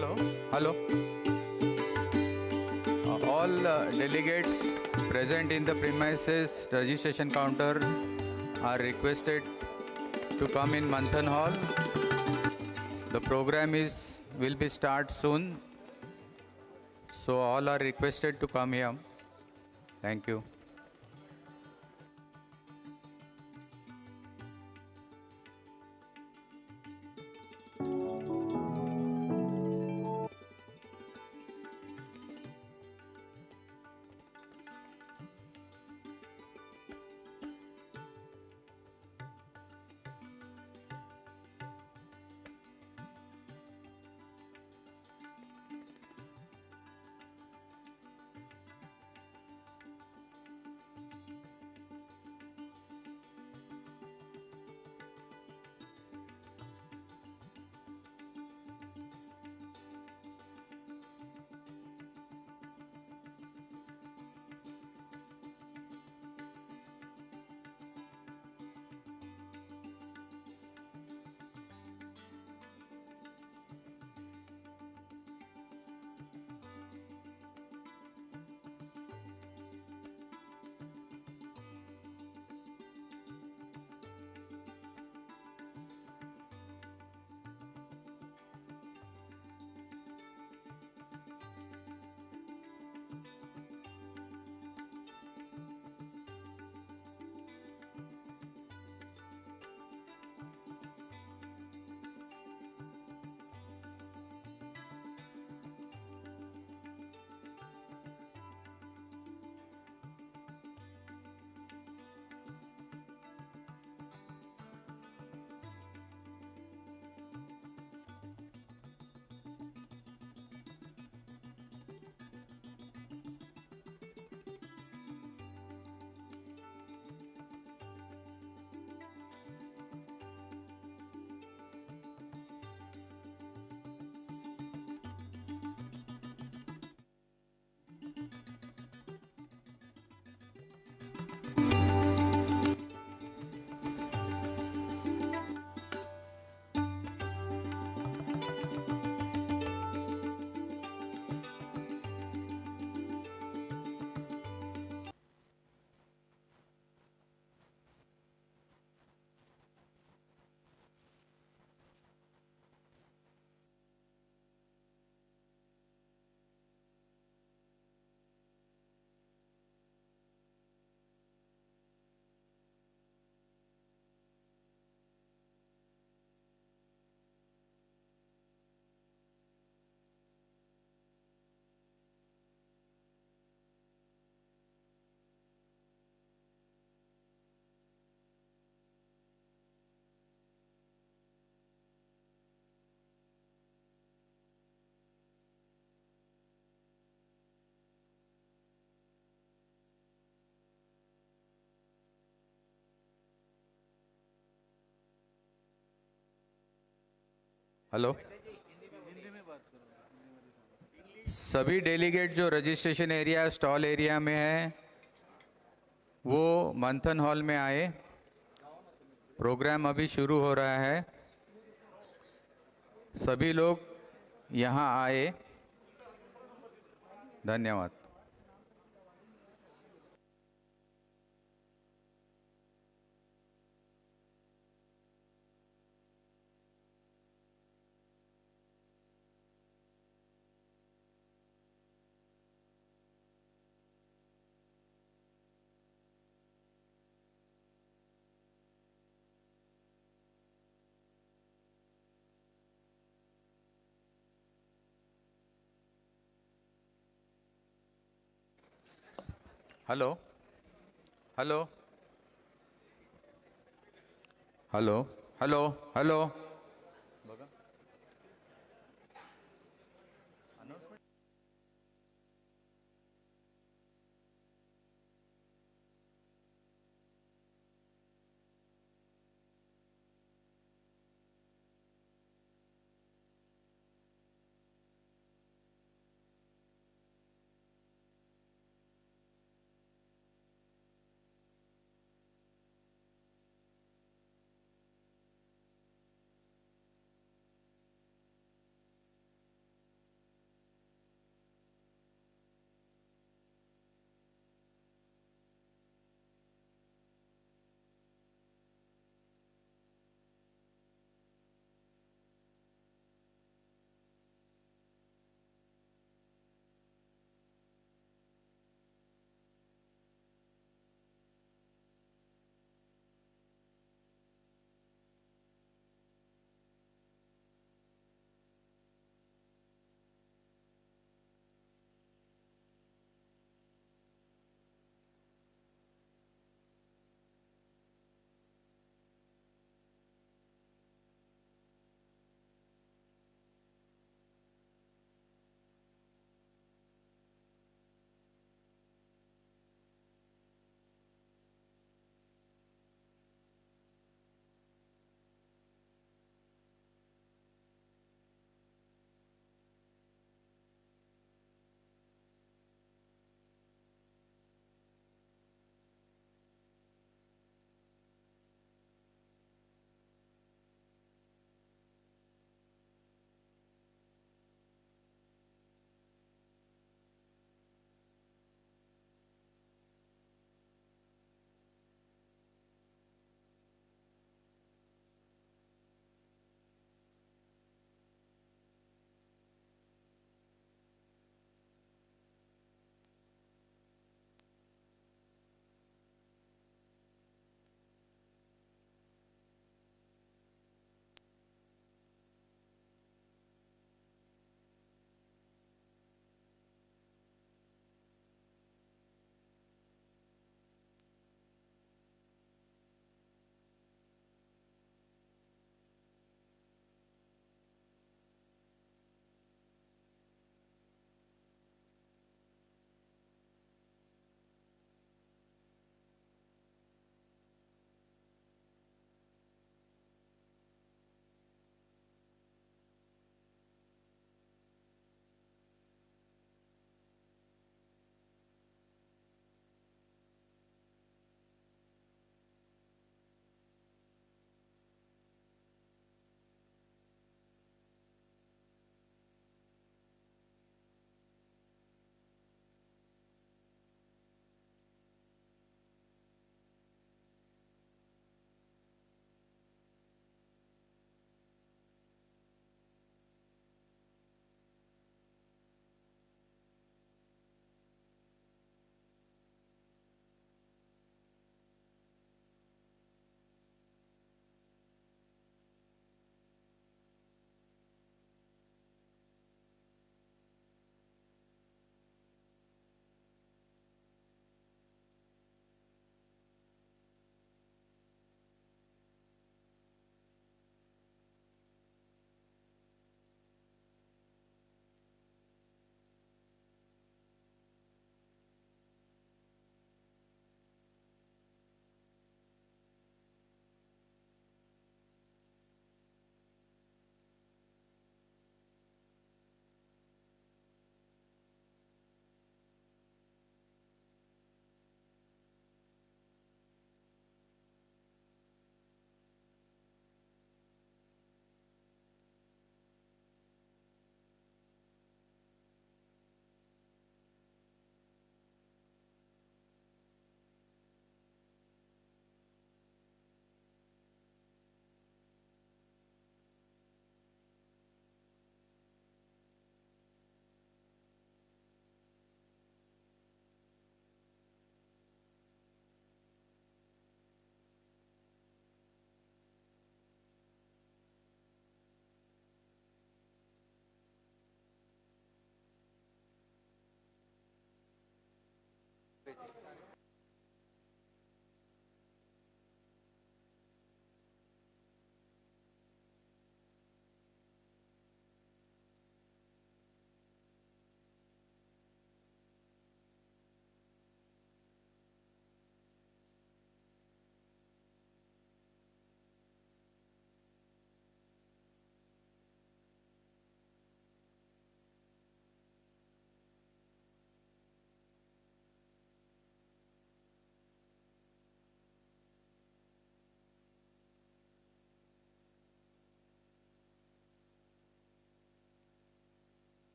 Hello, hello. All delegates present in the premises registration counter are requested to come in Manthan Hall. The program will be start soon, so all are requested to come here. Thank you. Hello, सभी delegate जो registration area stall area में है वो मंथन hall में आए। Programme अभी शुरू हो रहा है, सभी लोग यहाँ आए। धन्यवाद। Hello, hello, hello, hello, hello.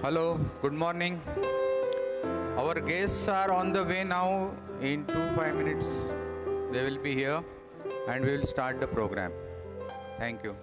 Hello, good morning. Our guests are on the way now. In 2-5 minutes, they will be here and we will start the program. Thank you.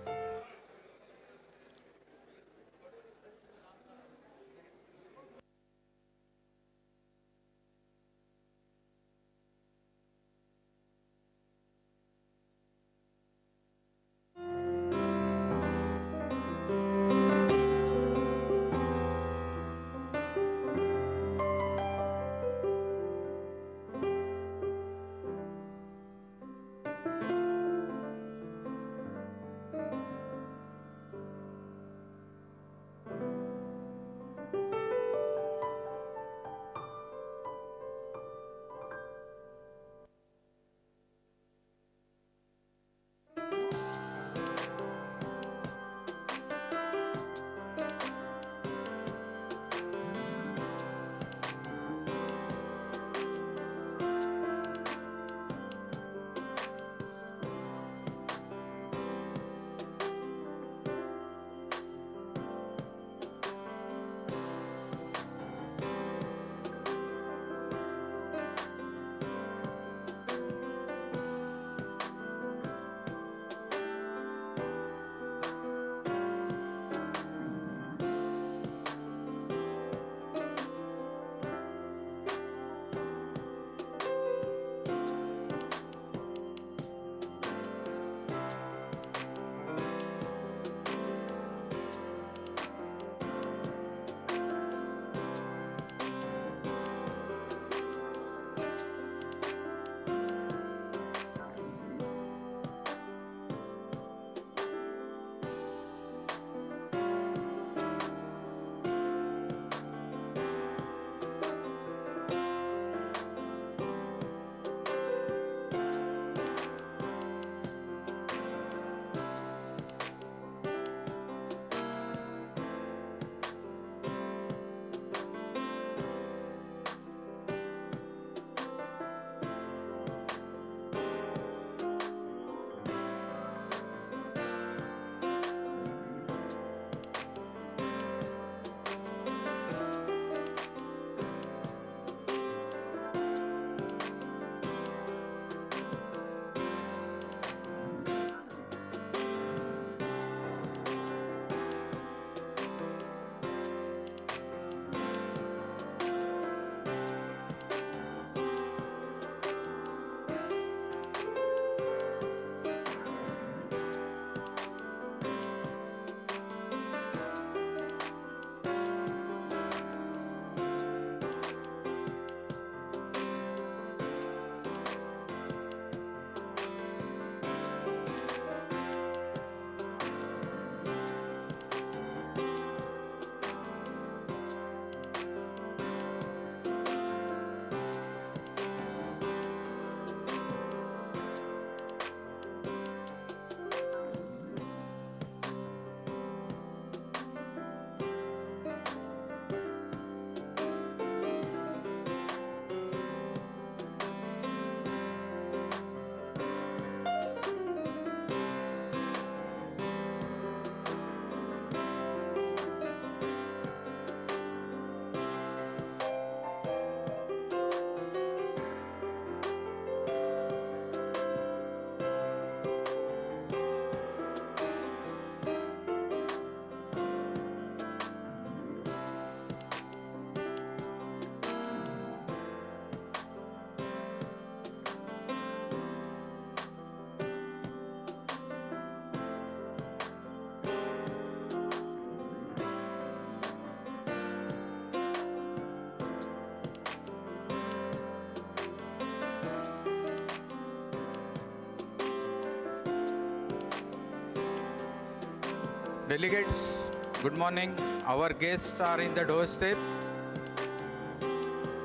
Delegates, good morning. Our guests are in the doorstep.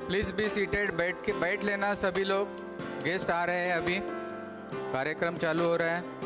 Please be seated. बैठ लेना सभी लोग. Guest आ रहे हैं अभी. कार्यक्रम चालू हो रहा है.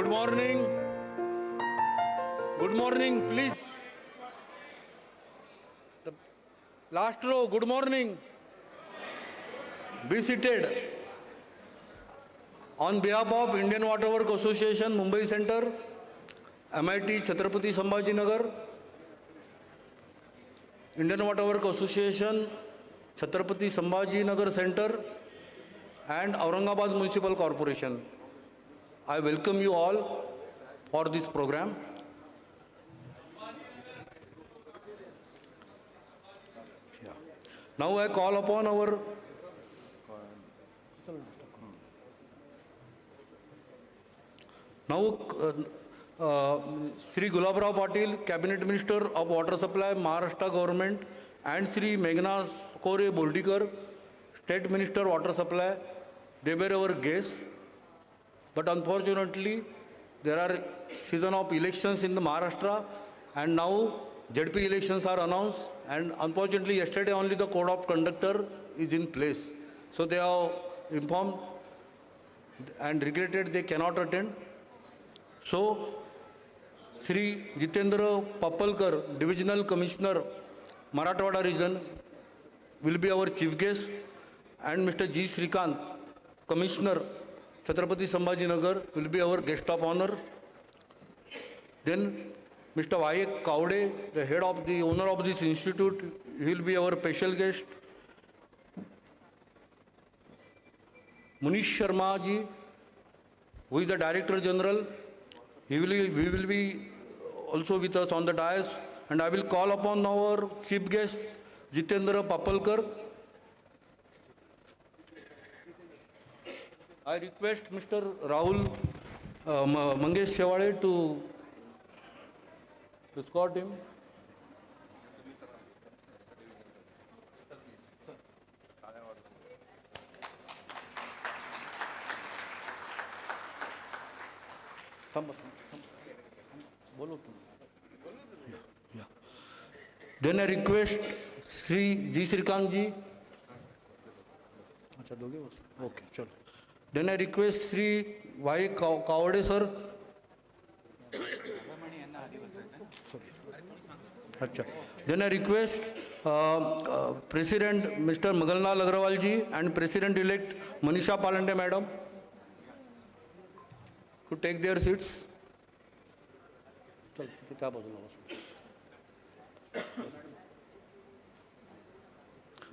morning. Good morning, please. The last row, good morning. Be seated. On behalf of Indian Water Works Association, Mumbai Center, MIT Chhatrapati Sambhajinagar, Indian Water Works Association, Chhatrapati Sambhajinagar Center, and Aurangabad Municipal Corporation, I welcome you all for this program. Yeah. Now I call upon our Sri Gulabrao Patil, Cabinet Minister of Water Supply, Maharashtra Government, and Sri Meghna Kore Bordikar, State Minister Water Supply. They were our guests. But unfortunately, there are season of elections in the Maharashtra, and now ZP elections are announced, and unfortunately yesterday only the code of conductor is in place. So they are informed and regretted they cannot attend. So Sri Jitendra Papalkar, Divisional Commissioner, Marathwada region, will be our chief guest, and Mr. G. Srikant, Commissioner, Chhatrapati Sambhajinagar, will be our guest of honor. Then Mr. Y. Kaude, the head of the owner of this institute, he will be our special guest. Munish Sharma ji, who is the Director General, he will be also with us on the dais, and I will call upon our chief guest, Jitendra Papalkar. I request Mr. Rahul Mangesh Shewale to escort him. Yeah. Then I request Sri G. Srikant ji. Okay, chalo. Then I request Sri Y. Kaude sir. Then I request President Mr. Magalnal Agrawal ji and President-elect Manisha Palande madam to take their seats.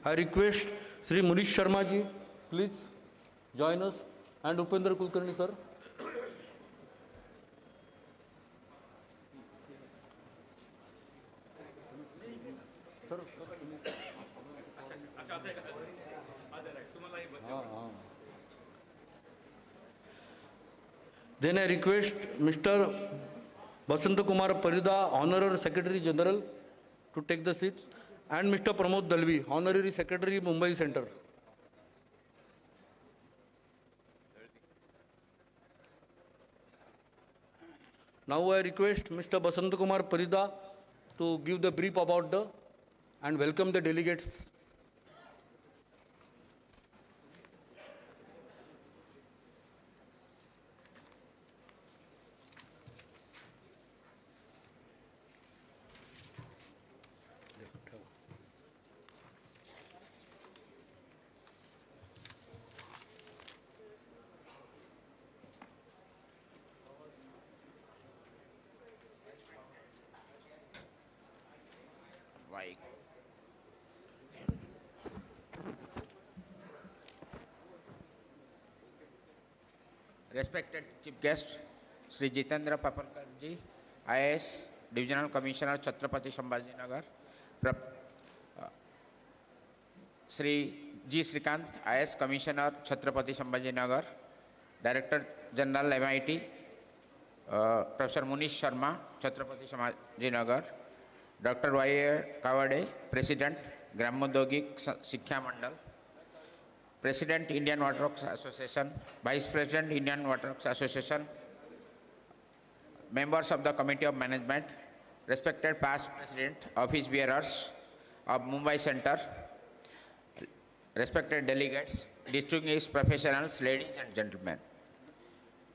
I request Sri Munish Sharma ji, please join us, and Upendra Kulkarni sir. Then I request Mr. Basant Kumar Parida, Honorary Secretary General, to take the seats, and Mr. Pramod Dalvi, Honorary Secretary, Mumbai Center. Now I request Mr. Basant Kumar Parida to give the brief about the and welcome the delegates. Respected Chief Guest, Sri Jitendra Papalkar ji, IAS, Divisional Commissioner, Chhatrapati Sambhajinagar, Sri G. Srikant, IAS Commissioner, Chhatrapati Sambhajinagar, Director General, MIT, Professor Munish Sharma, Chhatrapati Sambhajinagar, Dr. Y. Kawade, President, Gramodyogik Shiksha Mandal, President, Indian Water Works Association, Vice President, Indian Water Works Association, members of the Committee of Management, respected past President, office bearers of Mumbai Center, respected delegates, distinguished professionals, ladies and gentlemen.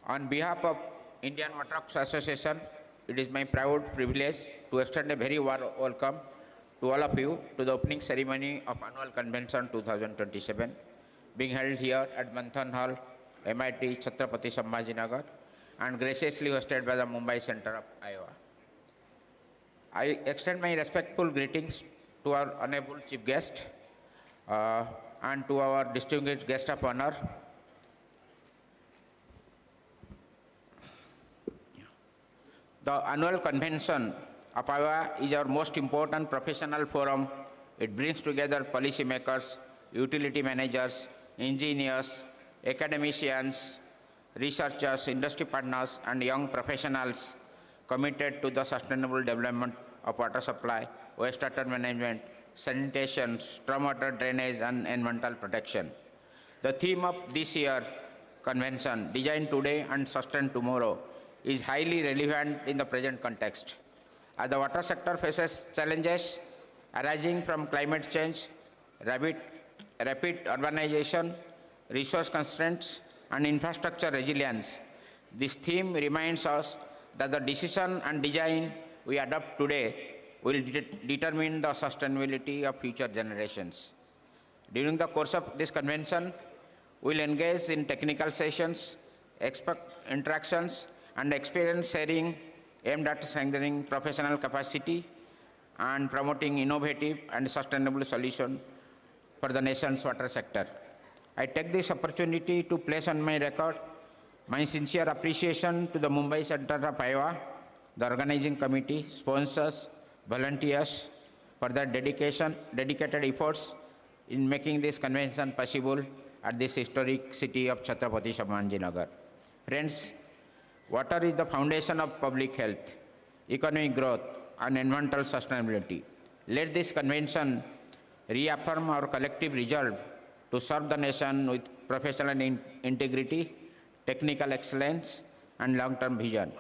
On behalf of Indian Water Works Association, it is my proud privilege to extend a very warm welcome to all of you to the opening ceremony of Annual Convention 2027, being held here at Manthan Hall, MIT Chhatrapati Sambhajinagar, and graciously hosted by the Mumbai Center of Iowa. I extend my respectful greetings to our honorable chief guest and to our distinguished guest of honor. The annual convention of IWWA is our most important professional forum. It brings together policymakers, utility managers, engineers, academicians, researchers, industry partners, and young professionals committed to the sustainable development of water supply, wastewater management, sanitation, stormwater drainage, and environmental protection. The theme of this year's convention, Design Today and Sustain Tomorrow, is highly relevant in the present context. As the water sector faces challenges arising from climate change, rapid urbanization, resource constraints, and infrastructure resilience, this theme reminds us that the decision and design we adopt today will determine the sustainability of future generations. During the course of this convention, we will engage in technical sessions, expert interactions, and experience sharing aimed at strengthening professional capacity and promoting innovative and sustainable solutions for the nation's water sector. I take this opportunity to place on my record my sincere appreciation to the Mumbai Center of IWWA, the organizing committee, sponsors, volunteers for their dedicated efforts in making this convention possible at this historic city of Chhatrapati Sambhajinagar. Friends, water is the foundation of public health, economic growth, and environmental sustainability. Let this convention reaffirm our collective resolve to serve the nation with professional integrity, technical excellence, and long-term vision.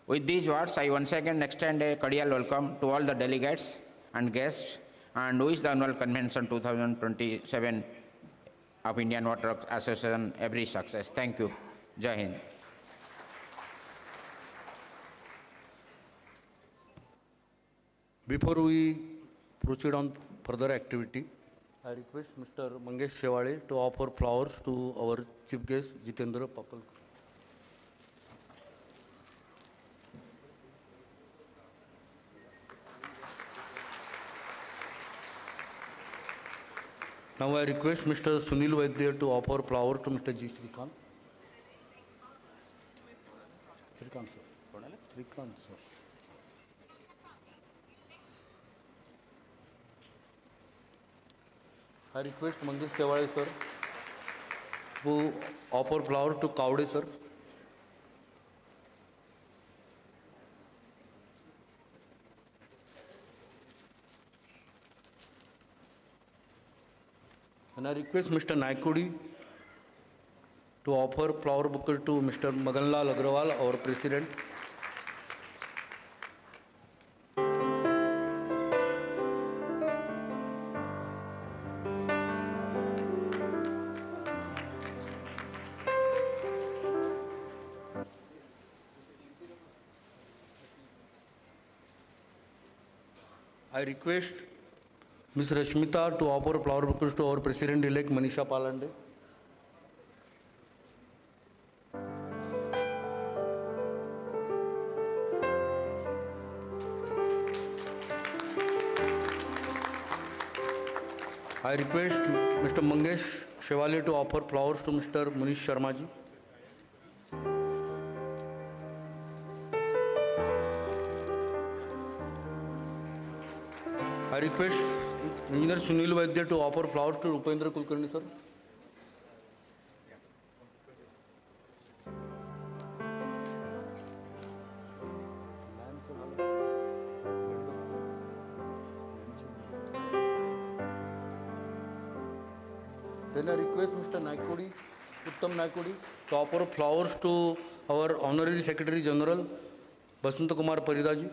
With these words, I once again extend a cordial welcome to all the delegates and guests and wish the Annual Convention 2027 of Indian Water Works Association every success. Thank you. Jai Hind. Before we proceed on further activity, I request Mr. Mangesh Shewale to offer flowers to our chief guest, Jitendra Papalkar. Now I request Mr. Sunil Vaidya to offer flowers to Mr. G. Srikant. Srikant, sir. Srikant, sir. I request Mangesh Shewale, sir, to offer flowers to Kavde, sir. And I request Mr. Naikudi to offer flower bouquet to Mr. Maganlal Agrawal, our president. I request Ms. Rashmita to offer flower bouquets to our President-elect Manisha Palande. I request Mr. Mangesh Shewale to offer flowers to Mr. Munish Sharma ji. I request Engineer Sunil Vaidya to offer flowers to Upendra Kulkarni, sir. Then I request Mr. Naikudi, Uttam Naikudi, to offer flowers to our Honorary Secretary General, Basanta Kumar Paridaji.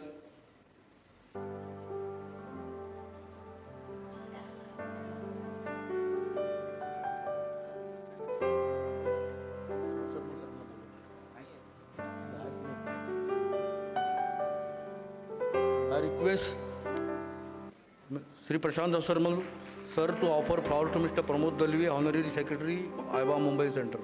request Sri Prashant Asarmal, sir, to offer flowers to Mr. Pramod Dalvi, Honorary Secretary, IWWA Mumbai Center.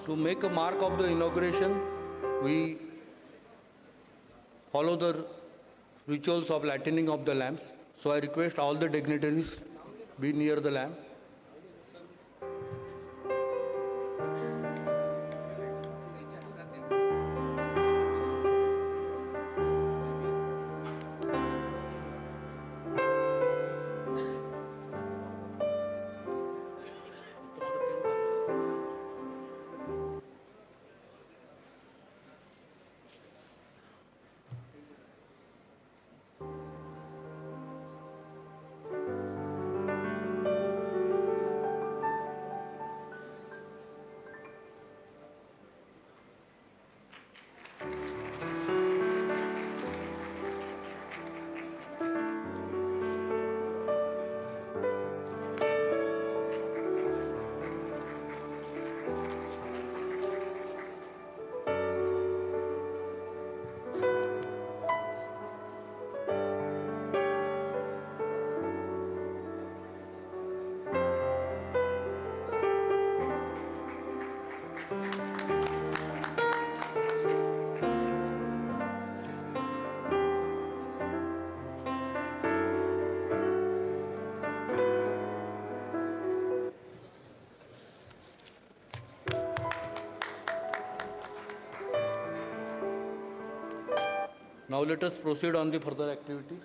To make a mark of the inauguration, we follow the rituals of lightening of the lamps. So I request all the dignitaries be near the lamp. Now let us proceed on the further activities.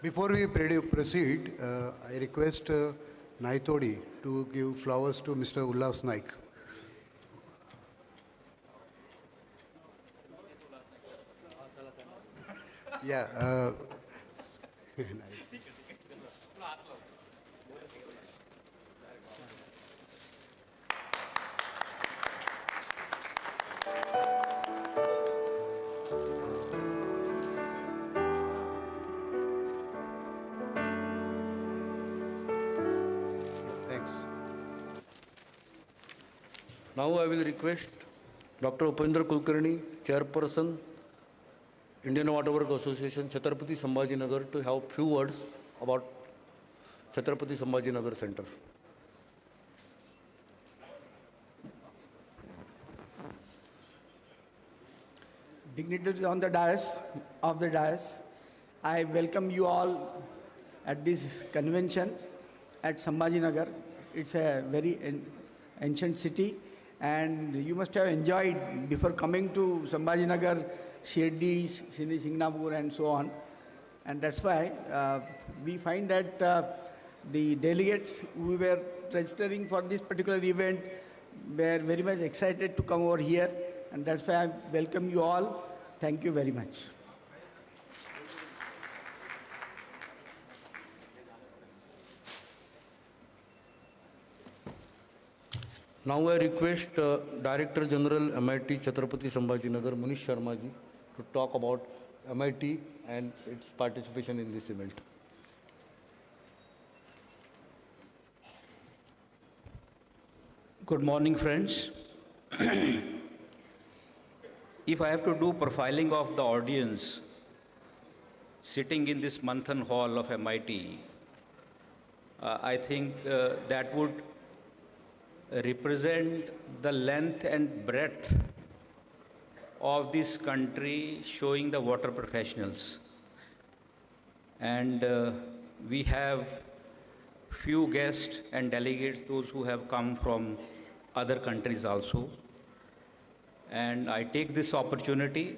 Before we proceed, I request Naitodi to give flowers to Mr. Ullas Naik. Yeah. Thanks. Now I will request Dr. Upendra Kulkarni, Chairperson, Indian Water Work Association, Chhatrapati Sambhajinagar, to have few words about Chhatrapati Sambhajinagar Center. Dignitaries on the dais, I welcome you all at this convention at Sambhajinagar. It's a very ancient city, and you must have enjoyed before coming to Sambhajinagar, Shirdi, Singnapur, and so on. And that's why we find that the delegates who were registering for this particular event were very much excited to come over here. And that's why I welcome you all. Thank you very much. Now I request Director General MIT Chhatrapati Sambhajinagar, Munish Sharma ji, to talk about MIT and its participation in this event. Good morning, friends. If I have to do profiling of the audience sitting in this Manthan hall of MIT, I think that would represent the length and breadth of this country showing the water professionals. And we have few guests and delegates, those who have come from other countries also. And I take this opportunity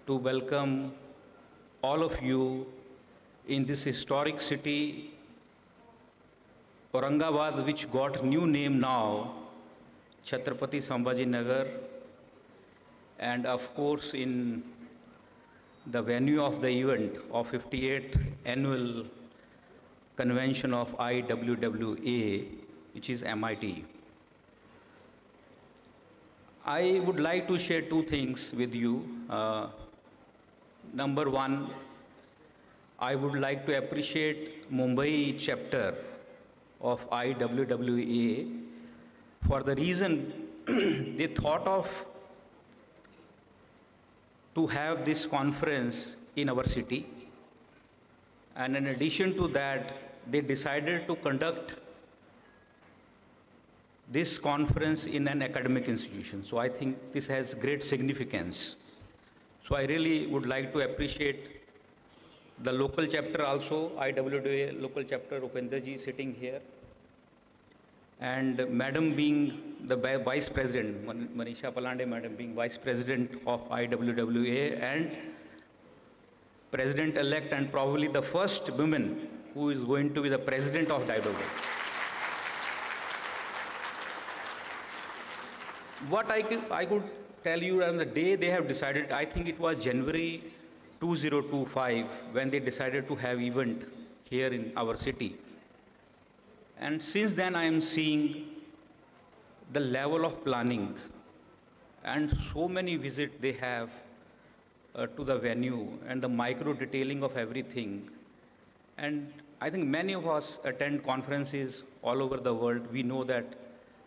to welcome all of you in this historic city, Aurangabad, which got new name now, Chhatrapati Sambhajinagar, and of course in the venue of the event of 58th annual convention of IWWA, which is MIT. I would like to share two things with you. Number one, I would like to appreciate Mumbai chapter of IWWA for the reason they thought of to have this conference in our city. And in addition to that, they decided to conduct this conference in an academic institution. So I think this has great significance. So I really would like to appreciate the local chapter also, IWWA local chapter, Upendraji sitting here. And Madam being the Vice President, Manisha Palande Madam being Vice President of IWWA and President-elect and probably the first woman who is going to be the President of IWWA. What I could tell you on the day they have decided, I think it was January 2025 when they decided to have event here in our city. And since then I am seeing the level of planning and so many visits they have to the venue and the micro detailing of everything. And I think many of us attend conferences all over the world. We know that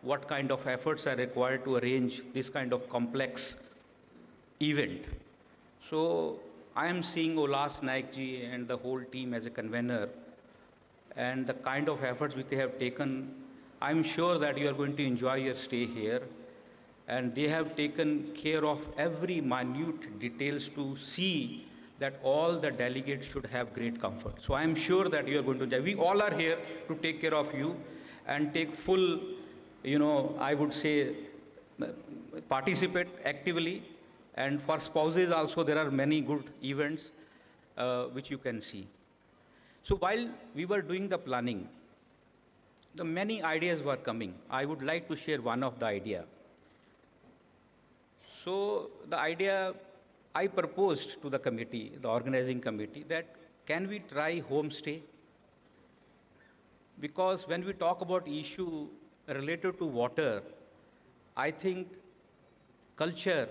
what kind of efforts are required to arrange this kind of complex event. So I am seeing Ulas Naik ji and the whole team as a convener and the kind of efforts which they have taken. I'm sure that you are going to enjoy your stay here. And they have taken care of every minute details to see that all the delegates should have great comfort. So I'm sure that you are going to enjoy. We all are here to take care of you and take full, I would say, participate actively. And for spouses also, there are many good events which you can see. So while we were doing the planning, the many ideas were coming. I would like to share one of the idea. So the idea I proposed to the committee, the organizing committee, that can we try homestay? Because when we talk about issue related to water, I think culture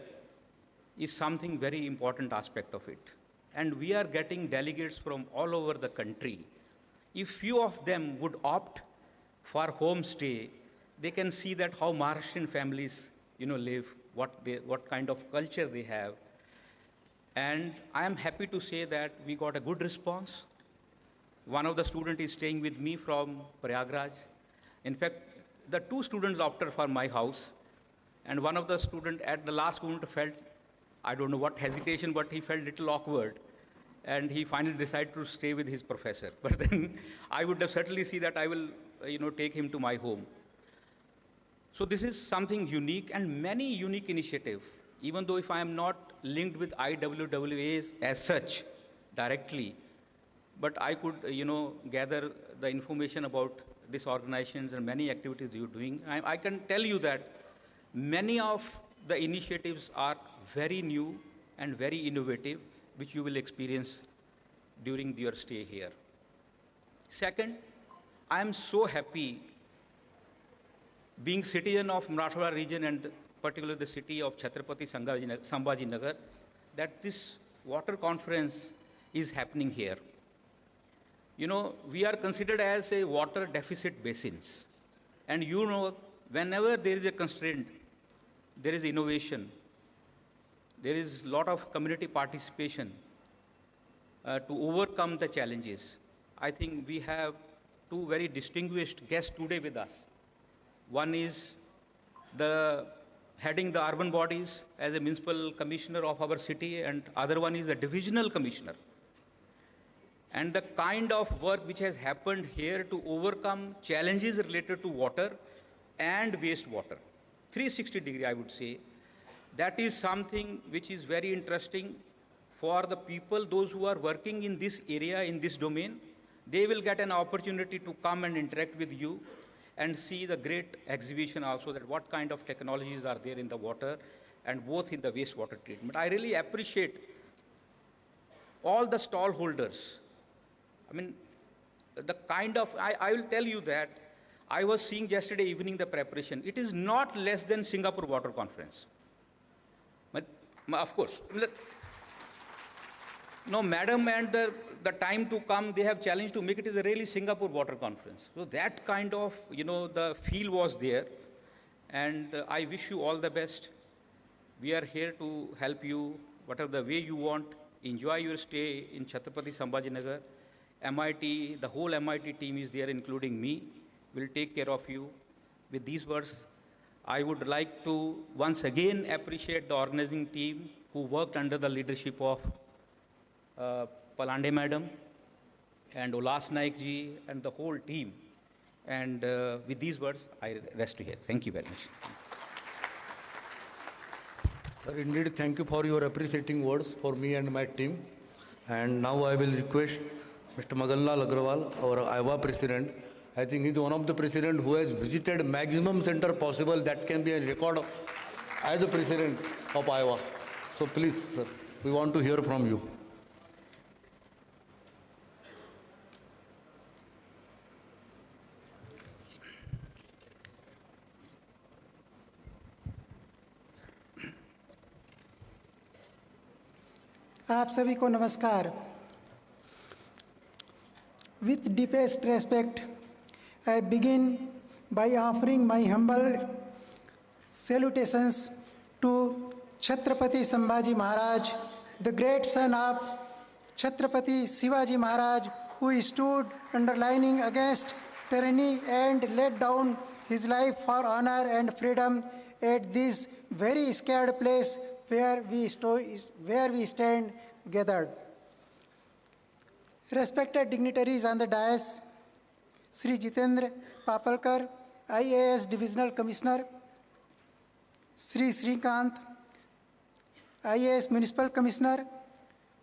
is something very important aspect of it. And we are getting delegates from all over the country. If few of them would opt for homestay, they can see that how Maharashtrian families, live, what kind of culture they have. And I am happy to say that we got a good response. One of the students is staying with me from Prayagraj. In fact, the two students opted for my house. And one of the students at the last moment felt, I don't know what hesitation, but he felt a little awkward. And he finally decided to stay with his professor. But then I would have certainly see that I will, take him to my home. So this is something unique and many unique initiatives. Even though if I am not linked with IWWA as such directly, but I could, gather the information about these organizations and many activities you're doing. I can tell you that many of the initiatives are very new and very innovative, which you will experience during your stay here. Second, I am so happy being citizen of Marathwada region and particularly the city of Chhatrapati Sambhajinagar, that this water conference is happening here. We are considered as a water deficit basins. And whenever there is a constraint, there is innovation. There is a lot of community participation to overcome the challenges. I think we have two very distinguished guests today with us. One is heading the urban bodies as a municipal commissioner of our city, and other one is the divisional commissioner. And the kind of work which has happened here to overcome challenges related to water and wastewater, 360-degree, I would say, that is something which is very interesting for the people, those who are working in this area, in this domain. They will get an opportunity to come and interact with you and see the great exhibition also, that what kind of technologies are there in the water and both in the wastewater treatment. I really appreciate all the stall holders. I mean, the kind of, I will tell you that, I was seeing yesterday evening the preparation. It is not less than Singapore Water Conference. But, of course, no, madam, and the time to come, they have challenged to make it as a really Singapore Water Conference. So that kind of, the feel was there. And I wish you all the best. We are here to help you, whatever the way you want. Enjoy your stay in Chhatrapati Sambhajinagar. MIT, the whole MIT team is there, including me. Will take care of you. With these words, I would like to once again appreciate the organizing team who worked under the leadership of Palande madam and Ulas Naik ji and the whole team. And with these words, I rest here. Thank you very much. Sir, indeed, thank you for your appreciating words for me and my team. And now I will request Mr. Maganlal Agrawal, our IWWA president. I think he's one of the president who has visited maximum center possible. That can be a record as a president of IWWA. So please, sir, we want to hear from you. आप सभी को नमस्कार. With deepest respect, I begin by offering my humble salutations to Chhatrapati Sambhaji Maharaj, the great son of Chhatrapati Shivaji Maharaj, who stood underlining against tyranny and laid down his life for honor and freedom at this very scared place where we stand gathered. Respected dignitaries on the dais, Sri Jitendra Papalkar, IAS Divisional Commissioner, Sri Srikant, IAS Municipal Commissioner,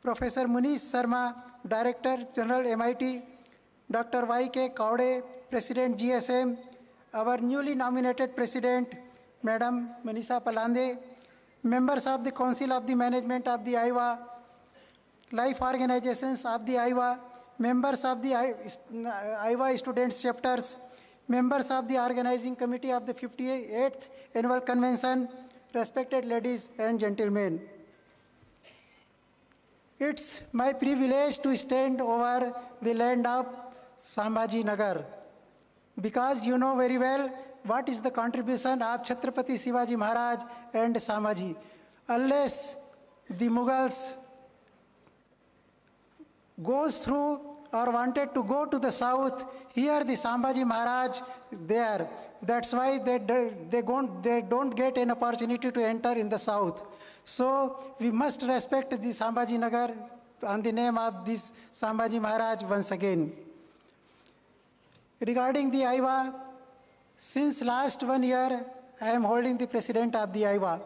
Professor Munish Sharma, Director General MIT, Dr. Y.K. Kaude, President GSM, our newly nominated President, Madam Manisha Palande, members of the Council of the Management of the IWWA, life organizations of the IWWA, members of the IWWA students chapters, members of the organizing committee of the 58th Annual Convention, respected ladies and gentlemen. It's my privilege to stand over the land of Sambhajinagar, because you know very well what is the contribution of Chhatrapati Shivaji Maharaj and Sambhaji. Unless the Mughals goes through or wanted to go to the south, here the Sambhaji Maharaj there. That's why they don't get an opportunity to enter in the south. So we must respect the Sambhajinagar on the name of this Sambhaji Maharaj once again. Regarding the IWWA, since last 1 year, I am holding the president of the IWWA.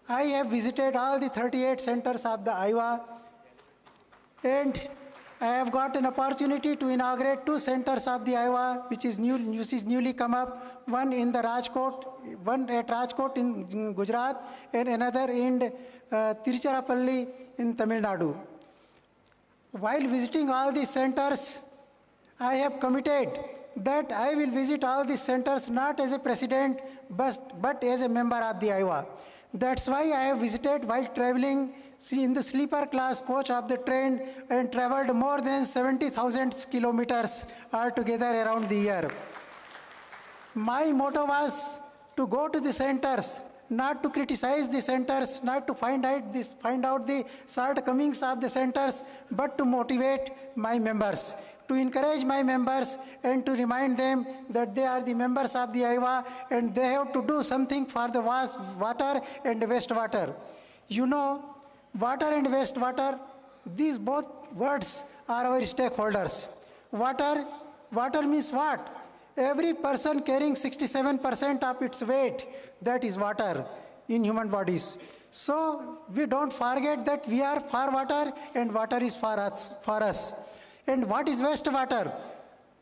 I have visited all the 38 centers of the IWWA, and I have got an opportunity to inaugurate 2 centers of the IWWA, which is newly come up, one at Rajkot in Gujarat, and another in Tiruchirappalli in Tamil Nadu. While visiting all these centers, I have committed that I will visit all these centers not as a president, but as a member of the IWWA. That's why I have visited while traveling in the sleeper class coach of the train and traveled more than 70,000 kilometers altogether around the year. My motto was to go to the centers, not to criticize the centers, not to find out the shortcomings of the centers, but to motivate my members, to encourage my members and to remind them that they are the members of the IWWA and they have to do something for the water and wastewater. You know, water and wastewater, these both words are our stakeholders. Water means what? Every person carrying 67% of its weight, that is water in human bodies. So we don't forget that we are for water and water is for us. And what is wastewater?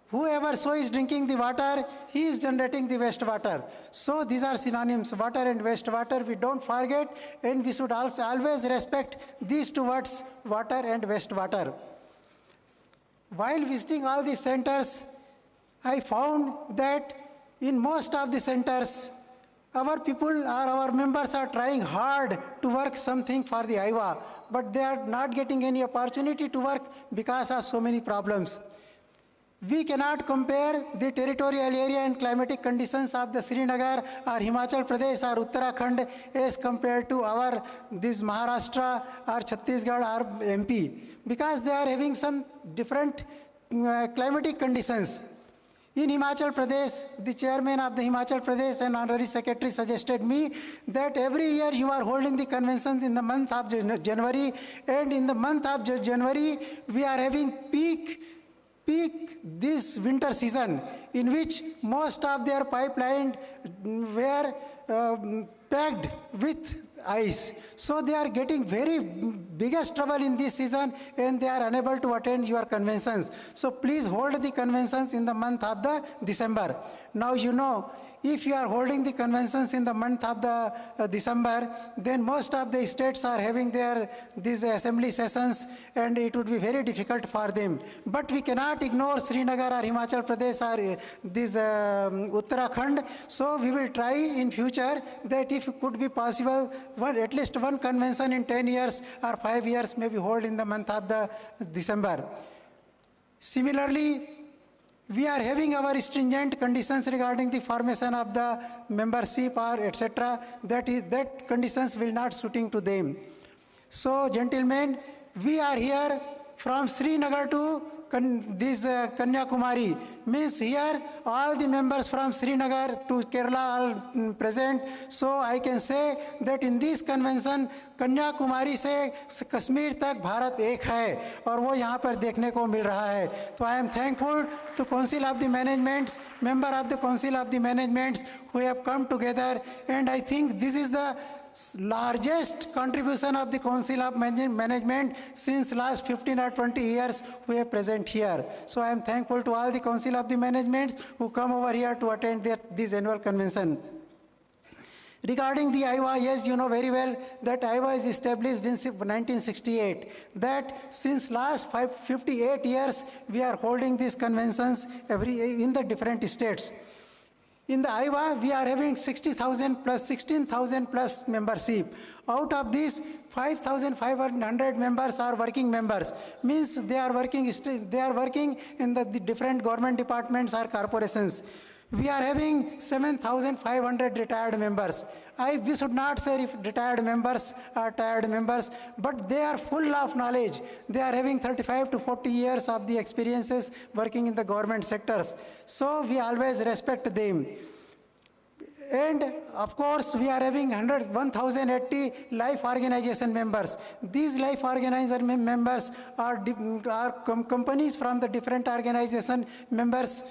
Whoever so is drinking the water, he is generating the wastewater. So these are synonyms, water and wastewater. We don't forget, and we should also always respect these 2 words, water and wastewater. While visiting all these centers, I found that in most of the centers, our people or our members are trying hard to work something for the IWA, but they are not getting any opportunity to work because of so many problems. We cannot compare the territorial area and climatic conditions of the Srinagar or Himachal Pradesh or Uttarakhand as compared to our this Maharashtra or Chhattisgarh or MP, because they are having some different climatic conditions. In Himachal Pradesh, the chairman of the Himachal Pradesh and honorary secretary suggested me that every year you are holding the convention in the month of January, and in the month of January we are having peak this winter season, in which most of their pipeline were packed with ice. So they are getting very biggest trouble in this season, and they are unable to attend your conventions. So please hold the conventions in the month of the December. Now you know, if you are holding the conventions in the month of the December, then most of the states are having these assembly sessions, and it would be very difficult for them. But we cannot ignore Srinagar or Himachal Pradesh or this Uttarakhand. So we will try in future that if it could be possible, at least one convention in 10 years or 5 years may be held in the month of the December. Similarly, we are having our stringent conditions regarding the formation of the membership or etc. That conditions will not suiting to them. So, gentlemen, we are here from Srinagar to Kanyakumari. Means here all the members from Srinagar to Kerala are present. So I can say that in this convention, Kanyakumari से कश्मीर तक भारत एक है और वो यहाँ पर देखने को मिल रहा है. तो I am thankful to Council of the Managements, member of the Council of the Managements who have come together, and I think this is the largest contribution of the Council of Management since last 15 or 20 years who are present here. So I am thankful to all the Council of the Management who come over here to attend this annual convention. Regarding the IWA, yes, you know very well that IWA is established in 1968. That since last 58 years, we are holding these conventions in the different states. In the IWA, we are having 60,000 plus 16,000 plus membership. Out of these, 5,500 members are working members. Means they are working in the different government departments or corporations. We are having 7,500 retired members. We should not say if retired members are tired members, but they are full of knowledge. They are having 35 to 40 years of the experiences working in the government sectors. So we always respect them. And of course, we are having 1,080 life organization members. These life organization members are companies from the different organization members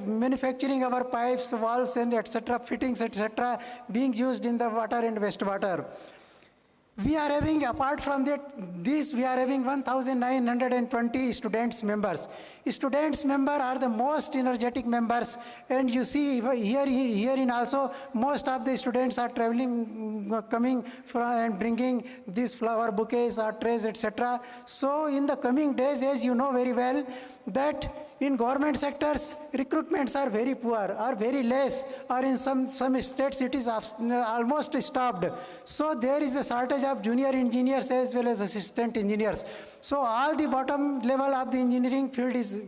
manufacturing our pipes, valves, and etc., fittings, etc., being used in the water and wastewater. We are having, apart from this, we are having 1,920 students members. Students members are the most energetic members, and you see here in also, most of the students are traveling, coming from and bringing these flower bouquets or trays, etc. So in the coming days, as you know very well, that in government sectors, recruitments are very poor, or very less, or in some states it is almost stopped. So there is a shortage of junior engineers as well as assistant engineers. So all the bottom level of the engineering field is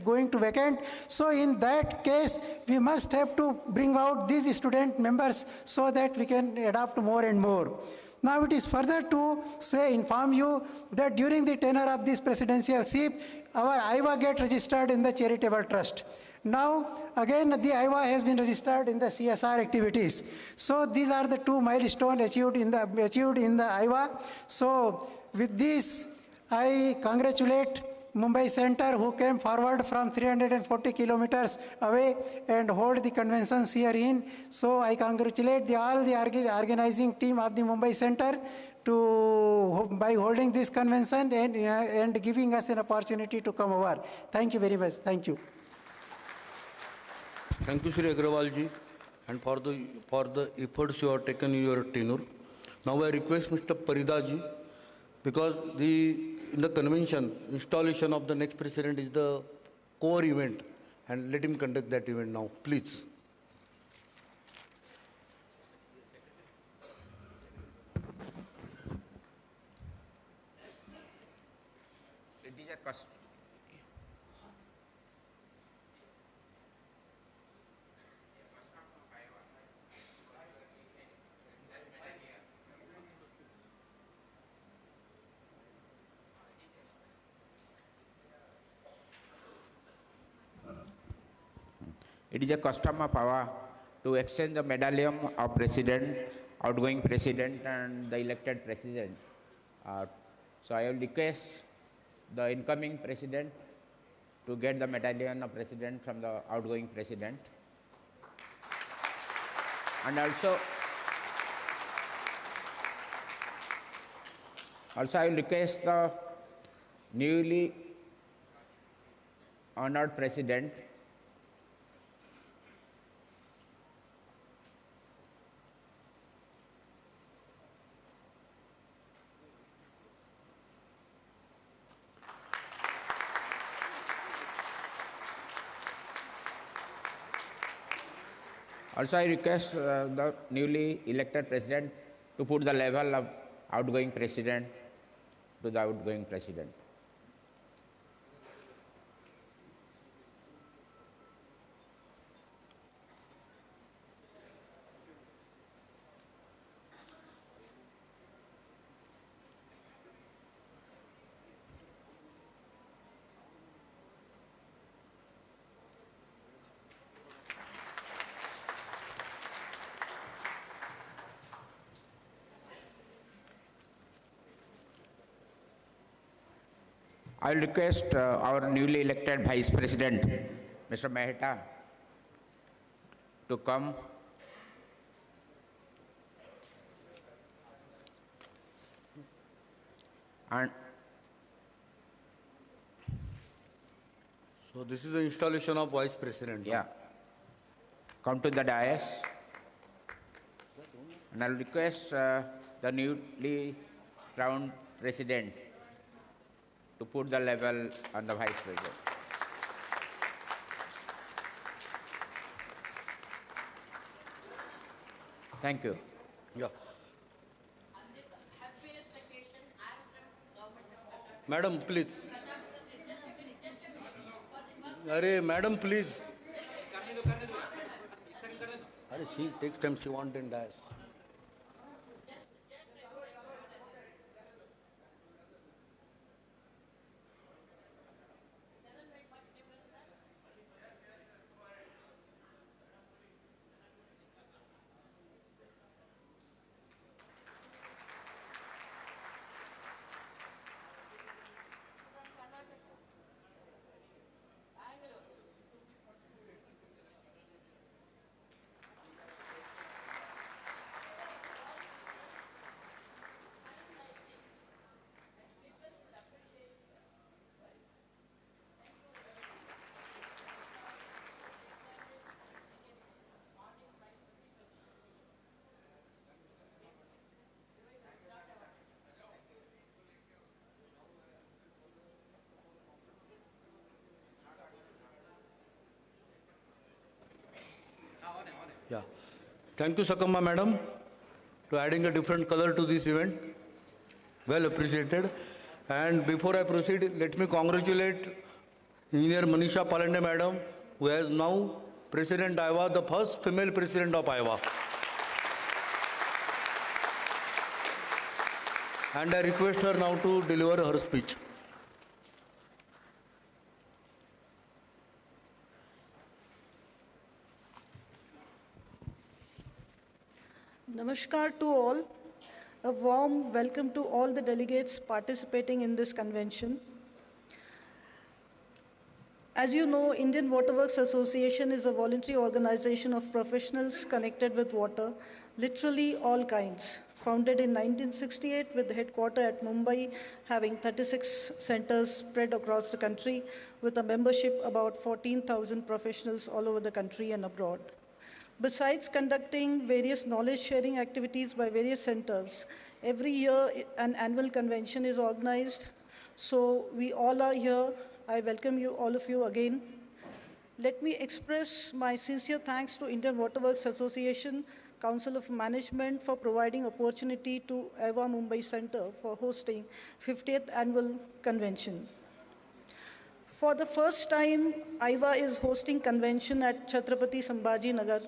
going to vacant. So in that case, we must have to bring out these student members so that we can adopt more and more. Now it is further to inform you that during the tenure of this presidencyship, our IWA get registered in the charitable trust. Now, again, the IWA has been registered in the CSR activities. So these are the two milestones achieved in the IWA. So with this, I congratulate Mumbai Center who came forward from 340 kilometers away and hold the conventions herein. So I congratulate all the organizing team of the Mumbai Center by holding this convention and giving us an opportunity to come over. Thank you very much. Thank you. Thank you, Shri Agrawal ji, and for the efforts you have taken in your tenure. Now I request Mr. Parida ji, because the in the convention, installation of the next president is the core event, and let him conduct that event now, please. It is a custom. It is a custom of our to exchange the medallion of president, outgoing president, and the elected president. So I will request the incoming president to get the medallion of president from the outgoing president. And also I will request the newly honored president Also, I request the newly elected president to put the level of outgoing president to the outgoing president. I will request our newly elected Vice President, Mr. Mehta, to come. And so this is the installation of Vice President. yeah, come to the dais. And I will request the newly crowned President to put the level on the Vice President. Thank you. Yeah. Madam, please. Arey, madam, please. Arey, she takes time, she wants in dais. Yeah. Thank you, Sakamma madam, to adding a different color to this event. Well appreciated. And before I proceed, let me congratulate Engineer Manisha Palande madam, who is now President IWA, the first female President of IWA. And I request her now to deliver her speech. Namaskar to all. A warm welcome to all the delegates participating in this convention. As you know, Indian Waterworks Association is a voluntary organization of professionals connected with water, literally all kinds. Founded in 1968 with the headquarters at Mumbai, having 36 centers spread across the country, with a membership about 14,000 professionals all over the country and abroad. Besides conducting various knowledge-sharing activities by various centers, every year an annual convention is organized So we all are here. I welcome you, all of you again. Let me express my sincere thanks to Indian Waterworks Association, Council of Management for providing opportunity to IWA Mumbai Center for hosting 50th Annual Convention. For the first time, IWA is hosting convention at Chhatrapati Sambhajinagar.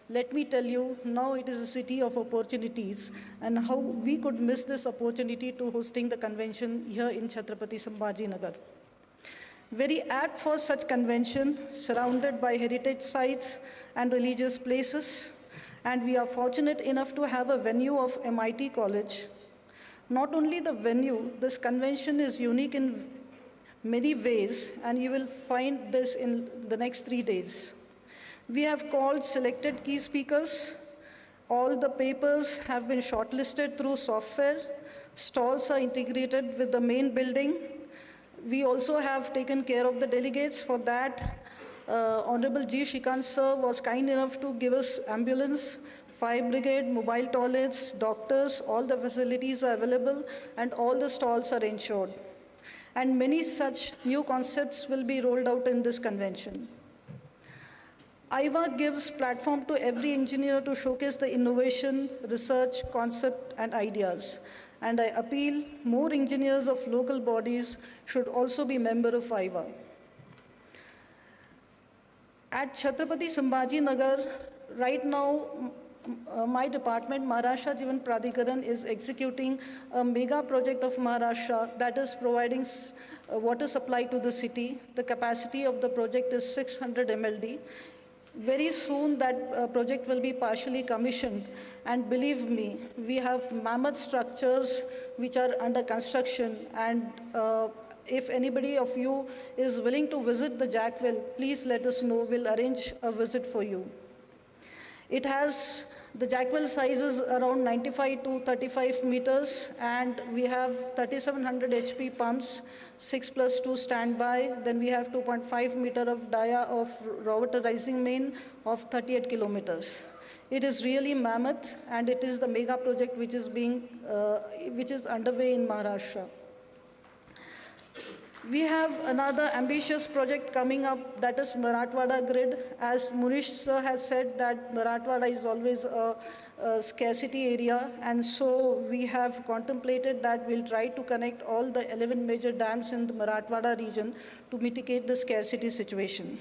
Let me tell you, now it is a city of opportunities, and how we could miss this opportunity to hosting the convention here in Chhatrapati Sambhajinagar. Very apt for such convention, surrounded by heritage sites and religious places, and we are fortunate enough to have a venue of MIT College. Not only the venue, this convention is unique in many ways, and you will find this in the next 3 days. We have called selected key speakers. All the papers have been shortlisted through software. Stalls are integrated with the main building. We also have taken care of the delegates. For that, Honorable G. Shikant sir was kind enough to give us ambulance, fire brigade, mobile toilets, doctors, all the facilities are available, and all the stalls are ensured. And many such new concepts will be rolled out in this convention. IWA gives platform to every engineer to showcase the innovation, research, concept, and ideas. And I appeal more engineers of local bodies should also be member of IWA. At Chhatrapati Sambhajinagar, right now, my department, Maharashtra Jivan Pradhikaran, is executing a mega project of Maharashtra that is providing water supply to the city. The capacity of the project is 600 MLD. Very soon that project will be partially commissioned, and believe me, we have mammoth structures which are under construction, and if anybody of you is willing to visit the jack well, please let us know, we'll arrange a visit for you. It has, the jack well size is around 95 to 35 meters, and we have 3700 HP pumps, 6+2 standby. Then we have 2.5 meter of dia of raw water rising main of 38 kilometers. It is really mammoth, and it is the mega project which is underway in Maharashtra. We have another ambitious project coming up, that is Marathwada grid. As Munish sir has said, that Marathwada is always a scarcity area, and so we have contemplated that we'll try to connect all the 11 major dams in the Marathwada region to mitigate the scarcity situation.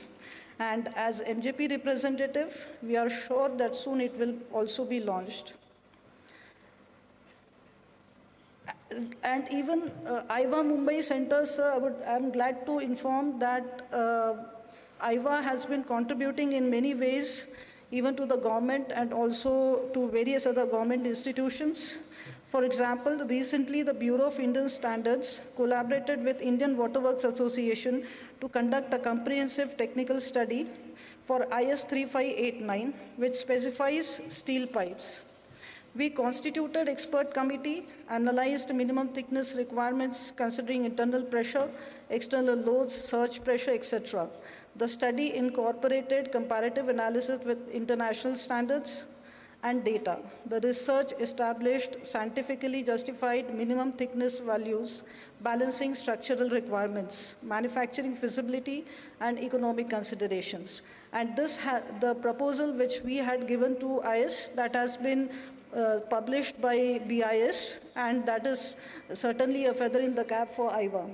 And as MJP representative, we are sure that soon it will also be launched. And even IWA Mumbai Center, sir, I'm glad to inform that IWA has been contributing in many ways, even to the government and also to various other government institutions. For example, recently the Bureau of Indian Standards collaborated with Indian Waterworks Association to conduct a comprehensive technical study for IS 3589, which specifies steel pipes. We constituted expert committee, analyzed minimum thickness requirements considering internal pressure, external loads, surge pressure, etc. The study incorporated comparative analysis with international standards and data. The research established scientifically justified minimum thickness values, balancing structural requirements, manufacturing feasibility, and economic considerations. And this the proposal which we had given to IS, that has been published by BIS, and that is certainly a feather in the cap for IWA.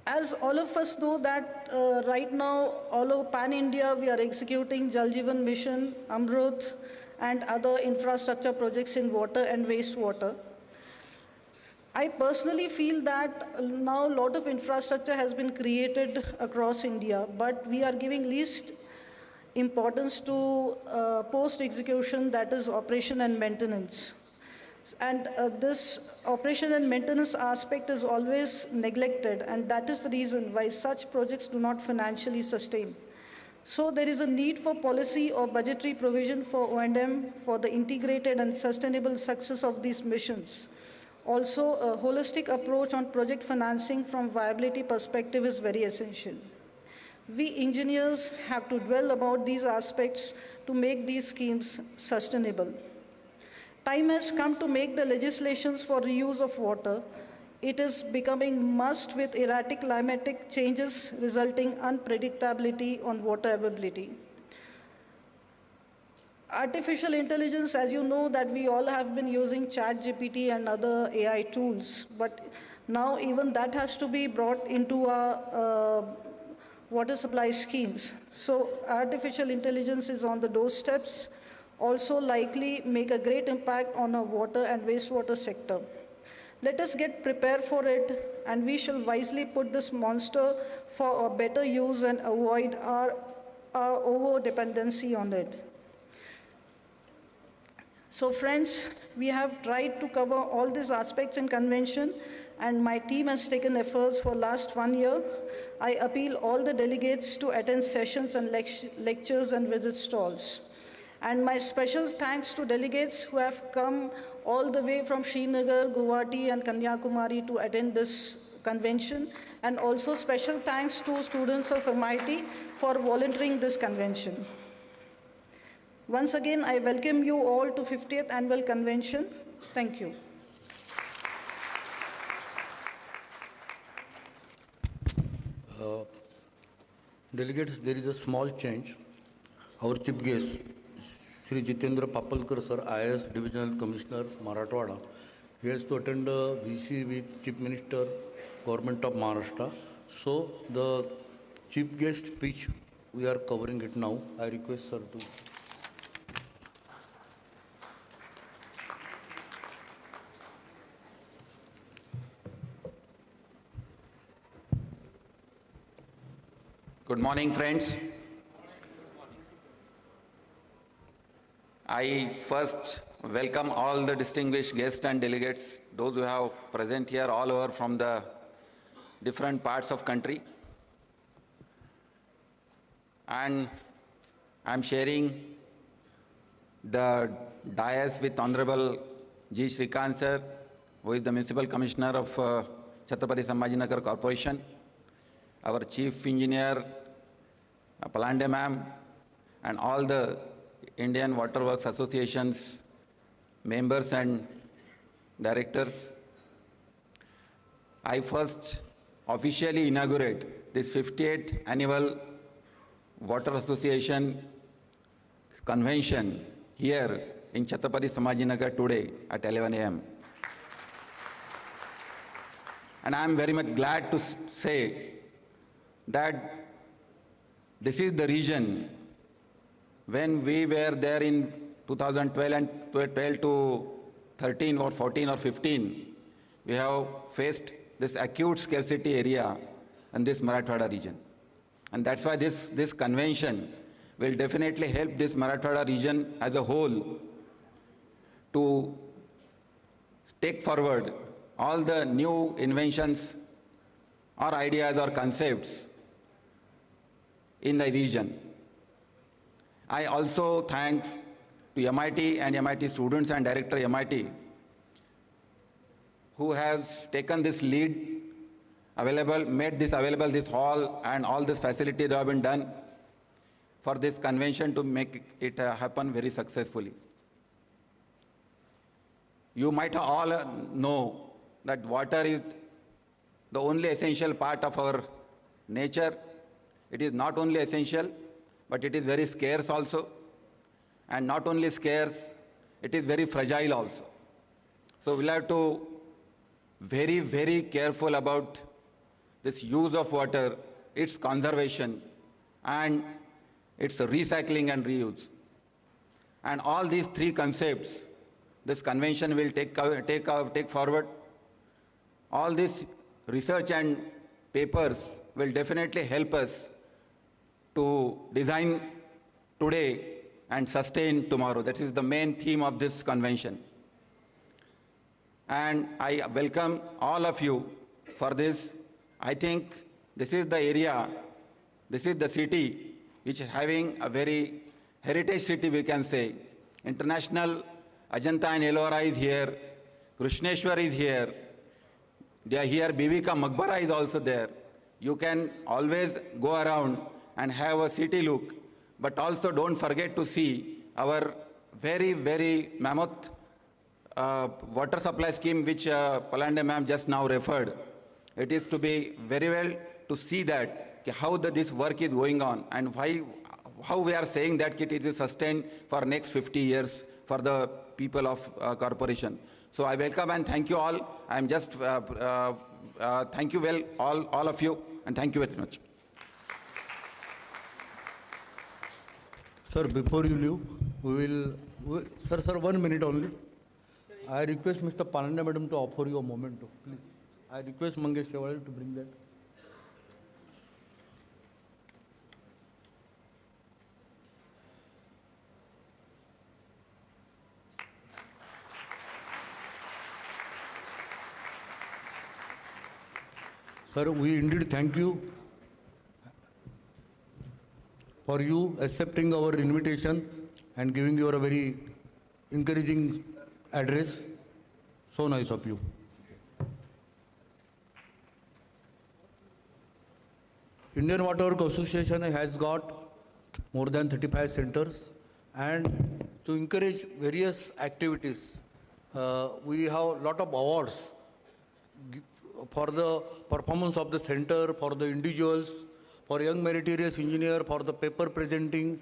As all of us know that right now, all over pan-India, we are executing Jal Jeevan Mission, Amrut, and other infrastructure projects in water and wastewater. I personally feel that now a lot of infrastructure has been created across India, but we are giving least importance to post-execution, that is operation and maintenance. And this operation and maintenance aspect is always neglected, and that is the reason why such projects do not financially sustain. So there is a need for policy or budgetary provision for O&M for the integrated and sustainable success of these missions. Also, a holistic approach on project financing from viability perspective is very essential. We engineers have to dwell about these aspects to make these schemes sustainable. Time has come to make the legislations for reuse of water. It is becoming must with erratic climatic changes resulting unpredictability on water availability. Artificial intelligence, as you know, that we all have been using ChatGPT and other AI tools, but now even that has to be brought into our water supply schemes. So artificial intelligence is on the doorsteps, also likely make a great impact on our water and wastewater sector. Let us get prepared for it, and we shall wisely put this monster for a better use and avoid our over-dependency on it. So friends, we have tried to cover all these aspects in convention, and my team has taken efforts for last 1 year. I appeal all the delegates to attend sessions and lectures and visit stalls. And my special thanks to delegates who have come all the way from Srinagar, Guwahati, and Kanyakumari to attend this convention. And also special thanks to students of MIT for volunteering this convention. Once again, I welcome you all to 50th Annual Convention. Thank you. Delegates, there is a small change. Our chief guest, Sri Jitendra Papalkar sir, IAS Divisional Commissioner, Marathwada, he has to attend a VC with Chief Minister, Government of Maharashtra. So the chief guest speech, we are covering it now. I request sir to. Good morning, friends. I first welcome all the distinguished guests and delegates, those who have present here all over from the different parts of country. And I'm sharing the dais with Honorable G. Srikant sir, who is the Municipal Commissioner of Chhatrapati Sambhajinagar Corporation, our Chief Engineer, Palande ma'am, and all the Indian Water Works Associations members and directors. I first officially inaugurate this 58th Annual Water Association Convention here in Chhatrapati Sambhajinagar today at 11 a.m. And I am very much glad to say that this is the region when we were there in 2012 and 12 to 13 or 14 or 15, we have faced this acute scarcity area in this Marathwada region. And that's why this convention will definitely help this Marathwada region as a whole to take forward all the new inventions or ideas or concepts in the region. I also thanks to MIT and MIT students and director MIT who has taken this lead, made this available, this hall and all this facility that have been done for this convention to make it happen very successfully. You might all know that water is the only essential part of our nature. It is not only essential, but it is very scarce also. And not only scarce, it is very fragile also. So we'll have to very, very careful about this use of water, its conservation, and its recycling and reuse. And all these three concepts, this convention will take forward. All this research and papers will definitely help us to design today and sustain tomorrow. That is the main theme of this convention. And I welcome all of you for this. I think this is the area, this is the city which is having a very heritage city, we can say. International Ajanta and Ellora is here, Krishneshwar is here, they are here, Bibika Maqbara is also there. You can always go around and have a city look, but also don't forget to see our very, very mammoth water supply scheme which Palande ma'am just now referred, it is to be very well to see that how this work is going on and how we are saying that it is sustained for next 50 years for the people of corporation. So I welcome and thank you all. I am just thank you well all of you, and thank you very much. Sir, before you leave, sir, 1 minute only. I request Mr. Palande madam to offer you a moment, please. I request Mangesh Shewale to bring that. Sir, we indeed thank you for you accepting our invitation and giving your very encouraging address. So nice of you. Indian Water Works Association has got more than 35 centers, and to encourage various activities, we have a lot of awards for the performance of the center, for the individuals, for young meritorious engineer, for the paper presenting,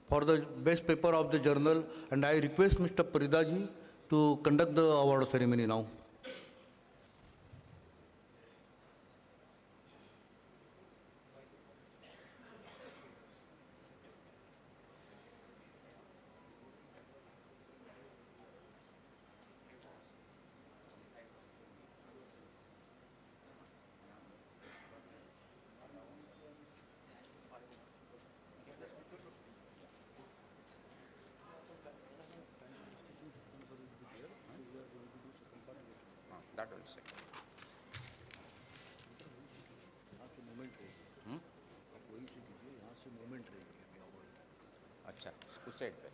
for the best paper of the journal. And I request Mr. Paridaji to conduct the award ceremony now. That will say. अच्छा, उस side पे.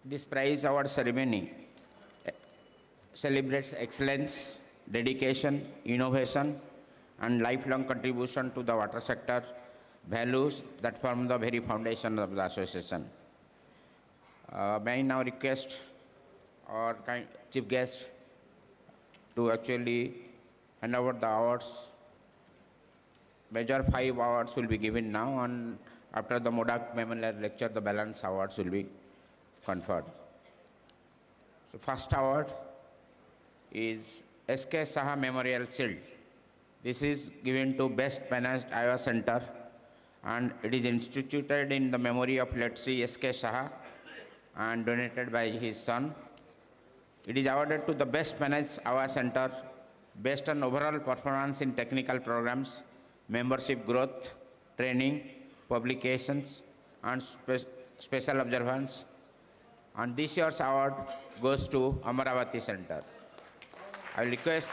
This prize award ceremony celebrates excellence, dedication, innovation, and lifelong contribution to the water sector, values that form the very foundation of the association. May I now request our chief guest to actually hand over the awards. Major 5 awards will be given now, and after the Modak Memorial Lecture, the balance awards will be conferred. So first award is S.K. Saha Memorial Shield. This is given to Best Managed Iowa Center, and it is instituted in the memory of late Sri S.K. Saha and donated by his son. It is awarded to the Best Managed Iowa Center based on overall performance in technical programs, membership growth, training, publications, and special observance. And this year's award goes to Amaravati Center. I will request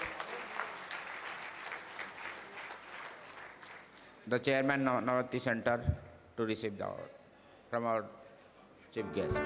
the chairman of Amaravati Center to receive the award from our chief guest.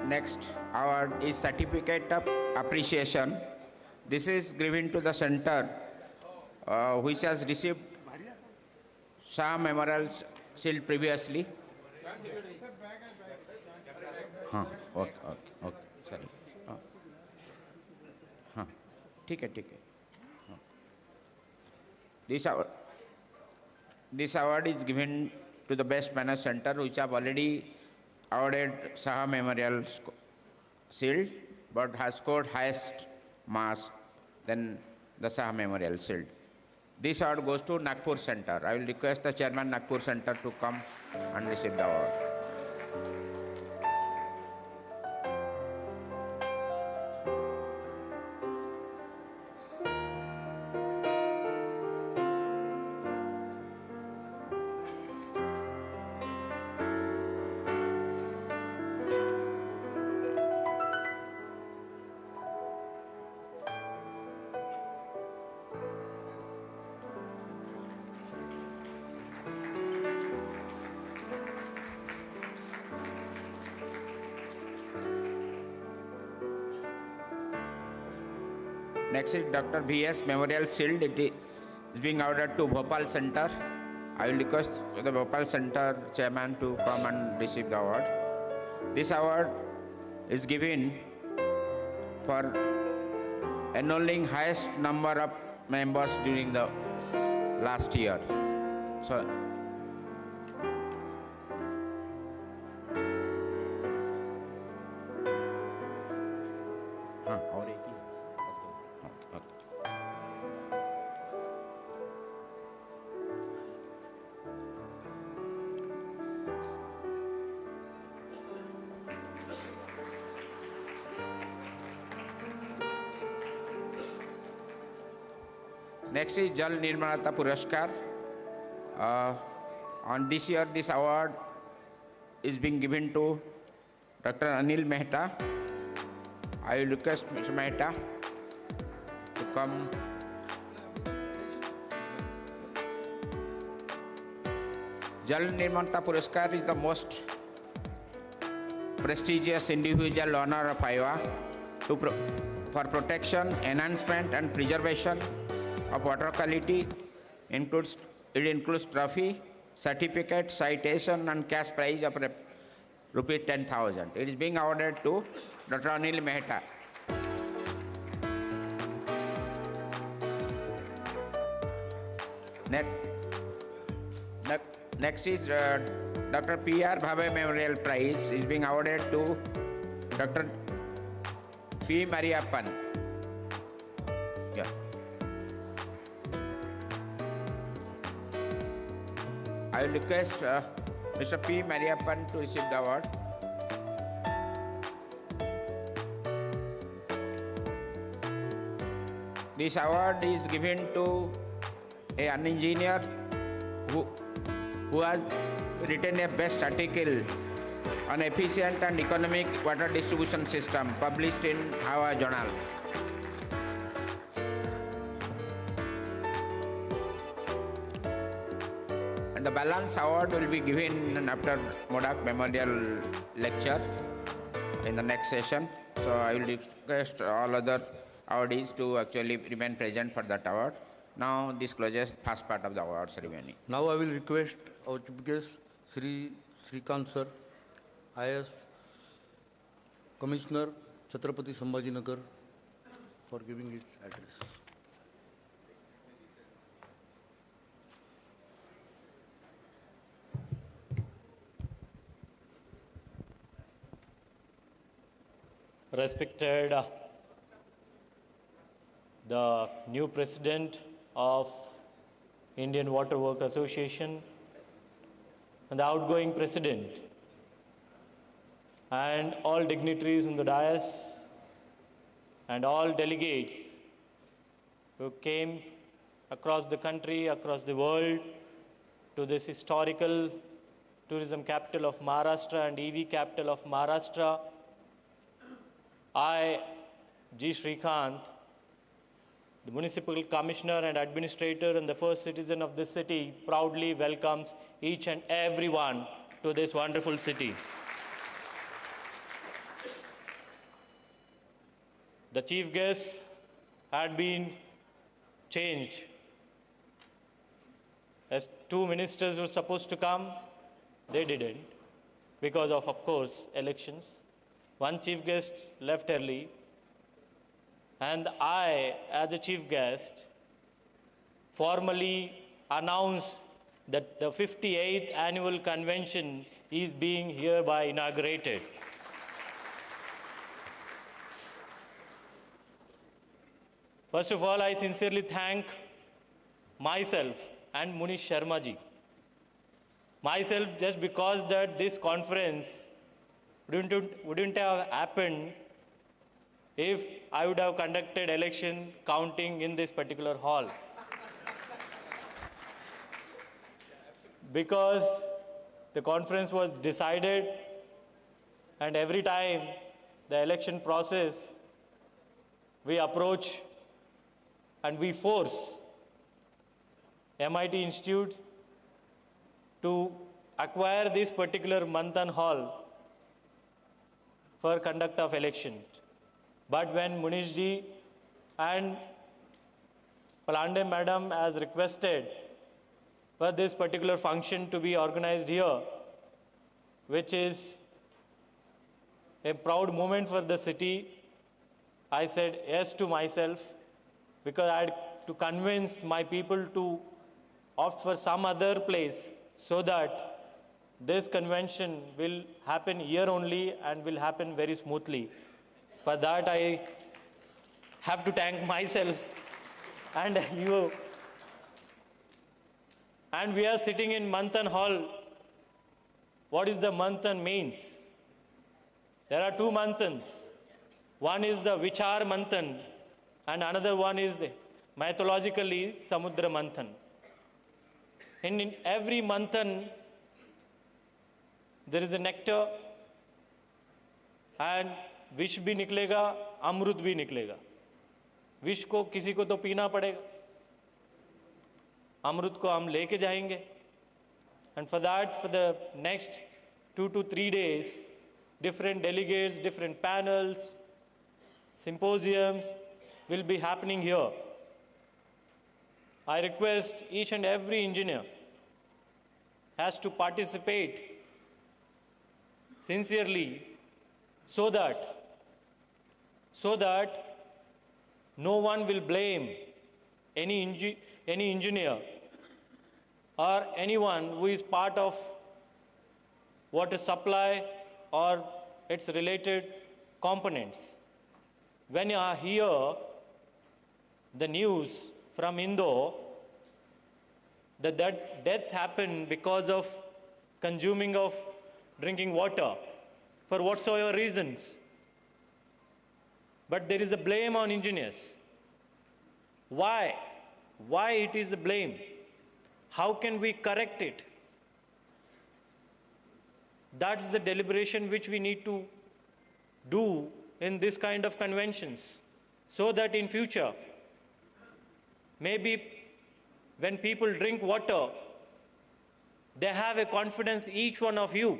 next award is Certificate of Appreciation. This is given to the center which has received Shah Memorial Shield previously. Okay, sorry. ठीक है. This award is given to the best managed center which have already awarded Shah Memorial Shield but has scored highest marks than the Shah Memorial Shield. This award goes to Nagpur Center. I will request the chairman Nagpur Center to come and receive the award. Next is Dr. V.S. Memorial Shield. It is being awarded to Bhopal Center. I will request the Bhopal Center chairman to come and receive the award. This award is given for enrolling highest number of members during the last year. So, next is Jal Nirmalata Puraskar. On this year, this award is being given to Dr. Anil Mehta. I will request Mr. Mehta to come. Jal Nirmalata Puraskar is the most prestigious individual honor of Iowa for protection, enhancement, and preservation of water quality. It includes trophy, certificate, citation, and cash prize of rupees 10,000. It is being awarded to Dr. Anil Mehta. Next is Dr. P.R. Bhave Memorial Prize is being awarded to Dr. P. Mariappan. Yeah. I will request Mr. P. Mariappan to receive the award. This award is given to an engineer who has written a best article on efficient and economic water distribution system published in our journal. And the balance award will be given after Modak Memorial Lecture in the next session. So I will request all other awardees to actually remain present for that award. Now this closes first part of the award ceremony. Now I will request our chief guest, Sri Srikant sir, IS Commissioner, Chhatrapati Sambhajinagar, for giving his address. Respected the new president of Indian Water Work Association and the outgoing president and all dignitaries in the dais and all delegates who came across the country, across the world to this historical tourism capital of Maharashtra and EV capital of Maharashtra. I, G. Srikant, the Municipal Commissioner and Administrator and the first citizen of this city, proudly welcomes each and everyone to this wonderful city. the chief guest had been changed. As two ministers were supposed to come, they didn't, because of course, elections. One chief guest left early, and I, as a chief guest, formally announced that the 58th annual convention is being hereby inaugurated. First of all, I sincerely thank myself and Munish Sharma ji. Myself, just because that this conference wouldn't have happened if I would have conducted election counting in this particular hall. Because the conference was decided, and every time the election process, we approach and we force MIT institutes to acquire this particular Manthan hall for conduct of elections. But when Munish ji and Palande madam has requested for this particular function to be organized here, which is a proud moment for the city, I said yes to myself, because I had to convince my people to opt for some other place so that this convention will happen here only and will happen very smoothly. For that, I have to thank myself and you. And we are sitting in Manthan Hall. What is the Manthan means? There are two Manthans. One is the Vichar Manthan, and another one is mythologically Samudra Manthan. In every Manthan, there is a nectar, and विष भी निकलेगा, अमृत भी निकलेगा. विष को किसी को तो पीना पड़ेगा, अमृत को हम लेके जाएंगे. And for that, for the next 2 to 3 days, different delegates, different panels, symposiums will be happening here. I request each and every engineer has to participate sincerely so that no one will blame any engineer or anyone who is part of water supply or its related components. When you hear the news from Indore that deaths happen because of consuming of drinking water for whatsoever reasons, but there is a blame on engineers. Why? Why it is a blame? How can we correct it? That's the deliberation which we need to do in this kind of conventions, so that in future, maybe when people drink water, they have a confidence, each one of you,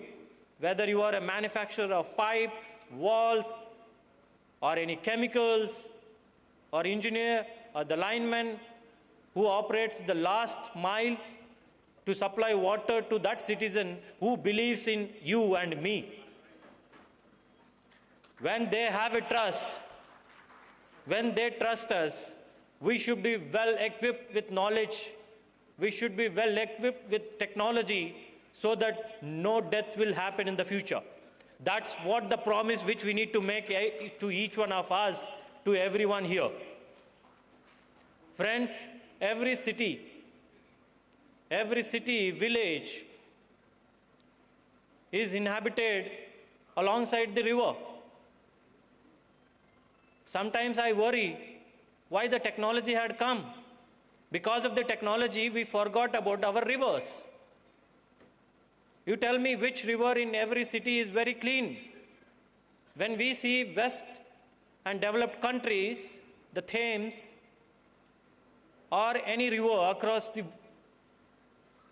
whether you are a manufacturer of pipe, walls, or any chemicals, or engineer, or the lineman who operates the last mile to supply water to that citizen who believes in you and me. When they have a trust, when they trust us, we should be well equipped with knowledge, we should be well equipped with technology so that no deaths will happen in the future. That's what the promise which we need to make to each one of us, to everyone here. Friends, every city, village is inhabited alongside the river. Sometimes I worry why the technology had come. Because of the technology, we forgot about our rivers. You tell me which river in every city is very clean. When we see West and developed countries, the Thames, or any river across the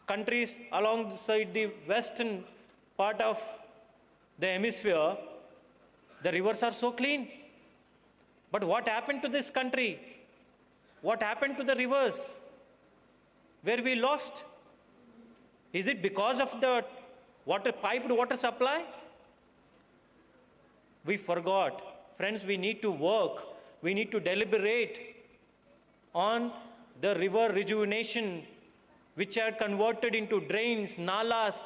countries alongside the western part of the hemisphere, the rivers are so clean. But what happened to this country? What happened to the rivers where we lost? Is it because of the piped water supply? We forgot. Friends, we need to work. We need to deliberate on the river rejuvenation, which are converted into drains, nalas.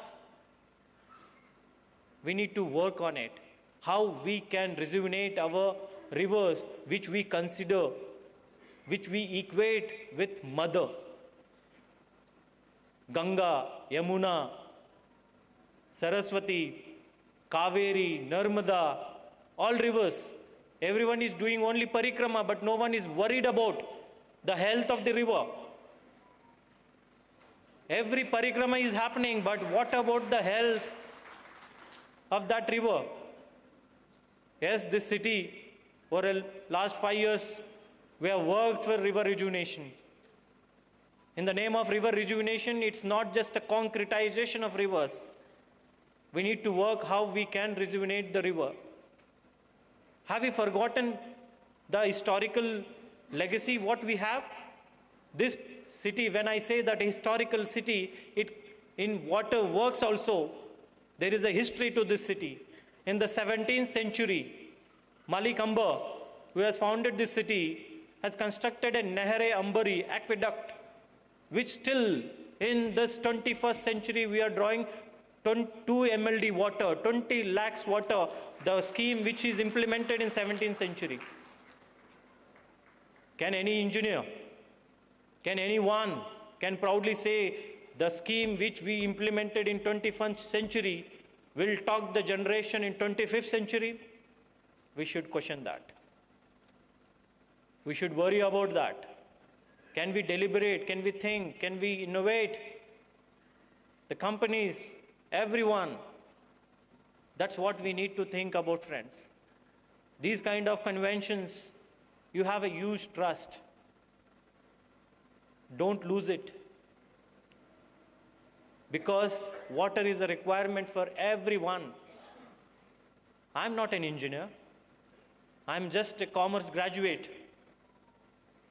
We need to work on it. How we can rejuvenate our rivers, which we consider, which we equate with mother. Ganga, Yamuna, Saraswati, Kaveri, Narmada, all rivers. Everyone is doing only parikrama, but no one is worried about the health of the river. Every parikrama is happening, but what about the health of that river? Yes, this city, for the last 5 years, we have worked for river rejuvenation. In the name of river rejuvenation, it's not just a concretization of rivers. We need to work how we can rejuvenate the river. Have we forgotten the historical legacy, what we have? This city, when I say that historical city, in water works also, there is a history to this city. In the 17th century, Malik Amber, who has founded this city, has constructed a Nehre Ambari aqueduct, which still in this 21st century we are drawing 2 MLD water, 20 lakhs water, the scheme which is implemented in 17th century. Can any engineer, can anyone can proudly say the scheme which we implemented in 21st century will talk the generation in 25th century? We should question that. We should worry about that. Can we deliberate? Can we think? Can we innovate? The companies, everyone. That's what we need to think about, friends. These kind of conventions, you have a huge trust. Don't lose it. Because water is a requirement for everyone. I'm not an engineer. I'm just a commerce graduate.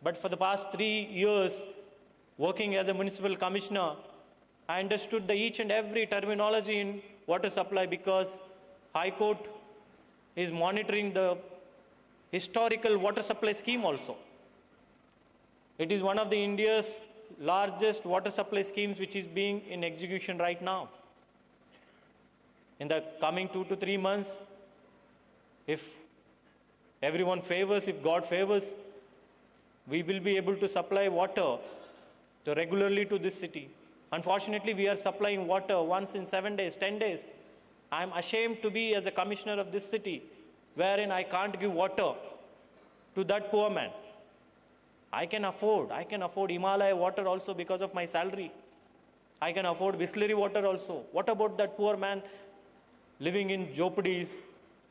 But for the past 3 years, working as a municipal commissioner, I understood each and every terminology in water supply because High Court is monitoring the historical water supply scheme also. It is one of the India's largest water supply schemes which is being in execution right now. In the coming 2 to 3 months, if everyone favors, if God favors, we will be able to supply water regularly to this city. Unfortunately, we are supplying water once in 7 days, 10 days. I am ashamed to be as a commissioner of this city, wherein I can't give water to that poor man. I can afford Himalaya water also because of my salary. I can afford Bisleri water also. What about that poor man living in Jopadies?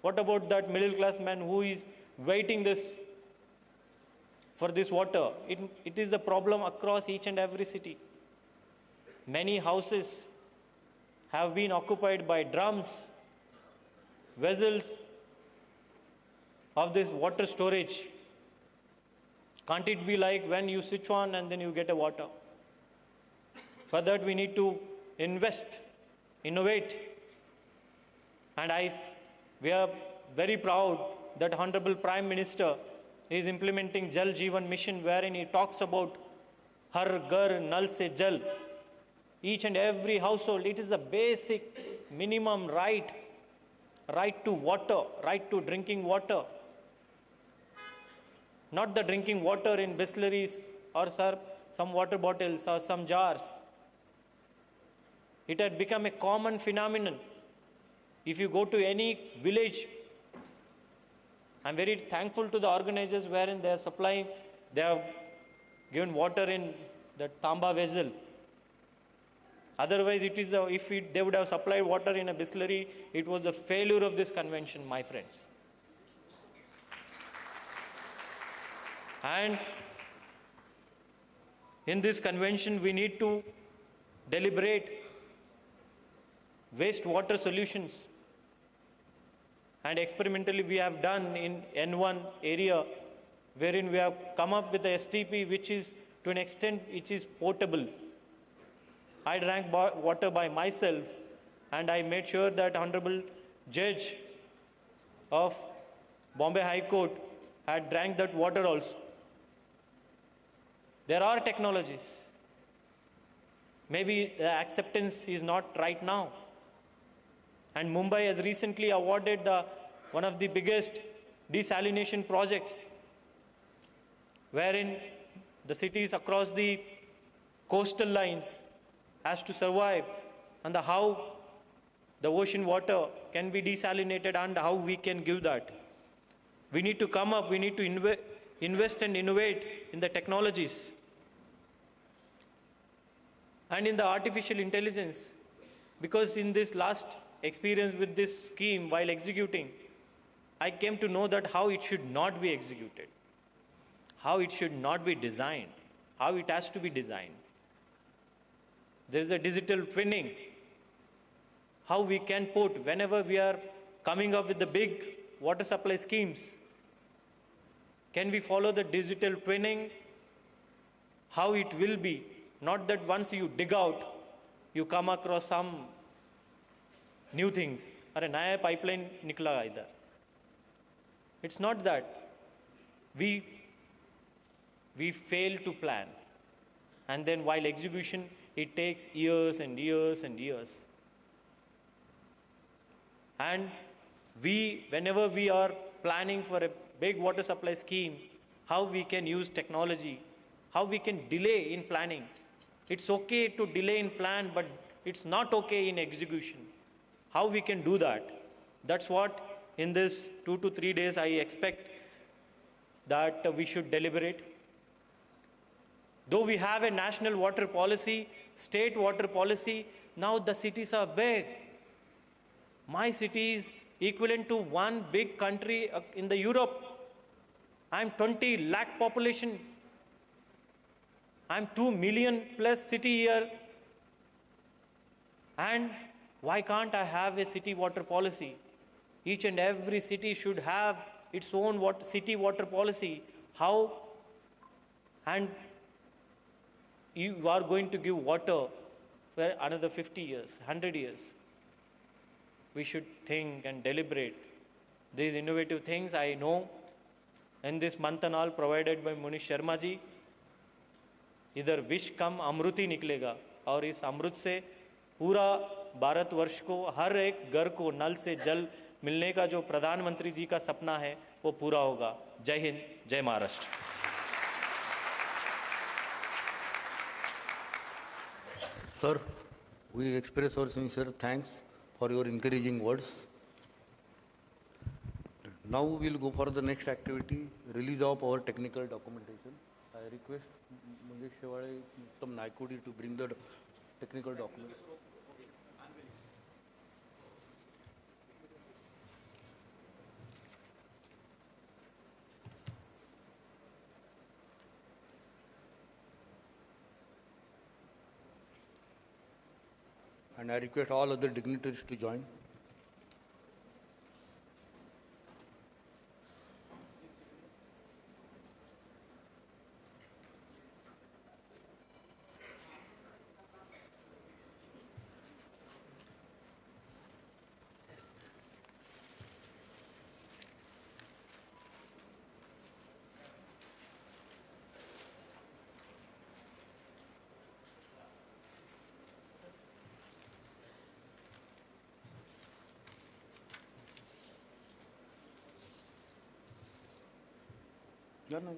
What about that middle class man who is waiting for this water? It is a problem across each and every city. Many houses have been occupied by drums, vessels of this water storage. Can't it be like when you switch on and then you get a water? For that we need to invest, innovate. And we are very proud that Honorable Prime Minister is implementing Jal Jeevan Mission, wherein he talks about Har Ghar Nal Se Jal. Each and every household, it is a basic minimum right to water, right to drinking water. Not the drinking water in bisleries or some water bottles or some jars. It had become a common phenomenon. If you go to any village, I'm very thankful to the organizers wherein they have given water in the Tamba vessel. Otherwise, they would have supplied water in a bisleri, it was a failure of this convention, my friends. And in this convention, we need to deliberate wastewater solutions. And experimentally, we have done in N1 area wherein we have come up with a STP which is, to an extent, which is portable. I drank water by myself, and I made sure that Honorable Judge of Bombay High Court had drank that water also. There are technologies. Maybe the acceptance is not right now. And Mumbai has recently awarded one of the biggest desalination projects, wherein the cities across the coastal lines has to survive, and how the ocean water can be desalinated and how we can give that. We need to come up, we need to invest and innovate in the technologies. And in the artificial intelligence, because in this last experience with this scheme while executing, I came to know that how it should not be executed, how it should not be designed, how it has to be designed. There is a digital twinning, how we can put, whenever we are coming up with the big water supply schemes, can we follow the digital twinning, how it will be. Not that once you dig out, you come across some new things. Are naya pipeline nikla either. It's not that. We fail to plan. And then while execution, it takes years and years and years. And whenever we are planning for a big water supply scheme, how we can use technology, how we can delay in planning. It's okay to delay in plan, but it's not okay in execution. How we can do that? That's what in this 2 to 3 days I expect that we should deliberate. Though we have a national water policy, state water policy, now the cities are big. My city is equivalent to one big country in the Europe. I'm 20 lakh population. I'm 2 million plus city here. And why can't I have a city water policy? Each and every city should have its own city water policy. How? And you are going to give water for another 50 years, 100 years. We should think and deliberate. These innovative things I know in this Manthanal provided by Munish Sharma ji, इधर विष कम अमृत ही निकलेगा और इस अमृत से पूरा भारतवर्ष को हर एक घर को नल से जल मिलने का जो प्रधानमंत्री जी का सपना है वो पूरा होगा। जय हिंद, जय Maharashtra. Sir, we express our sincere thanks for your encouraging words. Now we will go for the next activity, release of our technical documentation. I request Mangesh Shewale, Uttam Naikodi to bring the technical documents. And I request all other dignitaries to join. Yeah, no.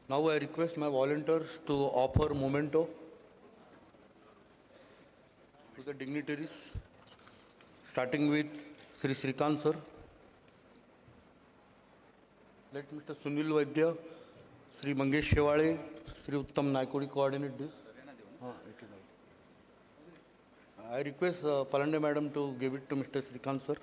Now I request my volunteers to offer memento dignitaries, starting with Sri Srikant sir. Let Mr. Sunil Vaidya, Sri Mangesh Shewale, Sri Uttam Naikodi coordinate this. I request Palande madam to give it to Mr. Srikant sir.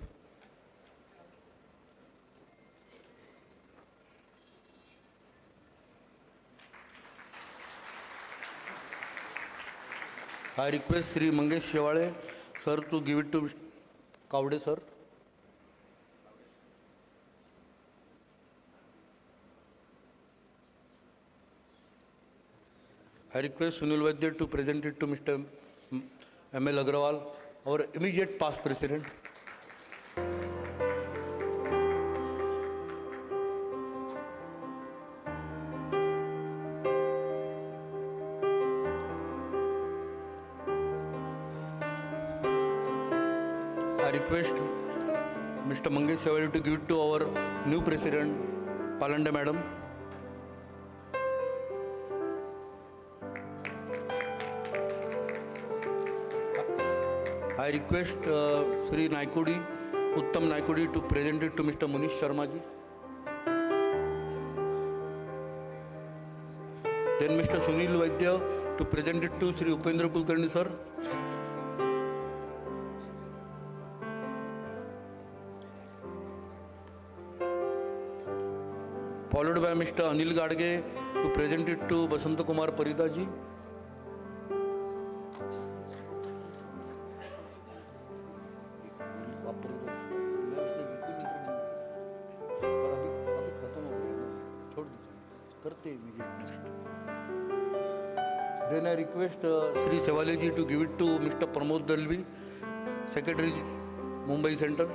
I request Sri Mangesh Shewale sir to give it to Mr. Kavde sir. I request Sunil Vaidya to present it to Mr. M.L. Agrawal, our immediate past president. I request Mr. Mangesh Shewale to give it to our new president, Palande madam. I request Sri Naikodi, Uttam Naikodi to present it to Mr. Munish Sharma ji. Then Mr. Sunil Vaidya to present it to Sri Upendra Kulkarni sir. Followed by Mr. Anil Gadge to present it to Basant Kumar Parida ji. Then I request Sri Sewale ji to give it to Mr. Pramod Dalvi, Secretary, Mumbai Center.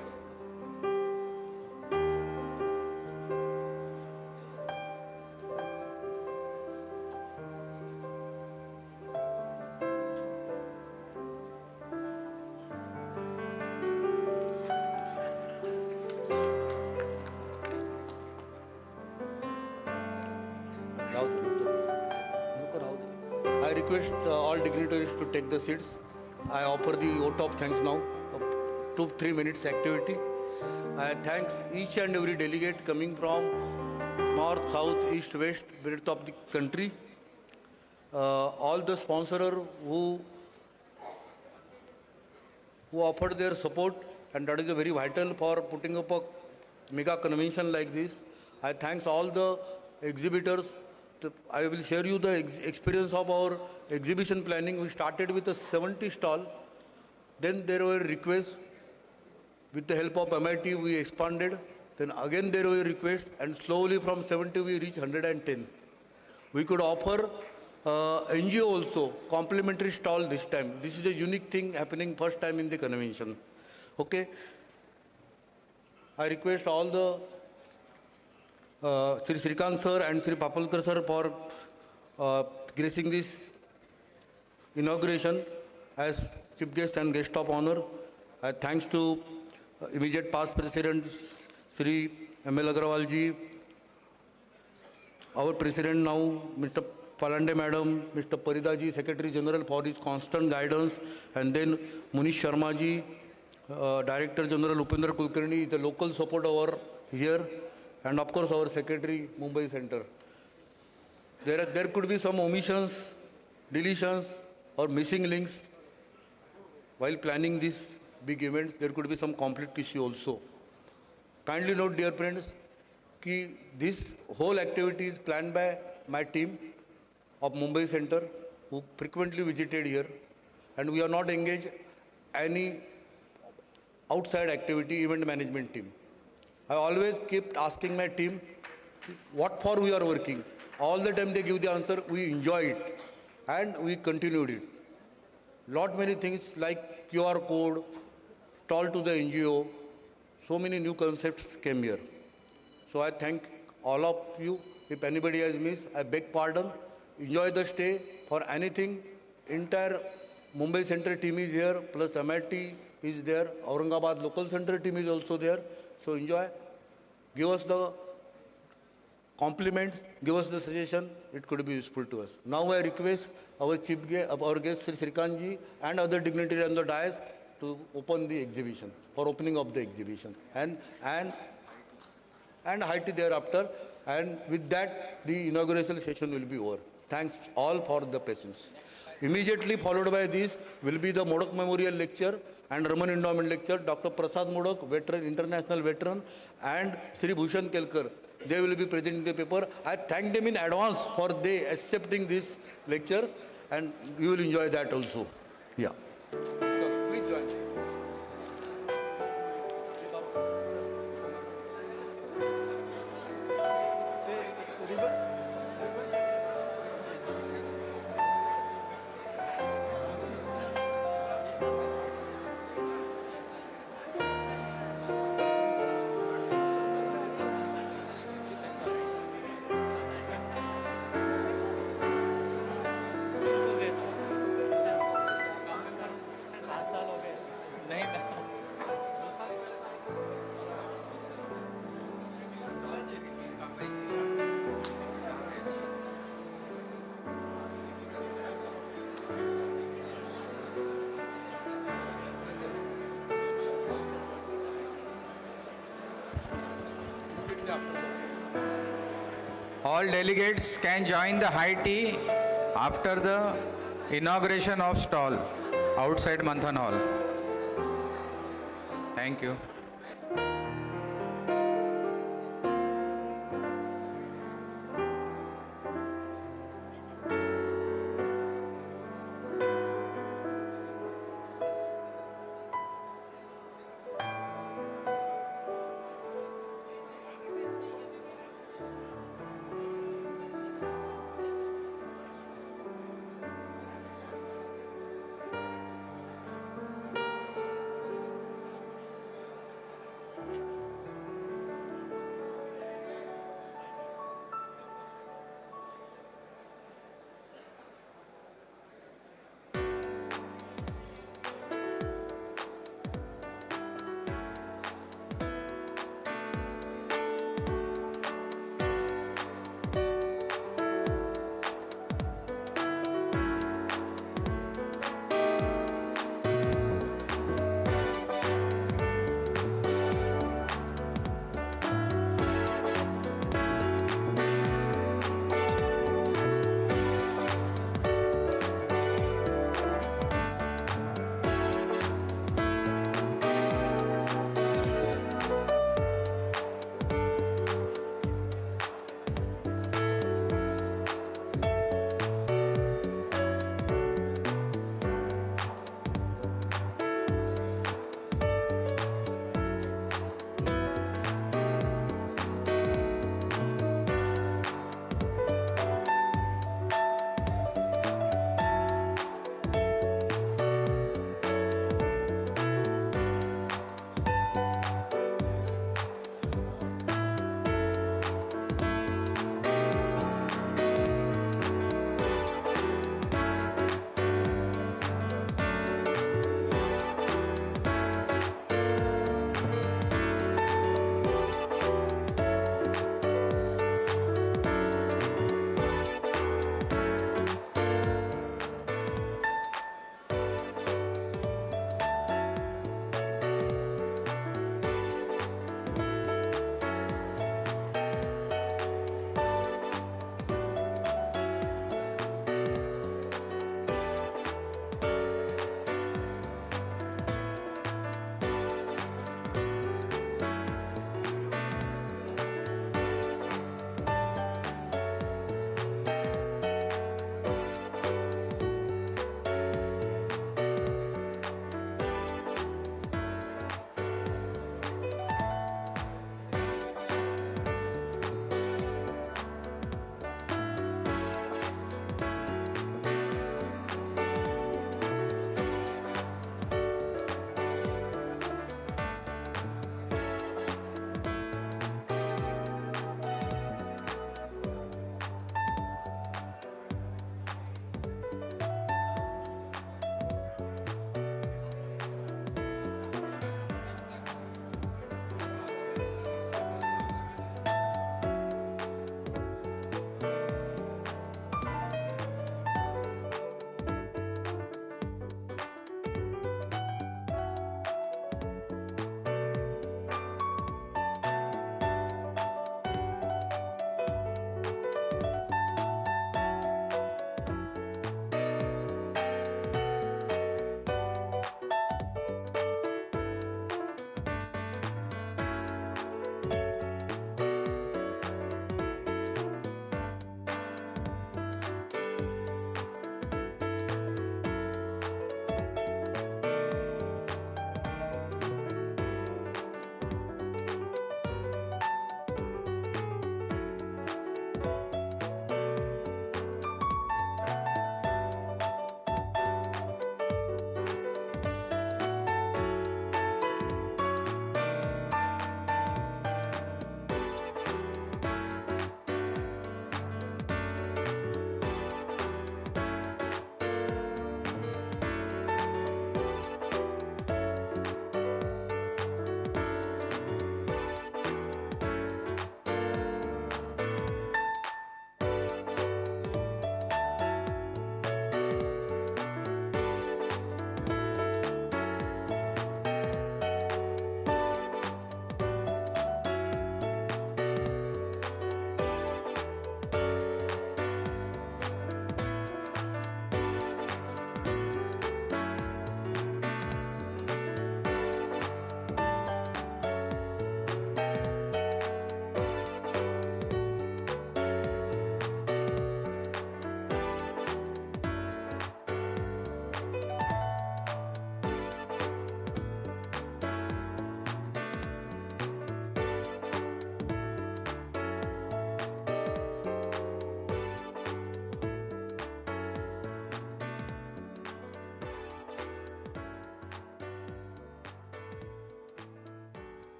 I request all dignitaries to take the seats. I offer the vote of thanks now, 2-3 minutes activity. I thank each and every delegate coming from north, south, east, west, breadth of the country. All the sponsors who offered their support, and that is very vital for putting up a mega convention like this. I thank all the exhibitors. I will share you the experience of our exhibition planning. We started with a 70 stall. Then there were requests. With the help of MIT, we expanded. Then again there were requests, and slowly from 70 we reached 110. We could offer NGO also, complimentary stall this time. This is a unique thing happening first time in the convention. Okay. I request all the Sri Srikant sir and Sri Papalkar sir for gracing this inauguration as chief guest and guest of honor. Thanks to immediate past president Sri M.L. Agrawal ji, our president now Mr. Palande madam, Mr. Parida ji, Secretary General for his constant guidance, and then Munish Sharma ji, Director General Upendra Kulkarni, the local support over here. And of course our Secretary, Mumbai Center. There could be some omissions, deletions or missing links. While planning this big event, there could be some conflict issue also. Kindly note, dear friends, that this whole activity is planned by my team of Mumbai Center, who frequently visited here, and we are not engaged any outside activity, event management team. I always keep asking my team, what for we are working. All the time they give the answer, we enjoy it, and we continued it. Lot many things like QR code, stall to the NGO, so many new concepts came here. So I thank all of you. If anybody has missed, I beg pardon. Enjoy the stay. For anything, entire Mumbai Center team is here, plus MIT is there, Aurangabad local center team is also there. So enjoy. Give us the compliments, give us the suggestion, it could be useful to us. Now I request our our guest Sri Srikanji and other dignitaries on the dais to open the exhibition, for opening of the exhibition. And high tea thereafter. And with that, the inauguration session will be over. Thanks all for the patience. Immediately followed by this will be the Modak Memorial Lecture and Raman Endowment Lecture. Dr. Prasad Modak, veteran, international veteran, and Sri Bhushan Kelkar. They will be presenting the paper. I thank them in advance for they accepting these lectures, and you will enjoy that also. Yeah. So, please join. All delegates can join the high tea after the inauguration of stall outside Manthan Hall. Thank you.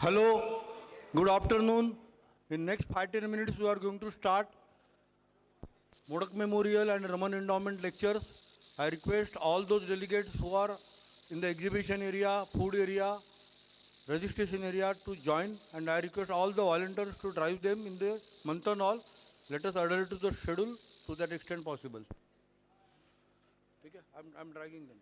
Hello, good afternoon. In next 5-10 minutes, we are going to start Modak Memorial and Raman Endowment lectures. I request all those delegates who are in the exhibition area, food area, registration area to join, and I request all the volunteers to drive them in the Manthan Hall. Let us adhere to the schedule to that extent possible. Okay, I'm dragging them.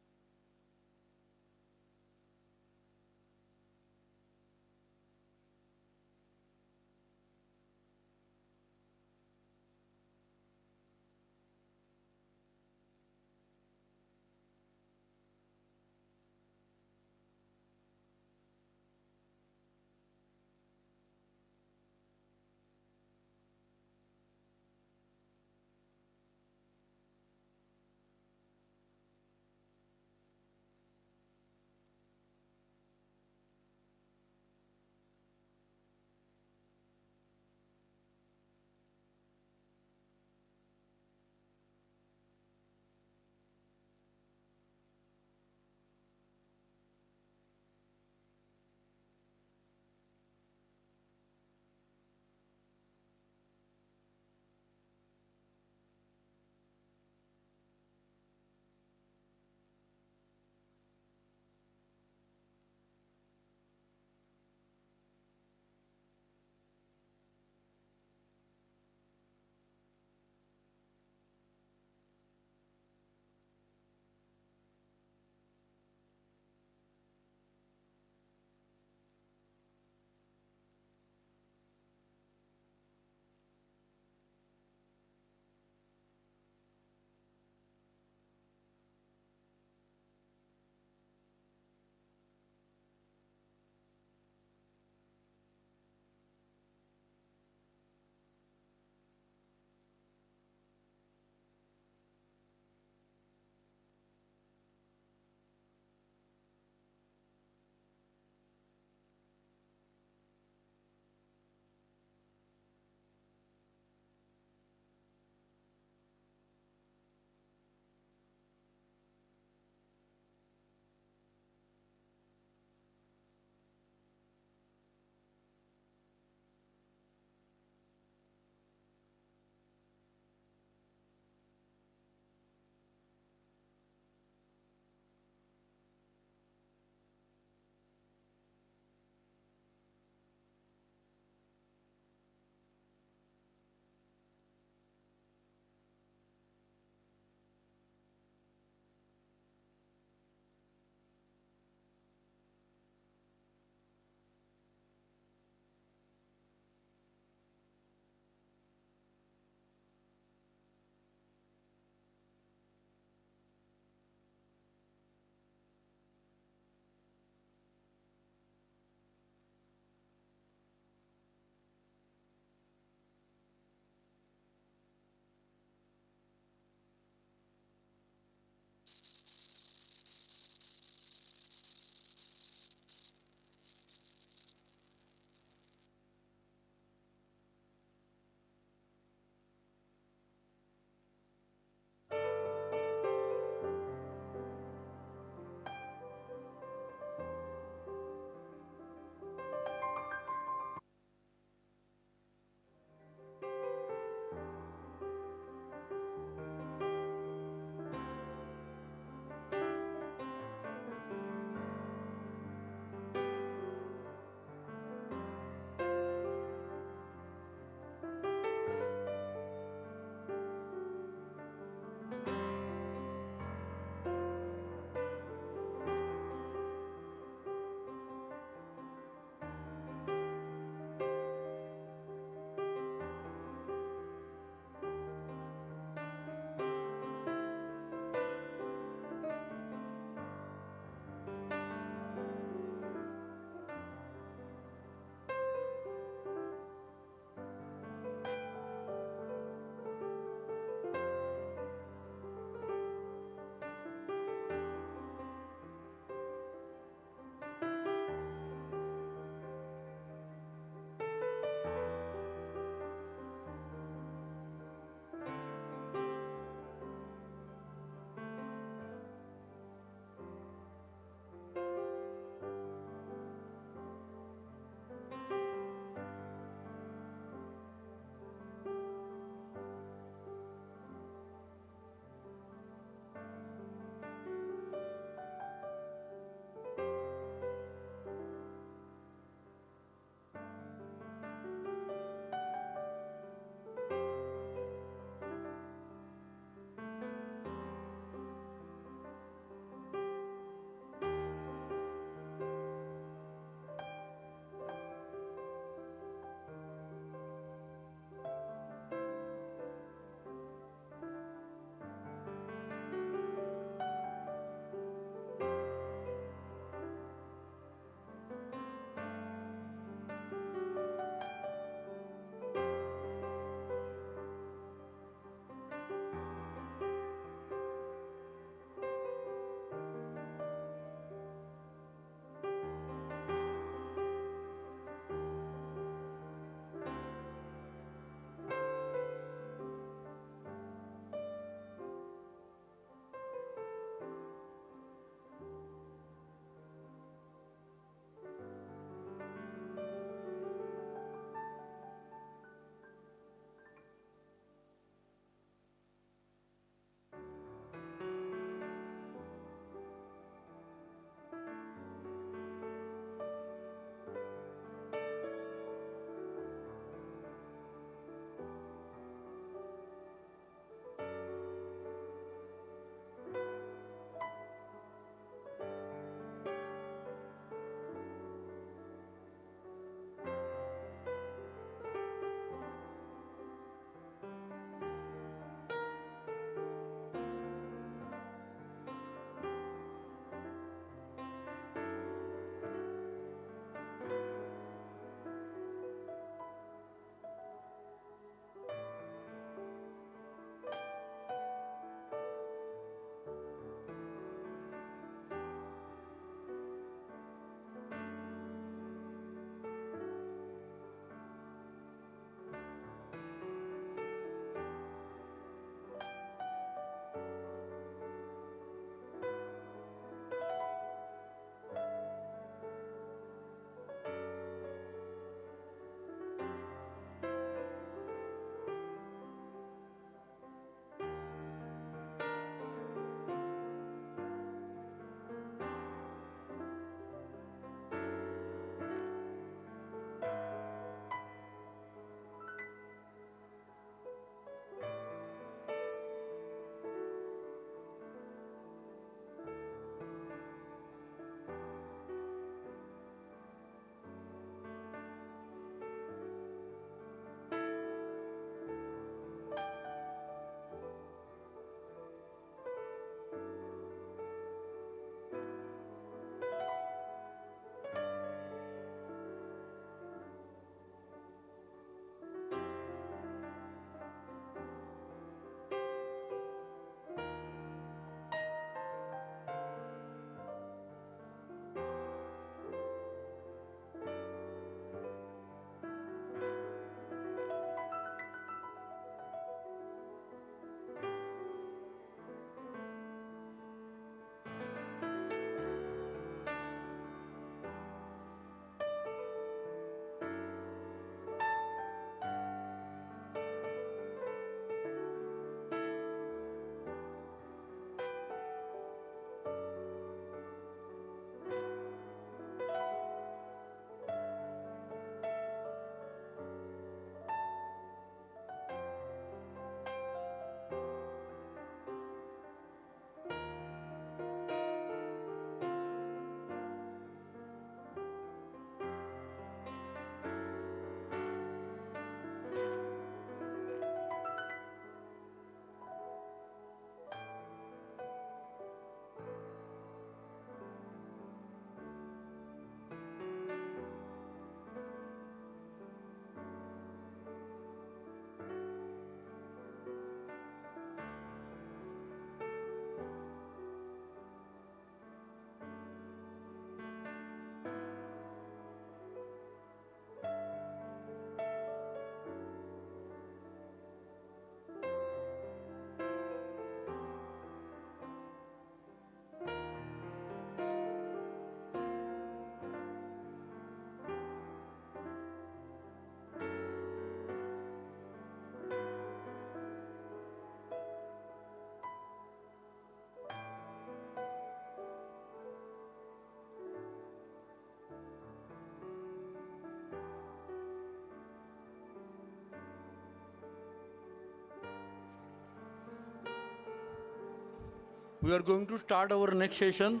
we are going to start our next session.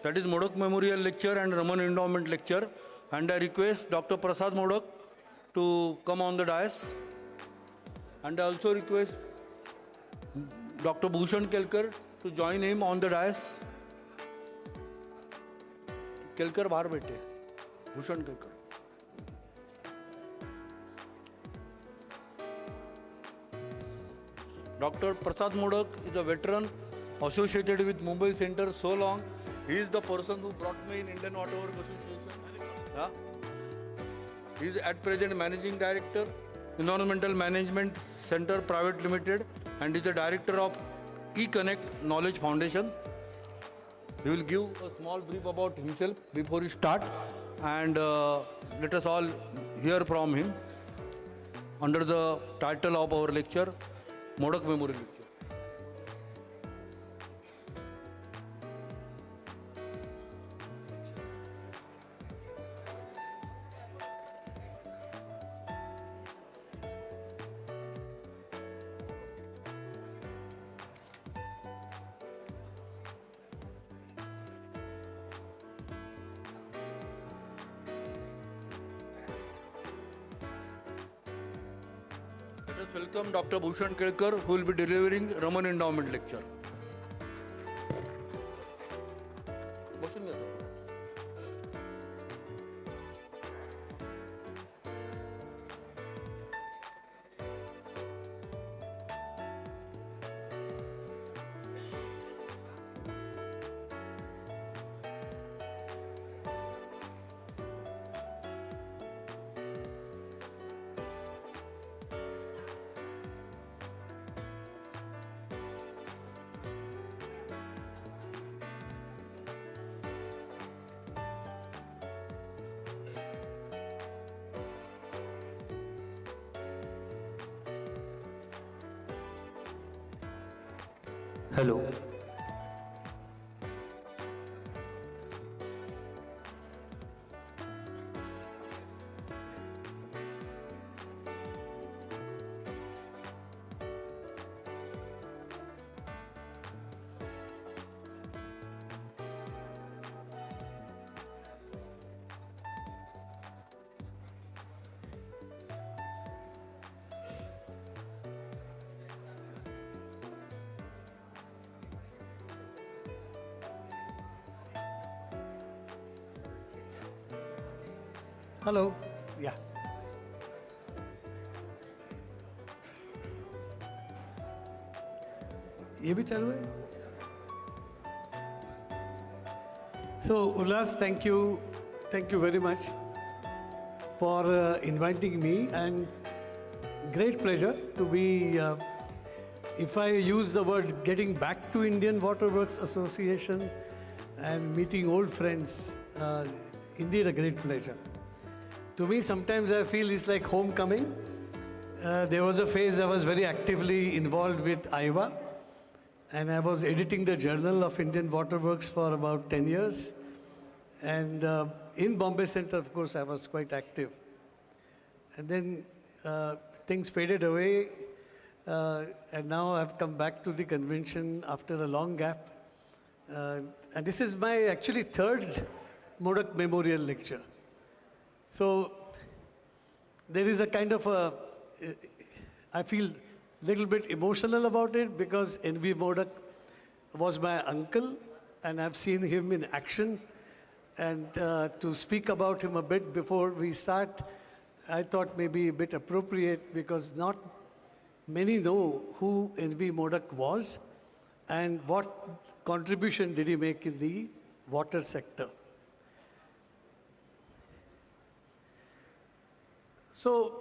That is Modak Memorial Lecture and Raman Endowment Lecture. And I request Dr. Prasad Modak to come on the dais. And I also request Dr. Bhushan Kelkar to join him on the dais. Kelkar bahar baithe. Bhushan Kelkar. Dr. Prasad Modak is a veteran associated with Mumbai Center so long. He is the person who brought me in Indian Water Works Association. He is at present Managing Director, Environmental Management Center Private Limited, and is the Director of eConnect Knowledge Foundation. He will give a small brief about himself before we start, and let us all hear from him under the title of our lecture, Modak Memorial Lecture. Welcome Dr. Bhushan Kelkar, who will be delivering Raman Endowment Lecture. Hello. Hello. Yeah. ये भी चालू है? So Ullas, thank you very much for inviting me, and great pleasure to be. If I use the word getting back to Indian Water Works Association and meeting old friends, indeed a great pleasure. To me, sometimes I feel it's like homecoming. There was a phase I was very actively involved with IWWA, and I was editing the Journal of Indian Water Works for about 10 years. And in Bombay Center, of course, I was quite active. And then things faded away, and now I've come back to the convention after a long gap. And this is my actually third Modak Memorial Lecture. So there is a kind of I feel a little bit emotional about it, because N.V. Modak was my uncle, and I've seen him in action. And to speak about him a bit before we start, I thought maybe a bit appropriate, because not many know who N.V. Modak was and what contribution did he make in the water sector. So,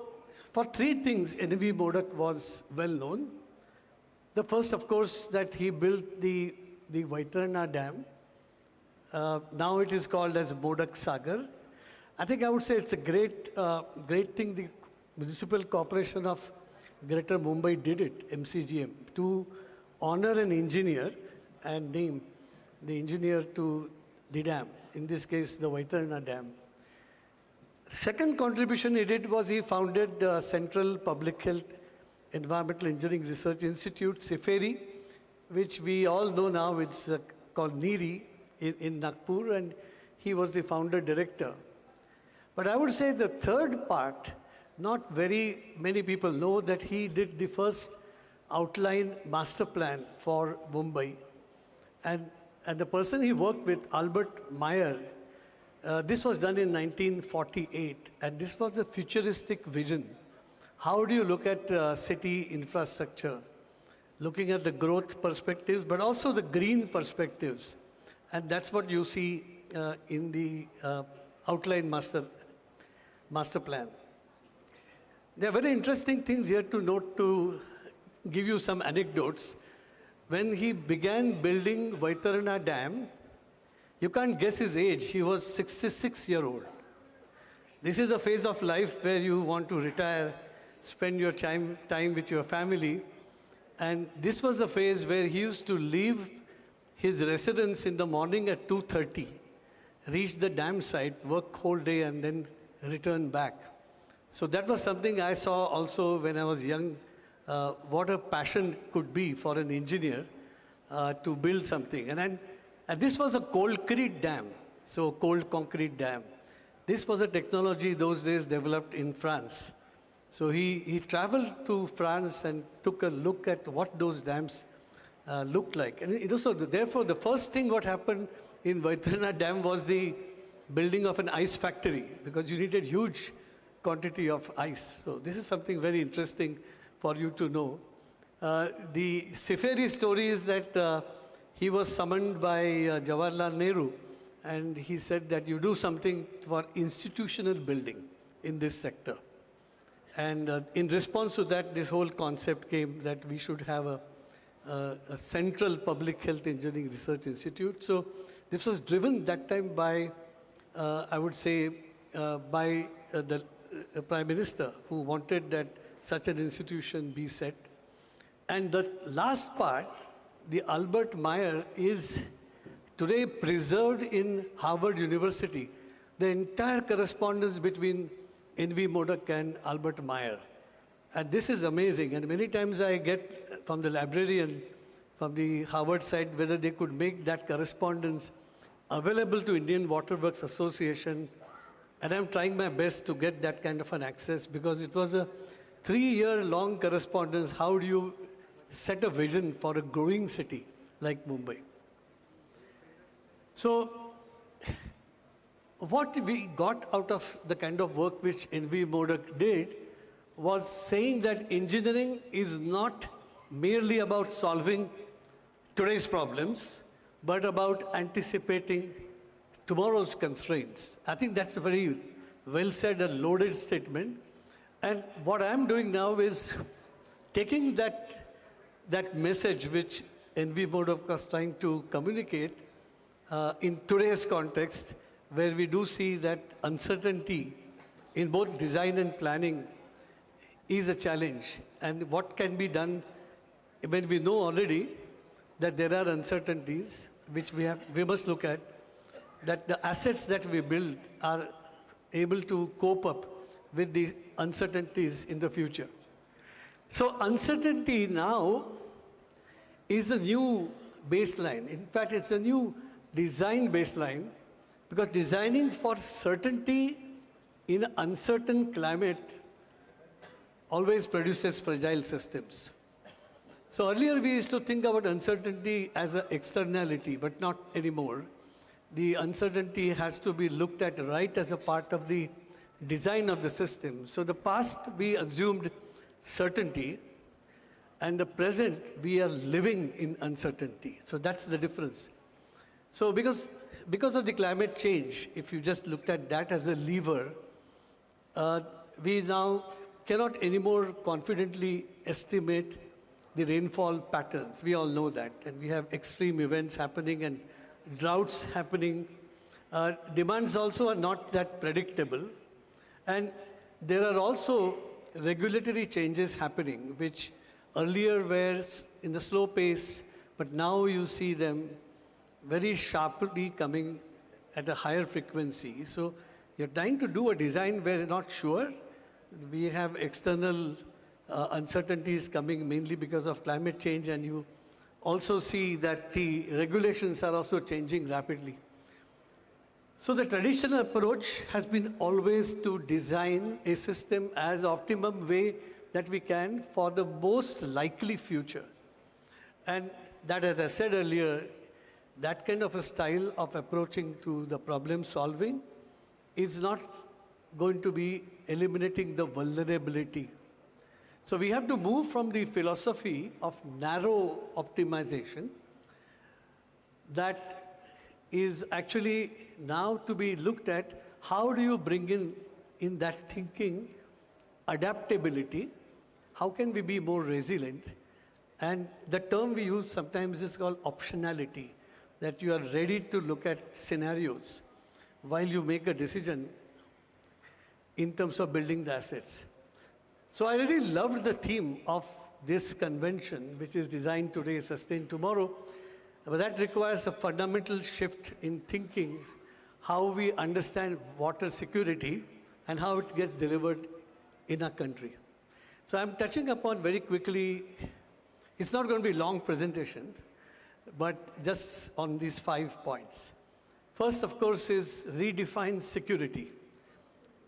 for three things, N.V. Modak was well known. The first, of course, that he built the Vaitarna Dam. Now it is called as Modak Sagar. I think I would say it's a great thing the Municipal Corporation of Greater Mumbai did it, MCGM, to honor an engineer and name the engineer to the dam, in this case, the Vaitarna Dam. Second contribution he did was he founded Central Public Health Environmental Engineering Research Institute, CIFERI, which we all know now, it's called NIRI in Nagpur, and he was the founder director. But I would say the third part, not very many people know that he did the first outline master plan for Mumbai. And the person he worked with, Albert Meyer, this was done in 1948, and this was a futuristic vision. How do you look at city infrastructure? Looking at the growth perspectives, but also the green perspectives. And that's what you see in the outline master plan. There are very interesting things here to note, to give you some anecdotes. When he began building Vaitarana Dam, you can't guess his age. He was 66-year-old. This is a phase of life where you want to retire, spend your time with your family. And this was a phase where he used to leave his residence in the morning at 2:30, reach the dam site, work whole day, and then return back. So that was something I saw also when I was young, what a passion could be for an engineer to build something. And this was a concrete dam, so cold concrete dam. This was a technology those days developed in France. So he traveled to France and took a look at what those dams looked like. And it also, therefore, the first thing what happened in Vaitarana Dam was the building of an ice factory, because you needed huge quantity of ice. So this is something very interesting for you to know. The Siferi story is that he was summoned by Jawaharlal Nehru, and he said that you do something for institutional building in this sector. And in response to that, this whole concept came that we should have a central public health engineering research institute. So this was driven that time by, I would say, by the Prime Minister, who wanted that such an institution be set. And the last part, the Albert Meyer, is today preserved in Harvard University. The entire correspondence between N.V. Modak and Albert Meyer. And this is amazing. And many times I get from the librarian, from the Harvard side, whether they could make that correspondence available to Indian Waterworks Association. And I'm trying my best to get that kind of an access, because it was a 3-year-long correspondence. How do you set a vision for a growing city like Mumbai? So what we got out of the kind of work which N.V. Modak did was saying that engineering is not merely about solving today's problems, but about anticipating tomorrow's constraints. I think that's a very well said and loaded statement. And what I'm doing now is taking that message which N.V. Modak was trying to communicate in today's context, where we do see that uncertainty in both design and planning is a challenge. And what can be done when we know already that there are uncertainties which we must look at, that the assets that we build are able to cope up with the uncertainties in the future. So uncertainty now is a new baseline. In fact, it's a new design baseline, because designing for certainty in an uncertain climate always produces fragile systems. So earlier we used to think about uncertainty as an externality, but not anymore. The uncertainty has to be looked at right as a part of the design of the system. So the past we assumed certainty, and the present we are living in uncertainty. So that's the difference. So because of the climate change, if you just looked at that as a lever, we now cannot anymore confidently estimate the rainfall patterns. We all know that. And we have extreme events happening and droughts happening. Demands also are not that predictable. And there are also regulatory changes happening, which earlier were in the slow pace, but now you see them very sharply coming at a higher frequency. So you're trying to do a design where you're not sure. We have external uncertainties coming mainly because of climate change, and you also see that the regulations are also changing rapidly. So the traditional approach has been always to design a system as optimum way that we can for the most likely future. And that, as I said earlier, that kind of a style of approaching to the problem solving is not going to be eliminating the vulnerability. So we have to move from the philosophy of narrow optimization that is actually now to be looked at how do you bring in that thinking adaptability, how can we be more resilient, and the term we use sometimes is called optionality, that you are ready to look at scenarios while you make a decision in terms of building the assets. So I really loved the theme of this convention, which is designed today, sustain tomorrow. But that requires a fundamental shift in thinking, how we understand water security and how it gets delivered in our country. So I'm touching upon very quickly, it's not going to be a long presentation, but just on these 5 points. First, of course, is redefine security.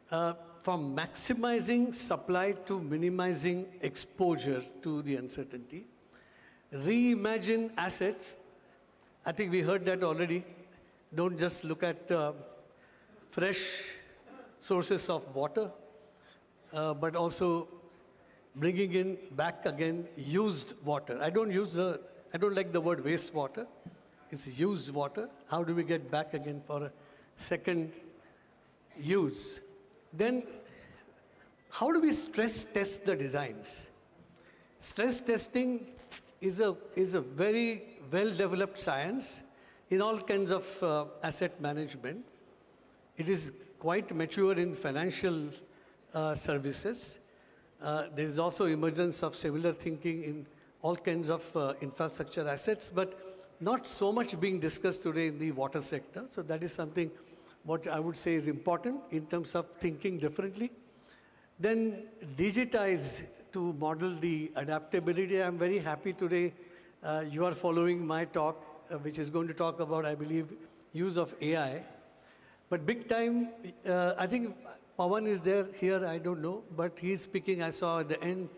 From maximizing supply to minimizing exposure to the uncertainty. Reimagine assets. I think we heard that already. Don't just look at fresh sources of water, but also bringing in back again used water. I don't like the word wastewater. It's used water. How do we get back again for a second use? Then, how do we stress test the designs? Stress testing is a very well-developed science in all kinds of asset management. It is quite mature in financial services. There is also emergence of similar thinking in all kinds of infrastructure assets, but not so much being discussed today in the water sector. So that is something what I would say is important in terms of thinking differently. Then digitize to model the adaptability. I'm very happy today you are following my talk, which is going to talk about, I believe, use of AI. But big time, I think Pawan is there here, I don't know, but he's speaking, I saw at the end,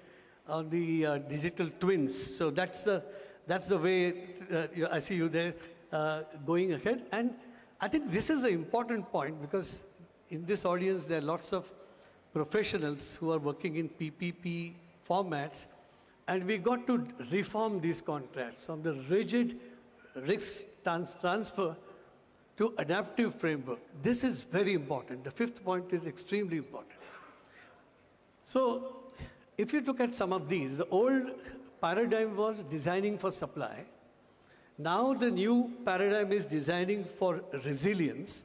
on the digital twins. So that's the way I see you there going ahead. And I think this is an important point because in this audience there are lots of professionals who are working in PPP formats, and we got to reform these contracts from the rigid risk transfer to adaptive framework. This is very important. The 5th point is extremely important. So if you look at some of these, the old paradigm was designing for supply. Now the new paradigm is designing for resilience,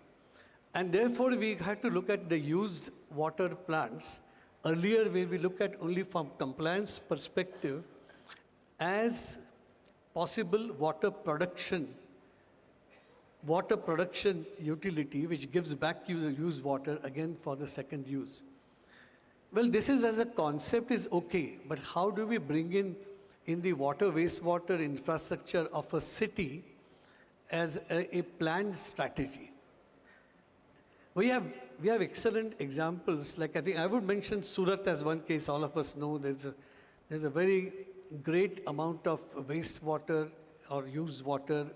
and therefore we had to look at the used water plants. Earlier, when we look at only from compliance perspective, as possible water production utility, which gives back you the used water again for the second use. Well, this is as a concept is okay, but how do we bring in the water wastewater infrastructure of a city as a planned strategy? We have excellent examples. Like I would mention Surat as one case. All of us know there's a very great amount of wastewater or used water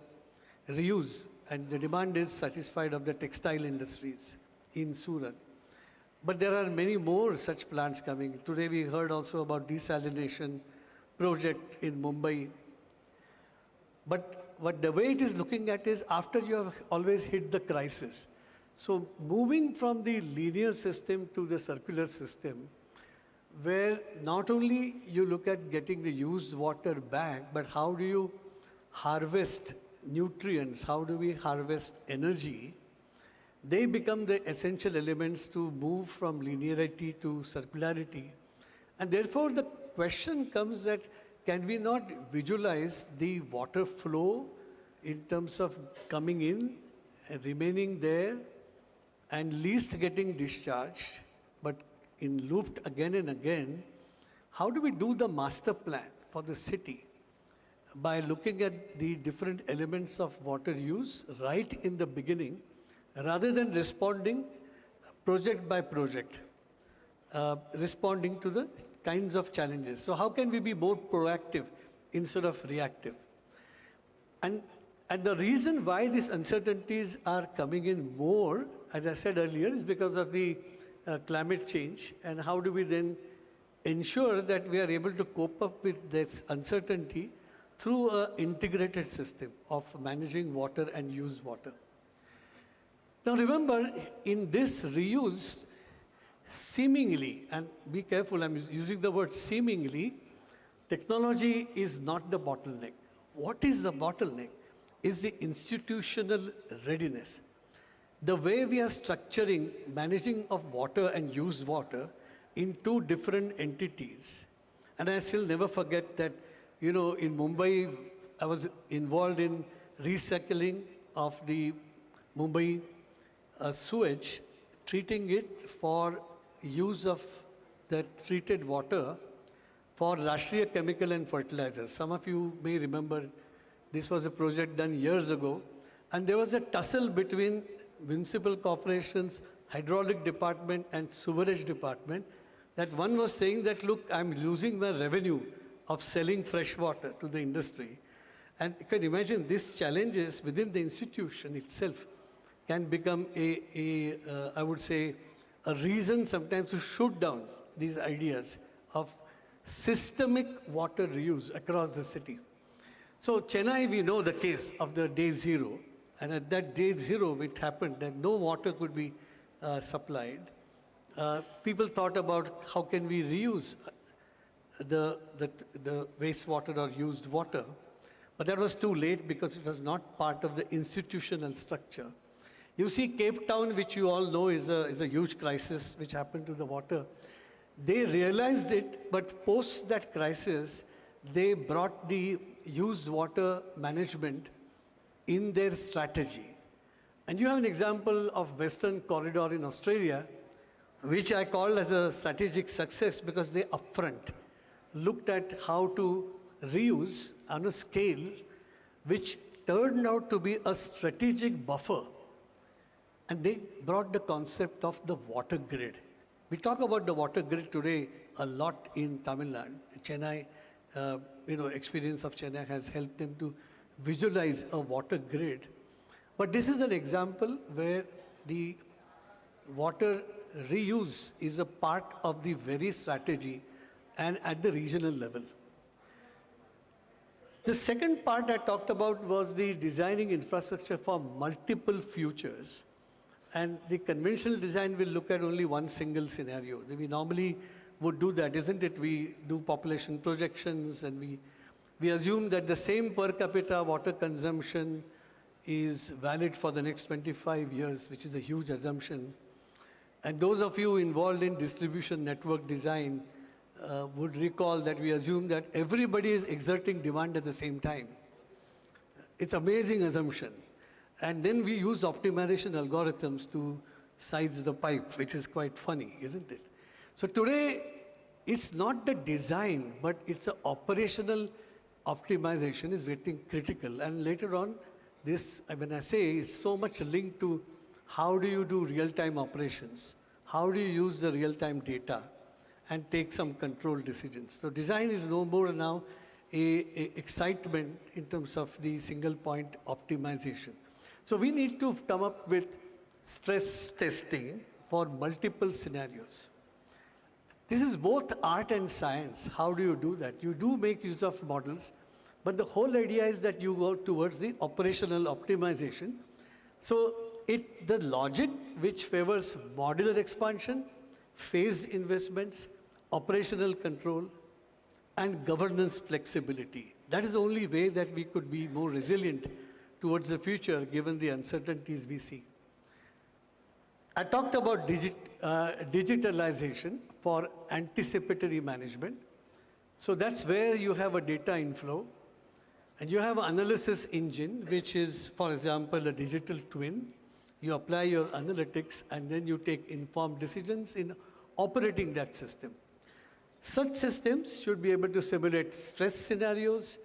reuse, and the demand is satisfied of the textile industries in Surat. But there are many more such plants coming. Today we heard also about desalination project in Mumbai. But what the way it is looking at is after you have always hit the crisis. So moving from the linear system to the circular system, where not only you look at getting the used water back, but how do you harvest nutrients, how do we harvest energy, they become the essential elements to move from linearity to circularity. And therefore the question comes that can we not visualize the water flow in terms of coming in and remaining there and least getting discharged, but in looped again and again? How do we do the master plan for the city by looking at the different elements of water use right in the beginning, rather than responding project by project, responding to the kinds of challenges. So how can we be more proactive instead of reactive? And the reason why these uncertainties are coming in more, as I said earlier, is because of the climate change. And how do we then ensure that we are able to cope up with this uncertainty through an integrated system of managing water and used water? Now remember, in this reuse, seemingly, and be careful, I'm using the word seemingly, technology is not the bottleneck. What is the bottleneck is the institutional readiness. The way we are structuring managing of water and used water in two different entities. And I still never forget that, in Mumbai, I was involved in recycling of the Mumbai sewage, treating it for use of that treated water for Rashtriya Chemical and Fertilizers. Some of you may remember this was a project done years ago, and there was a tussle between municipal corporations, hydraulic department and sewerage department, that one was saying that, look, I'm losing my revenue of selling fresh water to the industry. And you can imagine these challenges within the institution itself can become I would say, a reason sometimes to shoot down these ideas of systemic water reuse across the city. So Chennai, we know the case of the day zero. And at that day zero, it happened that no water could be supplied. People thought about how can we reuse the wastewater or used water. But that was too late because it was not part of the institutional structure. You see, Cape Town, which you all know is a huge crisis which happened to the water. They realized it, but post that crisis, they brought the used water management in their strategy. And you have an example of Western Corridor in Australia, which I call as a strategic success because they upfront looked at how to reuse on a scale which turned out to be a strategic buffer. And they brought the concept of the water grid. We talk about the water grid today a lot in Tamil Nadu. Chennai, experience of Chennai has helped them to visualize a water grid. But this is an example where the water reuse is a part of the very strategy and at the regional level. The second part I talked about was the designing infrastructure for multiple futures. And the conventional design will look at only one single scenario. We normally would do that, isn't it? We do population projections and we assume that the same per capita water consumption is valid for the next 25 years, which is a huge assumption. And those of you involved in distribution network design would recall that we assume that everybody is exerting demand at the same time. It's an amazing assumption. And then we use optimization algorithms to size the pipe, which is quite funny, isn't it? So today, it's not the design, but it's the operational optimization is getting critical. And later on, this, when I say, is so much linked to how do you do real-time operations? How do you use the real-time data and take some controlled decisions? So design is no more now a excitement in terms of the single point optimization. So we need to come up with stress testing for multiple scenarios. This is both art and science. How do you do that? You do make use of models, but the whole idea is that you go towards the operational optimization. So the logic which favors modular expansion, phased investments, operational control, and governance flexibility. That is the only way that we could be more resilient towards the future, given the uncertainties we see. I talked about digitalization for anticipatory management. So that's where you have a data inflow, and you have an analysis engine, which is, for example, a digital twin. You apply your analytics, and then you take informed decisions in operating that system. Such systems should be able to simulate stress scenarios,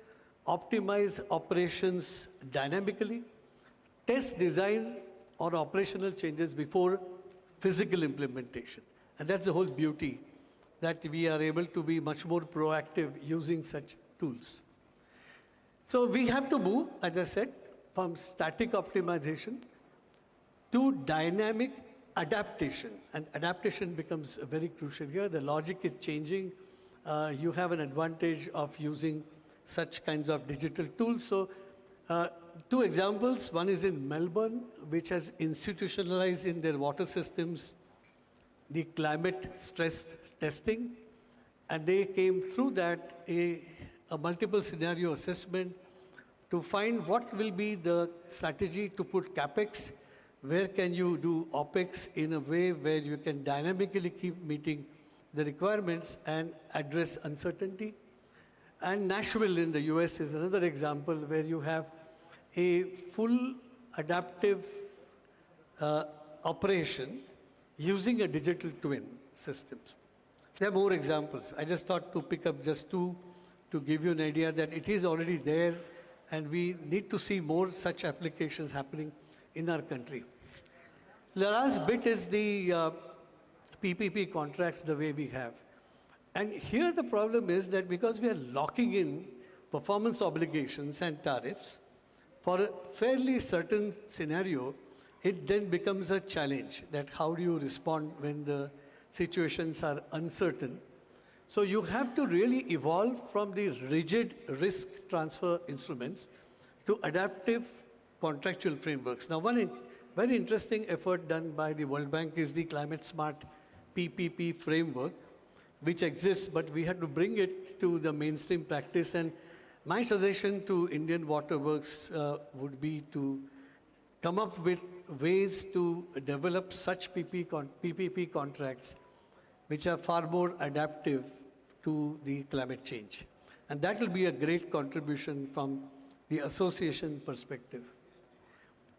optimize operations dynamically, test design or operational changes before physical implementation. And that's the whole beauty, that we are able to be much more proactive using such tools. So we have to move, as I said, from static optimization to dynamic adaptation. And adaptation becomes very crucial here. The logic is changing. You have an advantage of using such kinds of digital tools. So two examples. One is in Melbourne, which has institutionalized in their water systems the climate stress testing. And they came through that a multiple scenario assessment to find what will be the strategy to put CapEx, where can you do OpEx in a way where you can dynamically keep meeting the requirements and address uncertainty. And Nashville in the US is another example where you have a full adaptive operation using a digital twin systems. There are more examples. I just thought to pick up just two to give you an idea that it is already there, and we need to see more such applications happening in our country. The last bit is the PPP contracts the way we have. And here the problem is that because we are locking in performance obligations and tariffs for a fairly certain scenario, it then becomes a challenge that how do you respond when the situations are uncertain. So you have to really evolve from the rigid risk transfer instruments to adaptive contractual frameworks. Now, one very interesting effort done by the World Bank is the Climate Smart PPP framework, which exists, but we had to bring it to the mainstream practice. And my suggestion to Indian Water Works would be to come up with ways to develop such PPP contracts which are far more adaptive to the climate change. And that will be a great contribution from the association perspective.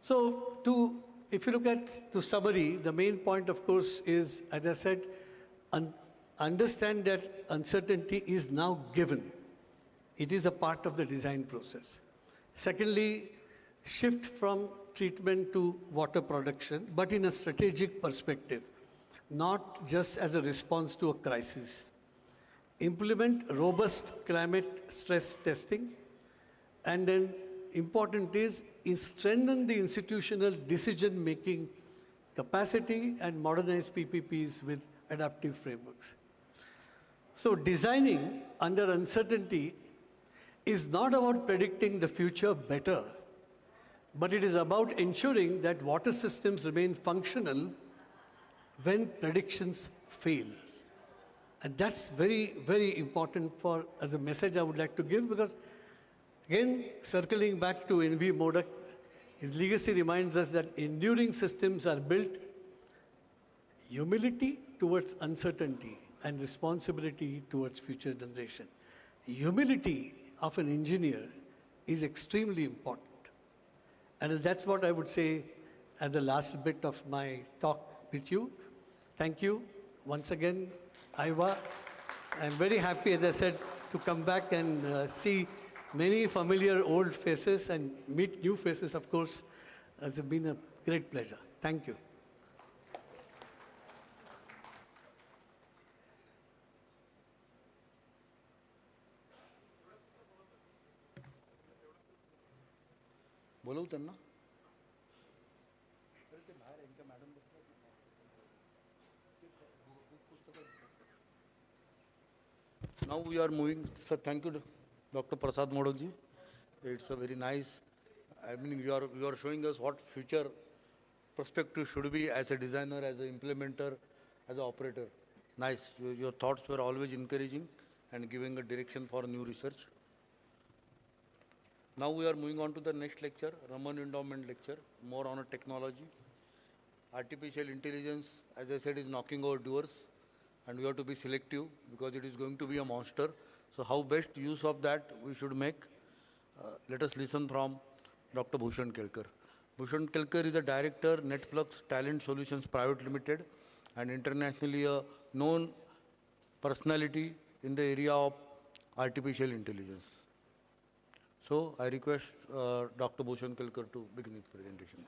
So if you look at, to summary, the main point, of course, is, as I said, understand that uncertainty is now given. It is a part of the design process. Secondly, shift from treatment to water production, but in a strategic perspective, not just as a response to a crisis. Implement robust climate stress testing, and then important is strengthen the institutional decision-making capacity and modernize PPPs with adaptive frameworks. So designing under uncertainty is not about predicting the future better, but it is about ensuring that water systems remain functional when predictions fail. And that's very, very important as a message I would like to give, because again, circling back to N.V. Modak, his legacy reminds us that enduring systems are built humility towards uncertainty and responsibility towards future generation. Humility of an engineer is extremely important. And that's what I would say as the last bit of my talk with you. Thank you once again, IWWA. I'm very happy, as I said, to come back and see many familiar old faces and meet new faces, of course. It's been a great pleasure. Thank you. बोलवू त्यांना. Now we are moving. Sir, thank you, Dr. Prasad Modokji. It's a very nice. I mean, you are showing us what future perspective should be as a designer, as an implementer, as an operator. Nice. Your thoughts were always encouraging and giving a direction for new research. Now we are moving on to the next lecture, Raman Endowment lecture, more on a technology. Artificial intelligence, as I said, is knocking over doors, and we have to be selective because it is going to be a monster. So how best use of that we should make? Let us listen from Dr. Bhushan Kelkar. Bhushan Kelkar is the director, Netflix Talent Solutions Private Limited, and internationally a known personality in the area of artificial intelligence. So I request Dr. Bhushan Kelkar to begin his presentation.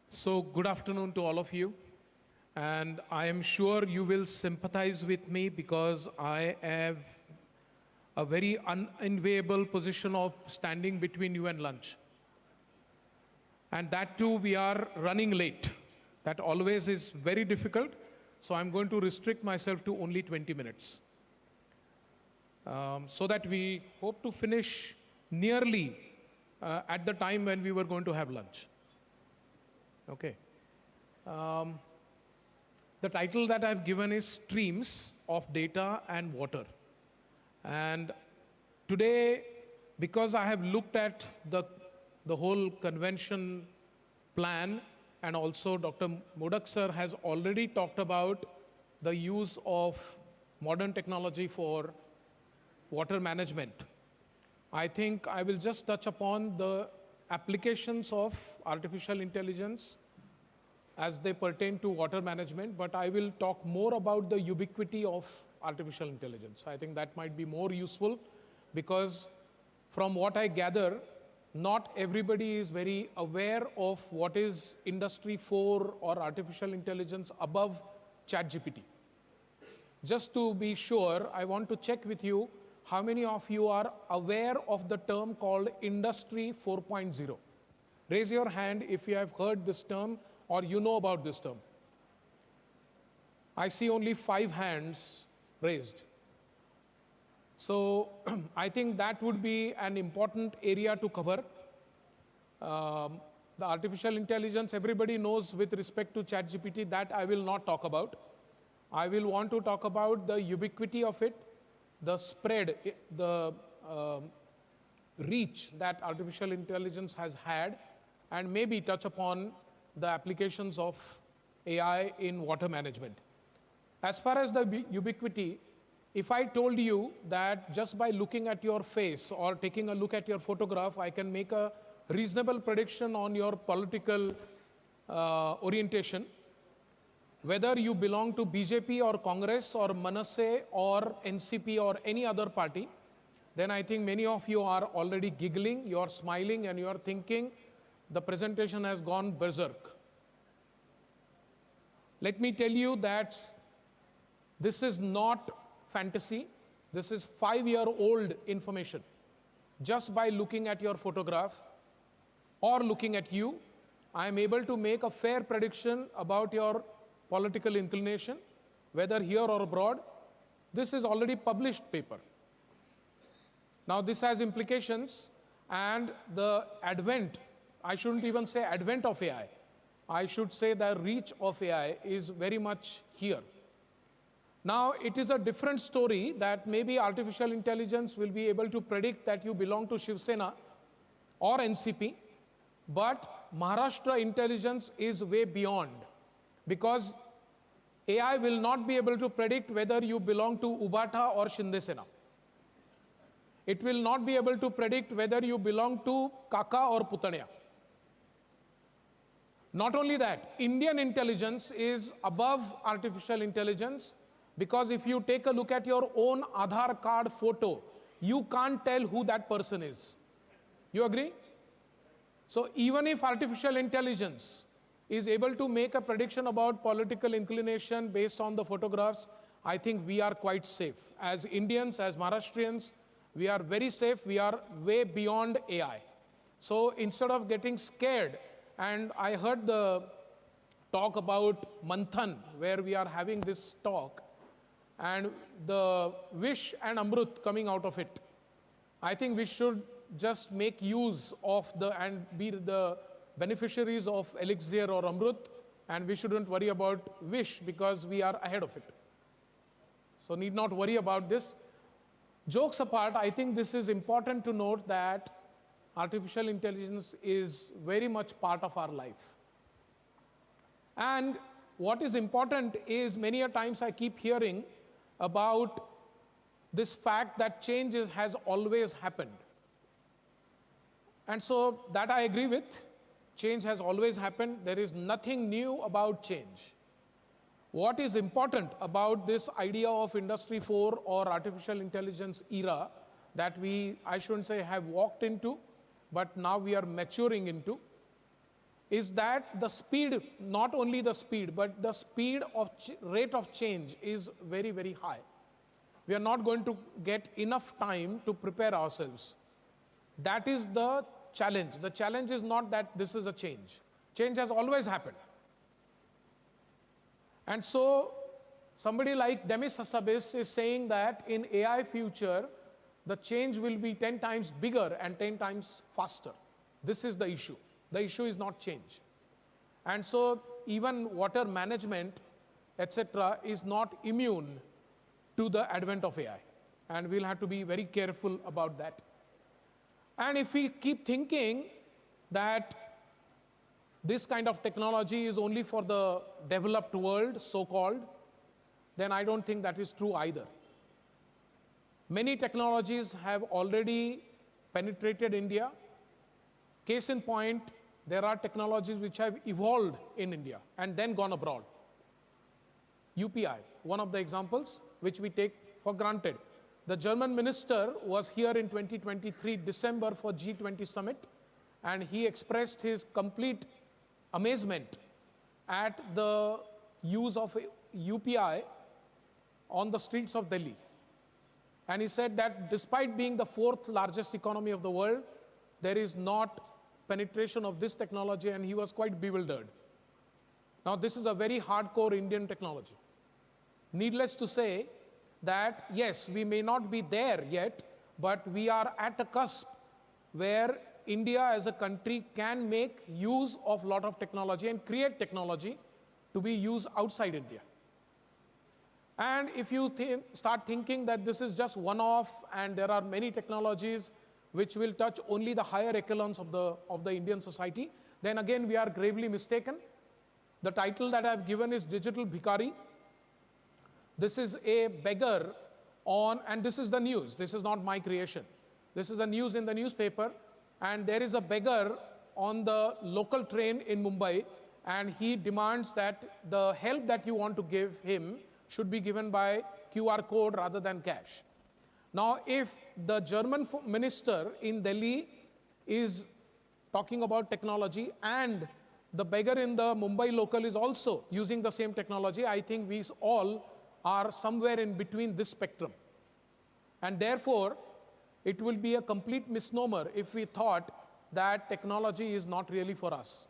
So good afternoon to all of you. And I am sure you will sympathize with me because I have a very unenviable position of standing between you and lunch. And that too, we are running late. That always is very difficult. So I'm going to restrict myself to only 20 minutes. So that we hope to finish nearly at the time when we were going to have lunch. Okay. The title that I've given is Streams of Data and Water. And today, because I have looked at the whole convention plan, and also Dr. Modak sir has already talked about the use of modern technology for water management, I think I will just touch upon the applications of artificial intelligence as they pertain to water management, but I will talk more about the ubiquity of artificial intelligence. I think that might be more useful because from what I gather, not everybody is very aware of what is Industry 4 or artificial intelligence above ChatGPT. Just to be sure, I want to check with you how many of you are aware of the term called Industry 4.0. Raise your hand if you have heard this term or you know about this term. I see only 5 hands raised. So I think that would be an important area to cover. The artificial intelligence, everybody knows with respect to ChatGPT, that I will not talk about. I will want to talk about the ubiquity of it, the spread, the reach that artificial intelligence has had, and maybe touch upon the applications of AI in water management. As far as the ubiquity, if I told you that just by looking at your face or taking a look at your photograph, I can make a reasonable prediction on your political orientation, whether you belong to BJP or Congress or Manasseh or NCP or any other party, then I think many of you are already giggling, you are smiling, and you are thinking the presentation has gone berserk. Let me tell you that this is not fantasy. This is 5-year-old information. Just by looking at your photograph or looking at you, I am able to make a fair prediction about your political inclination, whether here or abroad. This is already published paper. Now this has implications, and the advent, I shouldn't even say advent of AI, I should say the reach of AI is very much here. Now it is a different story that maybe artificial intelligence will be able to predict that you belong to Shiv Sena or NCP, but Maharashtra intelligence is way beyond, because AI will not be able to predict whether you belong to Ubata or Shinde Sena. It will not be able to predict whether you belong to Kaka or Putania. Not only that, Indian intelligence is above artificial intelligence, because if you take a look at your own Aadhaar card photo, you can't tell who that person is. You agree? So even if artificial intelligence is able to make a prediction about political inclination based on the photographs, I think we are quite safe. As Indians, as Maharashtrians, we are very safe. We are way beyond AI. So instead of getting scared, and I heard the talk about Manthan, where we are having this talk, and the Vish and Amrut coming out of it. I think we should just make use of and be the beneficiaries of elixir or Amrut, and we shouldn't worry about Vish because we are ahead of it. So need not worry about this. Jokes apart, I think this is important to note that artificial intelligence is very much part of our life. And what is important is many a times I keep hearing about this fact that change has always happened. And so that I agree with. Change has always happened. There is nothing new about change. What is important about this idea of Industry 4 or artificial intelligence era that I shouldn't say have walked into, but now we are maturing into, is that the speed, not only the speed, but the speed of rate of change is very, very high. We are not going to get enough time to prepare ourselves. That is the challenge. The challenge is not that this is a change. Change has always happened. And so somebody like Demis Hassabis is saying that in AI future, the change will be 10 times bigger and 10 times faster. This is the issue. The issue is not change. And so even water management, etc., is not immune to the advent of AI. And we'll have to be very careful about that. And if we keep thinking that this kind of technology is only for the developed world, so-called, then I don't think that is true either. Many technologies have already penetrated India. Case in point, there are technologies which have evolved in India and then gone abroad. UPI, one of the examples which we take for granted. The German minister was here in 2023 December for G20 summit, and he expressed his complete amazement at the use of UPI on the streets of Delhi. And he said that despite being the 4th largest economy of the world, there is not penetration of this technology, and he was quite bewildered. Now, this is a very hardcore Indian technology. Needless to say that, yes, we may not be there yet, but we are at a cusp where India as a country can make use of a lot of technology and create technology to be used outside India. And if you start thinking that this is just one-off and there are many technologies which will touch only the higher echelons of the Indian society, then again we are gravely mistaken. The title that I have given is Digital Bhikari. This is a beggar on, and this is the news. This is not my creation. This is the news in the newspaper, and there is a beggar on the local train in Mumbai, and he demands that the help that you want to give him should be given by QR code rather than cash. Now, if the German minister in Delhi is talking about technology and the beggar in the Mumbai local is also using the same technology, I think we all are somewhere in between this spectrum. And therefore, it will be a complete misnomer if we thought that technology is not really for us.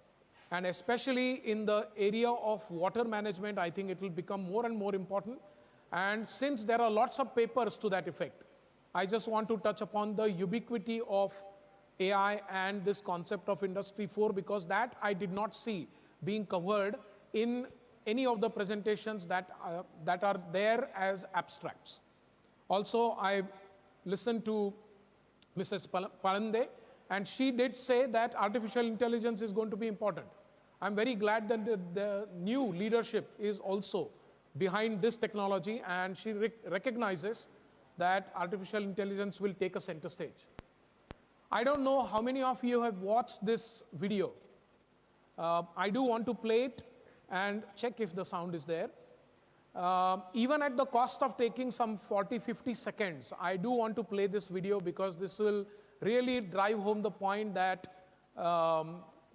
And especially in the area of water management, I think it will become more and more important. And since there are lots of papers to that effect, I just want to touch upon the ubiquity of AI and this concept of Industry 4, because that I did not see being covered in any of the presentations that are there as abstracts. Also, I listened to Mrs. Palande, and she did say that artificial intelligence is going to be important. I'm very glad that the new leadership is also behind this technology, and she recognizes that artificial intelligence will take a center stage. I don't know how many of you have watched this video. I do want to play it and check if the sound is there. Even at the cost of taking some 40-50 seconds, I do want to play this video because this will really drive home the point that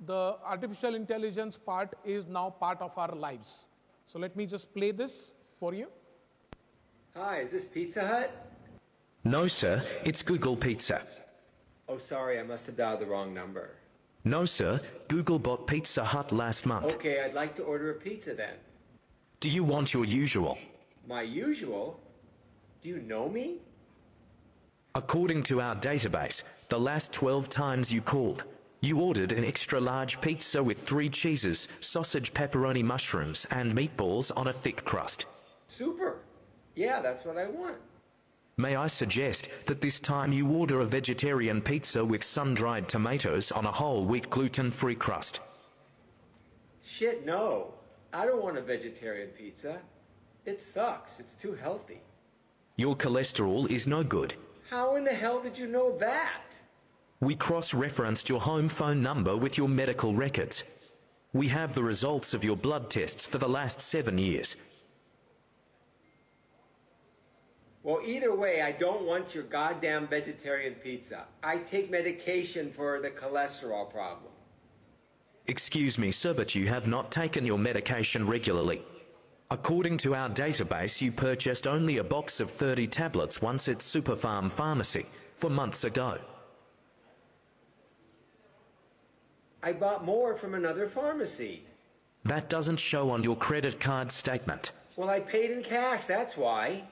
the artificial intelligence part is now part of our lives. So let me just play this for you. Hi, is this Pizza Hut? No, sir, it's Google Pizza. Oh, sorry, I must have dialed the wrong number. No, sir, Google bought Pizza Hut last month. Okay, I'd like to order a pizza then. Do you want your usual? My usual? Do you know me? According to our database, the last 12 times you called, you ordered an extra large pizza with 3 cheeses, sausage, pepperoni, mushrooms, and meatballs on a thick crust. Super. Yeah, that's what I want. May I suggest that this time you order a vegetarian pizza with sun-dried tomatoes on a whole wheat gluten-free crust? Shit, no. I don't want a vegetarian pizza. It sucks. It's too healthy. Your cholesterol is no good. How in the hell did you know that? We cross-referenced your home phone number with your medical records. We have the results of your blood tests for the last 7 years. Well, either way, I don't want your goddamn vegetarian pizza. I take medication for the cholesterol problem. Excuse me, sir, but you have not taken your medication regularly. According to our database, you purchased only a box of 30 tablets once at Superfarm Pharmacy 4 months ago. I bought more from another pharmacy. That doesn't show on your credit card statement. Well, I paid in cash, that's why.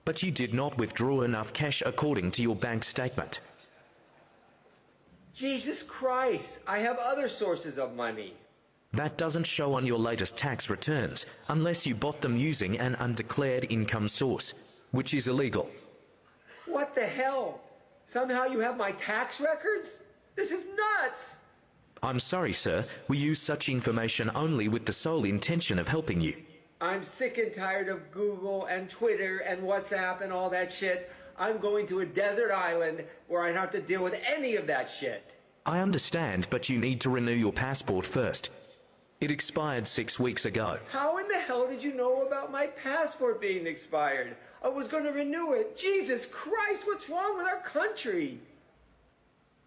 But you did not withdraw enough cash according to your bank statement. Jesus Christ, I have other sources of money. That doesn't show on your latest tax returns unless you bought them using an undeclared income source, which is illegal. What the hell? Somehow you have my tax records? This is nuts! I'm sorry, sir. We use such information only with the sole intention of helping you. I'm sick and tired of Google and Twitter and WhatsApp and all that shit. I'm going to a desert island where I don't have to deal with any of that shit. I understand, but you need to renew your passport first. It expired 6 weeks ago. How in the hell did you know about my passport being expired? I was going to renew it. Jesus Christ, what's wrong with our country?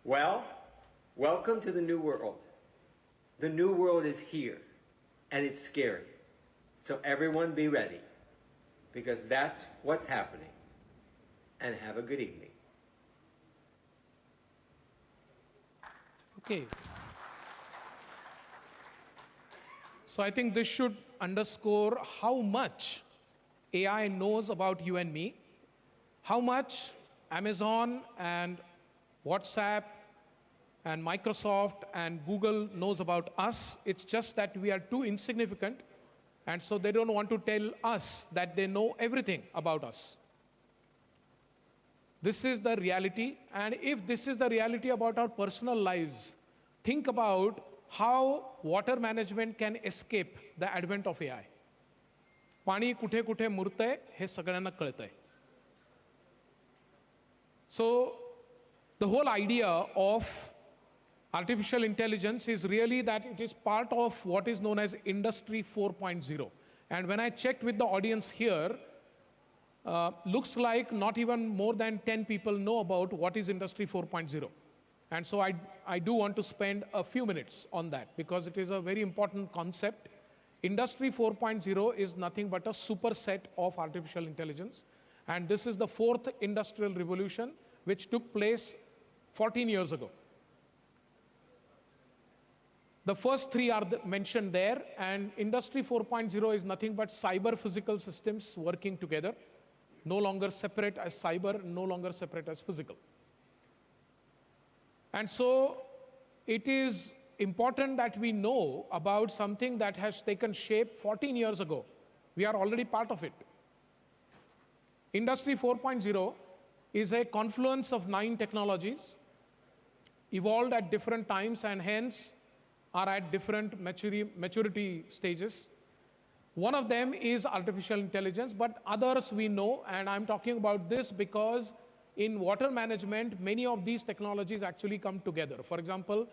Well, welcome to the new world. The new world is here, and it's scary. So everyone be ready, because that's what's happening. And have a good evening. Okay. So I think this should underscore how much AI knows about you and me, how much Amazon and WhatsApp and Microsoft and Google knows about us. It's just that we are too insignificant, and so they don't want to tell us that they know everything about us. This is the reality, and if this is the reality about our personal lives, think about how water management can escape the advent of AI. पाणी कुठे कुठे मुरतंय हे सगळ्यांना कळतंय. So the whole idea of artificial intelligence is really that it is part of what is known as Industry 4.0. And when I checked with the audience here, looks like not even more than 10 people know about what is Industry 4.0. And so I do want to spend a few minutes on that because it is a very important concept. Industry 4.0 is nothing but a superset of artificial intelligence. And this is the 4th industrial revolution, which took place 14 years ago. The first 3 are mentioned there, and Industry 4.0 is nothing but cyber-physical systems working together, no longer separate as cyber, no longer separate as physical. And so it is important that we know about something that has taken shape 14 years ago. We are already part of it. Industry 4.0 is a confluence of 9 technologies, evolved at different times and hence are at different maturity stages. One of them is artificial intelligence, but others we know, and I'm talking about this because in water management, many of these technologies actually come together. For example,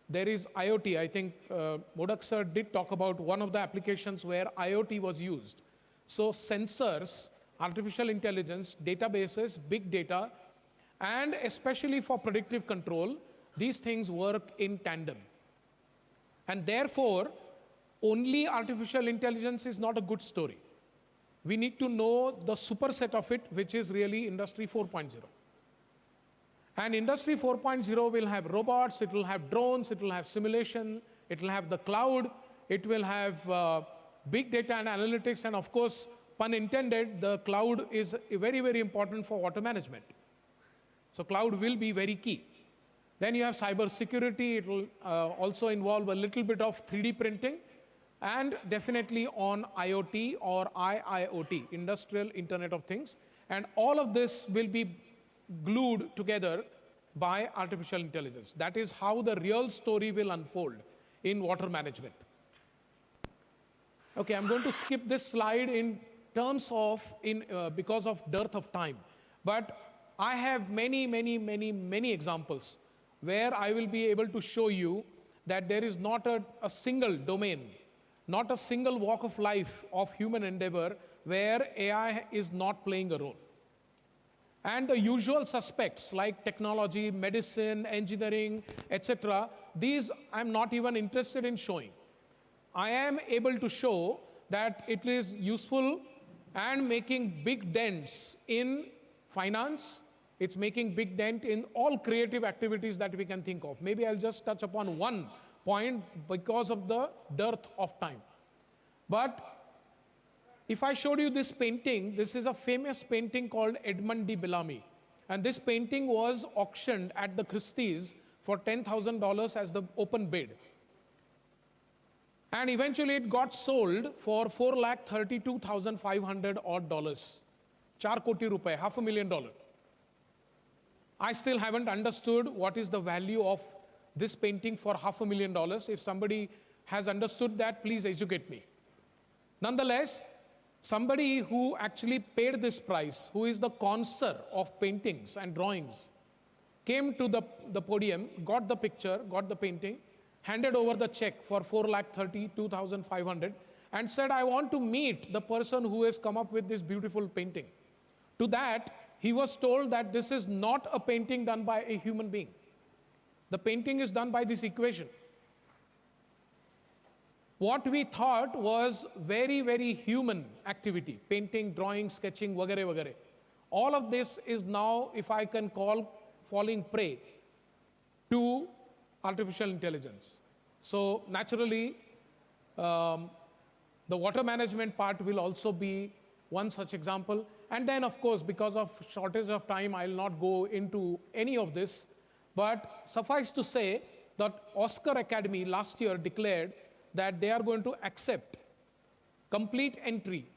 there is IoT. I think Modak sir did talk about one of the applications where IoT was used. So sensors, artificial intelligence, databases, big data, and especially for predictive control, these things work in tandem. And therefore, only artificial intelligence is not a good story. We need to know the superset of it, which is really Industry 4.0. And Industry 4.0 will have robots, it will have drones, it will have simulation, it will have the cloud, it will have big data and analytics, and of course, pun intended, the cloud is very, very important for water management. So cloud will be very key. Then you have cyber security. It will also involve a little bit of 3D printing, and definitely on IoT or IIoT, Industrial Internet of Things. And all of this will be glued together by artificial intelligence. That is how the real story will unfold in water management. Okay, I'm going to skip this slide in terms of, because of dearth of time. But I have many examples where I will be able to show you that there is not a single domain, not a single walk of life of human endeavor where AI is not playing a role. And the usual suspects like technology, medicine, engineering, etc., these I'm not even interested in showing. I am able to show that it is useful and making big dents in finance. It's making big dent in all creative activities that we can think of. Maybe I'll just touch upon one point because of the dearth of time. But if I showed you this painting, this is a famous painting called Edmund de Bellamy. And this painting was auctioned at the Christie's for $10,000 as the open bid. And eventually it got sold for $4,32,500 odd dollars. 4 koti rupaye, $500,000. I still haven't understood what is the value of this painting for $500,000. If somebody has understood that, please educate me. Nonetheless, somebody who actually paid this price, who is the connoisseur of paintings and drawings, came to the podium, got the picture, got the painting, handed over the check for $4,32,500 and said, I want to meet the person who has come up with this beautiful painting. To that, he was told that this is not a painting done by a human being. The painting is done by this equation. What we thought was very human activity, painting, drawing, sketching, vagare. All of this is now, if I can call, falling prey to artificial intelligence. So naturally, the water management part will also be one such example. And then, of course, because of shortage of time, I'll not go into any of this. But suffice to say that Oscar Academy last year declared that they are going to accept complete entry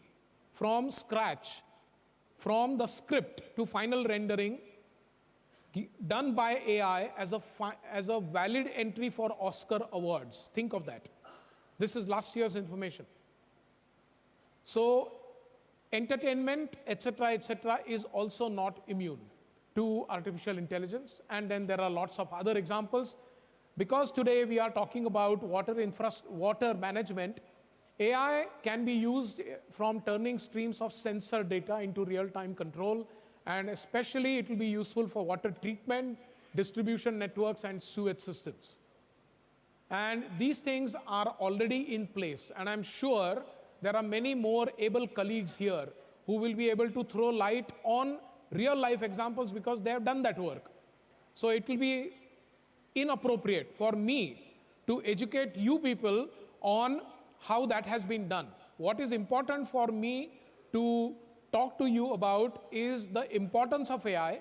from scratch, from the script to final rendering, done by AI as a valid entry for Oscar awards. Think of that. This is last year's information. So entertainment, etc., is also not immune to artificial intelligence. And then there are lots of other examples. Because today we are talking about water management, AI can be used from turning streams of sensor data into real-time control, and especially it will be useful for water treatment, distribution networks, and sewage systems. And these things are already in place, and I'm sure there are many more able colleagues here who will be able to throw light on real-life examples because they have done that work. So it will be inappropriate for me to educate you people on how that has been done. What is important for me to talk to you about is the importance of AI,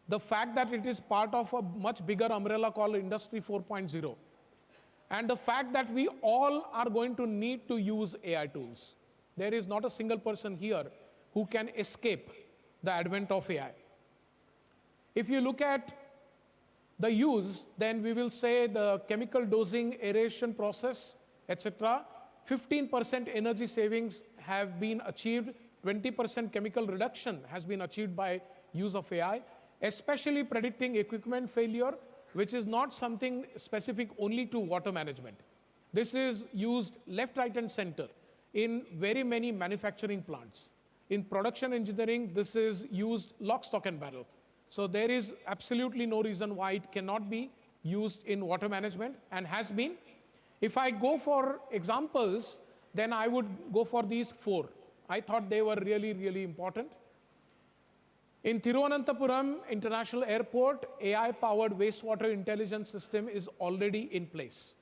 the fact that it is part of a much bigger umbrella called Industry 4.0, and the fact that we all are going to need to use AI tools. There is not a single person here who can escape the advent of AI. If you look at the use, then we will say the chemical dosing, aeration process, etc. 15% energy savings have been achieved, 20% chemical reduction has been achieved by use of AI, especially predicting equipment failure, which is not something specific only to water management. This is used left, right, and center in very many manufacturing plants. In production engineering, this is used lock, stock, and barrel. So there is absolutely no reason why it cannot be used in water management and has been. If I go for examples, then I would go for these 4. I thought they were really, really important. In Thiruvananthapuram International Airport, AI-powered wastewater intelligence system is already in place.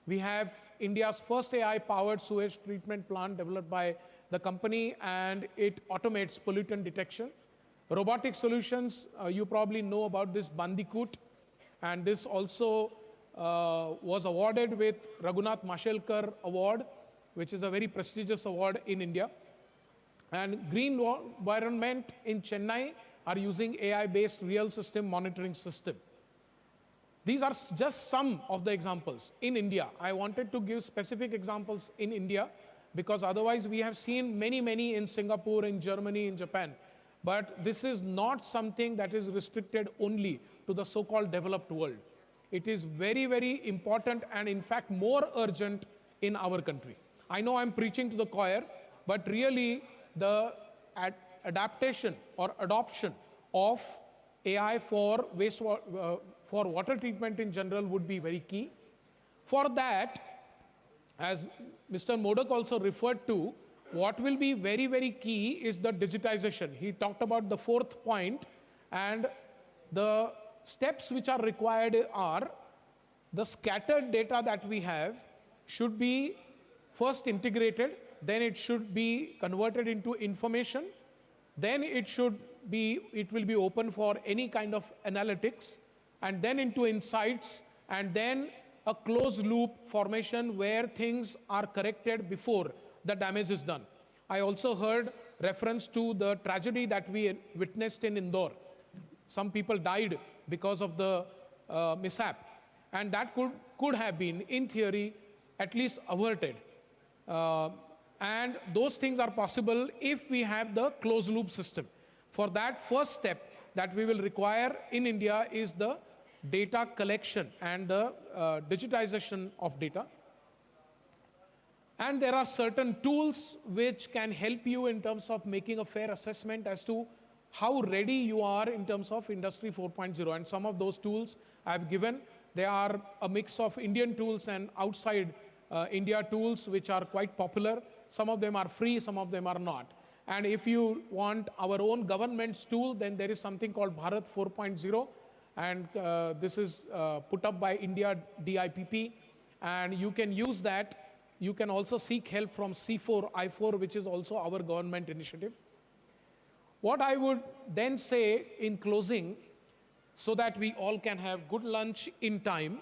We have India's first AI-powered sewage treatment plant developed by the company, and it automates pollutant detection. Robotic solutions, you probably know about this Bandicoot, and this also was awarded with Raghunath Mashelkar Award, which is a very prestigious award in India. And Green Environment in Chennai are using AI-based real system monitoring system. These are just some of the examples in India. I wanted to give specific examples in India because otherwise we have seen many, many in Singapore, in Germany, in Japan. But this is not something that is restricted only to the so-called developed world. It is very, very important and in fact more urgent in our country. I know I'm preaching to the choir, but really the adaptation or adoption of AI for wastewater, for water treatment in general would be very key. For that, as Mr. Modak also referred to, what will be very, very key is the digitization. He talked about the 4th point, and the steps which are required are the scattered data that we have should be first integrated, then it should be converted into information, then it will be open for any kind of analytics, and then into insights, and then a closed loop formation where things are corrected before the damage is done. I also heard reference to the tragedy that we witnessed in Indore. Some people died because of the mishap, and that could have been, in theory, at least averted. And those things are possible if we have the closed loop system. For that, first step that we will require in India is the data collection and the digitization of data. And there are certain tools which can help you in terms of making a fair assessment as to how ready you are in terms of Industry 4.0. And some of those tools I've given, they are a mix of Indian tools and outside India tools which are quite popular. Some of them are free, some of them are not. And if you want our own government's tool, then there is something called Bharat 4.0. And this is put up by India DIPP. And you can use that. You can also seek help from C4, I4, which is also our government initiative. What I would then say in closing, so that we all can have good lunch in time,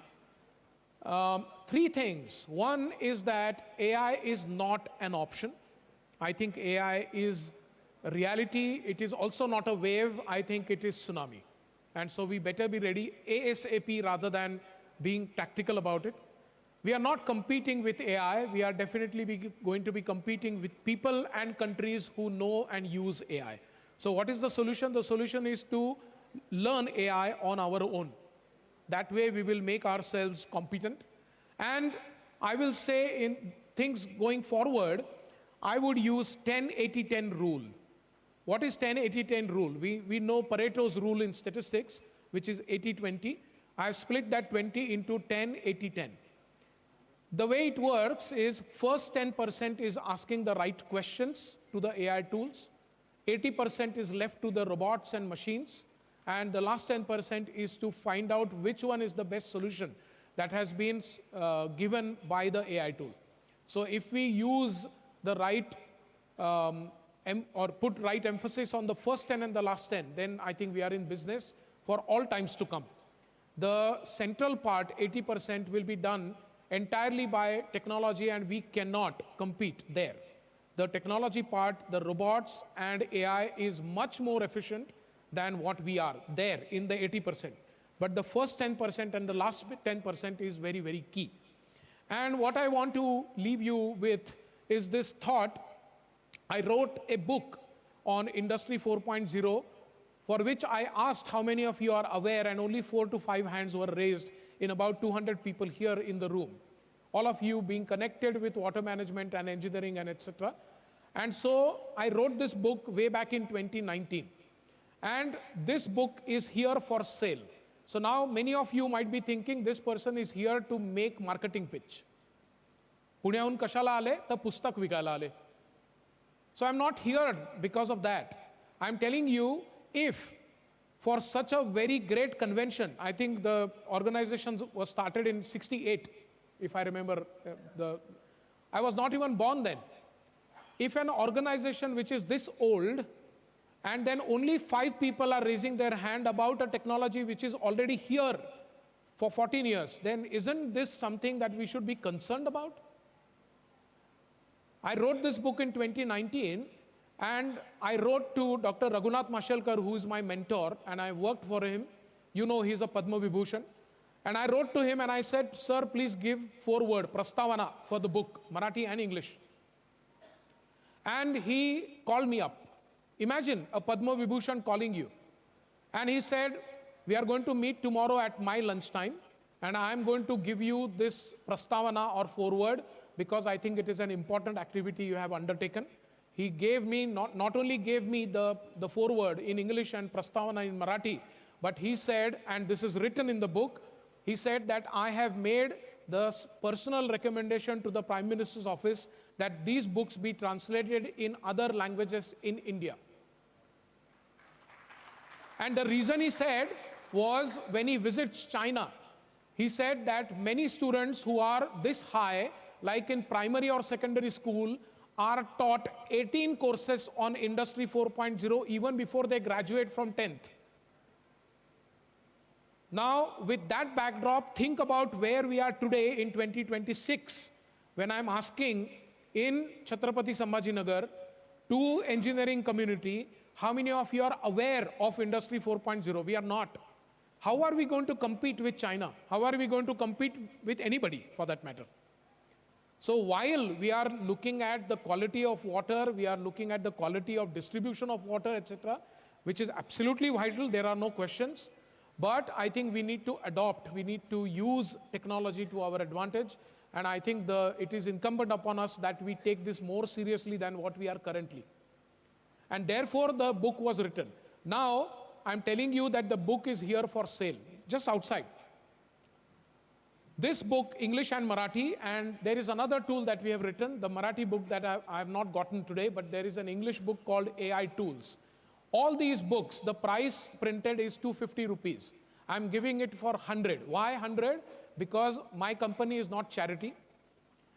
3 things. One is that AI is not an option. I think AI is a reality. It is also not a wave. I think it is tsunami. And so we better be ready ASAP rather than being tactical about it. We are not competing with AI. We are definitely going to be competing with people and countries who know and use AI. So what is the solution? The solution is to learn AI on our own. That way we will make ourselves competent. And I will say in things going forward, I would use 10-80-10 rule. What is 10-80-10 rule? We know Pareto's rule in statistics, which is 80-20. I have split that 20 into 10-80-10. The way it works is first 10% is asking the right questions to the AI tools. 80% is left to the robots and machines. And the last 10% is to find out which one is the best solution that has been given by the AI tool. So if we use the right or put right emphasis on the first 10 and the last 10, then I think we are in business for all times to come. The central part, 80%, will be done entirely by technology, and we cannot compete there. The technology part, the robots and AI is much more efficient than what we are there in the 80%. But the first 10% and the last 10% is very, very key. And what I want to leave you with is this thought. I wrote a book on Industry 4.0, for which I asked how many of you are aware, and only 4 to 5 hands were raised in about 200 people here in the room. All of you being connected with water management and engineering and etc. And so I wrote this book way back in 2019. And this book is here for sale. So now many of you might be thinking this person is here to make marketing pitch. पुण्याहून कशाला आले तर पुस्तक विकायला आले. So I'm not here because of that. I'm telling you, if for such a very great convention, I think the organization was started in 68, if I remember, I was not even born then. If an organization which is this old, and then only 5 people are raising their hand about a technology which is already here for 14 years, then isn't this something that we should be concerned about? I wrote this book in 2019, and I wrote to Dr. Raghunath Mashelkar, who is my mentor, and I worked for him. You know, he's a Padma Vibhushan. And I wrote to him and I said, sir, please give foreword, Prastavana, for the book, Marathi and English. And he called me up. Imagine a Padma Vibhushan calling you. And he said, we are going to meet tomorrow at my lunchtime, and I am going to give you this Prastavana or foreword, because I think it is an important activity you have undertaken. He gave me, not only gave me the foreword in English and Prastavana in Marathi, but he said, and this is written in the book, he said that I have made the personal recommendation to the Prime Minister's office that these books be translated in other languages in India. And the reason he said was when he visits China, he said that many students who are this high, like in primary or secondary school, are taught 18 courses on Industry 4.0 even before they graduate from 10th. Now, with that backdrop, think about where we are today in 2026, when I'm asking in Chhatrapati Sambhajinagar to engineering community, how many of you are aware of Industry 4.0? We are not. How are we going to compete with China? How are we going to compete with anybody, for that matter? So while we are looking at the quality of water, we are looking at the quality of distribution of water, etc., which is absolutely vital, there are no questions. But I think we need to adopt, we need to use technology to our advantage. And I think it is incumbent upon us that we take this more seriously than what we are currently. And therefore the book was written. Now, I'm telling you that the book is here for sale, just outside. This book, English and Marathi, and there is another tool that we have written, the Marathi book that I have not gotten today, but there is an English book called AI Tools. All these books, the price printed is 250 rupees. I'm giving it for 100. Why 100? Because my company is not charity.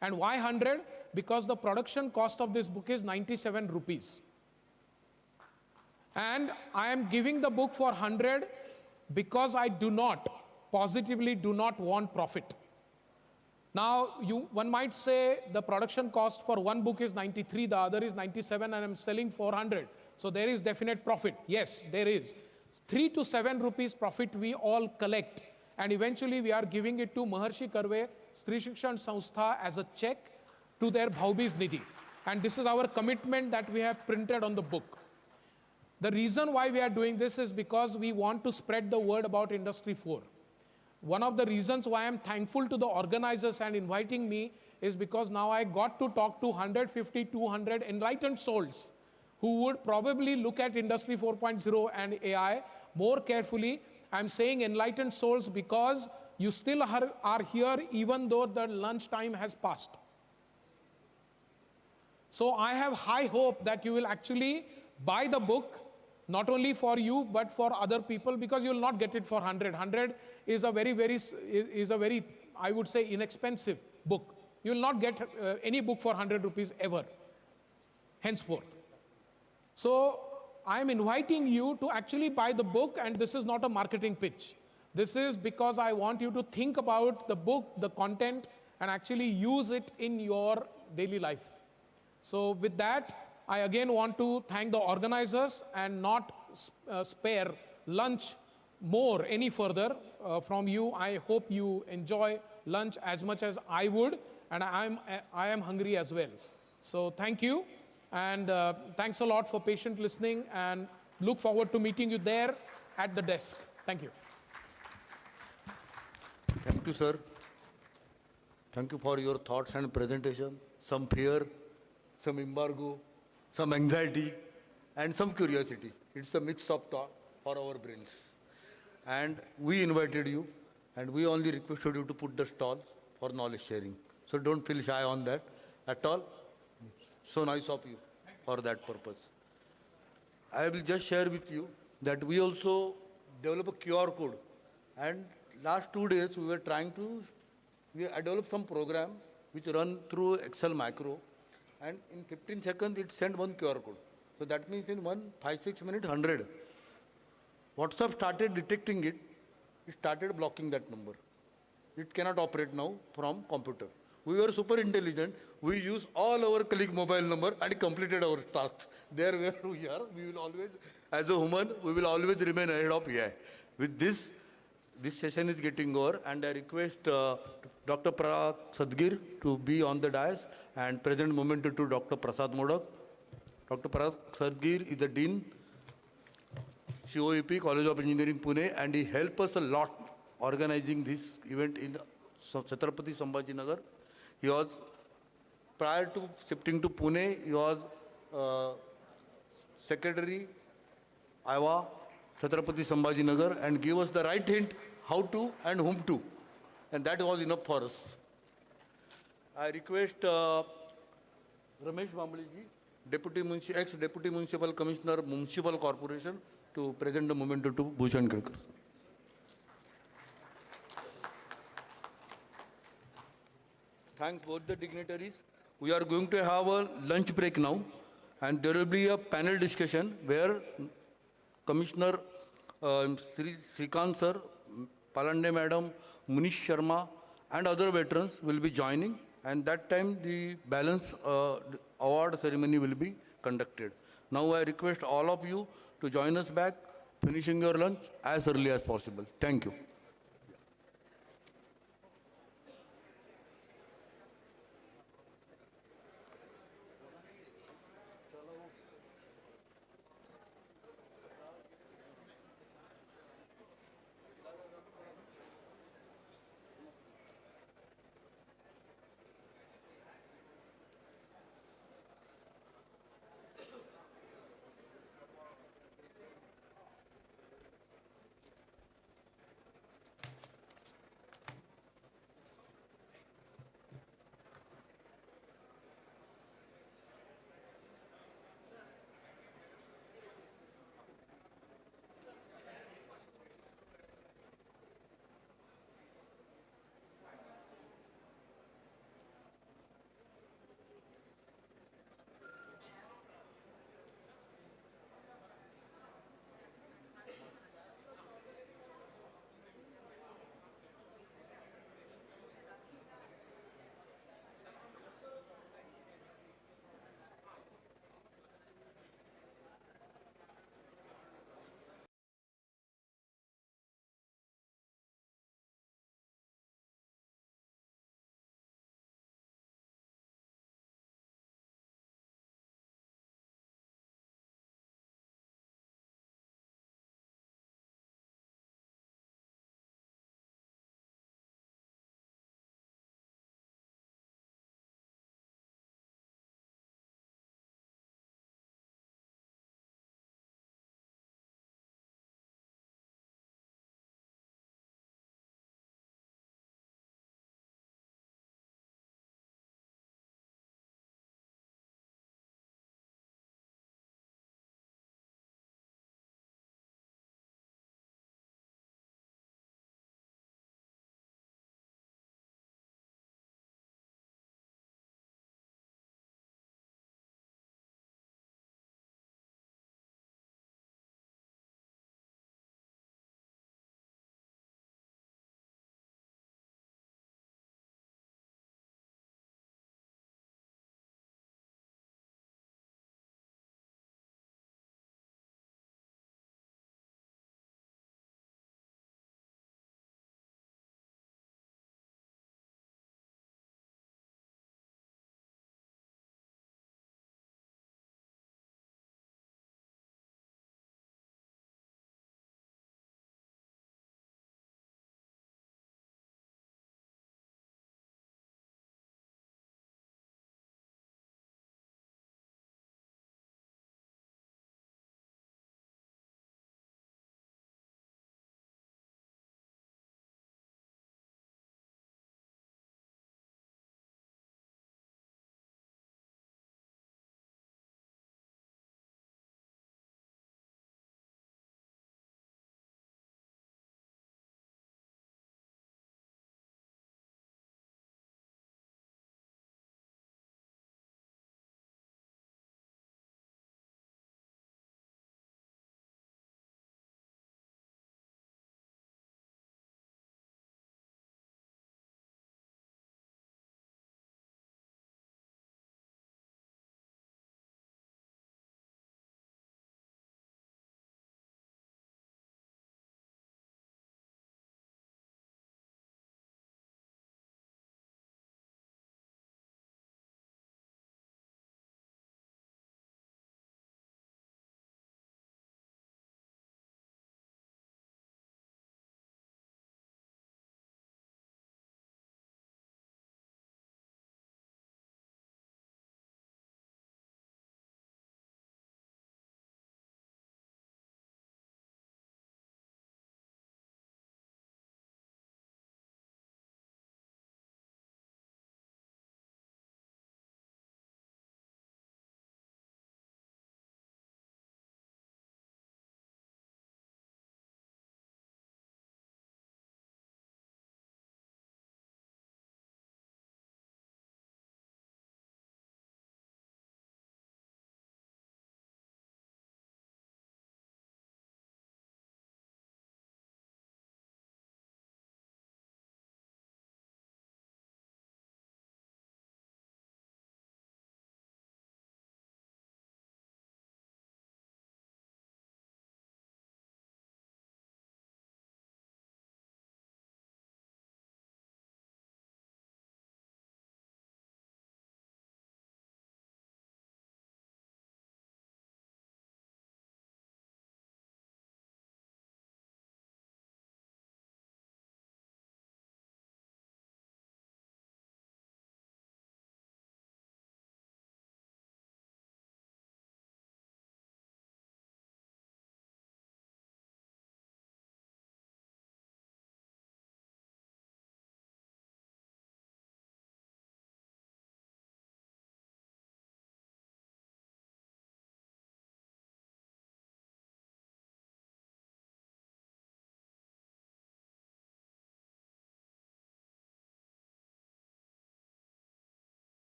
And why 100? Because the production cost of this book is 97 rupees. And I am giving the book for 100 because I positively do not want profit. Now, one might say the production cost for one book is 93, the other is 97, and I'm selling 400. So there is definite profit. Yes, there is. 3 to 7 rupees profit we all collect. And eventually we are giving it to Maharshi Karve Stri Shikshan Sanstha as a check to their Bhaubij Nidhi. And this is our commitment that we have printed on the book. The reason why we are doing this is because we want to spread the word about Industry 4. One of the reasons why I'm thankful to the organizers and inviting me is because now I got to talk to 150, 200 enlightened souls who would probably look at Industry 4.0 and AI more carefully. I'm saying enlightened souls because you still are here even though the lunch time has passed. So I have high hope that you will actually buy the book, not only for you, but for other people, because you will not get it for 100. 100 is a very, I would say, inexpensive book. You will not get any book for 100 rupees ever, henceforth. So I am inviting you to actually buy the book, and this is not a marketing pitch. This is because I want you to think about the book, the content, and actually use it in your daily life. So with that, I again want to thank the organizers and not spare lunch more any further from you. I hope you enjoy lunch as much as I would, and I am hungry as well. So thank you, and thanks a lot for patient listening, and look forward to meeting you there at the desk. Thank you. Thank you, sir. Thank you for your thoughts and presentation. Some fear, some embargo, some anxiety, and some curiosity. It's a mix of thought for our brains. And we invited you, and we only requested you to put the stall for knowledge sharing. So don't feel shy on that at all. So nice of you for that purpose. I will just share with you that we also develop a QR code. And last 2 days we were trying to, I developed some program which run through Excel macro. And in 15 seconds it sent one QR code. So that means in 5-6 minutes, 100. WhatsApp started detecting it. It started blocking that number. It cannot operate now from computer. We were super intelligent. We use all our colleague mobile number and completed our tasks. There where we are, we will always, as a human, we will always remain ahead of AI. With this session is getting over, and I request Dr. Parag Sadgir to be on the dais and present moment to Dr. Prasad Modak. Dr. Parag Sadgir is the Dean, COEP, College of Engineering, Pune, and he helped us a lot organizing this event in Chhatrapati Sambhajinagar. He was, prior to shifting to Pune, he was Secretary, IWWA, Chhatrapati Sambhajinagar, and gave us the right hint how to and whom to. And that was enough for us. I request Ramesh Bambaliji, ex-Deputy Municipal Commissioner, Municipal Corporation, to present the moment to Bhushan Kedkar. Thanks both the dignitaries. We are going to have a lunch break now, and there will be a panel discussion where Commissioner Srikant sir, Palande madam, Munish Sharma, and other veterans will be joining, and that time the balance award ceremony will be conducted. Now I request all of you to join us back, finishing your lunch as early as possible. Thank you.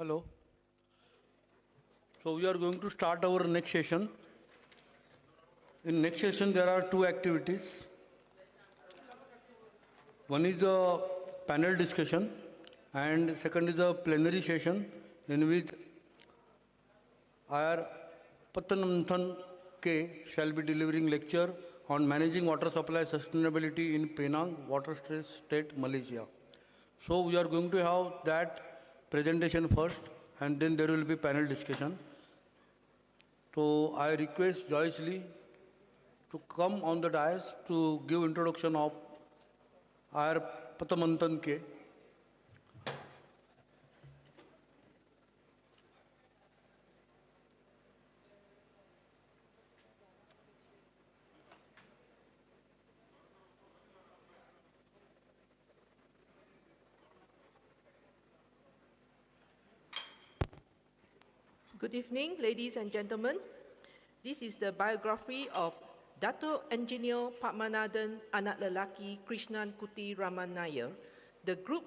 Hello. So we are going to start our next session. In next session, there are two activities. One is a panel discussion, and second is a plenary session in which our Patananthan K shall be delivering lecture on managing water supply sustainability in Penang, water stress state, Malaysia. So we are going to have that presentation first, and then there will be panel discussion. So I request Joyce Lee to come on the dais to give introduction of our Patamanthan K. Good evening, ladies and gentlemen. This is the biography of Dato Engineer Padmanathan Anak Lelaki Krishnan Kuti Raman Nair, the Group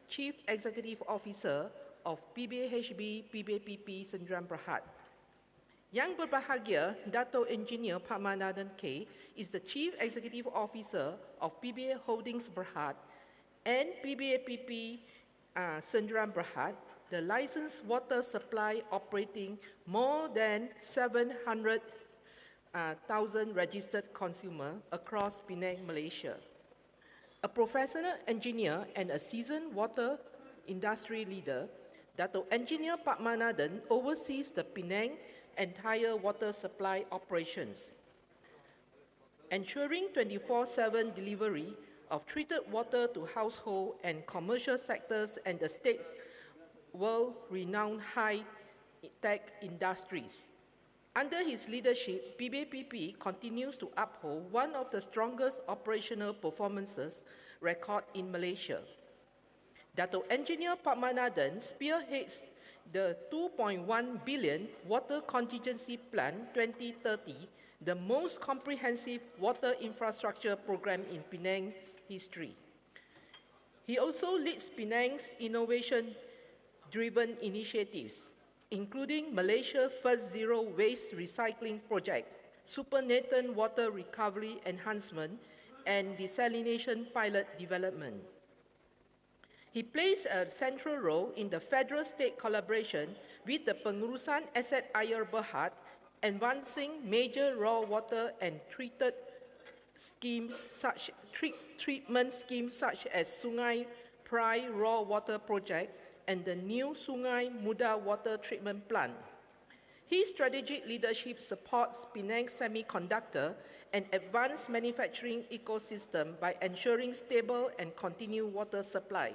Chief Executive Officer of PBHB PBPP Sendirian Berhad. Yang berbahagia, Dato Engineer Padmanathan K is the Chief Executive Officer of PBA Holdings Berhad and PBAPP Sendirian Berhad, the licensed water supply operating more than 700,000 registered consumers across Penang, Malaysia. A professional engineer and a seasoned water industry leader, Dato Engineer Padmanathan oversees the Penang entire water supply operations, ensuring 24/7 delivery of treated water to household and commercial sectors and the state's world-renowned high-tech industries. Under his leadership, PBPP continues to uphold one of the strongest operational performances record in Malaysia. Dato Engineer Padmanathan spearheads the 2.1 billion Water Contingency Plan 2030, the most comprehensive water infrastructure program in Penang's history. He also leads Penang's innovation-driven initiatives, including Malaysia's first zero waste recycling project, Super Nathan water recovery enhancement, and desalination pilot development. He plays a central role in the federal-state collaboration with the Pengurusan Aset Air Berhad, advancing major raw water and treatment schemes such as Sungai Prai Raw Water Project and the new Sungai Muda Water Treatment Plant. His strategic leadership supports Penang's semiconductor and advanced manufacturing ecosystem by ensuring stable and continued water supply.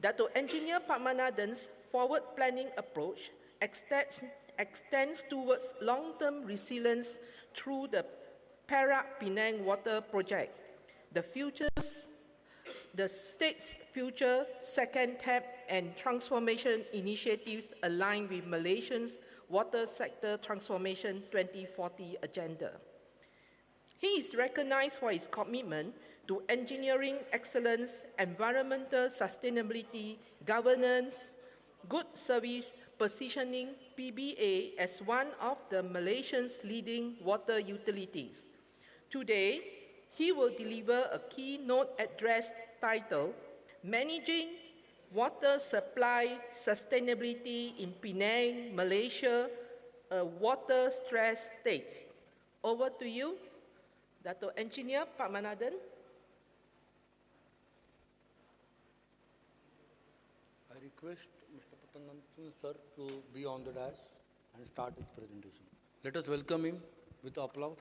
Dato Engineer Padmanathan's forward-planning approach extends towards long-term resilience through the Perak Penang Water Project, the state's future second tap and transformation initiatives aligned with Malaysia's water sector transformation 2040 agenda. He is recognized for his commitment to engineering excellence, environmental sustainability, governance, good service, positioning PBA as one of the Malaysia's leading water utilities. Today, he will deliver a keynote address titled Managing Water Supply Sustainability in Penang, Malaysia, a Water-Stressed State. Over to you, Dato Engineer Padmanathan. I request Mr. Patananthan sir to be on the dais and start his presentation. Let us welcome him with applause.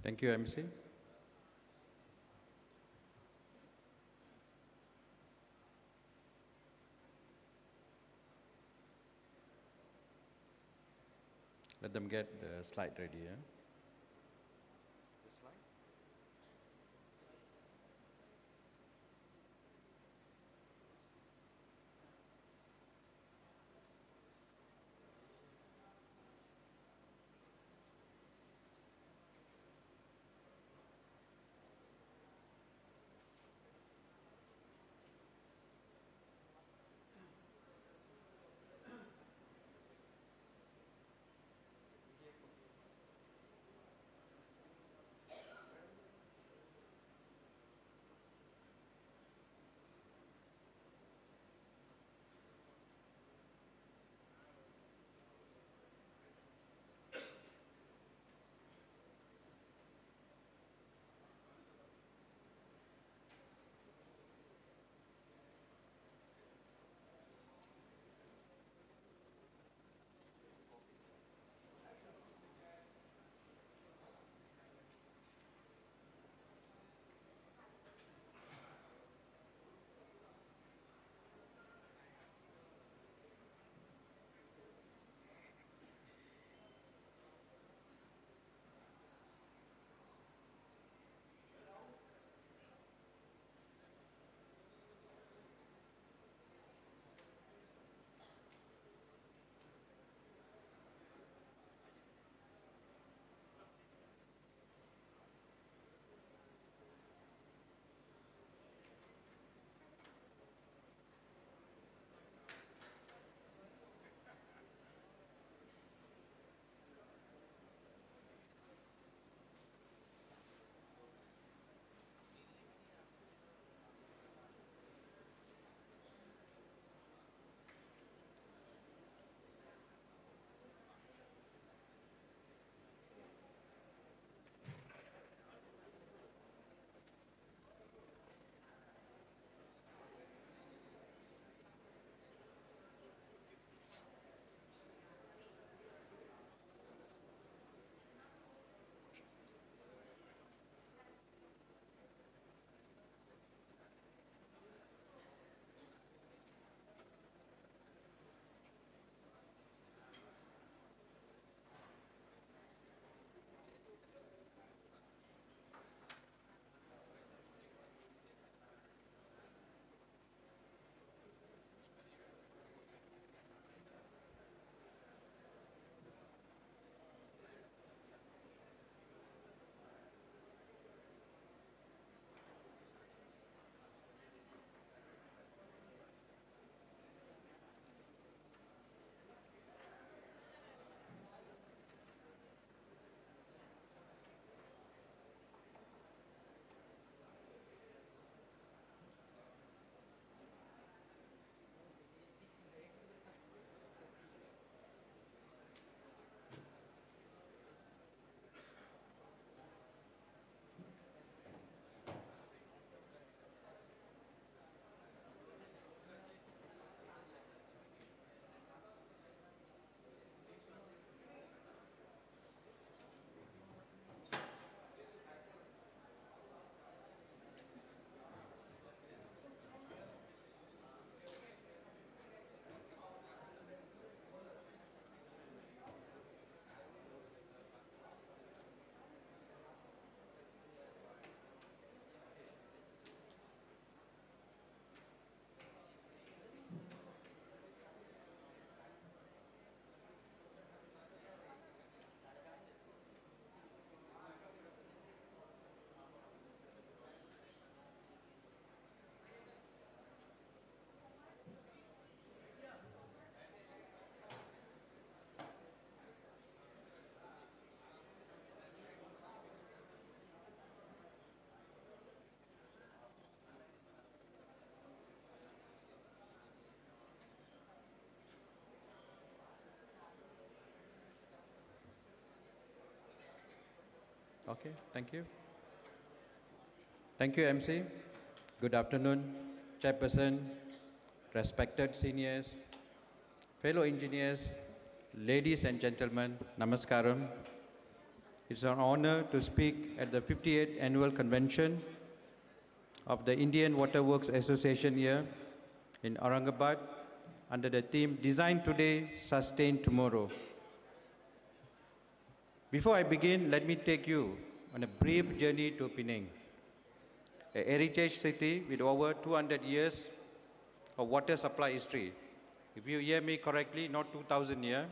Thank you, MC. Let them get the slide ready. Yeah? Okay, thank you. Thank you, MC. Good afternoon, Chairperson, respected seniors, fellow engineers, ladies and gentlemen, namaskaram. It's an honor to speak at the 58th Annual Convention of the Indian Waterworks Association here in Aurangabad under the theme Design Today, Sustain Tomorrow. Before I begin, let me take you on a brief journey to Penang, a heritage city with over 200 years of water supply history. If you hear me correctly, not 2,000 years,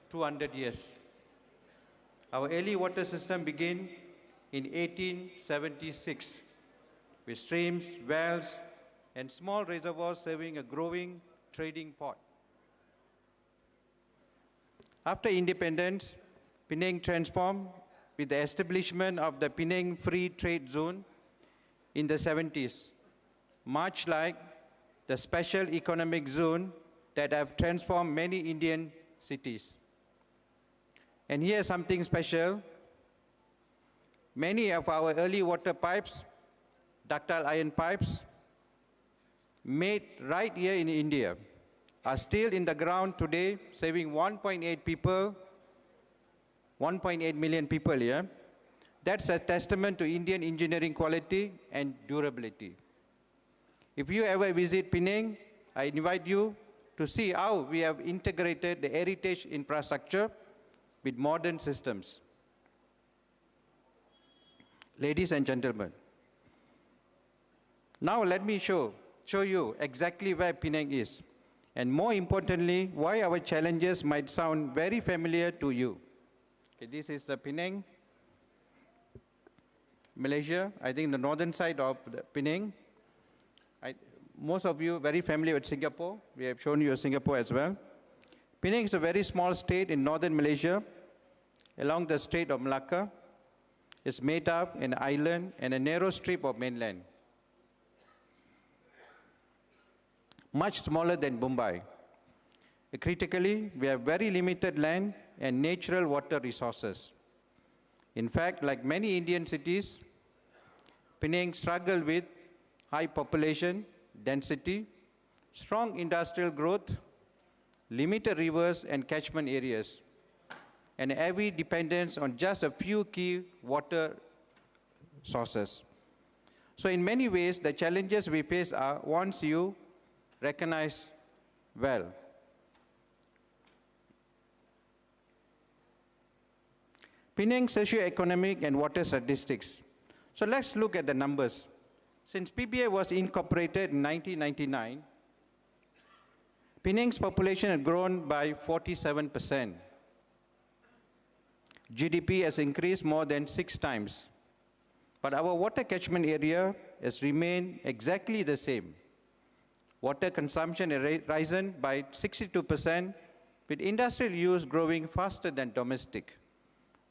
200 years. Our early water system began in 1876 with streams, wells, and small reservoirs serving a growing trading port. After independence, Penang transformed with the establishment of the Penang Free Trade Zone in the 70s, much like the special economic zone that have transformed many Indian cities. And here's something special. Many of our early water pipes, ductile iron pipes, made right here in India, are still in the ground today, saving 1.8 million people here. That's a testament to Indian engineering quality and durability. If you ever visit Penang, I invite you to see how we have integrated the heritage infrastructure with modern systems. Ladies and gentlemen, now let me show you exactly where Penang is, and more importantly, why our challenges might sound very familiar to you. Okay, this is the Penang, Malaysia, I think the northern side of the Penang. Most of you are very familiar with Singapore. We have shown you Singapore as well. Penang is a very small state in northern Malaysia, along the Strait of Malacca. It's made up an island and a narrow strip of mainland, much smaller than Mumbai. Critically, we have very limited land and natural water resources. In fact, like many Indian cities, Penang struggled with high population density, strong industrial growth, limited rivers and catchment areas, and heavy dependence on just a few key water sources. So in many ways, the challenges we face are ones you recognize well. Penang socioeconomic and water statistics. So let's look at the numbers. Since PBA was incorporated in 1999, Penang's population had grown by 47%. GDP has increased more than 6 times. But our water catchment area has remained exactly the same. Water consumption has risen by 62%, with industrial use growing faster than domestic.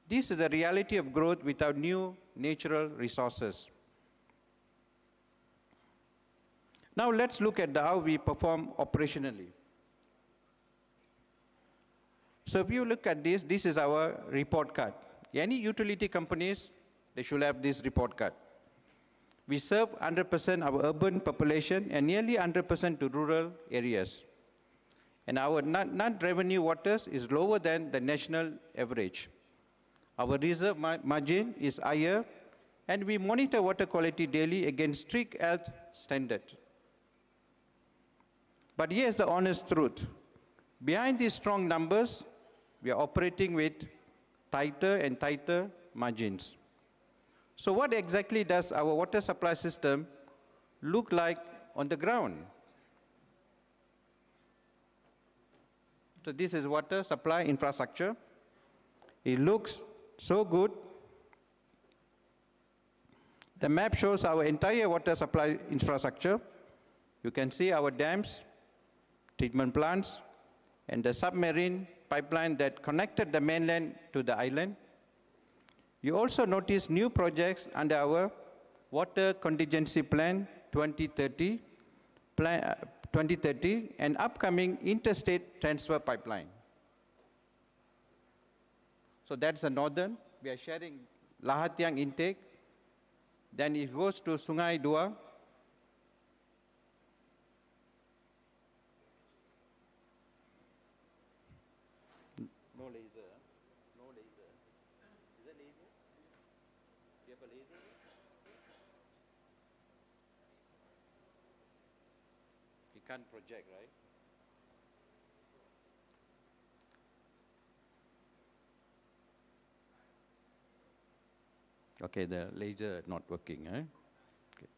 This is the reality of growth without new natural resources. Now let's look at how we perform operationally. So if you look at this, this is our report card. Any utility companies, they should have this report card. We serve 100% of urban population and nearly 100% to rural areas. And our net revenue waters is lower than the national average. Our reserve margin is higher, and we monitor water quality daily against strict health standards. But here's the honest truth. Behind these strong numbers, we are operating with tighter and tighter margins. So what exactly does our water supply system look like on the ground? So this is water supply infrastructure. It looks so good. The map shows our entire water supply infrastructure. You can see our dams, treatment plants, and the submarine pipeline that connected the mainland to the island. You also notice new projects under our Water Contingency Plan 2030, and upcoming interstate transfer pipeline. So that's the northern. We are sharing Lahatiang intake. Then it goes to Sungai Dua. No laser. No laser. Is it laser? can't project, right? Okay, the laser not working, eh? Okay.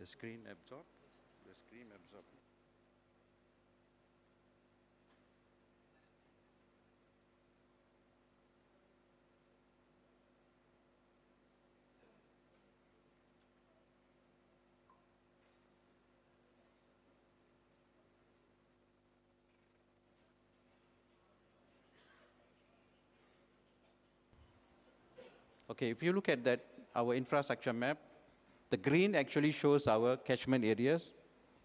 The screen absorb? The screen absorb. Okay, if you look at that, our infrastructure map, the green actually shows our catchment areas.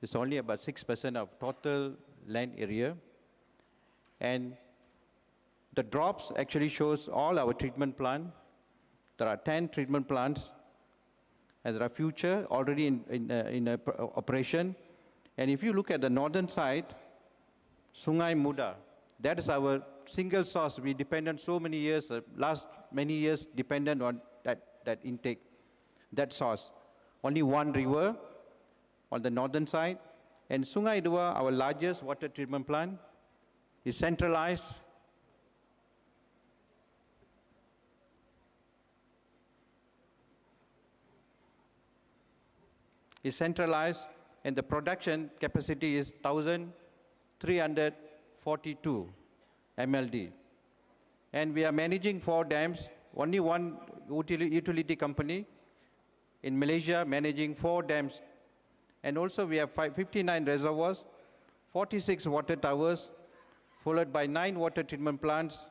It's only about 6% of total land area. And the drops actually shows all our treatment plant. There are 10 treatment plants, and there are future already in operation. And if you look at the northern side, Sungai Muda, that is our single source. We depended so many years, last many years dependent on that intake, that source. Only one river on the northern side. And Sungai Dua, our largest water treatment plant, is centralized. And the production capacity is 1,342 MLD. And we are managing 4 dams, only one utility company in Malaysia managing 4 dams. And also we have 59 reservoirs, 46 water towers, followed by 9 water treatment plants,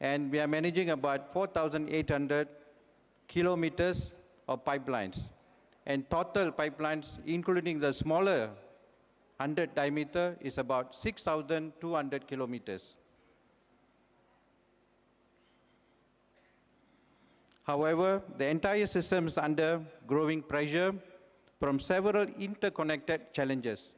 and we are managing about 4,800 kilometers of pipelines. And total pipelines, including the smaller 100 diameter, is about 6,200 kilometers. However, the entire system is under growing pressure from several interconnected challenges.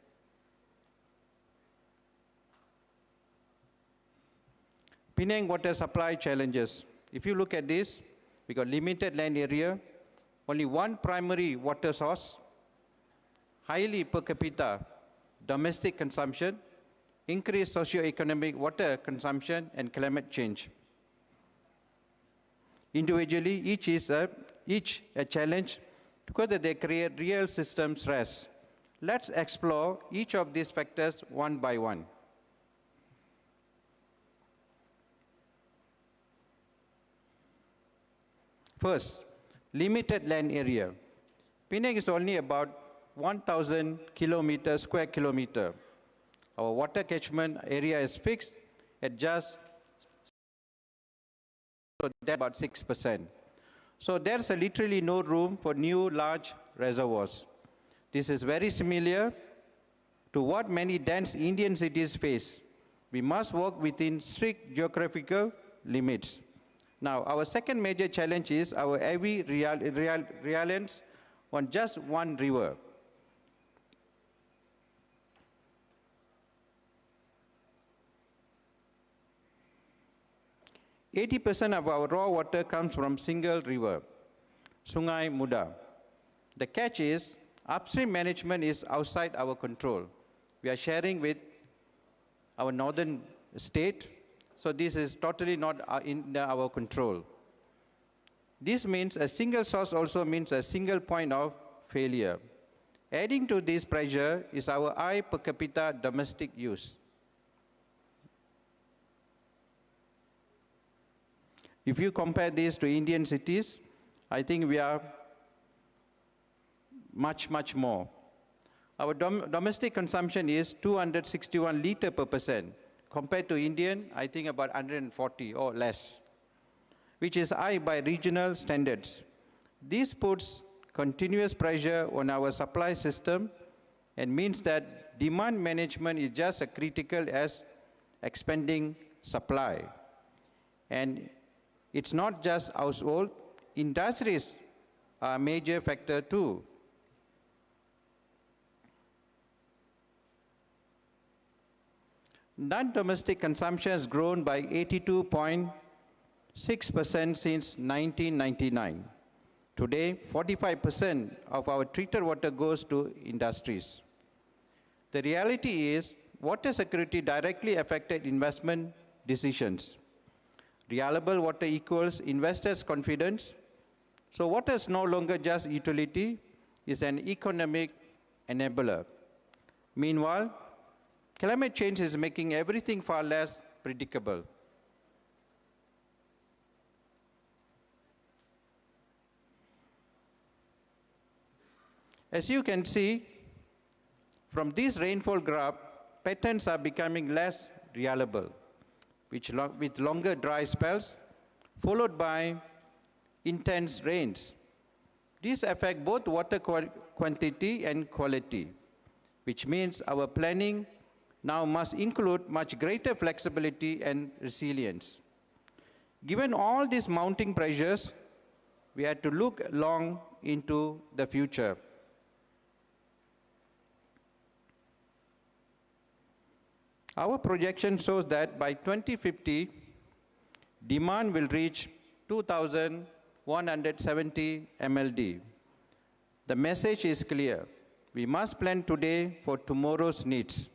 Penang water supply challenges. If you look at this, we got limited land area, only one primary water source, highly per capita domestic consumption, increased socio-economic water consumption, and climate change. Individually, each a challenge because they create real system stress. Let's explore each of these factors one by one. First, limited land area. Penang is only about 1,000 square kilometer. Our water catchment area is fixed at just about 6%. So there's literally no room for new large reservoirs. This is very similar to what many dense Indian cities face. We must work within strict geographical limits. Now, our second major challenge is our heavy reliance on just one river. %80 of our raw water comes from single river, Sungai Muda. The catch is upstream management is outside our control. We are sharing with our northern state, so this is totally not in our control. This means a single source also means a single point of failure. Adding to this pressure is our high per capita domestic use. If you compare this to Indian cities, I think we are much, much more. Our domestic consumption is 261 liters per person. Compared to Indian, I think about 140 or less, which is high by regional standards. This puts continuous pressure on our supply system and means that demand management is just as critical as expanding supply. And it's not just household, industries are a major factor too. Non-domestic consumption has grown by 82.6% since 1999. Today, 45% of our treated water goes to industries. The reality is, water security directly affected investment decisions. Reliable water equals investors' confidence. So water is no longer just utility, it's an economic enabler. Meanwhile, climate change is making everything far less predictable. As you can see, from this rainfall graph, patterns are becoming less reliable, with longer dry spells, followed by intense rains. These affect both water quantity and quality, which means our planning now must include much greater flexibility and resilience. Given all these mounting pressures, we had to look long into the future. Our projection shows that by 2050, demand will reach 2,170 MLD. The message is clear. We must plan today for tomorrow's needs.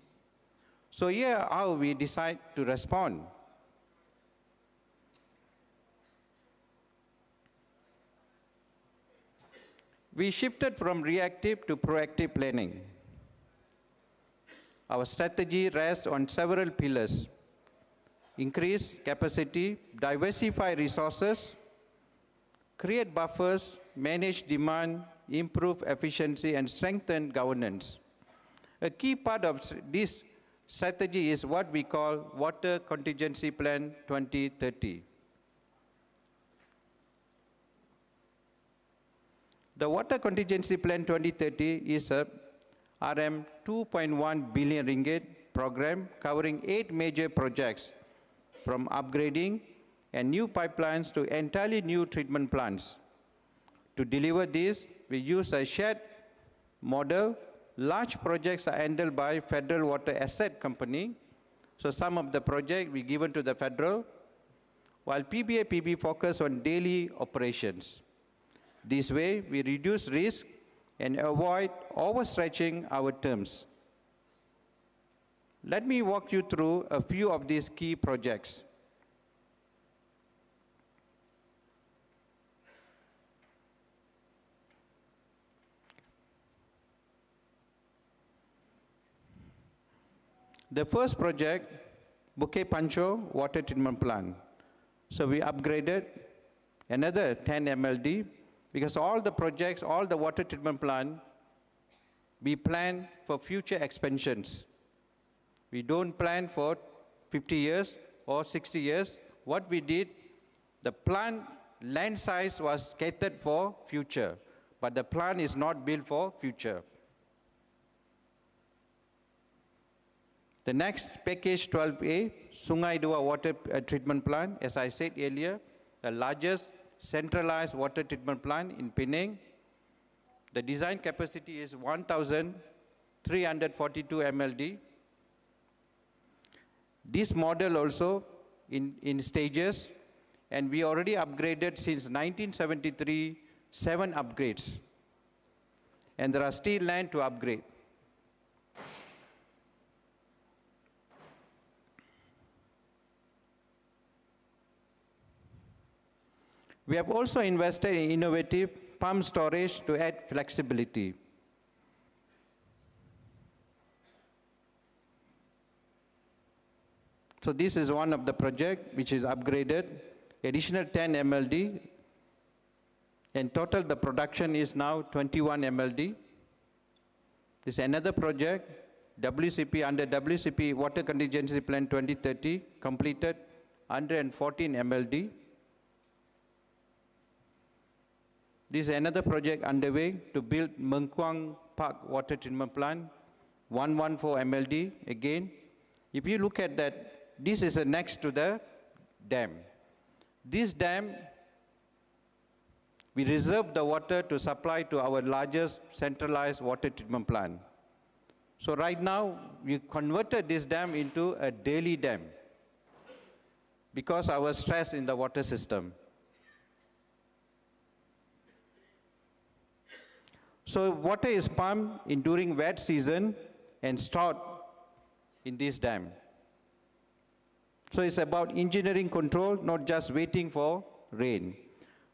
So here how we decide to respond. We shifted from reactive to proactive planning. Our strategy rests on several pillars: increase capacity, diversify resources, create buffers, manage demand, improve efficiency, and strengthen governance. A key part of this strategy is what we call Water Contingency Plan 2030. The Water Contingency Plan 2030 is a Rm 2.1 billion ringgit program covering 8 major projects, from upgrading and new pipelines to entirely new treatment plants. To deliver this, we use a shared model. Large projects are handled by Federal Water Asset Company, so some of the projects we given to the federal, while PBA-PB focus on daily operations. This way, we reduce risk and avoid overstretching our terms. Let me walk you through a few of these key projects. The first project, Bukit Pancho Water Treatment Plant. So we upgraded another 10 MLD, because all the projects, all the water treatment plant, we plan for future expansions. We don't plan for 50 years or 60 years. What we did, the plant land size was catered for future, but the plant is not built for future. The next, package 12A, Sungai Dua Water Treatment Plant, as I said earlier, the largest centralized water treatment plant in Penang. The design capacity is 1,342 MLD. This model also in stages, and we already upgraded since 1973, 7 upgrades. And there are still land to upgrade. We have also invested in innovative pump storage to add flexibility. So this is one of the project which is upgraded, additional 10 MLD. In total, the production is now 21 MLD. This is another project, WCP, under WCP Water Contingency Plan 2030, completed 114 MLD. This is another project underway to build Mengkuang Park Water Treatment Plant, 114 MLD. Again, if you look at that, this is next to the dam. This dam, we reserve the water to supply to our largest centralized water treatment plant. So right now, we converted this dam into a daily dam because our stress in the water system. So water is pumped in during wet season and stored in this dam. So it's about engineering control, not just waiting for rain.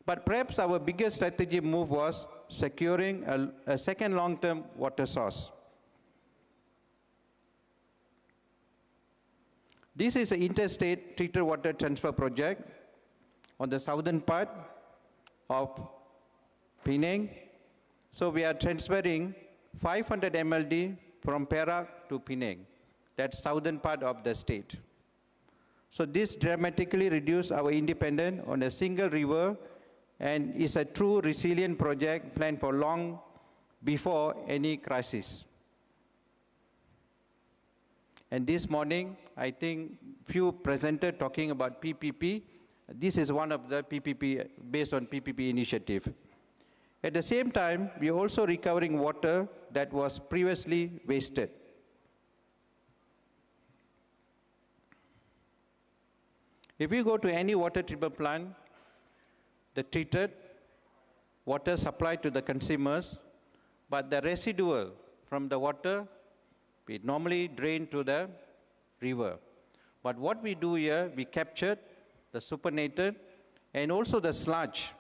But perhaps our biggest strategy move was securing a second long-term water source. This is an interstate treated water transfer project on the southern part of Penang. So we are transferring 500 MLD from Perak to Penang, that's southern part of the state. So this dramatically reduced our independence on a single river and is a true resilient project planned for long before any crisis. And this morning, I think few presented talking about PPP. This is one of the PPP, based on PPP initiative. At the same time, we are also recovering water that was previously wasted. If you go to any water treatment plant, the treated water supplied to the consumers, but the residual from the water, we normally drain to the river. But what we do here, we captured the supernatant and also the sludge,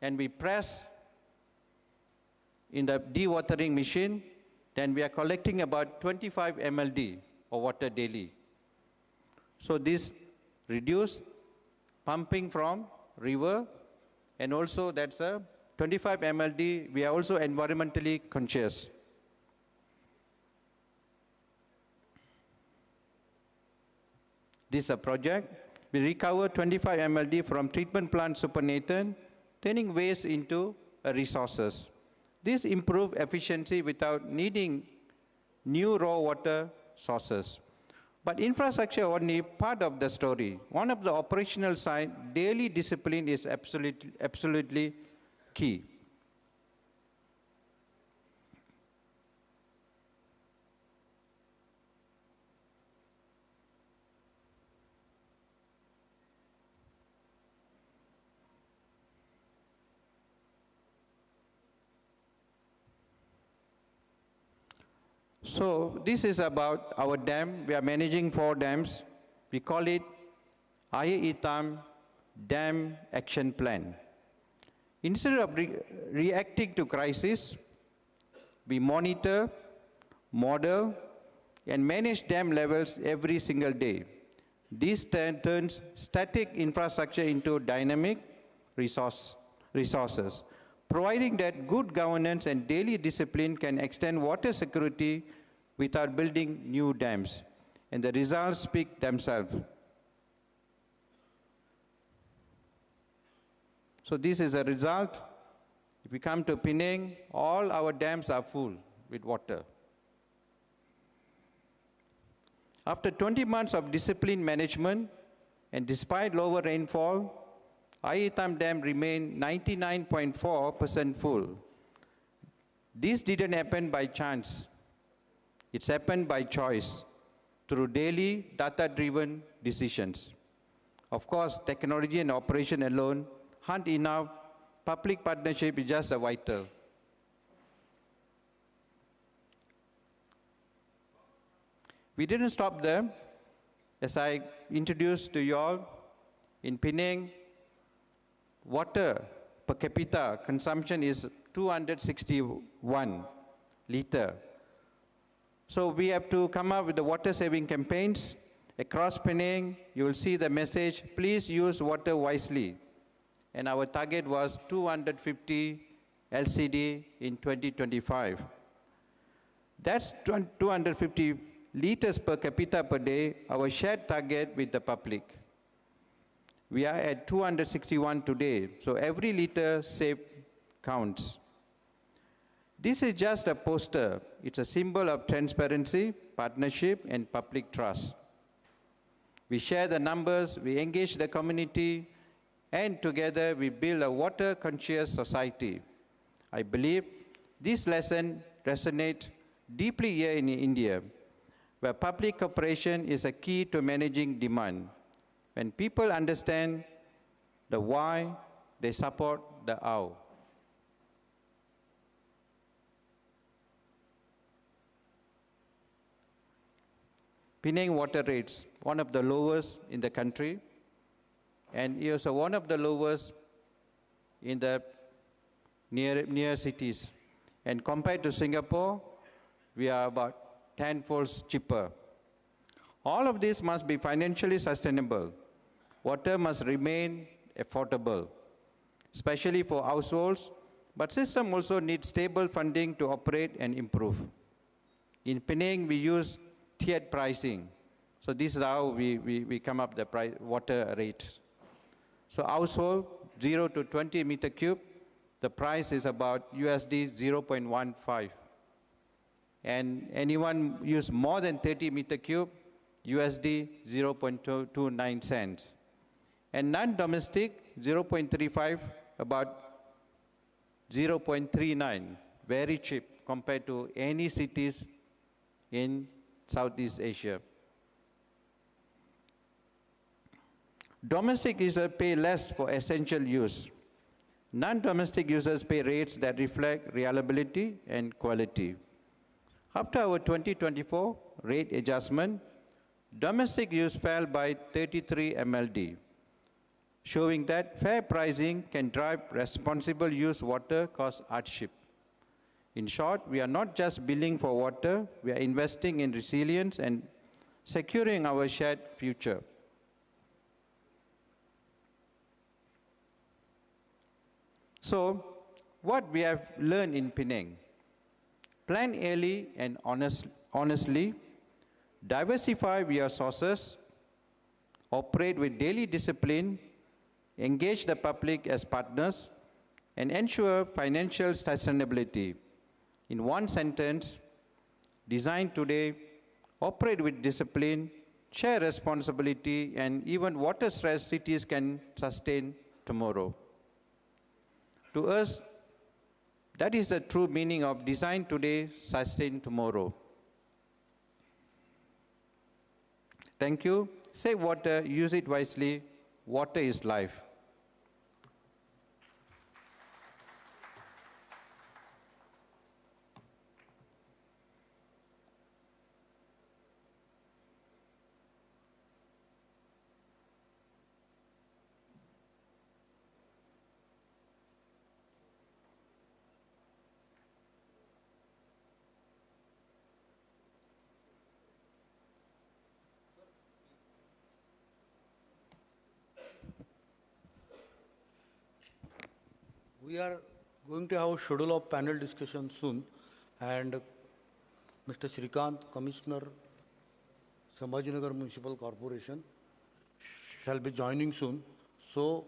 and we press in the dewatering machine, then we are collecting about 25 MLD of water daily. So this reduce pumping from river, and also that's a 25 MLD. We are also environmentally conscious. This is a project. We recover 25 MLD from treatment plant supernatant, turning waste into resources. This improves efficiency without needing new raw water sources. But infrastructure only part of the story. One of the operational side, daily discipline is absolutely key. So this is about our dam. We are managing 4 dams. We call it Air Hitam Dam Action Plan. Instead of reacting to crisis, we monitor, model, and manage dam levels every single day. This turns static infrastructure into dynamic resources, providing that good governance and daily discipline can extend water security without building new dams. And the results speak themselves. So this is a result. If we come to Penang, all our dams are full with water. After 20 months of disciplined management, and despite lower rainfall, Air Hitam Dam remained 99.4% full. This didn't happen by chance. It's happened by choice, through daily data-driven decisions. Of course, technology and operation alone aren't enough. Public partnership is just a vital. We didn't stop there. As I introduced to you all, in Penang, water per capita consumption is 261 liter. So we have to come up with the water saving campaigns. Across Penang, you will see the message, please use water wisely. And our target was 250 LCD in 2025. That's 250 liters per capita per day, our shared target with the public. We are at 261 today, so every liter saved counts. This is just a poster. It's a symbol of transparency, partnership, and public trust. We share the numbers, we engage the community, and together we build a water-conscious society. I believe this lesson resonates deeply here in India. where public cooperation is a key to managing demand. When people understand the why, they support the how. Penang water rates, one of the lowest in the country, and is one of the lowest in the near cities. And compared to Singapore, we are about 10-fold cheaper. All of this must be financially sustainable. Water must remain affordable, especially for households, but system also needs stable funding to operate and improve. In Penang, we use tiered pricing. So this is how we come up the price, water rate. So household, 0 to 20 meter cube, the price is about USD 0.15. And anyone use more than 30 meter cube, USD 0.29 cents. And non-domestic, 0.35, about 0.39, very cheap compared to any cities in Southeast Asia. Domestic users pay less for essential use. Non-domestic users pay rates that reflect reliability and quality. After our 2024 rate adjustment, domestic use fell by 33 MLD, showing that fair pricing can drive responsible use water cost hardship. In short, we are not just billing for water, we are investing in resilience and securing our shared future. So, what we have learned in Penang? Plan early and honestly, diversify via sources, operate with daily discipline, engage the public as partners, and ensure financial sustainability. In one sentence, design today, operate with discipline, share responsibility, and even water-stressed cities can sustain tomorrow. To us, that is the true meaning of design today, sustain tomorrow. Thank you. Save water, use it wisely. Water is life. We are going to have a schedule of panel discussion soon, and Mr. Shrikant, Commissioner, Sambhajinagar Municipal Corporation, shall be joining soon. So,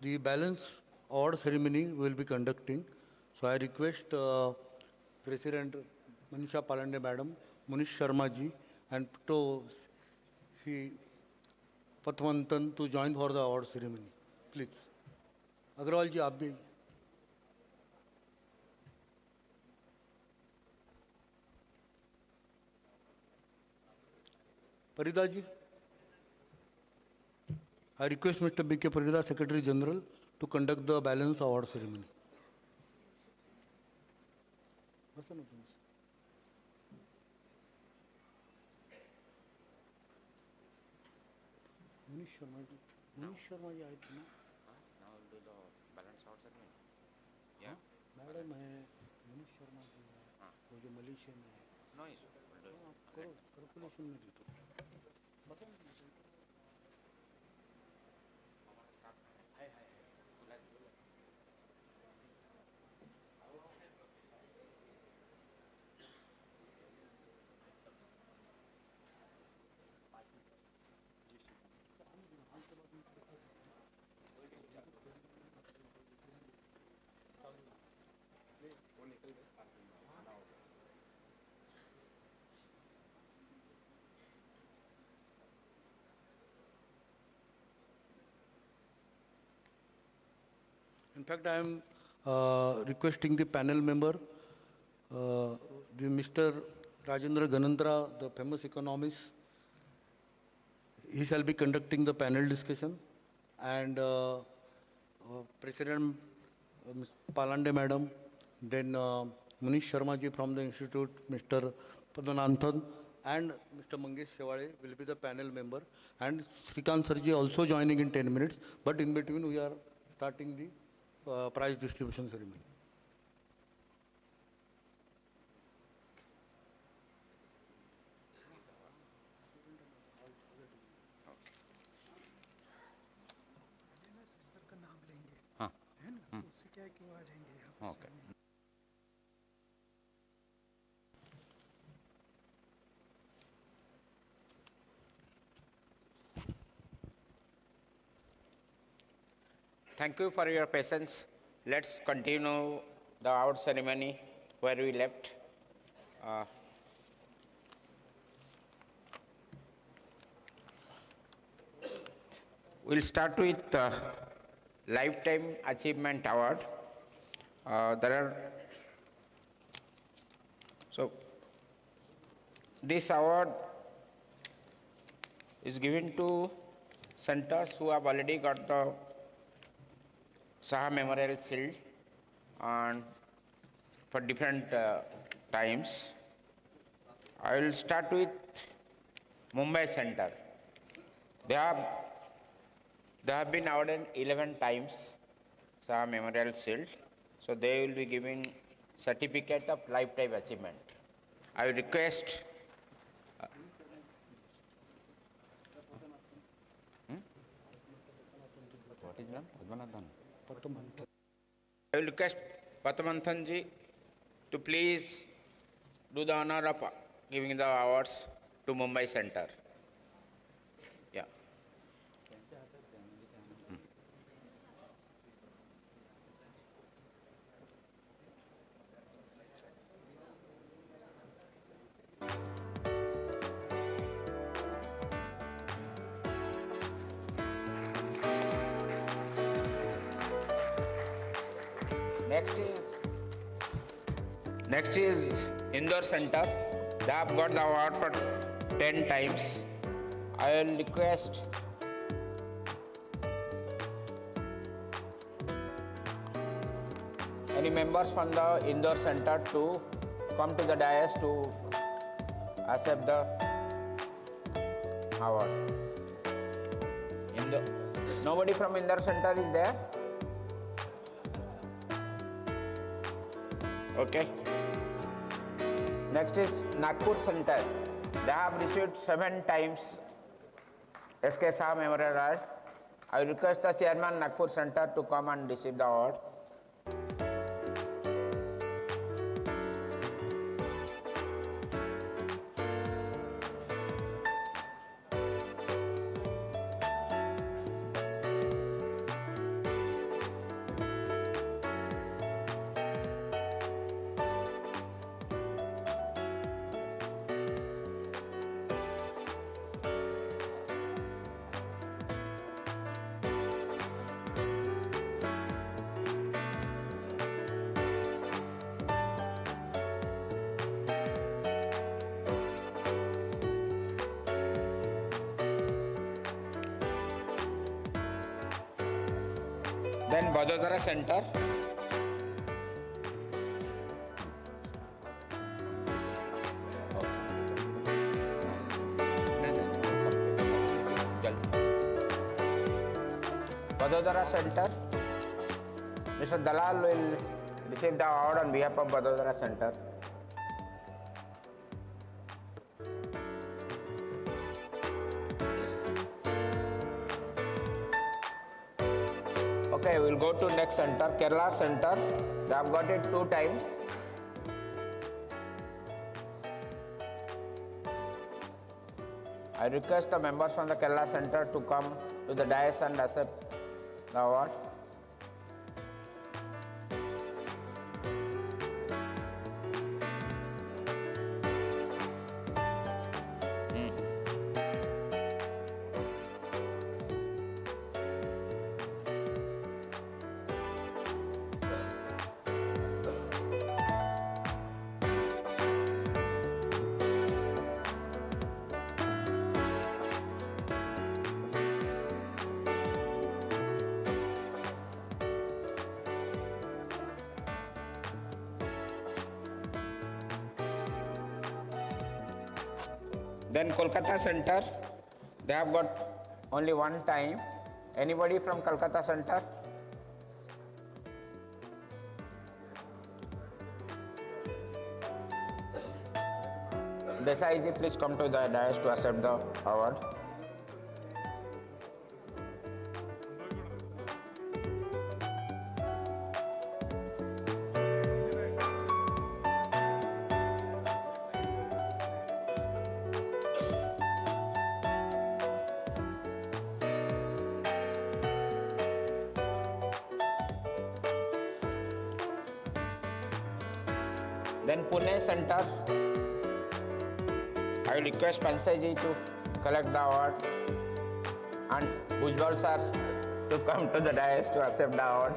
the balance award ceremony will be conducting. So, I request President Manisha Palande Madam, Munish Sharma ji, and to Sri Patwantan to join for the award ceremony. Please. Agarwal जी आप भी Parida ji, I request Mr. B.K. Parida, Secretary General, to conduct the balance award ceremony. Munish Sharma ji आए थे ना? Madam है मनीष शर्मा जी है वो जो Malaysia में है कॉर्पोरेशन में जीतो In fact, I am requesting the panel member, the Mr. Rajendra Ganantra, the famous economist. He shall be conducting the panel discussion. And President Ms. Palande Madam, then Munish Sharma ji from the Institute, Mr. Padananthan, and Mr. Mangesh Shewale will be the panel member. And Srikant Sarji also joining in 10 minutes. But in between, we are starting the prize distribution ceremony. Okay. Thank you for your patience. Let's continue the award ceremony where we left. We'll start with Lifetime Achievement Award. This award is given to centers who have already got the Saha Memorial Shield and for different times. I will start with Mumbai Center. They have been awarded 11 times Saha Memorial Shield. So they will be giving certificate of lifetime achievement. I will request I will request Patamanthan ji to please do the honor of giving the awards to Mumbai Center. Yeah. Next is Indore Center. They have got the award for 10 times. I will request any members from the Indore Center to come to the dais to accept the award. Nobody from Indore Center is there? Okay. Next is Nagpur Center. They have received 7 times SK Saha Memorial Award. I request the chairman Nagpur Center to come and receive the award. Then Vadodara Center. Vadodara Center. Mr. Dalal will receive the award on behalf of Vadodara Center. Okay, we'll go to next center, Kerala Center. They have got it 2 times. I request the members from the Kerala Center to come to the dais and accept the award. Then Kolkata Center, they have got only one time. Anybody from Kolkata Center? Desai ji, please come to the dais to accept the award. Then Pune Center, I will request Pansai ji to collect the award and Bhujbal sir to come to the dais to accept the award.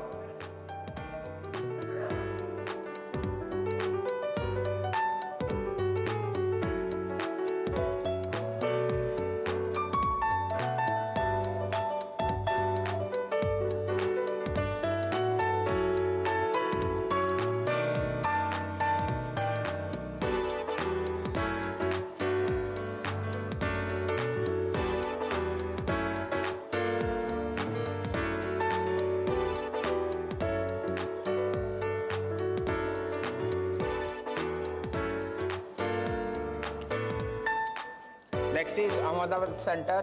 Next is Ahmedabad Center.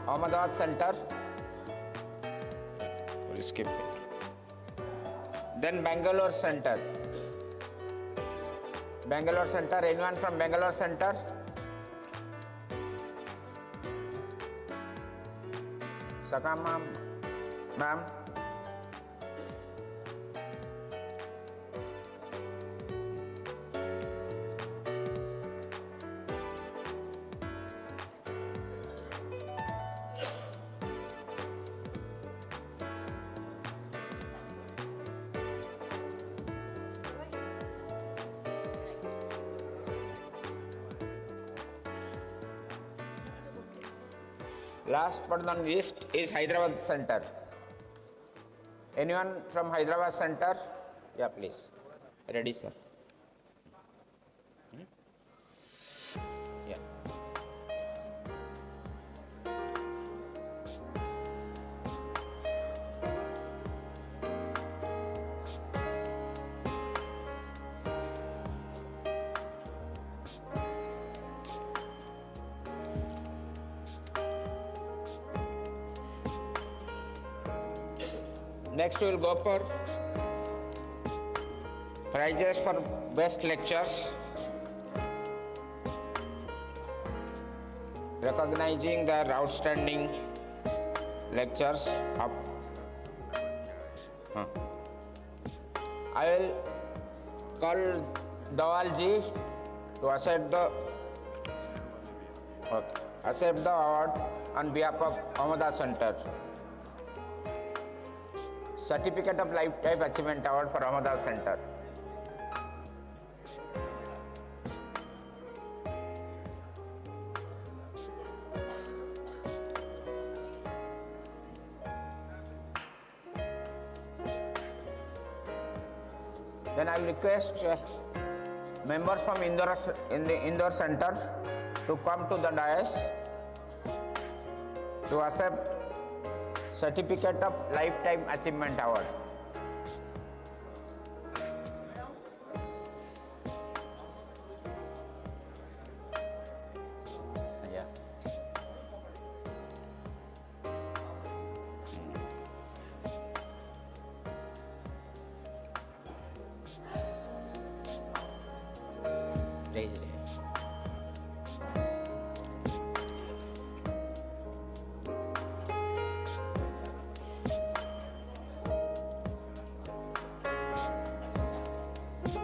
Ahmedabad Center. We'll skip it. Then Bangalore Center. Bangalore Center. Anyone from Bangalore Center? Sakam ma'am. Last but not least is Hyderabad Center. Anyone from Hyderabad Center? Yeah, please. Ready, sir. Yeah. Next we will go for prizes for best lectures, recognizing their outstanding lectures. I will call Dawal ji to accept the award on behalf of Ahmedabad Center. Certificate of Lifetime Achievement Award for Ahmedabad Center. Then I will request members from Indore Center to come to the dais to accept Certificate of Lifetime Achievement Award. Yeah.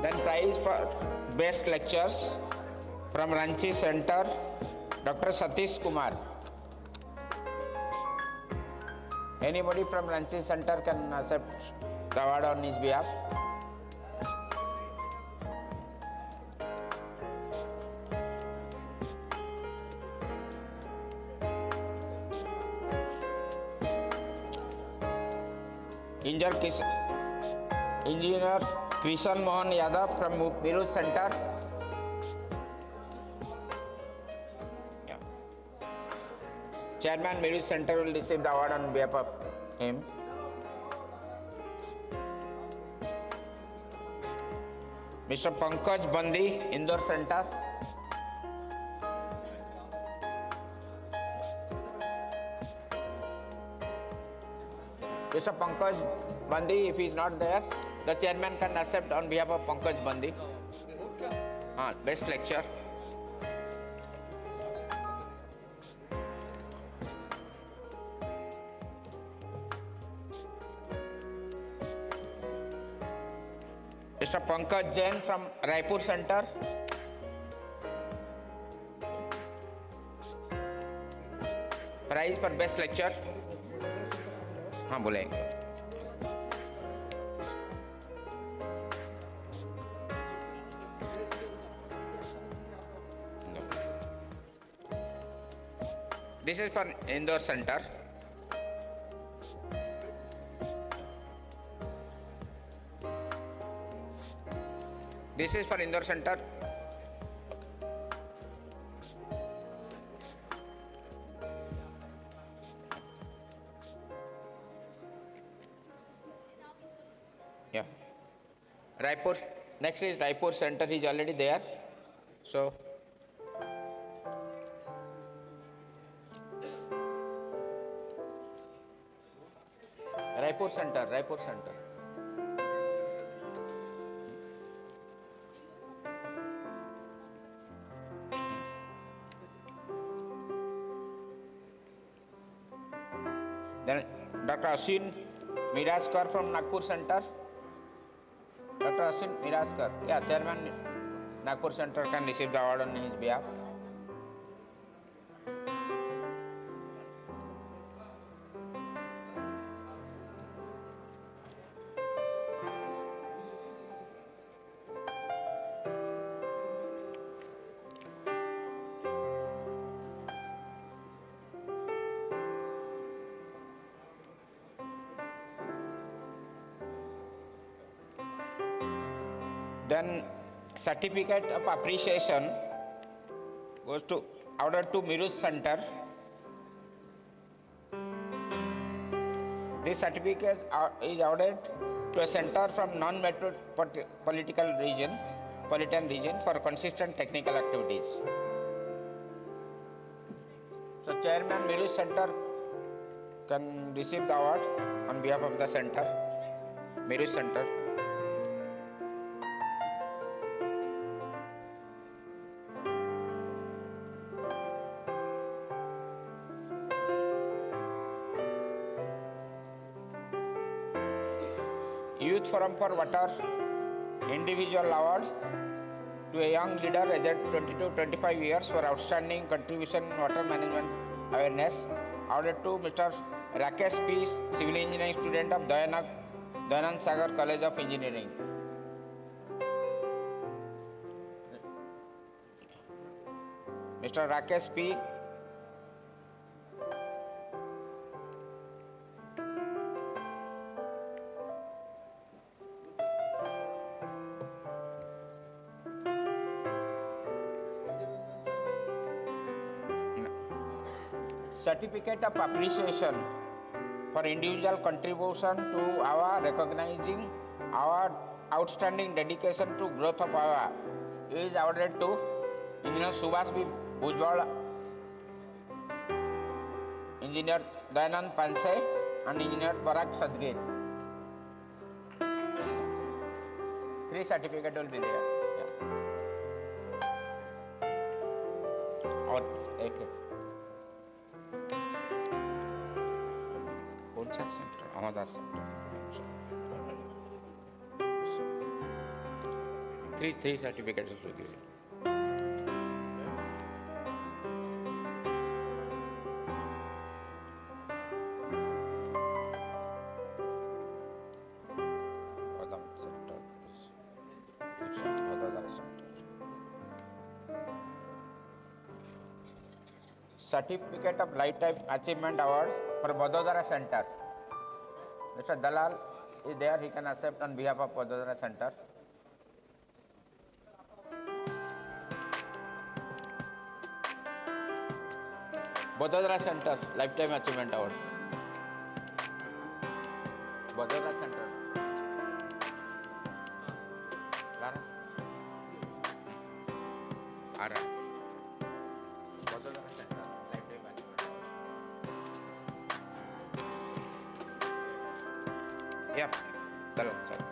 Then prize for best lectures from Ranchi Center, Dr. Satish Kumar. Anybody from Ranchi Center can accept the award on his behalf. Engineer Krishan Mohan Yadav from Miru Center. Chairman Meru Center will receive the award on behalf of him. Mr. Pankaj Bandi, Indore Center. Mr. Pankaj Bandi, if he is not there, the chairman can accept on behalf of Pankaj Bandi. Best lecture. Mr. Pankaj Jain from Raipur Center. Prize for best lecture. हाँ बोलेंगे. This is for Indore Center. This is for Indore Center. Yeah. Raipur. Next is Raipur Center. He is already there. So. Raipur Center. Raipur Center. Then Dr. Asin Mirajkar from Nagpur Center. Dr. Asin Mirajkar. Yeah, Chairman Nagpur Center can receive the award on his behalf. Then certificate of appreciation goes to awarded to Miru Center. This certificate is awarded to a center from non-metropolitan region for consistent technical activities. So Chairman Miru Center can receive the award on behalf of the center, Miru Center. Youth Forum for Water Individual Award to a young leader aged 20 to 25 years for outstanding contribution in water management awareness. Awarded to Mr. Rakesh P, Civil Engineering student of Dayanand Sagar College of Engineering. Mr. Rakesh P. Certificate of appreciation for individual contribution to our recognizing our outstanding dedication to growth of our is awarded to Engineer Subhash B. Bhujbal, Engineer Dayanand Panse and Engineer Parag Sadgir. 3 certificates will be there. Yeah. Or एक Three certificates to give. Certificate of Lifetime Achievement Award for Vadodara Center. Mr. Dalal is there, he can accept on behalf of Vadodara Center. Bododara Center, Lifetime Achievement Award. Bododara Center. Lara? Ara. Bododara Center, Lifetime Achievement Award. Yeah, chalo, chalo.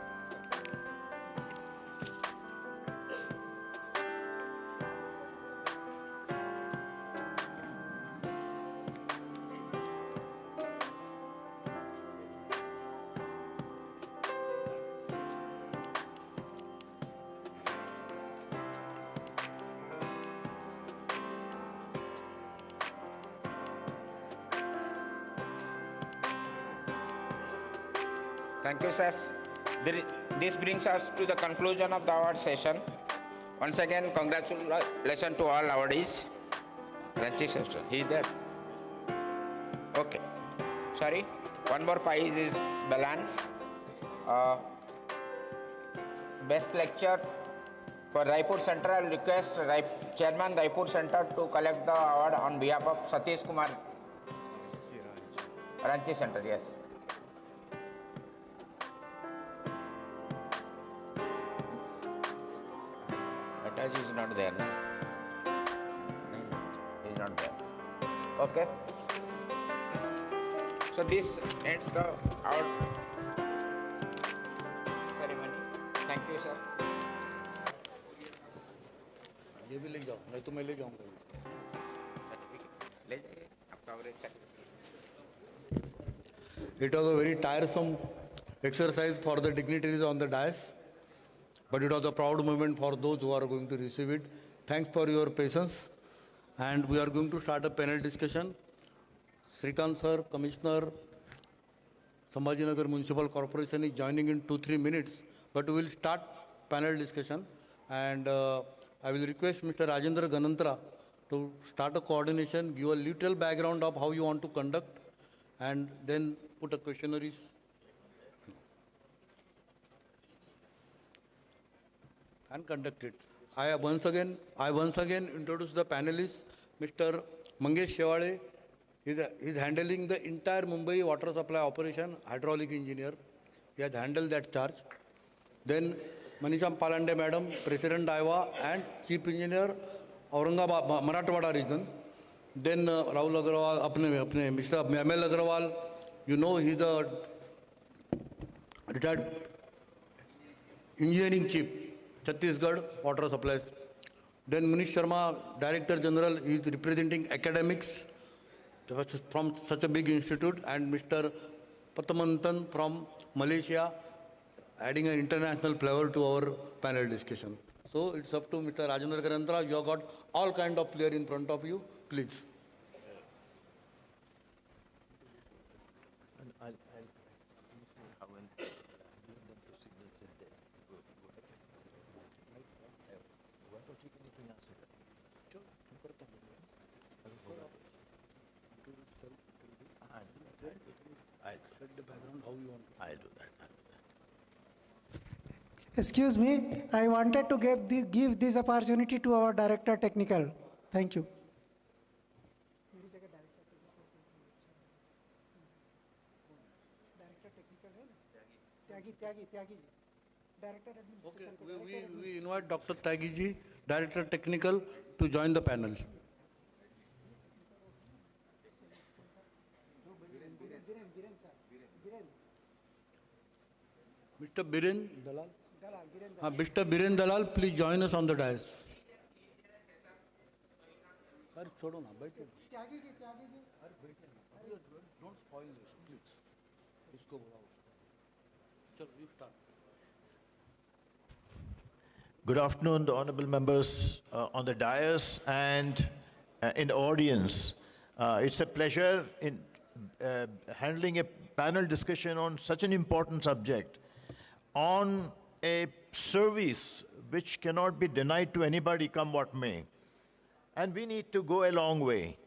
Thank you, sir. This brings us to the conclusion of the award session. Once again, congratulations to all awardees. Ranchi sister, he is there. Okay. Sorry, one more prize is balance. Best lecture for Raipur Center. I will request Chairman Raipur Center to collect the award on behalf of Satish Kumar. Ranchi Center, yes. He is not there, no? He is not there. Okay. So this ends the our ceremony. Thank you, sir. ये भी ले जाओ, नहीं तो मैं ले जाऊंगा. ले जाइए, आपका average certificate. It was a very tiresome exercise for the dignitaries on the dais. But it was a proud moment for those who are going to receive it. Thanks for your patience. And we are going to start a panel discussion. Srikant sir, Commissioner, Sambhajinagar Municipal Corporation is joining in 2-3 minutes. But we will start panel discussion. And I will request Mr. Rajendra Ganantra to start a coordination, give a little background of how you want to conduct, and then put a questionnaires. And conduct it. I once again introduce the panelists. Mr. Mangesh Shewale is handling the entire Mumbai water supply operation, hydraulic engineer. He has handled that charge. Then Manisham Palande Madam, President IWA and Chief Engineer, Aurangabad, Marathwada region. Then Rahul Agrawal, Mr. ML Agrawal, you know, he's the retired engineering chief. Chhattisgarh Water Supplies. Then Munish Sharma, Director General, is representing academics from such a big institute, and Mr. Patamantan from Malaysia, adding an international flavor to our panel discussion. So it's up to Mr. Rajendra Ganantra. You have got all kind of players in front of you. Please. Excuse me, I wanted to give this opportunity to our Director Technical. Thank you. Okay, we invite Dr. Tyagi ji, Director Technical, to join the panel. Mr. Biren Dalal. Mr. Biren Dalal, please join us on the dais. Don't spoil this, please. You start. Good afternoon, the honorable members on the dais and in the audience. It's a pleasure in handling a panel discussion on such an important subject, on a service which cannot be denied to anybody, come what may. And we need to go a long way.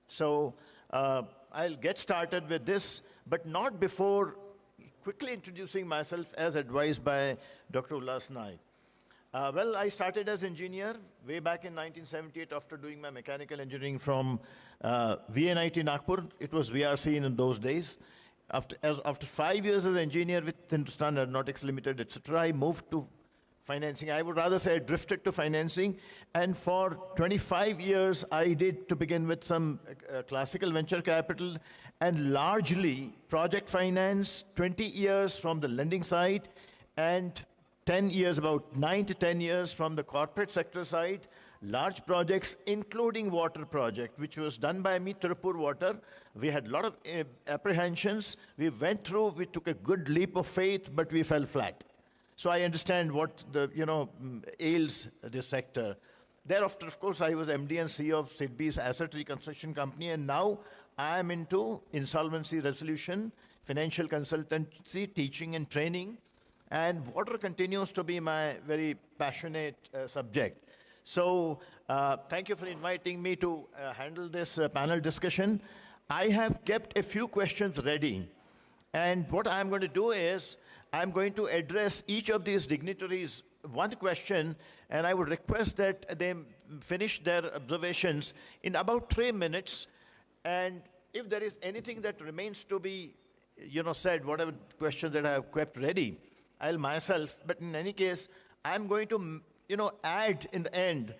So I'll get started with this, but not before quickly introducing myself as advised by Dr. Ullas Naik. Well, I started as engineer way back in 1978 after doing my mechanical engineering from VNIT Nagpur. It was VRC in those days. After 5 years as engineer with Hindustan Aeronautics Limited, etc., I moved to financing. I would rather say I drifted to financing. And for 25 years, I did, to begin with, some classical venture capital and largely project finance, 20 years from the lending side, and 10 years, about 9 to 10 years from the corporate sector side, large projects, including water project, which was done by me, Tirupur Water. We had a lot of apprehensions. We went through, we took a good leap of faith, but we fell flat. So I understand what ails this sector. Thereafter, of course, I was MD and CEO of SIDBI's asset reconstruction company, and now I am into insolvency resolution, financial consultancy, teaching and training, and water continues to be my very passionate subject. So thank you for inviting me to handle this panel discussion. I have kept a few questions ready. And what I'm going to do is, I'm going to address each of these dignitaries one question, and I would request that they finish their observations in about 3 minutes. And if there is anything that remains to be said, whatever questions that I have kept ready, I'll myself, but in any case, I'm going to add in the end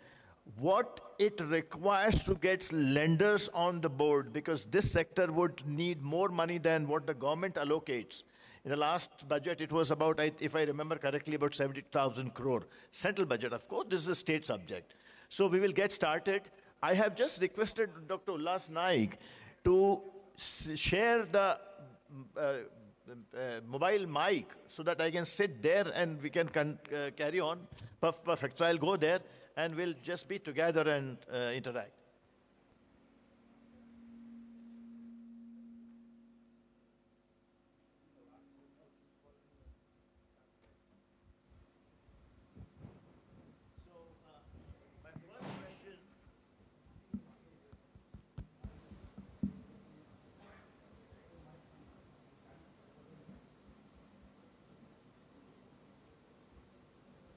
what it requires to get lenders on the board, because this sector would need more money than what the government allocates. In the last budget, it was about, if I remember correctly, about 70,000 crore. Central budget, of course, this is a state subject. So we will get started. I have just requested Dr. Ullas Naik to share the mobile mic so that I can sit there and we can carry on. Perfect. So I'll go there and we'll just be together and interact.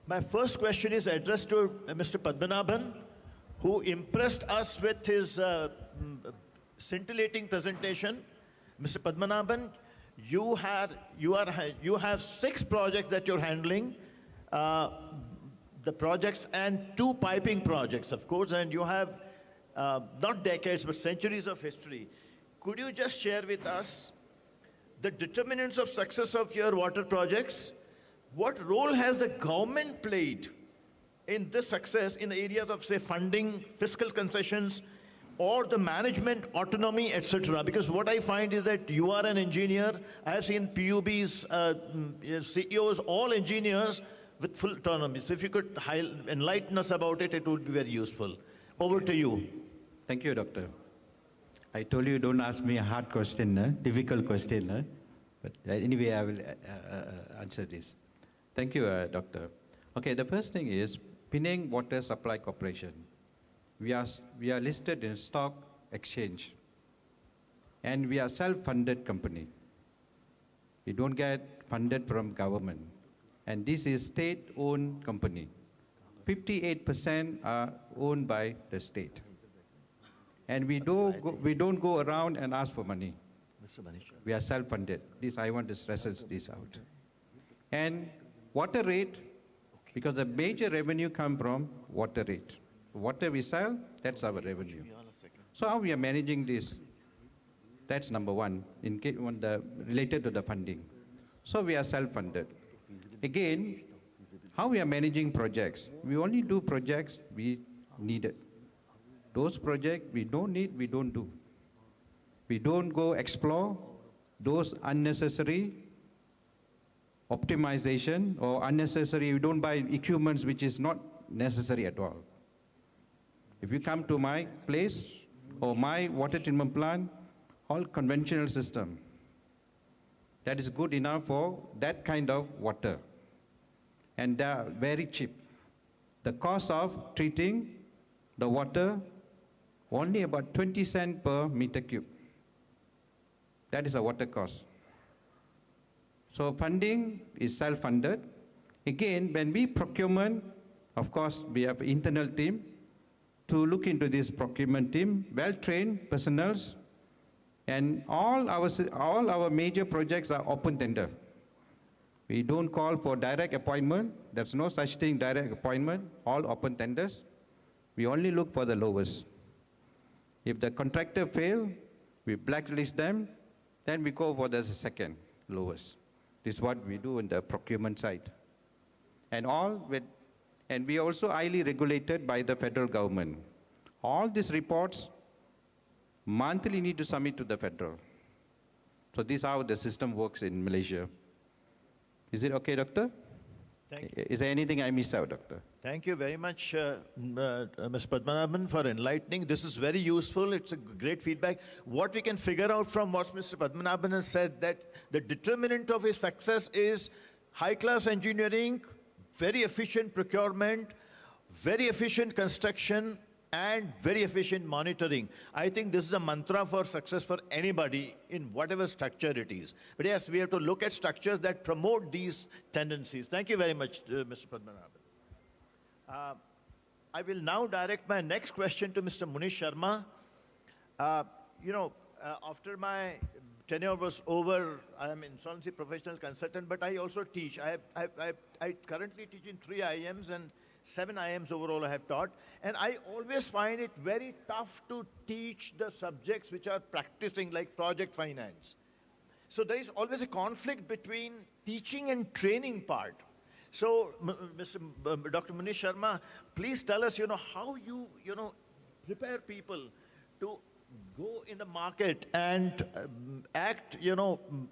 My first question is addressed to Mr. Padmanabhan, who impressed us with his scintillating presentation. Mr. Padmanabhan, you have 6 projects that you're handling, the projects and 2 piping projects, of course, and you have not decades but centuries of history. Could you just share with us the determinants of success of your water projects? What role has the government played in this success in the areas of, say, funding, fiscal concessions, or the management autonomy, etc.? Because what I find is that you are an engineer. I have seen PUB's CEOs, all engineers with full autonomy. So if you could enlighten us about it, it would be very useful. Over to you. Thank you, Doctor. I told you don't ask me a hard question, difficult question. But anyway, I will answer this. Thank you, Doctor. Okay, the first thing is Penang Water Supply Corporation. We are listed in stock exchange, and we are self-funded company. We don't get funded from government, and this is state-owned company. 58% are owned by the state, and we don't go around and ask for money. We are self-funded. This I want to stress this out. And water rate, because the major revenue comes from water rate. Water we sell, that's our revenue. So how we are managing this? That's number one, related to the funding. So we are self-funded. Again, how we are managing projects? We only do projects we needed. Those projects we don't need, we don't do. We don't go explore those unnecessary optimization or unnecessary, we don't buy equipments which is not necessary at all. If you come to my place or my water treatment plant, all conventional system, that is good enough for that kind of water. And they are very cheap. The cost of treating the water, only about 20 cents per meter cube. That is the water cost. So funding is self-funded. Again, when we procurement, Of course, we have internal team to look into this procurement team, well-trained personnel, and all our major projects are open tender. We don't call for direct appointment. There's no such thing, direct appointment, all open tenders. We only look for the lowest. If the contractor fail, we blacklist them, then we go for the second lowest. This is what we do in the procurement side. And we are also highly regulated by the federal government. All these reports monthly need to submit to the federal. So this is how the system works in Malaysia. Is it okay, Doctor? Is there anything I missed out, Doctor? Thank you very much, Ms. Padmanabhan, for enlightening. This is very useful. It's a great feedback. What we can figure out from what Mr. Padmanabhan has said, that the determinant of his success is high-class engineering, very efficient procurement, very efficient construction, and very efficient monitoring. I think this is a mantra for success for anybody in whatever structure it is. But yes, we have to look at structures that promote these tendencies. Thank you very much, Mr. Padmanabhan. I will now direct my next question to Mr. Munish Sharma. After my tenure was over, I am an insolvency professional consultant, but I also teach. I currently teach in 3 IIMs and 7 IIMs overall I have taught. And I always find it very tough to teach the subjects which are practicing, like project finance. So there is always a conflict between teaching and training part. So, Dr. Munish Sharma, please tell us, how you, prepare people to go in the market and act,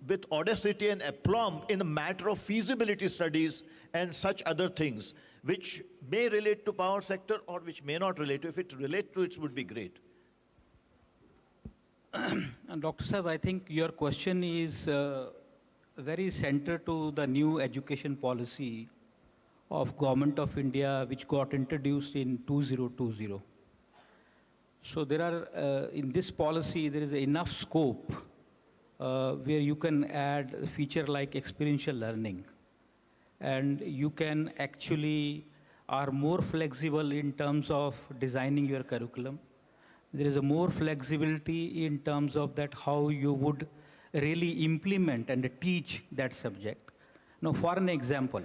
with audacity and aplomb in the matter of feasibility studies and such other things, which may relate to power sector or which may not relate to. If it relates to it, would be great. Dr. Saab, I think your question is very centered to the new education policy of Government of India, which got introduced in 2020. So there are, in this policy, there is enough scope where you can add a feature like experiential learning. And you can actually are more flexible in terms of designing your curriculum. There is a more flexibility in terms of that how you would really implement and teach that subject. Now, for an example,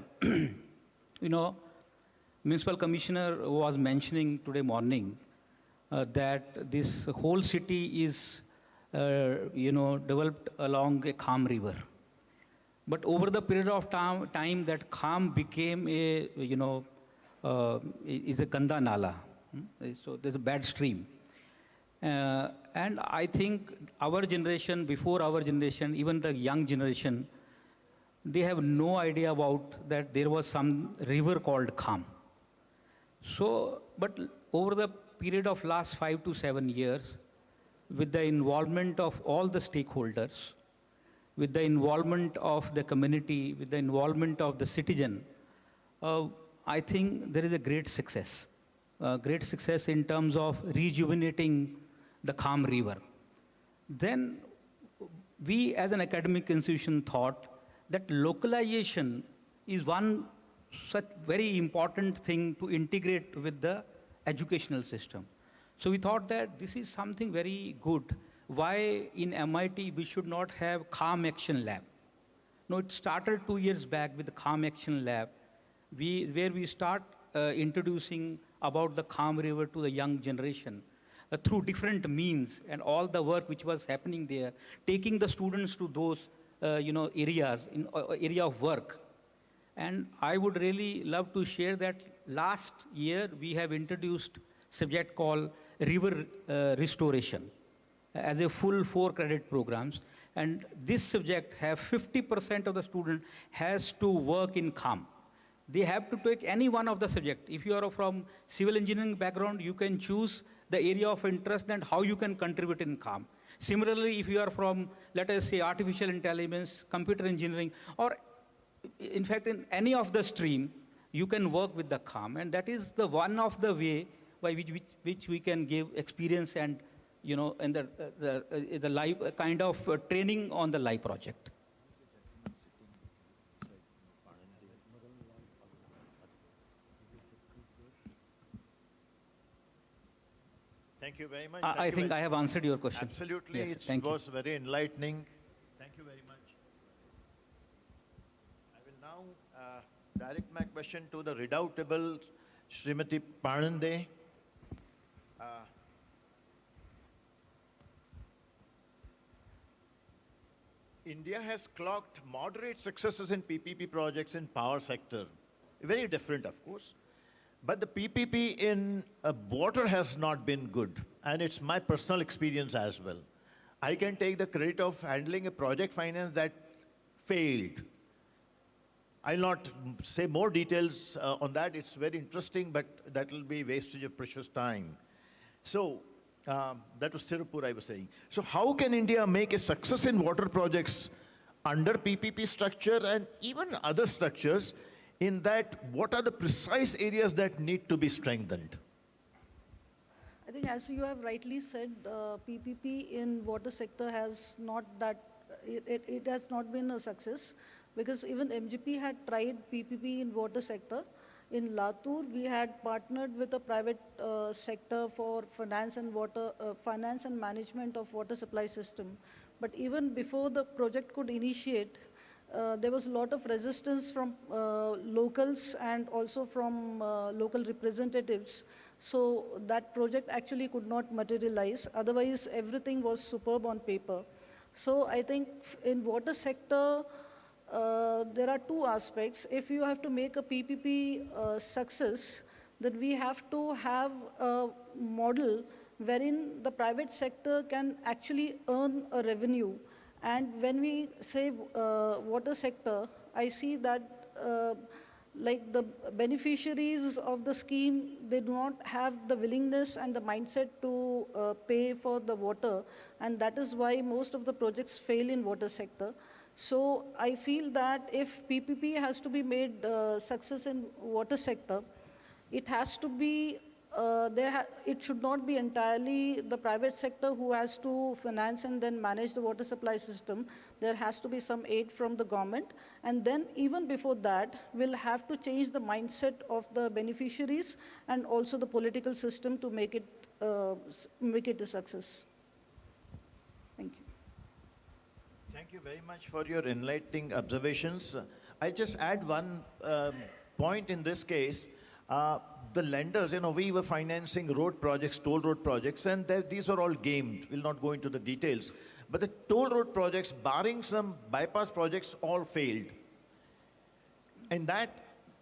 Municipal Commissioner was mentioning today morning that this whole city is, developed along a calm river. But over the period of time that calm became a, is a Ganda Nala. So there's a bad stream. And I think our generation, before our generation, even the young generation, they have no idea about that there was some river called Kham. So, but over the period of last 5 to 7 years, with the involvement of all the stakeholders, with the involvement of the community, with the involvement of the citizen, I think there is a great success in terms of rejuvenating the Kham river. Then we as an academic institution thought that localization is one such very important thing to integrate with the educational system. So we thought that this is something very good. Why in MIT we should not have Calm Action Lab? No, it started 2 years back with the Calm Action Lab, where we start introducing about the Kham river to the young generation through different means and all the work which was happening there, taking the students to those areas, area of work. And I would really love to share that last year we have introduced subject called river restoration as a full 4-credit programs. And this subject have 50% of the student has to work in Kham. They have to take any one of the subject. If you are from civil engineering background, you can choose the area of interest and how you can contribute in Kham. Similarly, if you are from, let us say, artificial intelligence, computer engineering, or in fact, in any of the stream, you can work with the Kham. And that is the one of the way by which we can give experience and, and the live kind of training on the live project. Thank you very much. I think I have answered your question. Absolutely. Yes, It thank you. was very enlightening. Thank you very much. I will now direct my question to the redoubtable Srimati Panande. India has clocked moderate successes in PPP projects in power sector. Very different, of course. But the PPP in water has not been good. And it's my personal experience as well. I can take the credit of handling a project finance that failed. I'll not say more details on that. It's very interesting, but that will be wastage of precious time. So that was Tirupur I was saying. So how can India make a success in water projects under PPP structure and even other structures, in that what are the precise areas that need to be strengthened? I think as you have rightly said, PPP in water sector has not it has not been a success, because even MGP had tried PPP in water sector. In Latur, we had partnered with a private sector for finance and management of water supply system. But even before the project could initiate, there was a lot of resistance from locals and also from local representatives. So that project actually could not materialize. Otherwise, everything was superb on paper. So I think in water sector, there are two aspects. If you have to make a PPP success, then we have to have a model wherein the private sector can actually earn a revenue. And when we say water sector, I see that like the beneficiaries of the scheme, they do not have the willingness and the mindset to pay for the water. And that is why most of the projects fail in water sector. So I feel that if PPP has to be made success in water sector, it has to be, it should not be entirely the private sector who has to finance and then manage the water supply system. There has to be some aid from the government. And then even before that, we'll have to change the mindset of the beneficiaries and also the political system to make it a success. Thank you. Thank you very much for your enlightening observations. I just add one point in this case. The lenders, we were financing road projects, toll road projects, and these were all gamed. We'll not go into the details. But the toll road projects, barring some bypass projects, all failed. And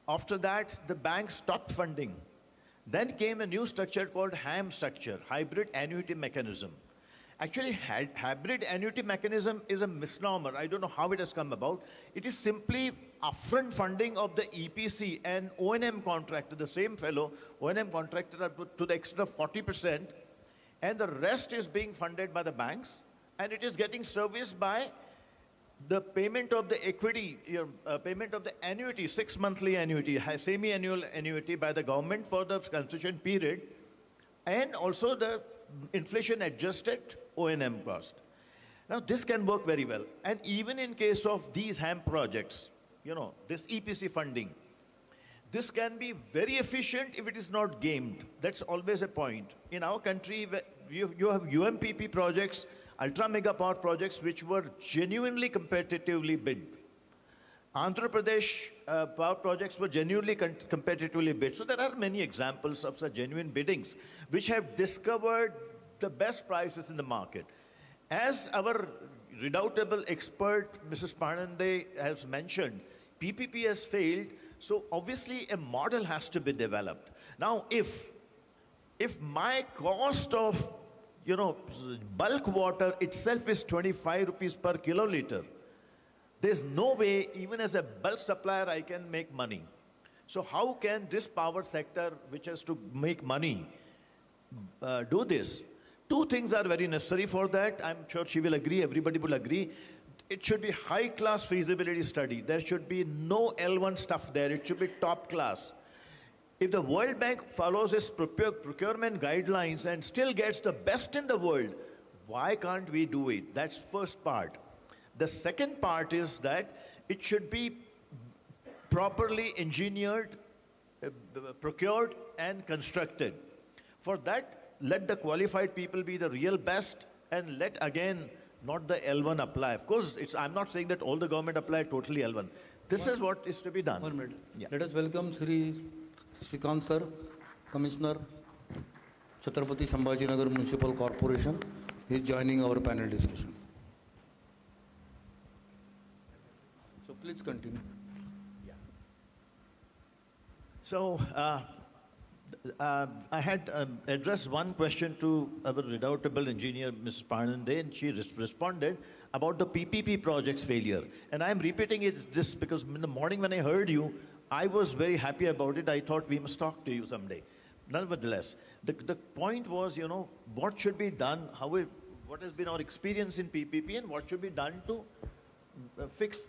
after that, the bank stopped funding. Then came a new structure called HAM structure, hybrid annuity mechanism. Actually, hybrid annuity mechanism is a misnomer. I don't know how it has come about. It is simply upfront funding of the EPC and O&M contractor, the same fellow, O&M contractor to the extent of 40%, and the rest is being funded by the banks, and it is getting serviced by the payment of the equity, payment of the annuity, 6-monthly annuity, semi-annual annuity by the government for the concession period, and also the inflation-adjusted O&M cost. Now, this can work very well. And even in case of these HAM projects, this EPC funding, this can be very efficient if it is not gamed. That's always a point. In our country, you have UMPP projects, ultra-mega power projects, which were genuinely competitively bid. Andhra Pradesh power projects were genuinely competitively bid. So there are many examples of such genuine biddings which have discovered the best prices in the market. As our redoubtable expert, Mrs. Panande, has mentioned, PPP has failed, so obviously a model has to be developed. Now, if my cost of, bulk water itself is 25 rupees per kiloliter, there's no way, even as a bulk supplier, I can make money. So how can this power sector, which has to make money, do this? Two things are very necessary for that. I'm sure she will agree, everybody will agree. It should be high-class feasibility study. There should be no L1 stuff there. It should be top class. If the World Bank follows its procurement guidelines and still gets the best in the world, why can't we do it? That's first part. The second part is that it should be properly engineered, procured, and constructed. For that, let the qualified people be the real best, and let again not the L1 apply. Of course, I'm not saying that all the government apply totally L1. This is what is to be done. 1 minute. Yeah. Let us welcome Srikant sir, Commissioner, Chhatrapati Sambhajinagar Municipal Corporation. He is joining our panel discussion. So please continue. So I had addressed one question to our redoubtable engineer, Mrs. Parnande, and she responded about the PPP project's failure. And I'm repeating this because in the morning when I heard you, I was very happy about it. I thought we must talk to you someday. Nevertheless, the point was, what should be done, what has been our experience in PPP, and what should be done to fix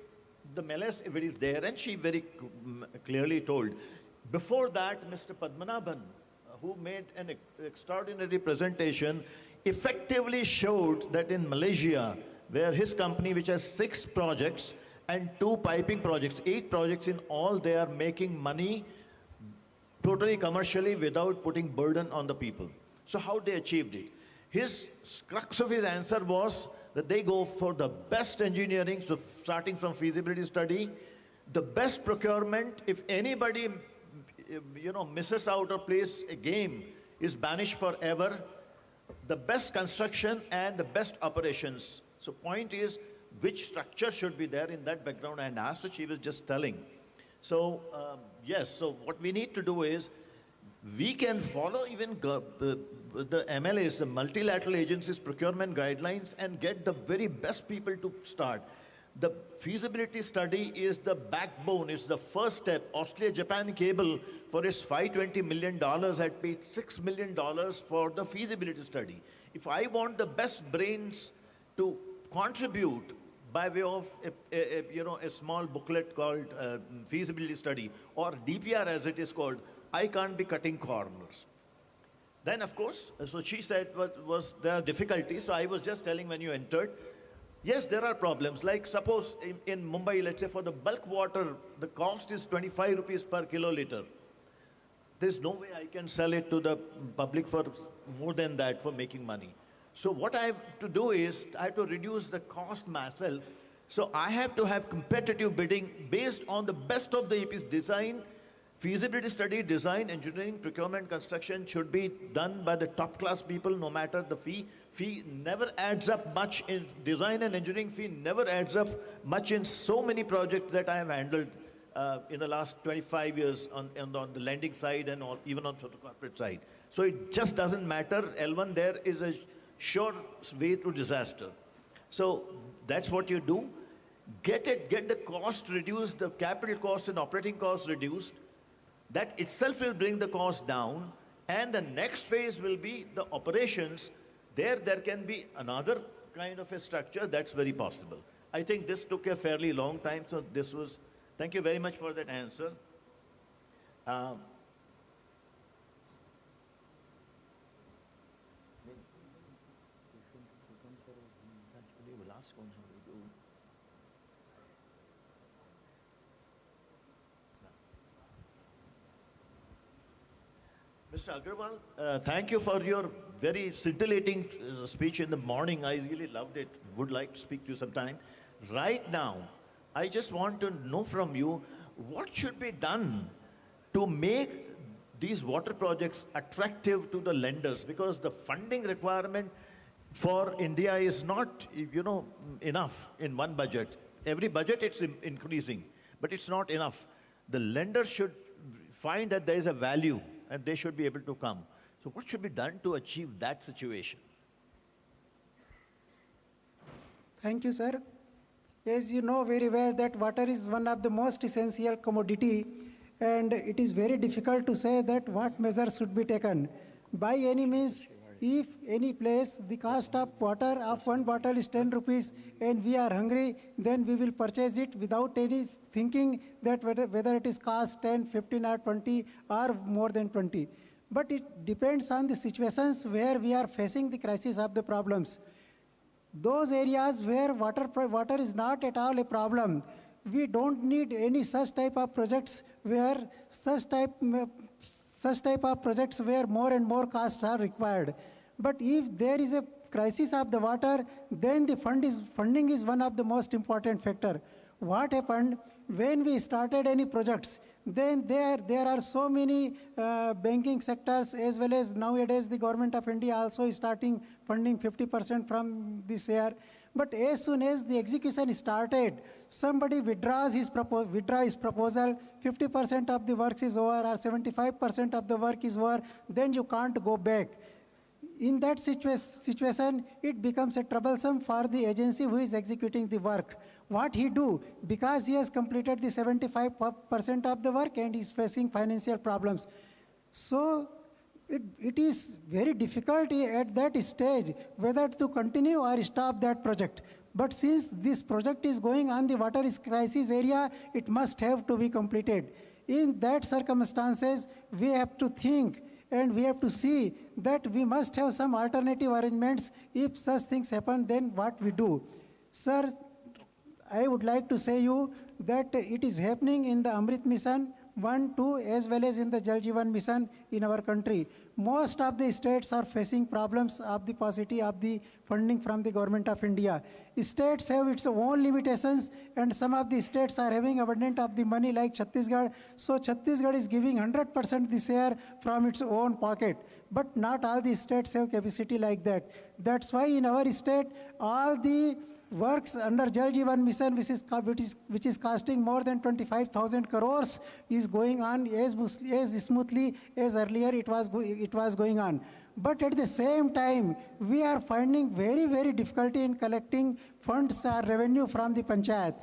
the malice if it is there. And she very clearly told. Before that, Mr. Padmanabhan, who made an extraordinary presentation, effectively showed that in Malaysia, where his company, which has 6 projects and 2 piping projects, 8 projects in all, they are making money totally commercially without putting burden on the people. So how they achieved it? His crux of his answer was that they go for the best engineering, so starting from feasibility study, the best procurement. If anybody misses out or plays a game, is banished forever, the best construction and the best operations. So point is, which structure should be there in that background and asked, which he was just telling. So yes, so what we need to do is, we can follow even the MLAs, the multilateral agencies procurement guidelines, and get the very best people to start. The feasibility study is the backbone, it's the first step. Australia-Japan cable, for its $520 million, had paid $6 million for the feasibility study. If I want the best brains to contribute by way of a small booklet called feasibility study, or DPR as it is called, I can't be cutting corners. Then of course, so she said there are difficulties, so I was just telling when you entered, yes, there are problems. Like suppose in Mumbai, let's say for the bulk water, the cost is 25 rupees per kiloliter. There's no way I can sell it to the public for more than that for making money. So what I have to do is, I have to reduce the cost myself. So I have to have competitive bidding based on the best of the EPs. Design, feasibility study, design, engineering, procurement, construction should be done by the top class people, no matter the fee. Fee never adds up much in design, and engineering fee never adds up much in so many projects that I have handled in the last 25 years on the lending side and even on the corporate side. So it just doesn't matter. L1 there is a sure way to disaster. So that's what you do. Get the cost reduced, the capital cost and operating costs reduced. That itself will bring the cost down. And the next phase will be the operations. There can be another kind of a structure that's very possible. I think this took a fairly long time, so this was, thank you very much for that answer. Mr. Agarwal, thank you for your very scintillating speech in the morning. I really loved it. Would like to speak to you sometime. Right now, I just want to know from you, what should be done to make these water projects attractive to the lenders? Because the funding requirement for India is not, enough in one budget. Every budget it's increasing, but it's not enough. The lenders should find that there is a value and they should be able to come. So what should be done to achieve that situation? Thank you, sir. As you know very well that water is one of the most essential commodity, and it is very difficult to say that what measures should be taken. By any means, if any place the cost of water of one bottle is 10 rupees and we are hungry, then we will purchase it without any thinking that whether it is cost 10, 15 or 20 or more than 20. But it depends on the situations where we are facing the crisis of the problems. Those areas where water is not at all a problem, we don't need any such type of projects where such such type of projects where more and more costs are required. But if there is a crisis of the water, then the funding is one of the most important factor. What happened when we started any projects, then there are so many banking sectors, as well as nowadays the government of India also is starting funding 50% from this year. But as soon as the execution started, somebody withdraws his proposal, 50% of the work is over or 75% of the work is over, then you can't go back. In that situation, it becomes a troublesome for the agency who is executing the work. What he do, because he has completed the 75% of the work and is facing financial problems. So it is very difficult at that stage whether to continue or stop that project. But since this project is going on the water crisis area, it must have to be completed. In that circumstances, we have to think and we have to see that we must have some alternative arrangements. If such things happen, then what we do? Sir, I would like to say you that it is happening in the Amrit Mission 1, 2, as well as in the Jal Jeevan Mission in our country. Most of the states are facing problems of the paucity of the funding from the government of India. States have its own limitations, and some of the states are having abundant of the money like Chhattisgarh. So Chhattisgarh is giving 100% this year from its own pocket. But not all the states have capacity like that. That's why in our state, all the works under Jal Jeevan Mission, which is costing more than 25,000 crores, is going on as smoothly as earlier it was going on. But at the same time, we are finding very, very difficulty in collecting funds or revenue from the panchayat.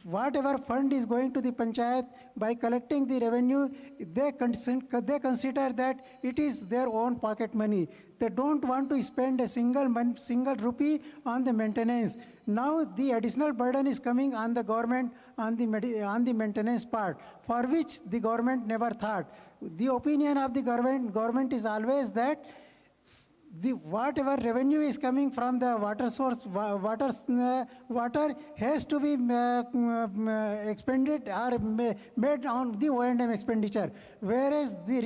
Whatever fund is going to the panchayat, by collecting the revenue, they consider that it is their own pocket money. They don't want to spend a single rupee on the maintenance. Now the additional burden is coming on the government on the maintenance part, for which the government never thought. The opinion of the government is always that whatever revenue is coming from the water source, water has to be expended or made on the O&M expenditure. Whereas the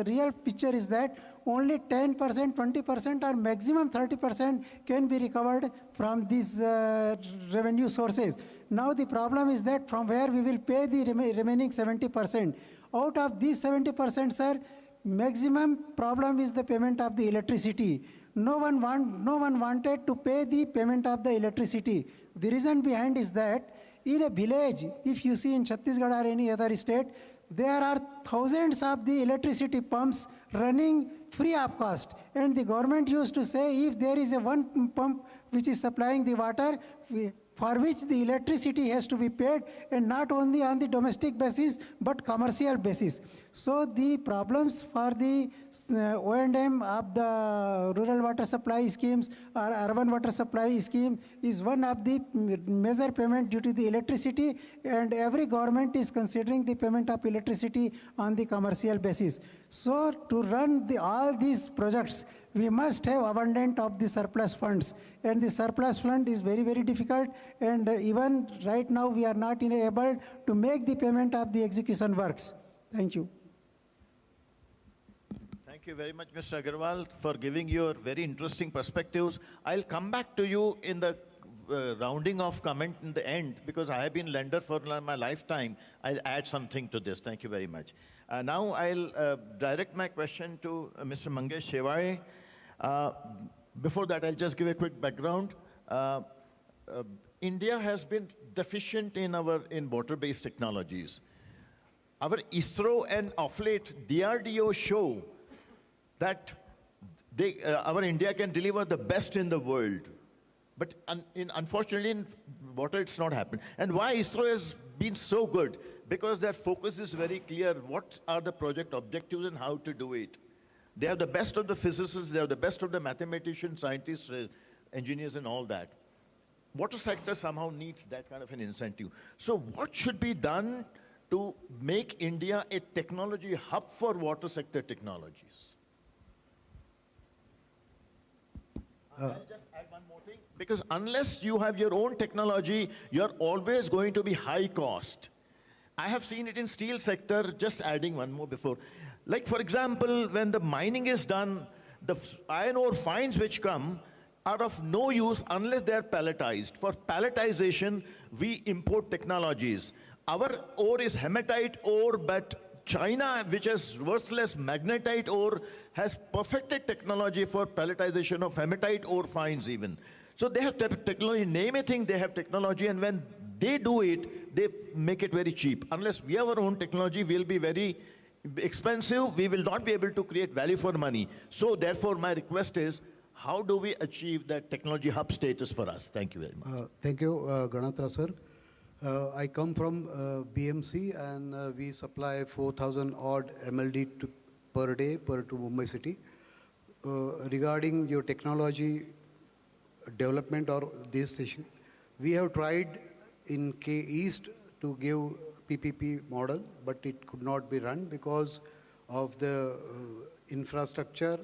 real picture is that only 10%, 20% or maximum 30% can be recovered from these revenue sources. Now the problem is that from where we will pay the remaining 70%. Out of these 70%, sir, maximum problem is the payment of the electricity. No one wanted to pay the payment of the electricity. The reason behind is that in a village, if you see in Chhattisgarh or any other state, there are thousands of the electricity pumps running free of cost. And the government used to say if there is a one pump which is supplying the water, for which the electricity has to be paid, and not only on the domestic basis, but commercial basis. So the problems for the O&M of the rural water supply schemes or urban water supply scheme is one of the major payment due to the electricity, and every government is considering the payment of electricity on the commercial basis. So to run all these projects, we must have abundant of the surplus funds, and the surplus fund is very, very difficult, and even right now we are not able to make the payment of the execution works. Thank you. Thank you very much, Mr. Agarwal, for giving your very interesting perspectives. I'll come back to you in the rounding off comment in the end, because I have been lender for my lifetime. I'll add something to this. Thank you very much. Now I'll direct my question to Mr. Mangesh Shewai. Before that, I'll just give a quick background. India has been deficient in water-based technologies. Our ISRO and of late DRDO show that our India can deliver the best in the world. But unfortunately, in water, it's not happened. And why ISRO has been so good? Because their focus is very clear. What are the project objectives and how to do it? They have the best of the physicists, they have the best of the mathematicians, scientists, engineers, and all that. Water sector somehow needs that kind of an incentive. So what should be done to make India a technology hub for water sector technologies? I'll just add one more thing. Because unless you have your own technology, you're always going to be high cost. I have seen it in steel sector, just adding one more before. Like for example, when the mining is done, the iron ore fines which come are of no use unless they are pelletized. For pelletization, we import technologies. Our ore is hematite ore, but China, which is worthless magnetite ore, has perfected technology for pelletization of hematite ore fines even. So they have technology, name a thing, they have technology, and when they do it, they make it very cheap. Unless we have our own technology, we'll be very expensive, we will not be able to create value for money. So therefore, my request is, how do we achieve that technology hub status for us? Thank you very much. Thank you, Ganatra sir. I come from BMC, and we supply 4,000 odd MLD per day to Mumbai city. Regarding your technology development or this session, we have tried in K East to give PPP model, but it could not be run because of the infrastructure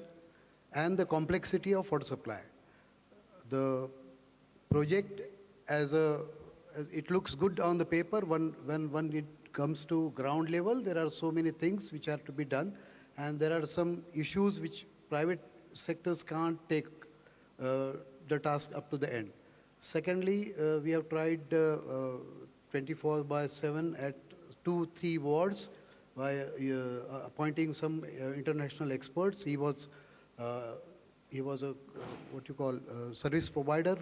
and the complexity of water supply. The project it looks good on the paper. When it comes to ground level, there are so many things which are to be done, and there are some issues which private sectors can't take the task up to the end. Secondly, we have tried 24/7 at 2-3 wards by appointing some international experts. He was a what you call service provider.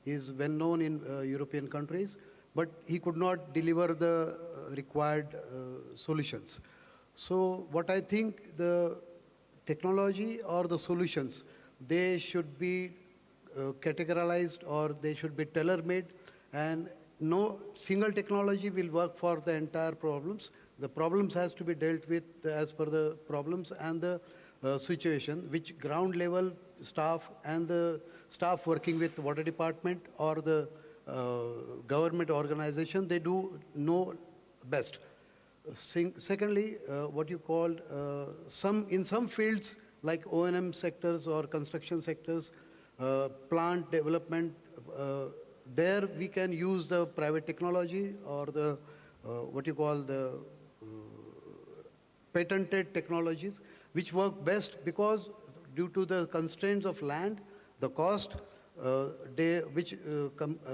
He is well known in European countries, but he could not deliver the required solutions. So what I think, the technology or the solutions, they should be categorized, or they should be tailor-made, and no single technology will work for the entire problems. The problems has to be dealt with as per the problems and the situation, which ground level staff and the staff working with water department or the government organization, they do know best. Secondly, what you called in some fields like O&M sectors or construction sectors, plant development, there we can use the private technology or the what you call the patented technologies, which work best because due to the constraints of land, the cost,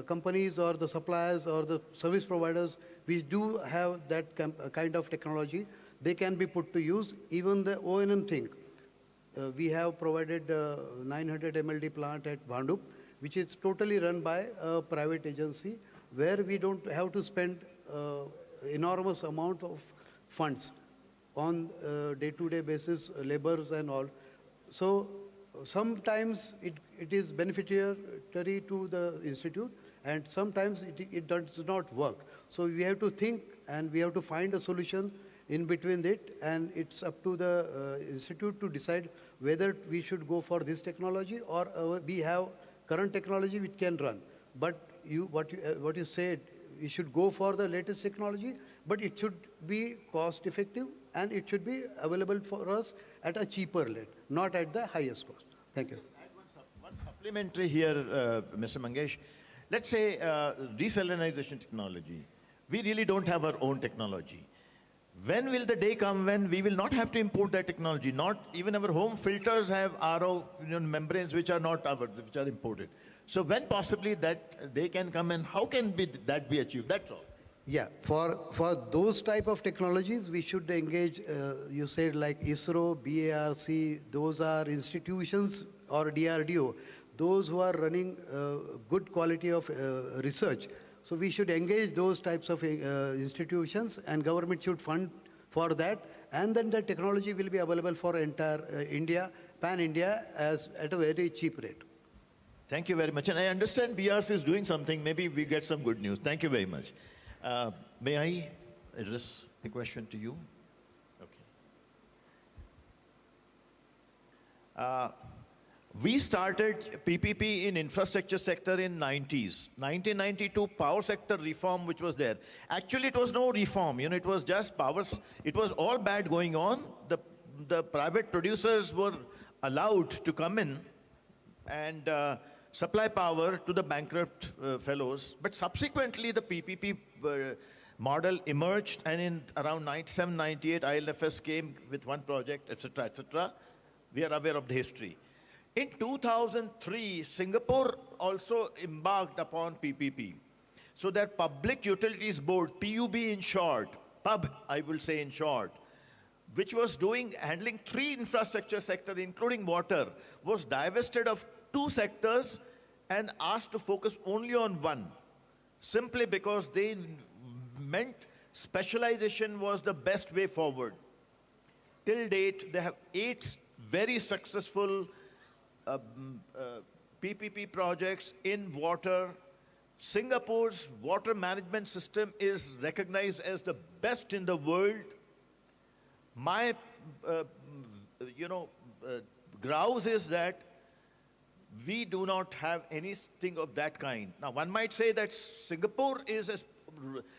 companies or the suppliers or the service providers which do have that kind of technology, they can be put to use. Even the O&M thing, we have provided 900 MLD plant at Bhandup, which is totally run by a private agency, where we don't have to spend enormous amount of funds on day-to-day basis, labors and all. So sometimes it is beneficiary to the institute, and sometimes it does not work. So we have to think, and we have to find a solution in between it, and it's up to the institute to decide whether we should go for this technology or we have current technology which can run. But what you said, we should go for the latest technology, but it should be cost effective and it should be available for us at a cheaper rate, not at the highest cost. Thank you. One supplementary here, Mr. Mangesh. Let's say desalinization technology. We really don't have our own technology. When will the day come when we will not have to import that technology? Not even our home filters have RO membranes which are not ours, which are imported. So when possibly that day can come, and how can that be achieved? That's all. Yeah, for those type of technologies, we should engage, you said like ISRO, BARC, those are institutions, or DRDO, those who are running good quality of research. So we should engage those types of institutions, and government should fund for that, and then the technology will be available for entire India, pan-India, at a very cheap rate. Thank you very much. And I understand BRC is doing something. Maybe we get some good news. Thank you very much. May I address a question to you? Okay. We started PPP in infrastructure sector in 90s. 1992 power sector reform which was there. Actually, it was no reform. It was just powers. It was all bad going on. The private producers were allowed to come in and supply power to the bankrupt fellows. But subsequently, the PPP model emerged, and in around 97, 98, ILFS came with one project, etc., etc. We are aware of the history. In 2003, Singapore also embarked upon PPP. So that Public Utilities Board, PUB in short, PUB, I will say in short, which was handling 3 infrastructure sectors, including water, was divested of 2 sectors and asked to focus only on one, simply because they meant specialization was the best way forward. Till date, they have 8 very successful PPP projects in water. Singapore's water management system is recognized as the best in the world. My, grouse is that we do not have anything of that kind. Now, one might say that Singapore is a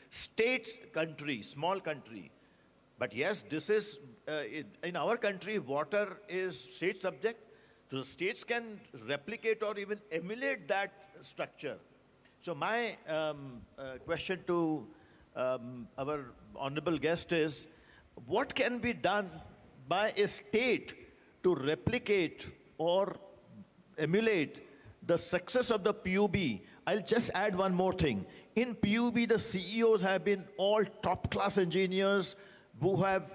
state country, small country. But yes, this is, in our country, water is state subject. So the states can replicate or even emulate that structure. So my question to our honorable guest is, what can be done by a state to replicate or emulate the success of the PUB? I'll just add one more thing. In PUB, the CEOs have been all top-class engineers who have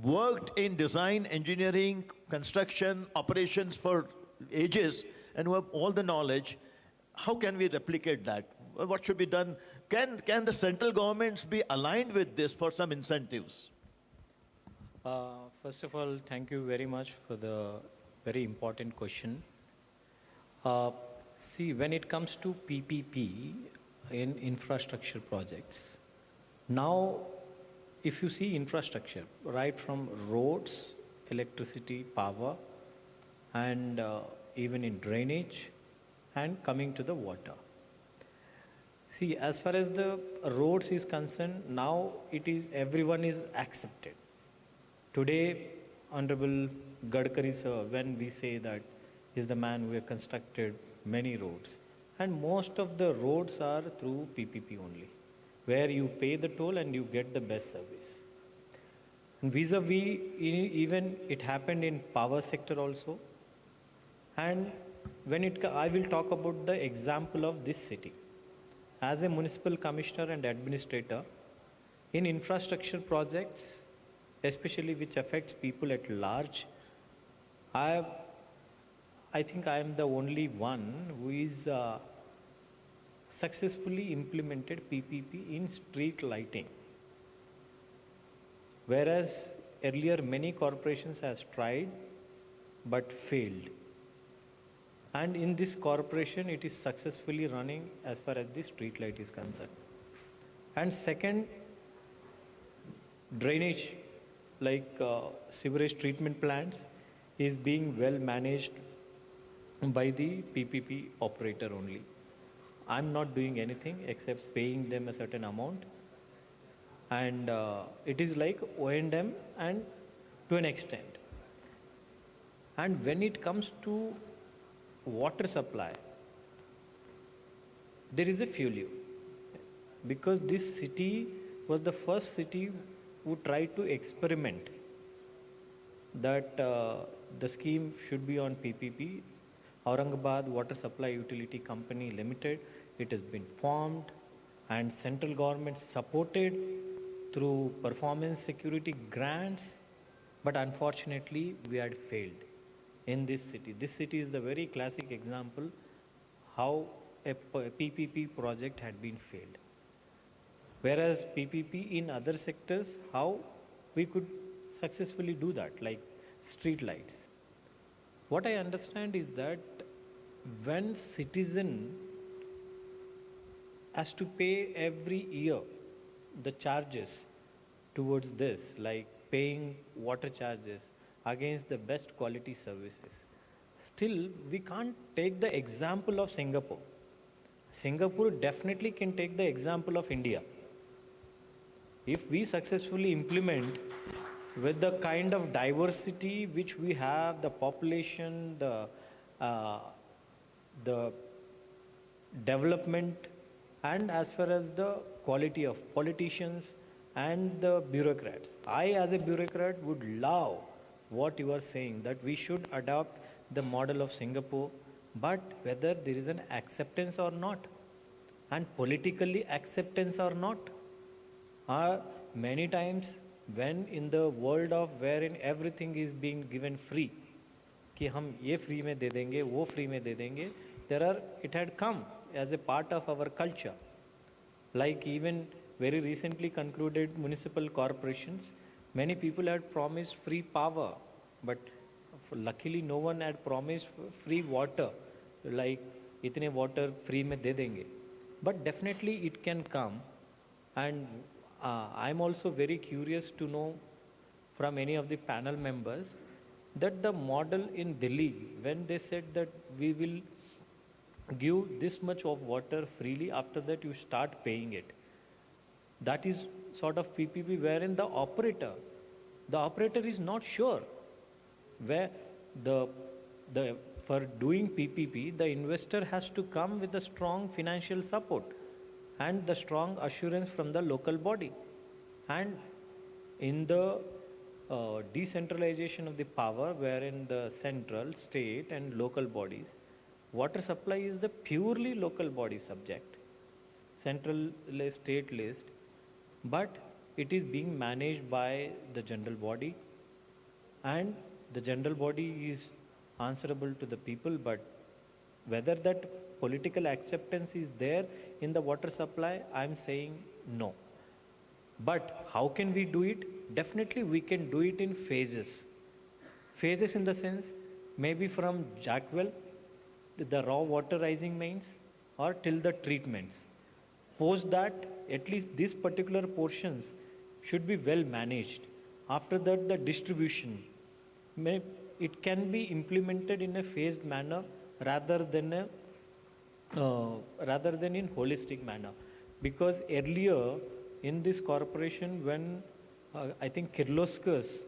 worked in design, engineering, construction, operations for ages, and who have all the knowledge. How can we replicate that? What should be done? Can the central governments be aligned with this for some incentives? First of all, thank you very much for the very important question. See, when it comes to PPP in infrastructure projects, now if you see infrastructure, right from roads, electricity, power, and even in drainage, and coming to the water. See, as far as the roads is concerned, now everyone is accepted. Today, Honorable Gadkari sir, when we say that he's the man who has constructed many roads, and most of the roads are through PPP only, where you pay the toll and you get the best service. And vis-a-vis, even it happened in power sector also. And I will talk about the example of this city. As a municipal commissioner and administrator, in infrastructure projects, especially which affects people at large, I think I am the only one who is successfully implemented PPP in street lighting. Whereas earlier many corporations has tried but failed. And in this corporation, it is successfully running as far as the street light is concerned. And second, drainage, like sewerage treatment plants, is being well managed by the PPP operator only. I'm not doing anything except paying them a certain amount. And it is like O&M and to an extent. And when it comes to water supply, there is a failure, because this city was the first city who tried to experiment that the scheme should be on PPP. Aurangabad Water Supply Utility Company Limited, it has been formed, and central government supported through performance security grants, but unfortunately we had failed in this city. This city is the very classic example how a PPP project had been failed. Whereas PPP in other sectors, how we could successfully do that, like street lights. What I understand is that when citizen has to pay every year the charges towards this, like paying water charges against the best quality services, still we can't take the example of Singapore. Singapore definitely can take the example of India. If we successfully implement with the kind of diversity which we have, the population, the development, and as far as the quality of politicians and the bureaucrats. I, as a bureaucrat, would love what you are saying, that we should adopt the model of Singapore, but whether there is an acceptance or not, and politically acceptance or not, many times when in the world of wherein everything is being given free, कि हम ये free में दे देंगे, वो free में दे देंगे, it had come as a part of our culture. Like even very recently concluded municipal corporations, many people had promised free power, but luckily no one had promised free water, like itne water free mein de denge. But definitely it can come, and I'm also very curious to know from any of the panel members that the model in Delhi, when they said that we will give this much of water freely, after that you start paying it. That is sort of PPP wherein the operator is not sure where for doing PPP, the investor has to come with a strong financial support and the strong assurance from the local body. And in the decentralization of the power, wherein the central, state and local bodies, water supply is the purely local body subject, central list, state list, but it is being managed by the general body, and the general body is answerable to the people. But whether that political acceptance is there in the water supply, I'm saying no. But how can we do it? Definitely we can do it in phases. Phases in the sense, maybe from Jackwell, the raw water rising mains, or till the treatments. Post that, at least these particular portions should be well managed. After that, the distribution, it can be implemented in a phased manner rather than in holistic manner. Because earlier in this corporation, when I think Kirloskar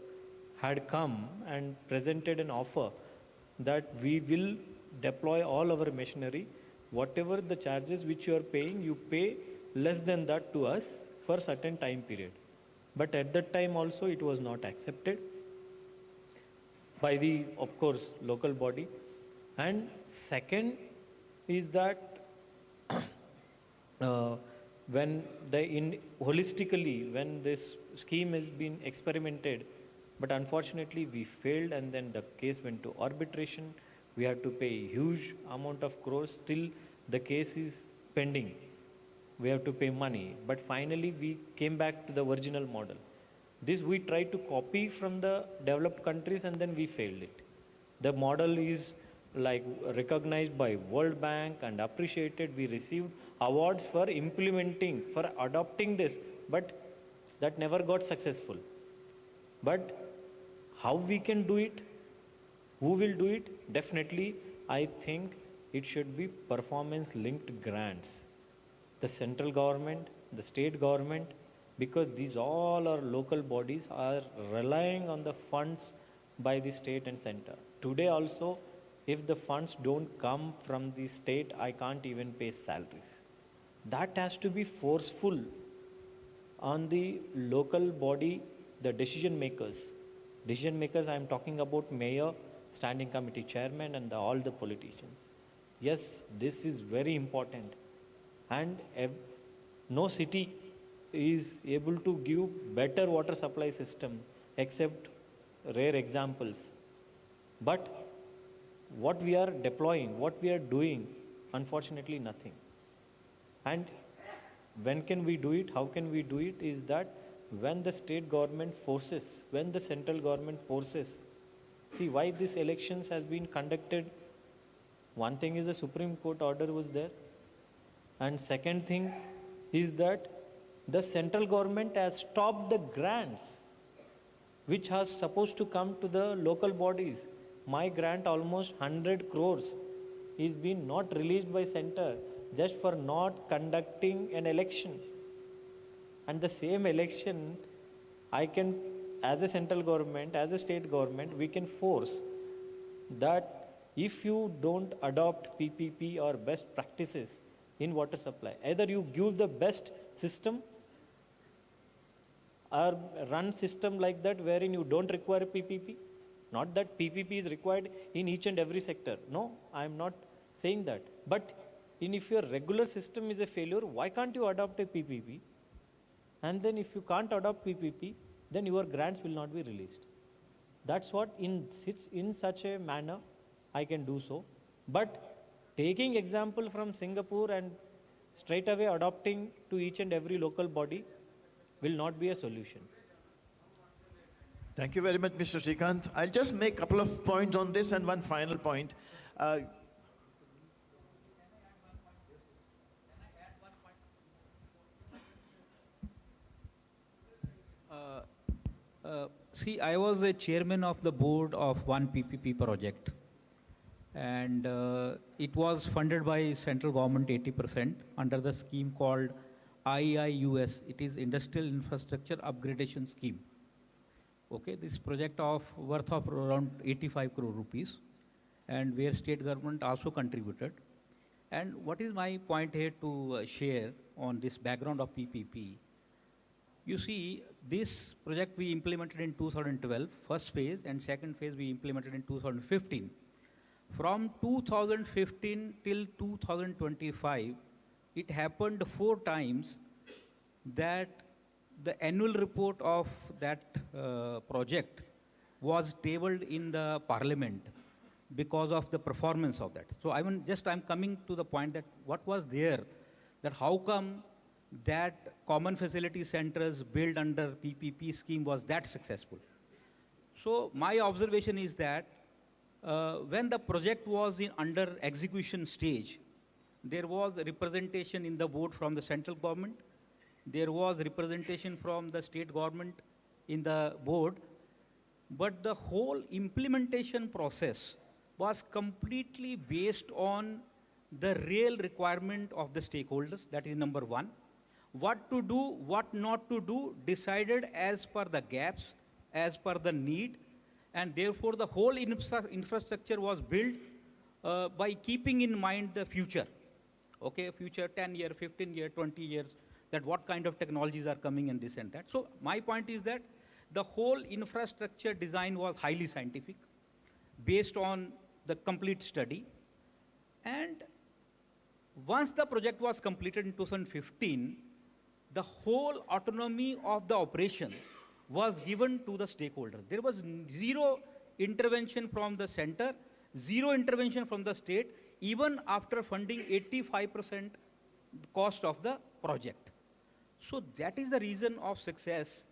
had come and presented an offer that we will deploy all our machinery, whatever the charges which you are paying, you pay less than that to us for certain time period. But at that time also it was not accepted by the, of course, local body. And second is that when holistically, when this scheme has been experimented, but unfortunately we failed, and then the case went to arbitration. We had to pay a huge amount of crores. Still the case is pending. We have to pay money. But finally we came back to the original model. This we tried to copy from the developed countries, and then we failed it. The model is like recognized by World Bank and appreciated. We received awards for implementing, for adopting this, but that never got successful. But how we can do it? Who will do it? Definitely, I think it should be performance-linked grants. The central government, the state government, because these all our local bodies are relying on the funds by the state and center. Today also, if the funds don't come from the state, I can't even pay salaries. That has to be forceful on the local body, the decision makers. Decision makers, I am talking about mayor, standing committee chairman, and all the politicians. Yes, this is very important. And no city is able to give better water supply system except rare examples. But what we are deploying, what we are doing, unfortunately nothing. And when can we do it? How can we do it? Is that when the state government forces, when the central government forces. See why these elections has been conducted. One thing is the Supreme Court order was there. And second thing is that the central government has stopped the grants which was supposed to come to the local bodies. My grant, almost 100 crores, is being not released by center just for not conducting an election. And the same election, I can, as a central government, as a state government, we can force that if you don't adopt PPP or best practices, in water supply. Either you give the best system or run system like that wherein you don't require PPP. Not that PPP is required in each and every sector. No, I am not saying that. But if your regular system is a failure, why can't you adopt a PPP? And then if you can't adopt PPP, then your grants will not be released. That's what in such a manner I can do so. But taking example from Singapore and straight away adopting to each and every local body will not be a solution. Thank you very much, Mr. Srikanth. I'll just make a couple of points on this and one final point. See, I was a chairman of the board of one PPP project, and it was funded by central government 80% under the scheme called IIUS. It is Industrial Infrastructure Upgradation Scheme. Okay, this project of worth of around 85 crore rupees, and where state government also contributed. And what is my point here to share on this background of PPP? You see, this project we implemented in 2012, first phase, and second phase we implemented in 2015. From 2015 till 2025, it happened 4 times that the annual report of that project was tabled in the parliament because of the performance of that. So I'm coming to the point that what was there, that how come that common facility centers built under PPP scheme was that successful. So my observation is that when the project was under execution stage, there was a representation in the board from the central government, there was representation from the state government in the board, but the whole implementation process was completely based on the real requirement of the stakeholders. That is number one. What to do, what not to do, decided as per the gaps, as per the need, and therefore the whole infrastructure was built by keeping in mind the future. Okay, future 10 year, 15 year, 20 years, that what kind of technologies are coming and this and that. So my point is that the whole infrastructure design was highly scientific, based on the complete study. And once the project was completed in 2015, the whole autonomy of the operation was given to the stakeholder. There was zero intervention from the center, zero intervention from the state, even after funding 85% cost of the project. So that is the reason of success,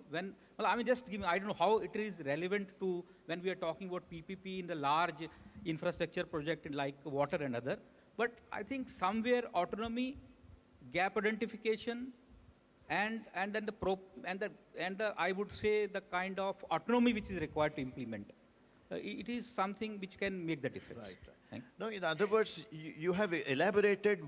when, I don't know how it is relevant to when we are talking about PPP in the large infrastructure project like water and other, but I think somewhere autonomy, gap identification, and then I would say the kind of autonomy which is required to implement. It is something which can make the difference. Right. No, in other words, you have elaborated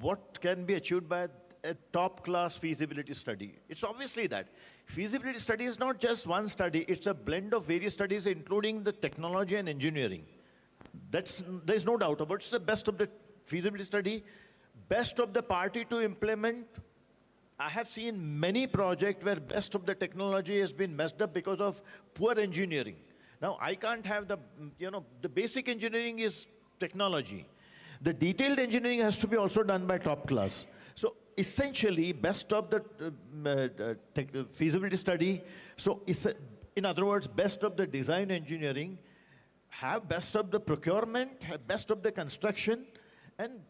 what can be achieved by a top-class feasibility study. It's obviously that. Feasibility study is not just one study, it's a blend of various studies, including the technology and engineering. There's no doubt about it. It's the best of the feasibility study, best of the party to implement. I have seen many projects where best of the technology has been messed up because of poor engineering. Now, I can't have the basic engineering is technology. The detailed engineering has to be also done by top class. So essentially, best of the feasibility study, so in other words, best of the design engineering, have best of the procurement, have best of the construction and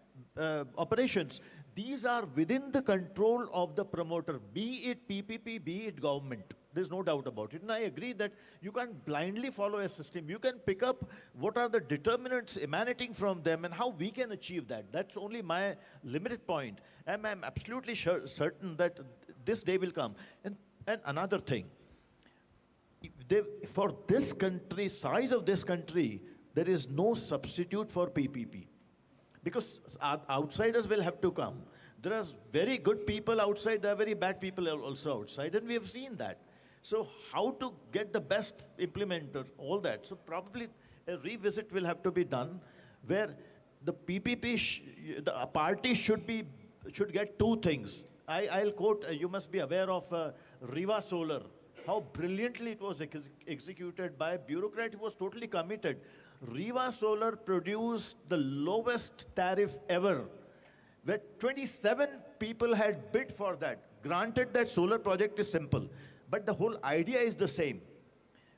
operations. These are within the control of the promoter, be it PPP, be it government. There's no doubt about it. And I agree that you can't blindly follow a system. You can pick up what are the determinants emanating from them and how we can achieve that. That's only my limited point. And I'm absolutely certain that this day will come. And another thing, for this country, size of this country, there is no substitute for PPP. Because outsiders will have to come. There are very good people outside, there are very bad people also outside, and we have seen that. So how to get the best implementer, all that. So probably a revisit will have to be done where the PPP, the party should get two things. I'll quote, you must be aware of Riva Solar, how brilliantly it was executed by a bureaucrat who was totally committed. Riva Solar produced the lowest tariff ever, where 27 people had bid for that. Granted that solar project is simple, but the whole idea is the same.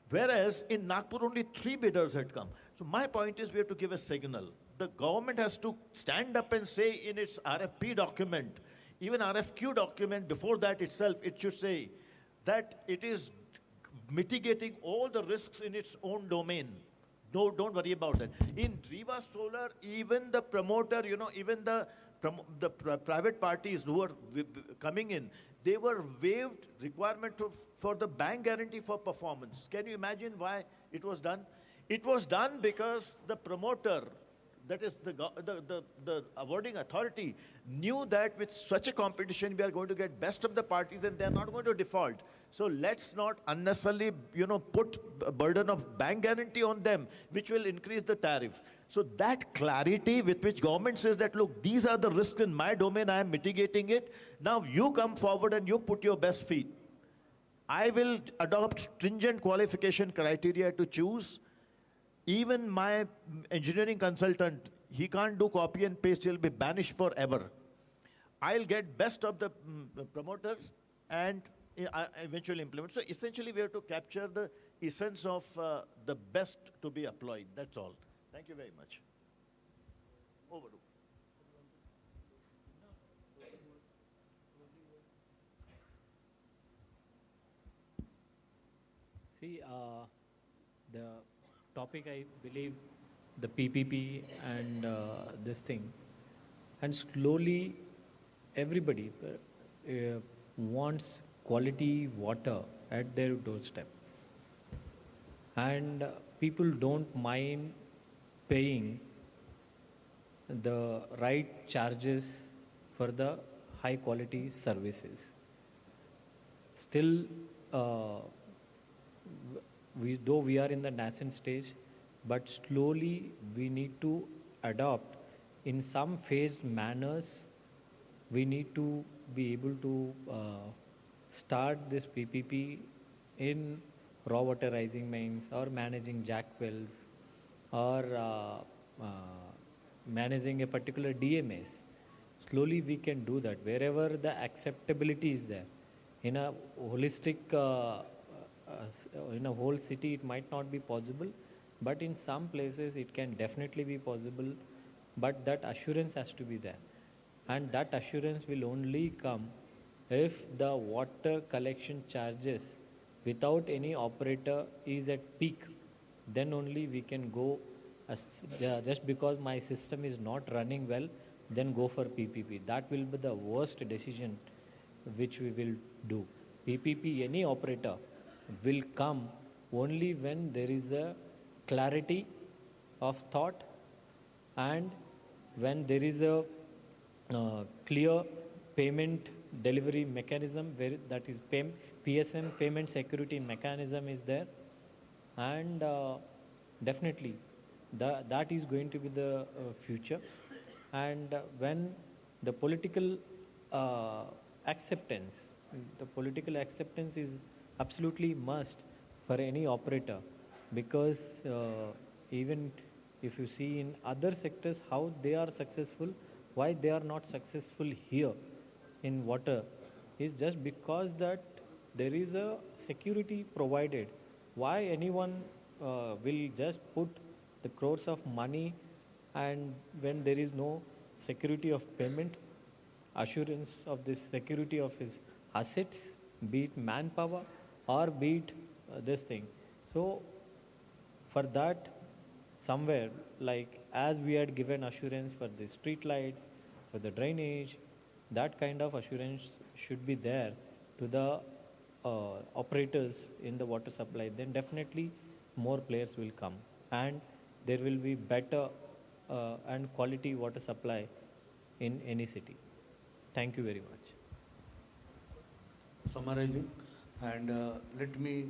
Whereas in Nagpur only 3 bidders had come. So my point is we have to give a signal. The government has to stand up and say in its RFP document, even RFQ document before that itself, it should say that it is mitigating all the risks in its own domain. No, don't worry about that. In Riva Solar, even the promoter, even the private parties who are coming in, they were waived requirement for the bank guarantee for performance. Can you imagine why it was done? It was done because the promoter, that is the awarding authority, knew that with such a competition we are going to get best of the parties and they are not going to default. So let's not unnecessarily, put a burden of bank guarantee on them, which will increase the tariff. So that clarity with which government says that, look, these are the risks in my domain, I am mitigating it. Now you come forward and you put your best feet. I will adopt stringent qualification criteria to choose. Even my engineering consultant, he can't do copy and paste, he'll be banished forever. I'll get best of the promoters and eventually implement. So essentially we have to capture the essence of the best to be employed. That's all. Thank you very much. Over. See, the topic, I believe, the PPP and this thing, and slowly everybody wants quality water at their doorstep, and people don't mind paying the right charges for the high quality services. Still, though we are in the nascent stage, but slowly we need to adopt in some phased manners. We need to be able to start this PPP in raw water rising mines or managing jack wells or managing a particular DMS. Slowly we can do that wherever the acceptability is there. In a holistic, in a whole city it might not be possible, but in some places it can definitely be possible, but that assurance has to be there. And that assurance will only come if the water collection charges without any operator is at peak. Then only we can go, just because my system is not running well, then go for PPP. That will be the worst decision which we will do. PPP, any operator, will come only when there is a clarity of thought and when there is a clear payment delivery mechanism, where that is PSM, payment security mechanism, is there, and definitely that is going to be the future. And when the political acceptance is absolutely must for any operator, because even if you see in other sectors how they are successful, why they are not successful here in water, is just because that there is a security provided. Why anyone will just put the crores of money, and when there is no security of payment, assurance of this security of his assets, be it manpower or be it this thing. So for that, somewhere, like as we had given assurance for the street lights, for the drainage, that kind of assurance should be there to the operators in the water supply. Then definitely more players will come and there will be better and quality water supply in any city. Thank you very much. Summarizing, and let me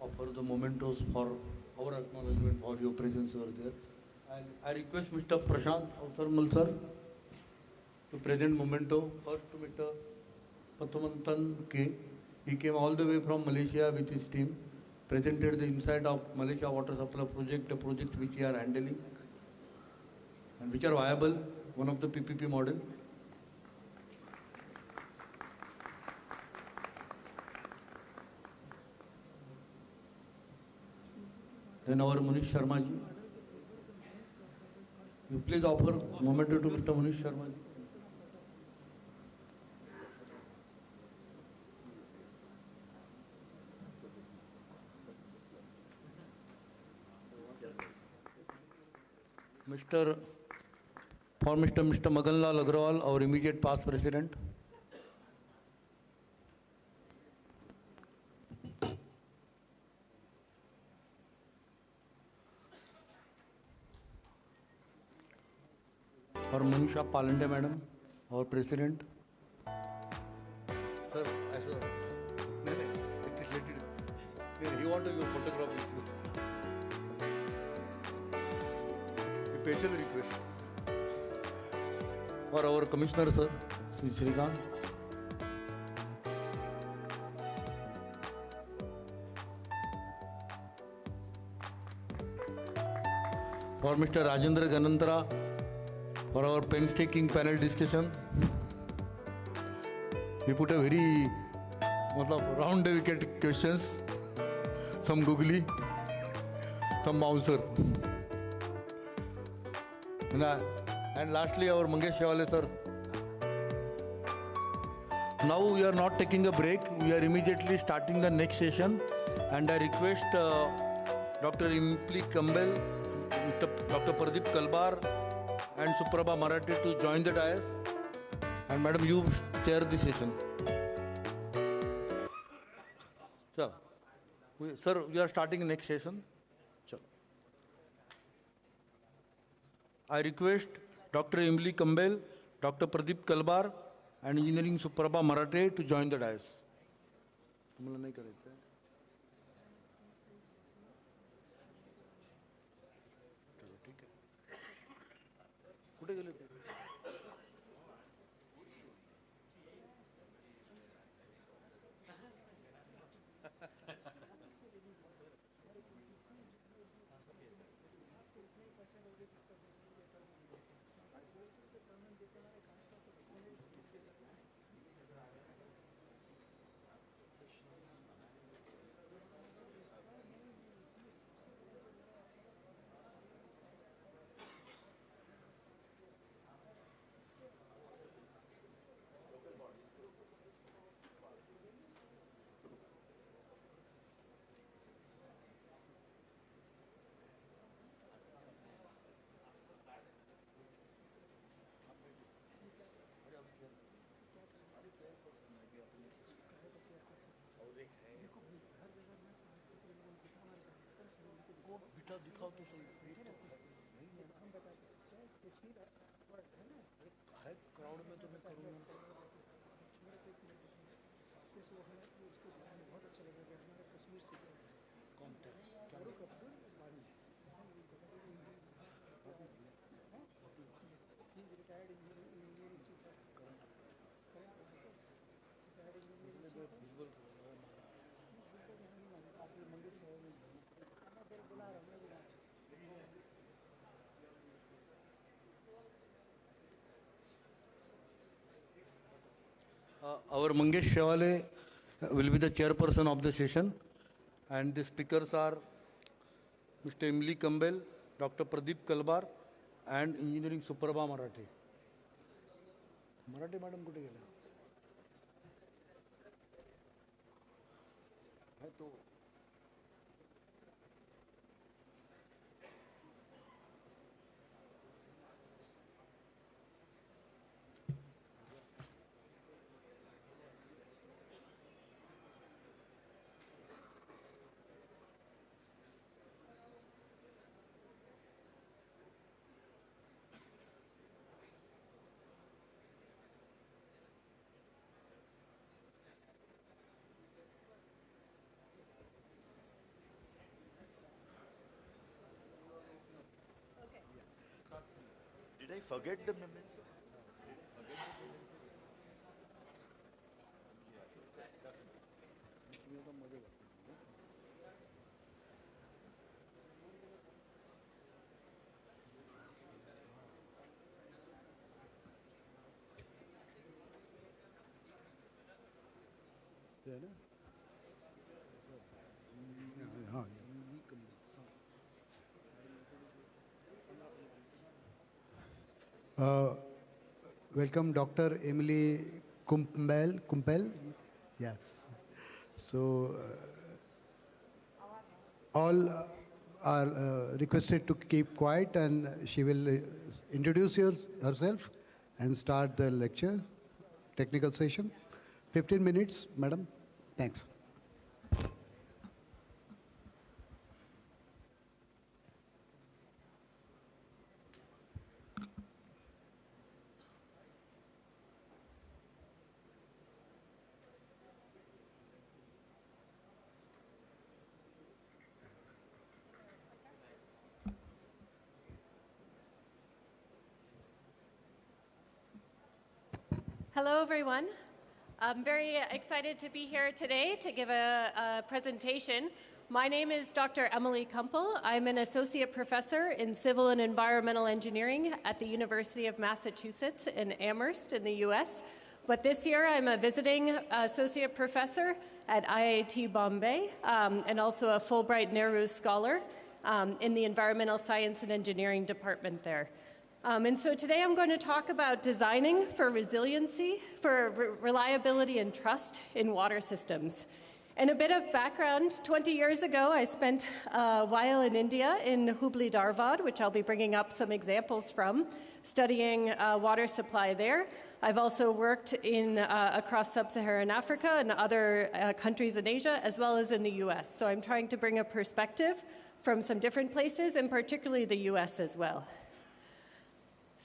offer the mementos for our acknowledgement for your presence over there. And I request Mr. Prashant Avsarmal sir to present memento first to Mr. Pathamantan K. He came all the way from Malaysia with his team, presented the insight of Malaysia water supply project, the projects which we are handling and which are viable, one of the PPP model. Then our Manish Sharma ji. You please offer memento to Mr. Manish Sharma ji. Mr. Maganlal Agrawal, our immediate past president. For Manisha Palande madam, our president. Sir, as a he want to give photograph with you. A special request. For our commissioner sir, Sri Srikant. For Mr. Rajendra Ganantara, for our painstaking panel discussion. We put a very round wicket questions, some googly, some bouncer. And lastly, our Mangesh Shewale sir. Now we are not taking a break. We are immediately starting the next session. And I request Dr. Impli Kambel, Dr. Pradeep Kalbar, and Suprabha Marathi to join the dais. And madam, you chair the session. Sir, we are starting next session. I request Dr. Emily Kambel, Dr. Pradeep Kalbar, and Engineering Suprabha Marathi to join the dais. Our Mangesh Shewale will be the chairperson of the session, and the speakers are Mr. Emily Kambel, Dr. Pradeep Kalbar, and Engineering Suprabha Marathi. Marathi madam kude gela? I forget the memento? Welcome, Dr. Emily Kumpel. Yes. So, all are requested to keep quiet, and she will introduce herself and start the lecture, technical session. 15 minutes, madam. Thanks. Hello, everyone. I'm very excited to be here today to give a presentation. My name is Dr. Emily Kumpel. I'm an associate professor in civil and environmental engineering at the University of Massachusetts in Amherst in the US. But this year I'm a visiting associate professor at IIT Bombay and also a Fulbright Nehru Scholar in the environmental science and engineering department there. And so today I'm going to talk about designing for resiliency, for reliability and trust in water systems. And a bit of background, 20 years ago I spent a while in India in Hubli Dharwad, which I'll be bringing up some examples from, studying water supply there. I've also worked in across sub-Saharan Africa and other countries in Asia, as well as in the US. So I'm trying to bring a perspective from some different places, and particularly the US as well.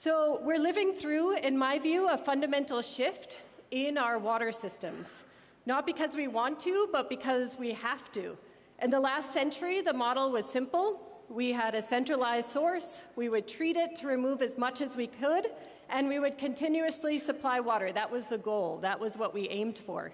So we're living through, in my view, a fundamental shift in our water systems. Not because we want to, but because we have to. In the last century, the model was simple. We had a centralized source. We would treat it to remove as much as we could, and we would continuously supply water. That was the goal. That was what we aimed for.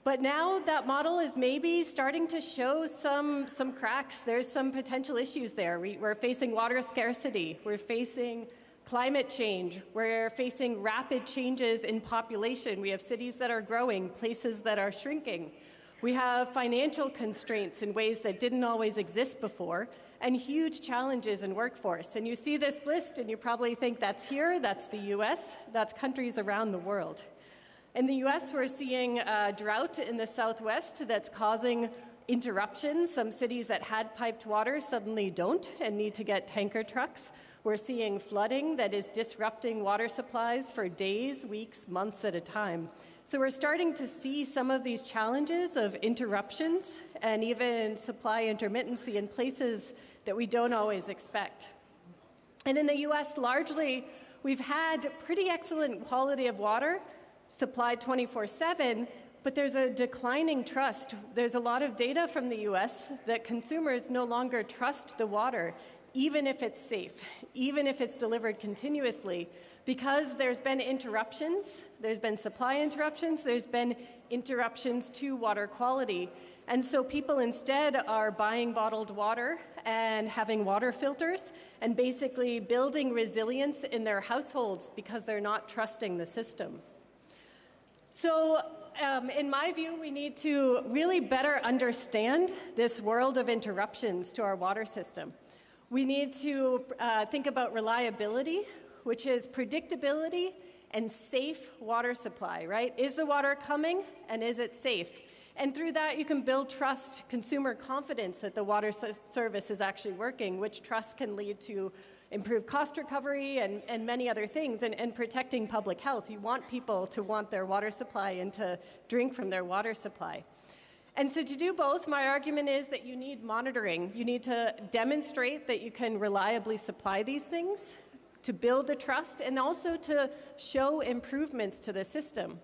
But now that model is maybe starting to show some cracks. There's some potential issues there. We're facing water scarcity. We're facing climate change. We're facing rapid changes in population. We have cities that are growing, places that are shrinking. We have financial constraints in ways that didn't always exist before, and huge challenges in workforce. And you see this list, and you probably think that's here, that's the US, that's countries around the world. In the US, we're seeing a drought in the Southwest that's causing interruptions. Some cities that had piped water suddenly don't and need to get tanker trucks. We're seeing flooding that is disrupting water supplies for days, weeks, months at a time. So we're starting to see some of these challenges of interruptions and even supply intermittency in places that we don't always expect. And in the US, largely, we've had pretty excellent quality of water supplied 24/7, but there's a declining trust. There's a lot of data from the US that consumers no longer trust the water, even if it's safe, even if it's delivered continuously, because there's been interruptions, there's been supply interruptions, there's been interruptions to water quality. And so people instead are buying bottled water and having water filters and basically building resilience in their households because they're not trusting the system. So in my view, we need to really better understand this world of interruptions to our water system. We need to think about reliability, which is predictability and safe water supply, right? Is the water coming, and is it safe? And through that, you can build trust, consumer confidence that the water service is actually working, which trust can lead to improved cost recovery and many other things, and protecting public health. You want people to want their water supply and to drink from their water supply. And so to do both, my argument is that you need monitoring. You need to demonstrate that you can reliably supply these things, to build the trust, and also to show improvements to the system.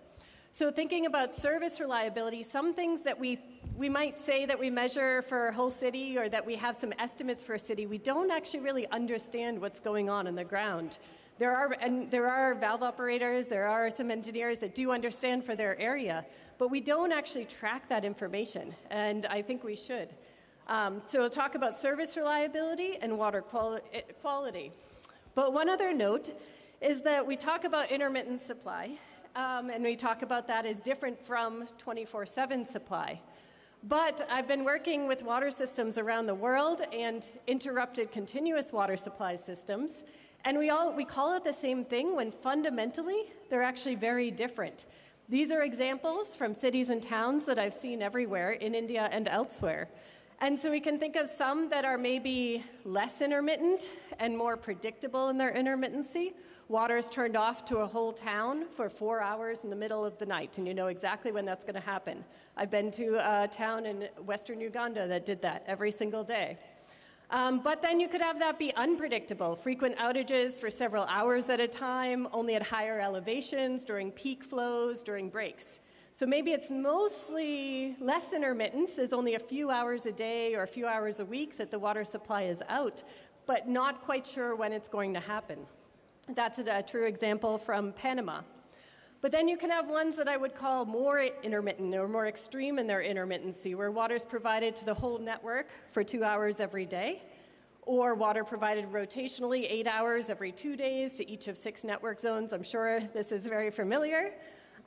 So thinking about service reliability, some things that we we might say that we measure for a whole city or that we have some estimates for a city. We don't actually really understand what's going on the ground. There are valve operators, there are some engineers that do understand for their area, but we don't actually track that information, and I think we should. So we'll talk about service reliability and water quality. But one other note is that we talk about intermittent supply, and we talk about that as different from 24/7 supply. But I've been working with water systems around the world and interrupted continuous water supply systems, and we call it the same thing when fundamentally they're actually very different. These are examples from cities and towns that I've seen everywhere in India and elsewhere. And so we can think of some that are maybe less intermittent and more predictable in their intermittency. Water's turned off to a whole town for 4 hours in the middle of the night, and you know exactly when that's going to happen. I've been to a town in western Uganda that did that every single day. But then you could have that be unpredictable, frequent outages for several hours at a time, only at higher elevations, during peak flows, during breaks. So maybe it's mostly less intermittent. There's only a few hours a day or a few hours a week that the water supply is out, but not quite sure when it's going to happen. That's a true example from Panama. But then you can have ones that I would call more intermittent or more extreme in their intermittency, where water is provided to the whole network for 2 hours every day, or water provided rotationally 8 hours every 2 days to each of 6 network zones. I'm sure this is very familiar.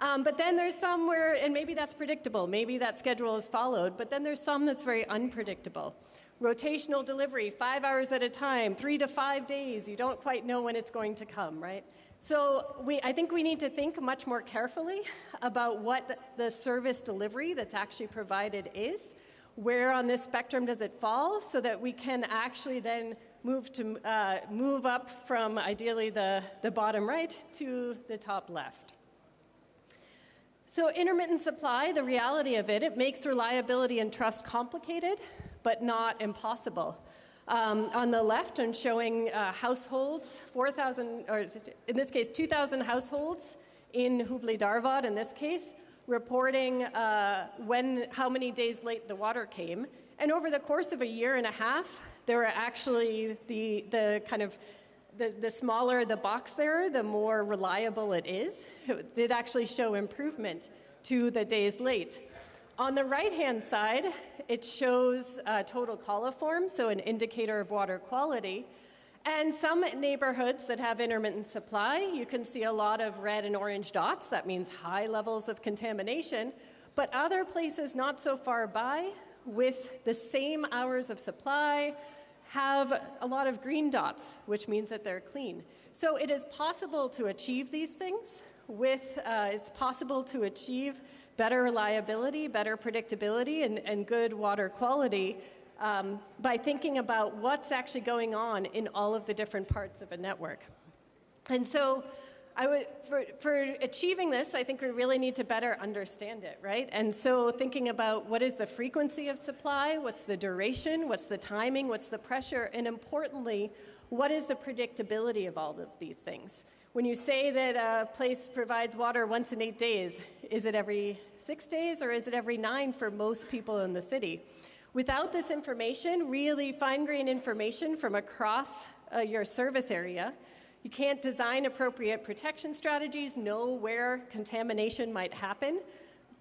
But then there's some where, and maybe that's predictable, maybe that schedule is followed, but then there's some that's very unpredictable. Rotational delivery, 5 hours at a time, 3 to 5 days, you don't quite know when it's going to come, right? So I think we need to think much more carefully about what the service delivery that's actually provided is, where on this spectrum does it fall, so that we can actually then move up from ideally the bottom right to the top left. So intermittent supply, the reality of it makes reliability and trust complicated, but not impossible. On the left, I'm showing households, 4,000, or in this case, 2,000 households in Hubli Dharwad, in this case, reporting how many days late the water came. And over the course of a year and a half, there were actually the smaller the box there, the more reliable it is. It did actually show improvement to the days late. On the right-hand side, it shows total coliform, so an indicator of water quality. And some neighborhoods that have intermittent supply, you can see a lot of red and orange dots. That means high levels of contamination. But other places not so far by, with the same hours of supply, have a lot of green dots, which means that they're clean. So it is possible to achieve these things. It's possible to achieve better reliability, better predictability, and good water quality by thinking about what's actually going on in all of the different parts of a network. And so for achieving this, I think we really need to better understand it, right? And so thinking about what is the frequency of supply, what's the duration, what's the timing, what's the pressure, and importantly, what is the predictability of all of these things? When you say that a place provides water once in 8 days, is it every 6 days or is it every 9 for most people in the city? Without this information, really fine-grained information from across your service area, you can't design appropriate protection strategies, know where contamination might happen,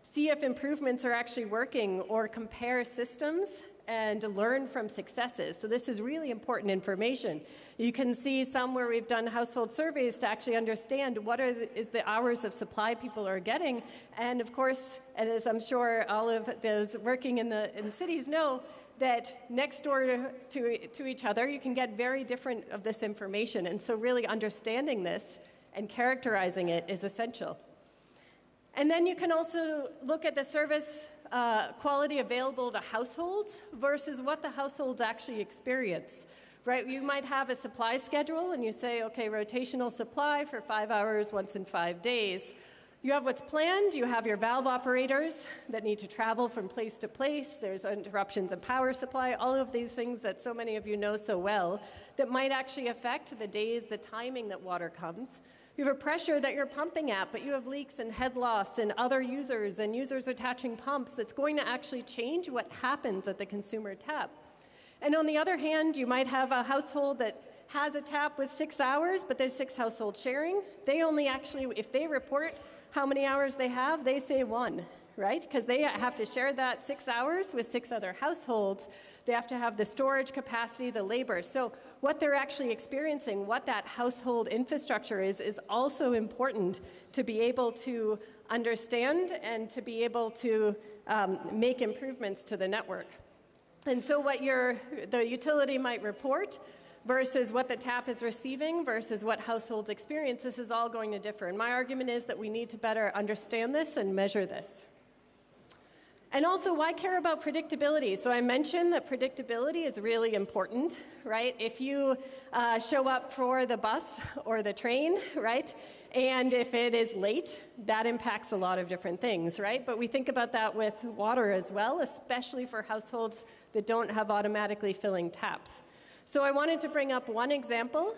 see if improvements are actually working, or compare systems and learn from successes. So this is really important information. You can see some where we've done household surveys to actually understand what is the hours of supply people are getting. And of course, and as I'm sure all of those working in cities know, that next door to each other, you can get very different of this information. And so really understanding this and characterizing it is essential. And then you can also look at the service quality available to households versus what the households actually experience, right? You might have a supply schedule and you say, okay, rotational supply for 5 hours once in 5 days. You have what's planned, you have your valve operators that need to travel from place to place, there's interruptions of power supply, all of these things that so many of you know so well that might actually affect the days, the timing that water comes. You have a pressure that you're pumping at, but you have leaks and head loss and other users and users attaching pumps that's going to actually change what happens at the consumer tap. And on the other hand, you might have a household that has a tap with 6 hours, but there's 6 households sharing. They only actually, if they report how many hours they have, they say 1, right? Because they have to share that 6 hours with 6 other households. They have to have the storage capacity, the labor. So what they're actually experiencing, what that household infrastructure is also important to be able to understand and to be able to make improvements to the network. And so what the utility might report versus what the tap is receiving versus what households experience, this is all going to differ. And my argument is that we need to better understand this and measure this. And also, why care about predictability? So I mentioned that predictability is really important, right? If you show up for the bus or the train, right, and if it is late, that impacts a lot of different things, right? But we think about that with water as well, especially for households that don't have automatically filling taps. So I wanted to bring up one example.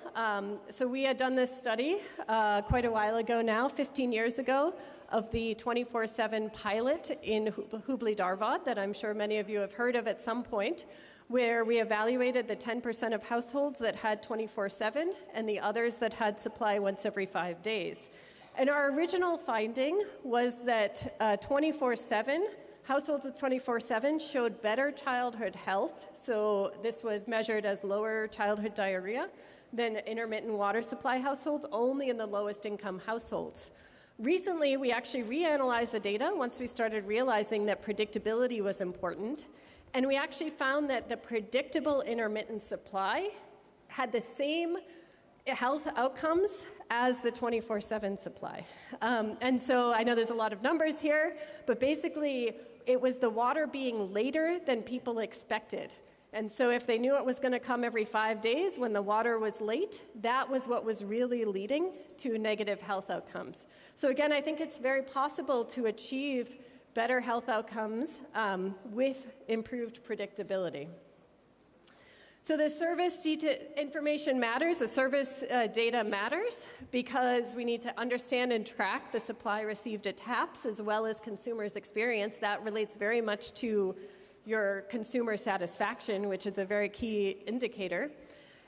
So we had done this study quite a while ago now, 15 years ago, of the 24/7 pilot in Hubli Dharwad that I'm sure many of you have heard of at some point, where we evaluated the 10% of households that had 24/7 and the others that had supply once every 5 days. And our original finding was that 24/7 households with 24/7 showed better childhood health, so this was measured as lower childhood diarrhea, than intermittent water supply households, only in the lowest income households. Recently, we actually reanalyzed the data once we started realizing that predictability was important, and we actually found that the predictable intermittent supply had the same health outcomes as the 24/7 supply. And so I know there's a lot of numbers here, but basically it was the water being later than people expected. And so if they knew it was going to come every 5 days when the water was late, that was what was really leading to negative health outcomes. So again, I think it's very possible to achieve better health outcomes with improved predictability. So the service information matters, the service data matters, because we need to understand and track the supply received at taps as well as consumers' experience. That relates very much to your consumer satisfaction, which is a very key indicator.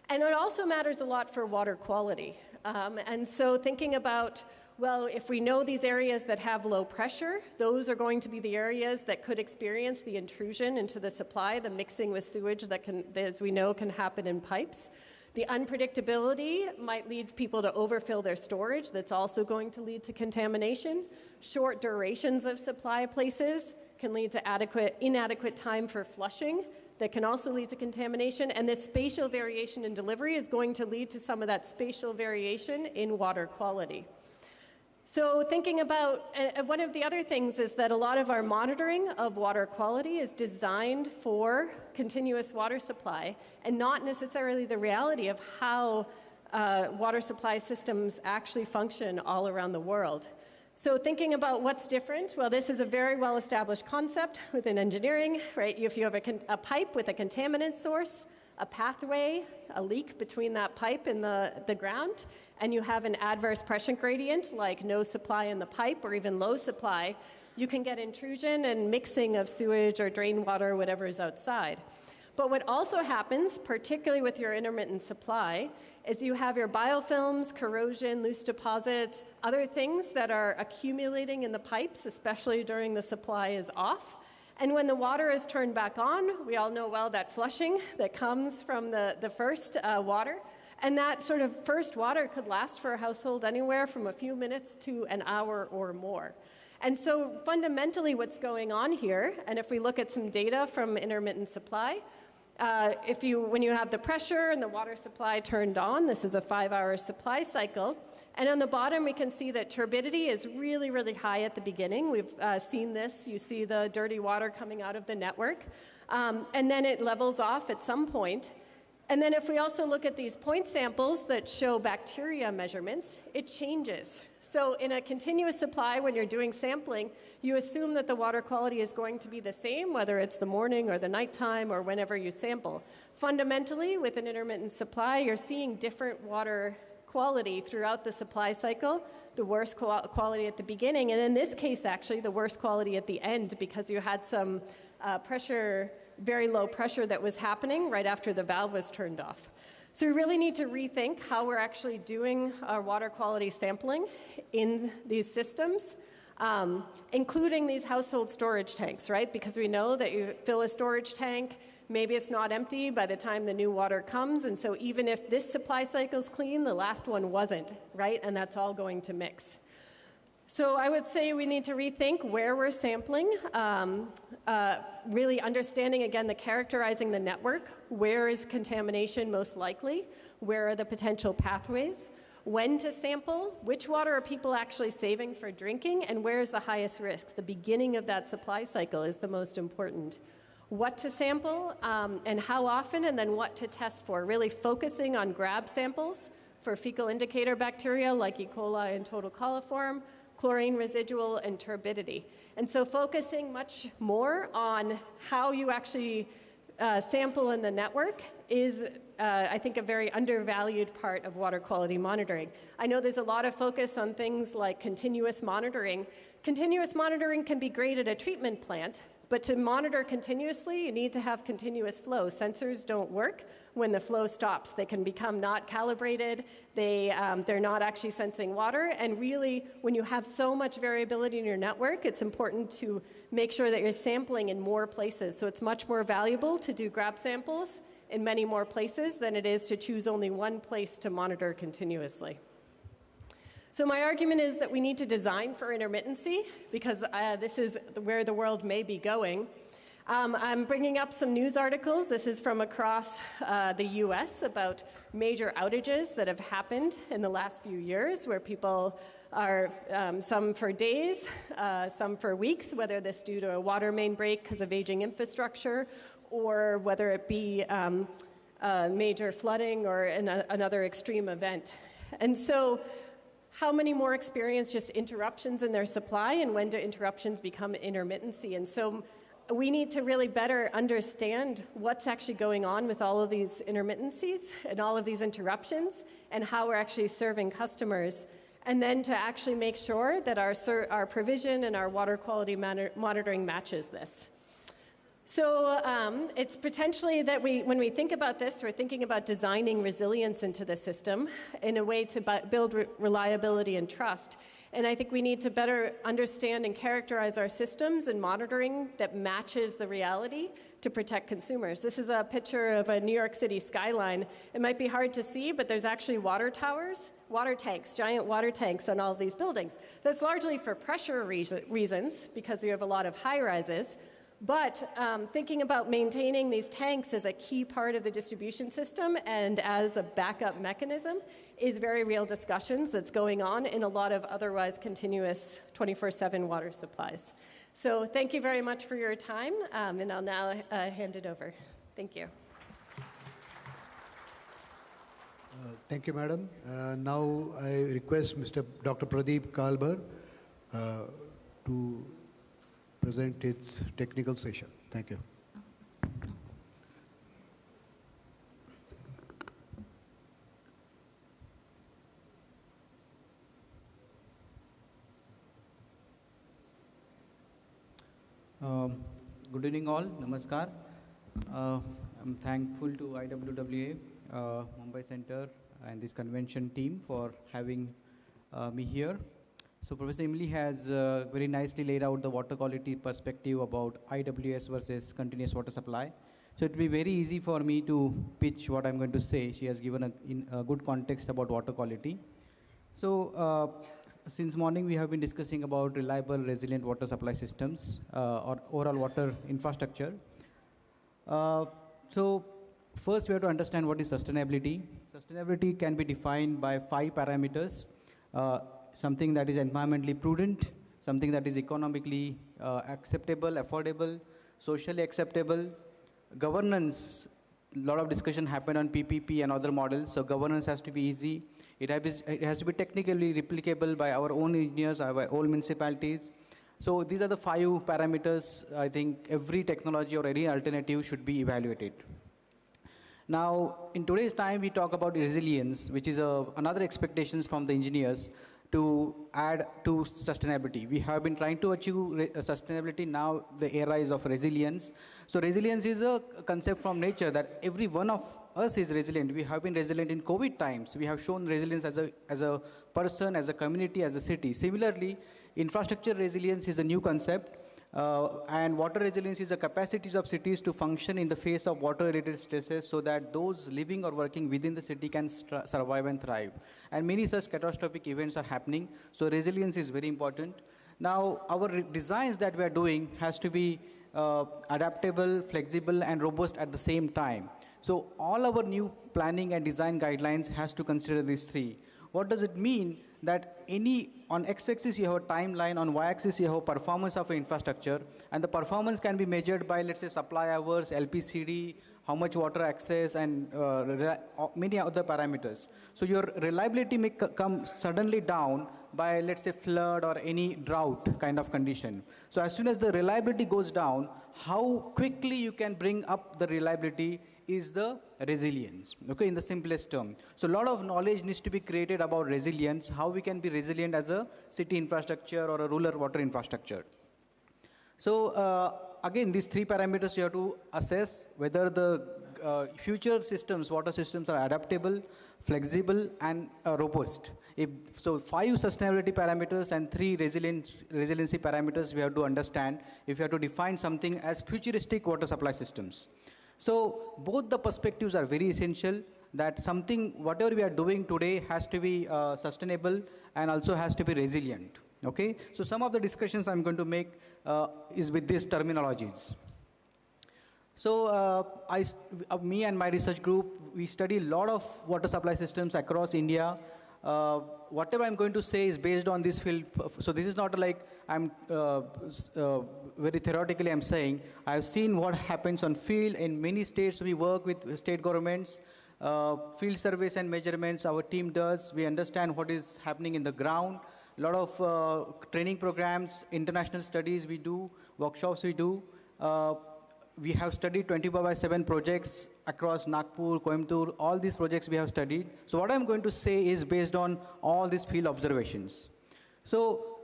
And it also matters a lot for water quality. And so thinking about, well, if we know these areas that have low pressure, those are going to be the areas that could experience the intrusion into the supply, the mixing with sewage that can, as we know, can happen in pipes. The unpredictability might lead people to overfill their storage. That's also going to lead to contamination. Short durations of supply places can lead to inadequate time for flushing. That can also lead to contamination. And this spatial variation in delivery is going to lead to some of that spatial variation in water quality. So thinking about, one of the other things is that a lot of our monitoring of water quality is designed for continuous water supply and not necessarily the reality of how water supply systems actually function all around the world. So thinking about what's different, well, this is a very well-established concept within engineering, right? If you have a pipe with a contaminant source, a pathway, a leak between that pipe and the ground, and you have an adverse pressure gradient, like no supply in the pipe or even low supply, you can get intrusion and mixing of sewage or drain water or whatever is outside. But what also happens, particularly with your intermittent supply, is you have your biofilms, corrosion, loose deposits, other things that are accumulating in the pipes, especially during the supply is off. And when the water is turned back on, we all know well that flushing that comes from the first water, and that sort of first water could last for a household anywhere from a few minutes to an hour or more. And so fundamentally what's going on here, and if we look at some data from intermittent supply, when you have the pressure and the water supply turned on, this is a 5-hour supply cycle, and on the bottom we can see that turbidity is really, really high at the beginning. We've seen this. You see the dirty water coming out of the network, and then it levels off at some point. And then if we also look at these point samples that show bacteria measurements, it changes. So in a continuous supply, when you're doing sampling, you assume that the water quality is going to be the same, whether it's the morning or the nighttime or whenever you sample. Fundamentally, with an intermittent supply, you're seeing different water quality throughout the supply cycle, the worst quality at the beginning, and in this case, actually, the worst quality at the end because you had some pressure, very low pressure that was happening right after the valve was turned off. So we really need to rethink how we're actually doing our water quality sampling in these systems, including these household storage tanks, right? Because we know that you fill a storage tank, maybe it's not empty by the time the new water comes, and so even if this supply cycle is clean, the last one wasn't, right? And that's all going to mix. So I would say we need to rethink where we're sampling, really understanding, again, characterizing the network. Where is contamination most likely? Where are the potential pathways? When to sample? Which water are people actually saving for drinking? And where is the highest risk? The beginning of that supply cycle is the most important. What to sample and how often, and then what to test for. Really focusing on grab samples for fecal indicator bacteria like E. coli and total coliform, chlorine residual, and turbidity. And so focusing much more on how you actually sample in the network is, I think, a very undervalued part of water quality monitoring. I know there's a lot of focus on things like continuous monitoring. Continuous monitoring can be great at a treatment plant, but to monitor continuously, you need to have continuous flow. Sensors don't work when the flow stops. They can become not calibrated. They're not actually sensing water. And really, when you have so much variability in your network, it's important to make sure that you're sampling in more places. So it's much more valuable to do grab samples in many more places than it is to choose only one place to monitor continuously. So my argument is that we need to design for intermittency because this is where the world may be going. I'm bringing up some news articles. This is from across the US about major outages that have happened in the last few years where people are, some for days, some for weeks, whether this due to a water main break because of aging infrastructure or whether it be major flooding or another extreme event. And so how many more experience just interruptions in their supply and when do interruptions become intermittency? And so we need to really better understand what's actually going on with all of these intermittencies and all of these interruptions and how we're actually serving customers. And then to actually make sure that our provision and our water quality monitoring matches this. So it's potentially that when we think about this, we're thinking about designing resilience into the system in a way to build reliability and trust. And I think we need to better understand and characterize our systems and monitoring that matches the reality to protect consumers. This is a picture of a New York City skyline. It might be hard to see, but there's actually water towers, water tanks, giant water tanks on all of these buildings. That's largely for pressure reasons because you have a lot of high rises. But thinking about maintaining these tanks as a key part of the distribution system and as a backup mechanism is very real discussions that's going on in a lot of otherwise continuous 24/7 water supplies. So thank you very much for your time, and I'll now hand it over. Thank you. Thank you, Madam. Now I request Mr. Dr. Pradeep Kalbar to present its technical session. Thank you. Good evening all, namaskar. I'm thankful to IWWA, Mumbai Center and this convention team for having me here. So Professor Emily has very nicely laid out the water quality perspective about IWS versus continuous water supply. So it will be very easy for me to pitch what I'm going to say. She has given a good context about water quality. So since morning we have been discussing about reliable, resilient water supply systems or overall water infrastructure. So first we have to understand what is sustainability. Sustainability can be defined by 5 parameters. Something that is environmentally prudent, something that is economically acceptable, affordable, socially acceptable, governance lot of discussion happened on PPP and other models. So governance has to be easy. It has to be technically replicable by our own engineers, our own municipalities. So these are the 5 parameters I think every technology or any alternative should be evaluated. Now, in today's time, we talk about resilience, which is another expectations from the engineers to add to sustainability. We have been trying to achieve sustainability. Now the era is of resilience. So resilience is a concept from nature that every one of us is resilient. We have been resilient in COVID times. We have shown resilience as a person, as a community, as a city. Similarly, infrastructure resilience is a new concept. And water resilience is the capacities of cities to function in the face of water-related stresses so that those living or working within the city can survive and thrive. And many such catastrophic events are happening, so resilience is very important. Now, our designs that we are doing has to be adaptable, flexible, and robust at the same time. So all our new planning and design guidelines has to consider these 3. What does it mean? That on x-axis you have a timeline, on y-axis you have performance of an infrastructure, and the performance can be measured by, let's say, supply hours, LPCD, how much water access, and many other parameters. So your reliability may come suddenly down by, let's say, flood or any drought kind of condition. So as soon as the reliability goes down, how quickly you can bring up the reliability is the resilience, okay, in the simplest term. So a lot of knowledge needs to be created about resilience, how we can be resilient as a city infrastructure or a rural water infrastructure. So again, these 3 parameters you have to assess whether the future systems, water systems are adaptable, flexible, and robust. So 5 sustainability parameters and 3 resiliency parameters we have to understand if you have to define something as futuristic water supply systems. So both the perspectives are very essential, that something, whatever we are doing today has to be sustainable and also has to be resilient, okay? So some of the discussions I'm going to make is with these terminologies. So me and my research group, we study a lot of water supply systems across India. Whatever I'm going to say is based on this field. So this is not like I'm very theoretically I'm saying. I've seen what happens on field. In many states we work with state governments, field surveys and measurements our team does. We understand what is happening in the ground. A lot of training programs, international studies we do, workshops we do. We have studied 24/7 projects across Nagpur, Coimbatore, all these projects we have studied. So what I'm going to say is based on all these field observations. So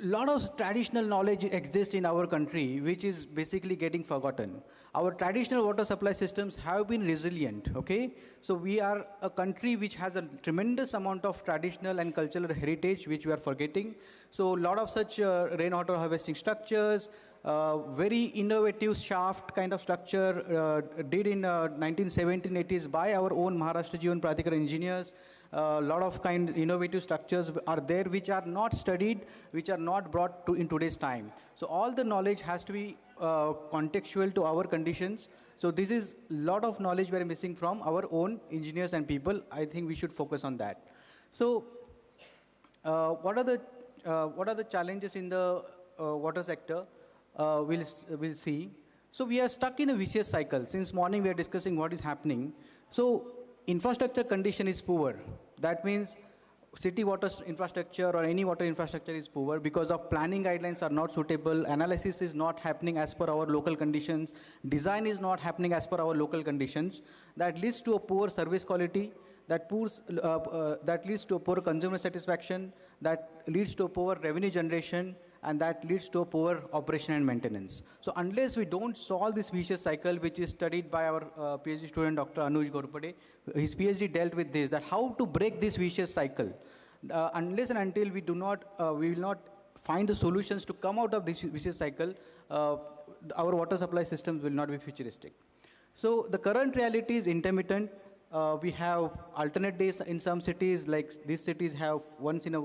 a lot of traditional knowledge exists in our country, which is basically getting forgotten. Our traditional water supply systems have been resilient, okay? So we are a country which has a tremendous amount of traditional and cultural heritage, which we are forgetting. So a lot of such rainwater harvesting structures, very innovative shaft kind of structure did in 1970s by our own Maharashtra Jeevan Pradhikar engineers. A lot of innovative structures are there which are not studied, which are not brought to in today's time. So all the knowledge has to be contextual to our conditions. So this is a lot of knowledge we are missing from our own engineers and people. I think we should focus on that. So what are the challenges in the water sector? We'll see. So we are stuck in a vicious cycle. Since morning we are discussing what is happening. So infrastructure condition is poor. That means city water infrastructure or any water infrastructure is poor because of planning guidelines are not suitable, analysis is not happening as per our local conditions, design is not happening as per our local conditions. That leads to a poor service quality, that leads to a poor consumer satisfaction, that leads to a poor revenue generation, and that leads to a poor operation and maintenance. So unless we don't solve this vicious cycle, which is studied by our PhD student, Dr. Anuj Gorpade, his PhD dealt with this, that how to break this vicious cycle. Unless and until we do not, we will not find the solutions to come out of this vicious cycle, our water supply systems will not be futuristic. So the current reality is intermittent. We have alternate days in some cities, like these cities have once in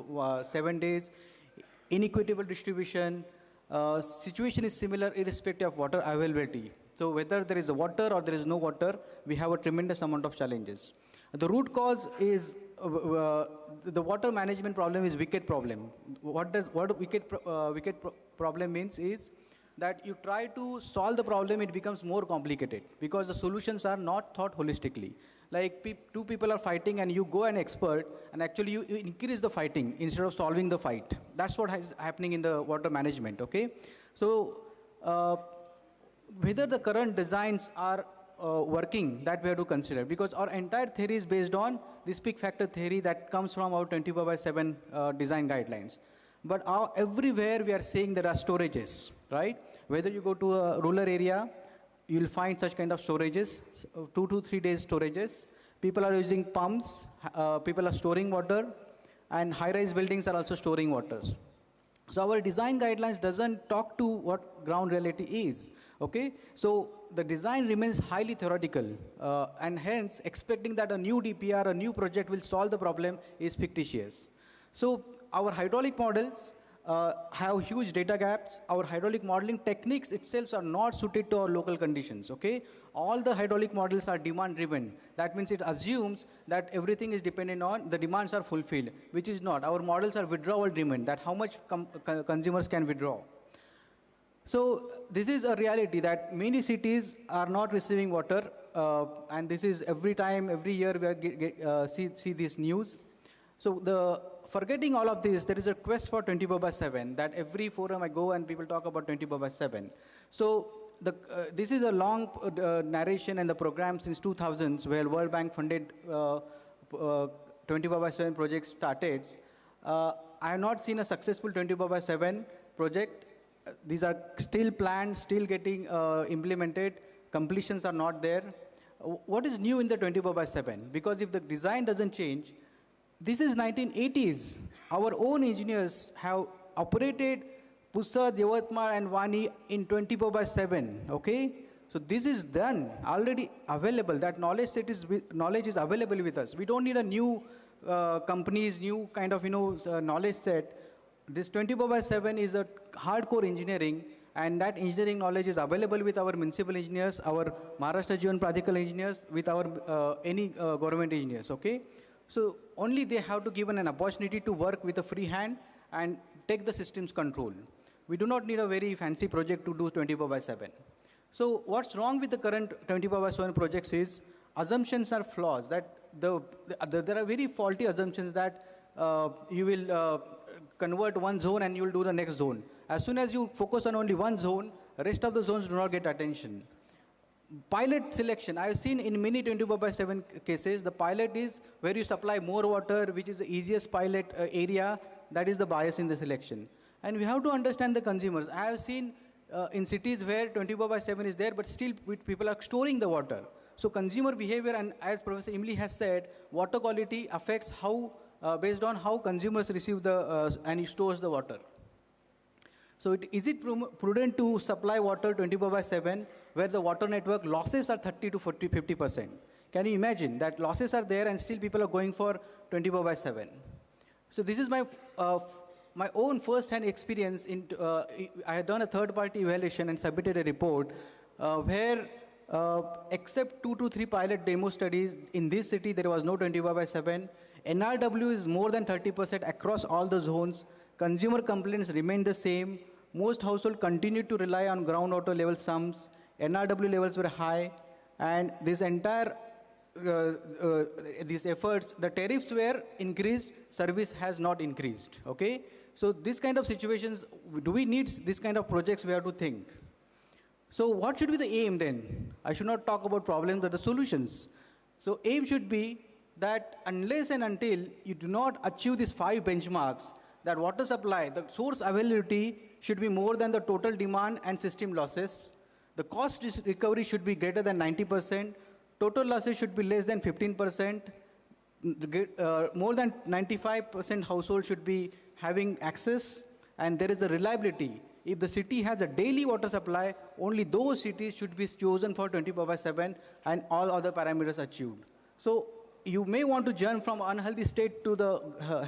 7 days. Inequitable distribution, situation is similar irrespective of water availability. So whether there is water or there is no water, we have a tremendous amount of challenges. The root cause is the water management problem is wicked problem. What wicked problem means is that you try to solve the problem, it becomes more complicated because the solutions are not thought holistically. Like two people are fighting and you go an expert and actually you increase the fighting instead of solving the fight. That's what is happening in the water management, okay? So whether the current designs are working, that we have to consider, because our entire theory is based on this peak factor theory that comes from our 24/7 design guidelines. But everywhere we are saying there are storages, right? Whether you go to a rural area, you'll find such kind of storages, 2 to 3 days storages. People are using pumps, people are storing water, and high-rise buildings are also storing waters. So our design guidelines doesn't talk to what ground reality is, okay? So the design remains highly theoretical, and hence expecting that a new DPR, a new project will solve the problem is fictitious. So our hydraulic models have huge data gaps. Our hydraulic modeling techniques itself are not suited to our local conditions, okay? All the hydraulic models are demand driven. That means it assumes that everything is dependent on the demands are fulfilled, which is not. Our models are withdrawal driven, that how much consumers can withdraw. So this is a reality that many cities are not receiving water, and this is every year we are see this news. So forgetting all of this, there is a quest for 24/7, that every forum I go and people talk about 24/7. So this is a long narration and the program since 2000s where World Bank funded 24/7 projects started. I have not seen a successful 24/7 project. These are still planned, still getting implemented. Completions are not there. What is new in the 24/7? Because if the design doesn't change, this is 1980s. Our own engineers have operated Pusad, Yavatmal, and Vani in 24/7, okay? So this is done, already available. That knowledge is available with us. We don't need a new companies, new kind of, knowledge set. This 24/7 is a hardcore engineering, and that engineering knowledge is available with our municipal engineers, our Maharashtra Jeevan Pradhikar engineers, with our any government engineers, okay? So only they have to give an opportunity to work with a free hand and take the system's control. We do not need a very fancy project to do 24/7. So what's wrong with the current 24/7 projects is assumptions are flaws. That there are very faulty assumptions that you will convert one zone and you will do the next zone. As soon as you focus on only one zone, the rest of the zones do not get attention. Pilot selection, I have seen in many 24/7 cases, the pilot is where you supply more water, which is the easiest pilot area. That is the bias in the selection. And we have to understand the consumers. I have seen in cities where 24/7 is there, but still people are storing the water. So consumer behavior, and as Professor Imli has said, water quality affects how, based on how consumers receive and stores the water. So is it prudent to supply water 24/7 where the water network losses are 30 to 50%? Can you imagine that losses are there and still people are going for 24/7? So this is my own first-hand experience. I had done a third-party evaluation and submitted a report where except 2 to 3 pilot demo studies in this city, there was no 24/7. NRW is more than 30% across all the zones. Consumer complaints remain the same. Most households continued to rely on groundwater level sumps. NRW levels were high. And this entire, these efforts, the tariffs were increased, service has not increased, okay? So this kind of situations, do we need this kind of projects? We have to think. So what should be the aim then? I should not talk about problems, but the solutions. So aim should be that unless and until you do not achieve these 5 benchmarks, that water supply, the source availability should be more than the total demand and system losses. The cost recovery should be greater than 90%. Total losses should be less than 15%. More than 95% households should be having access, and there is a reliability. If the city has a daily water supply, only those cities should be chosen for 24/7 and all other parameters achieved. So you may want to jump from unhealthy state to the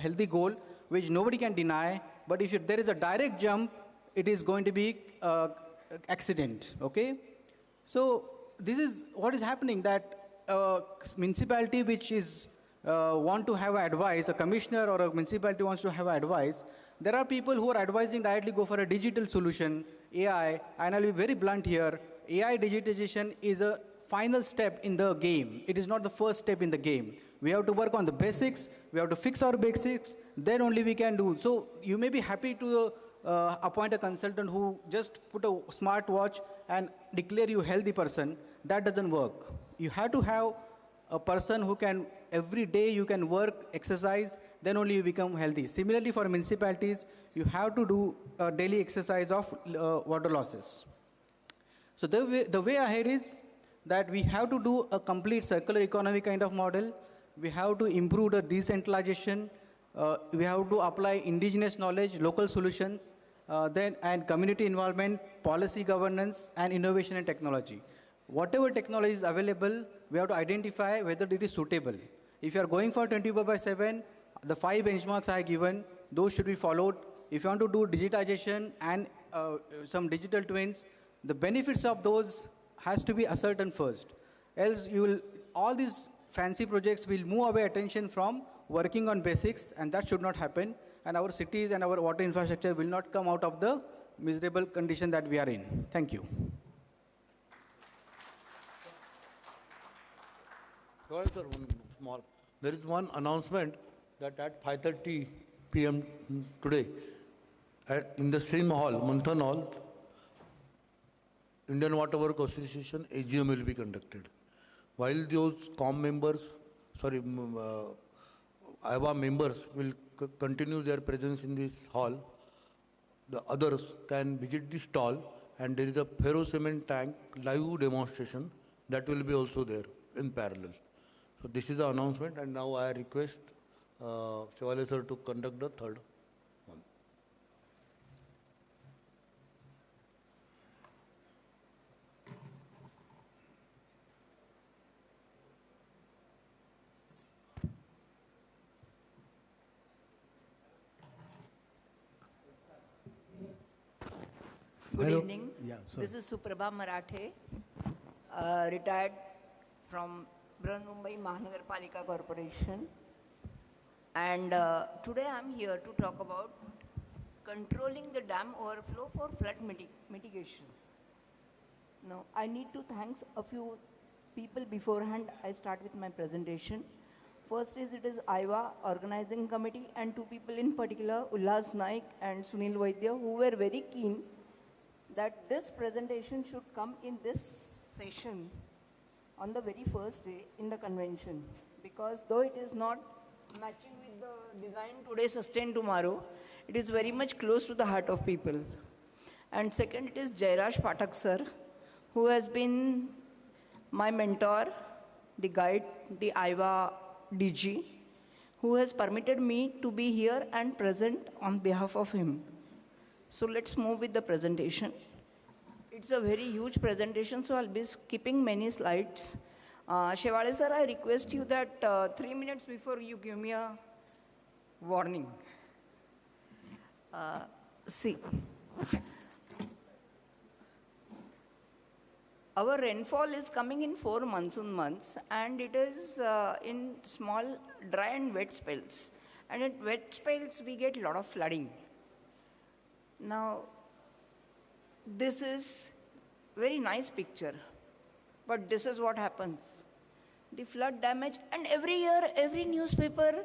healthy goal, which nobody can deny, but if there is a direct jump, it is going to be accident, okay? So this is what is happening, that municipality which is want to have advice, a commissioner or a municipality wants to have advice, there are people who are advising directly go for a digital solution, AI, and I'll be very blunt here, AI digitization is a final step in the game. It is not the first step in the game. We have to work on the basics, we have to fix our basics, then only we can do. So you may be happy to appoint a consultant who just put a smart watch and declare you healthy person. That doesn't work. You have to have a person who can, every day you can work, exercise, then only you become healthy. Similarly for municipalities, you have to do a daily exercise of water losses. So the way ahead is that we have to do a complete circular economy kind of model. We have to improve the decentralization. We have to apply indigenous knowledge, local solutions, and community involvement, policy governance, and innovation and technology. Whatever technology is available, we have to identify whether it is suitable. If you are going for 24/7, the 5 benchmarks I have given, those should be followed. If you want to do digitization and some digital twins, the benefits of those has to be ascertained first. Else all these fancy projects will move away attention from working on basics, and that should not happen. And our cities and our water infrastructure will not come out of the miserable condition that we are in. Thank you. Sir, one small. There is one announcement that at 5:30 p.m. today, in the same hall, Manthan Hall, Indian Water Work Association AGM will be conducted. While those IWA members will continue their presence in this hall, the others can visit the stall, and there is a ferrocement tank live demonstration that will be also there in parallel. So this is the announcement, and now I request Shivale sir to conduct the third one. Good evening. Yeah, this is Suprabha Marathe, retired from Mumbai Mahanagarpalika Corporation. And today I'm here to talk about controlling the dam overflow for flood mitigation. Now, I need to thank a few people beforehand. I start with my presentation. First is it is IWA organizing committee and 2 people in particular, Ullas Naik and Sunil Vaidya, who were very keen that this presentation should come in this session on the very first day in the convention, because though it is not matching with the design today, sustain tomorrow, it is very much close to the heart of people. And second, it is Jairaj Pathak sir, who has been my mentor, the guide, the IWA DG, who has permitted me to be here and present on behalf of him. So let's move with the presentation. It's a very huge presentation, so I'll be skipping many slides. Shivale sir, I request you that 3 minutes before you give me a warning. See, our rainfall is coming in 4 monsoon months, and it is in small dry and wet spells. And at wet spells, we get a lot of flooding. Now, this is very nice picture, but this is what happens. The flood damage, and every year, every newspaper,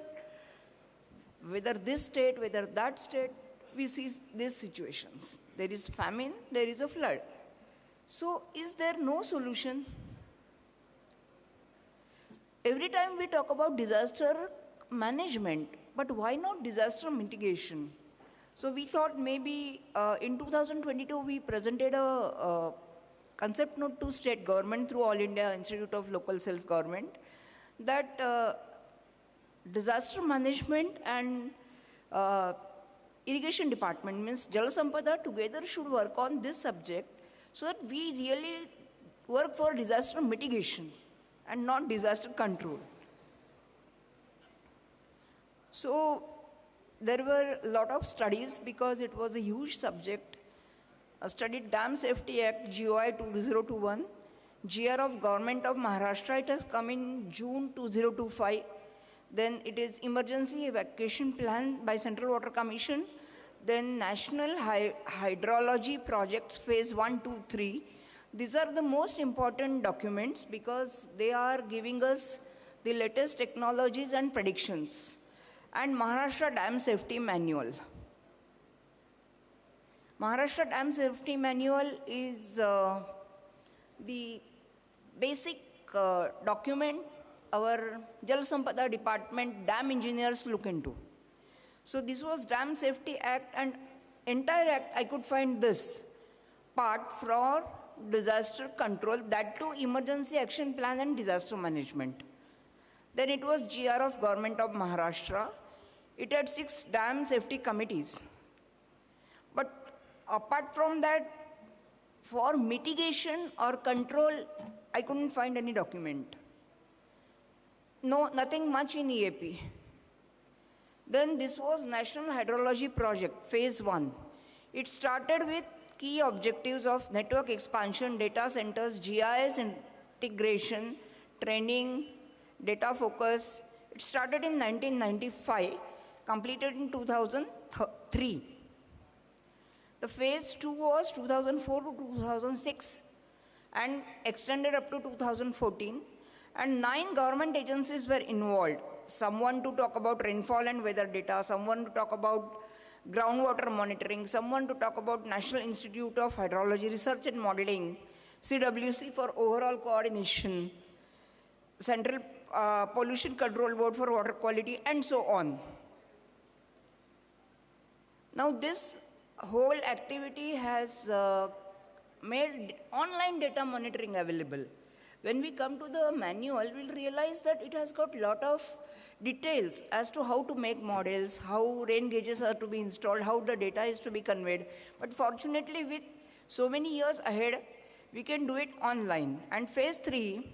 whether this state, whether that state, we see these situations. There is famine, there is a flood. So, is there no solution? Every time we talk about disaster management, but why not disaster mitigation? So we thought maybe in 2022 we presented a concept note to state government through All India Institute of Local Self-Government that disaster management and irrigation department, means Jal Sampada, together should work on this subject so that we really work for disaster mitigation and not disaster control. So there were a lot of studies because it was a huge subject. Studied Dam Safety Act, GOI 2021, GR of Government of Maharashtra, it has come in June 2025. Then it is Emergency Evacuation Plan by Central Water Commission. Then National Hydrology Projects Phase 1, 2, 3. These are the most important documents because they are giving us the latest technologies and predictions. And Maharashtra Dam Safety Manual. Maharashtra Dam Safety Manual is the basic document our Jal Sampada Department dam engineers look into. So this was Dam Safety Act, and entire act I could find this part for disaster control, that too emergency action plan and disaster management. Then it was GR of Government of Maharashtra. It had 6 dam safety committees. But apart from that, for mitigation or control, I couldn't find any document. No, nothing much in EAP. Then this was National Hydrology Project, Phase 1. It started with key objectives of network expansion, data centers, GIS integration, training, data focus. It started in 1995, completed in 2003. The Phase 2 was 2004 to 2006 and extended up to 2014. And 9 government agencies were involved. Someone to talk about rainfall and weather data, someone to talk about groundwater monitoring, someone to talk about National Institute of Hydrology Research and Modeling, CWC for overall coordination, Central Pollution Control Board for water quality, and so on. Now this whole activity has made online data monitoring available. When we come to the manual, we'll realize that it has got a lot of details as to how to make models, how rain gauges are to be installed, how the data is to be conveyed. But fortunately, with so many years ahead, we can do it online. And Phase 3,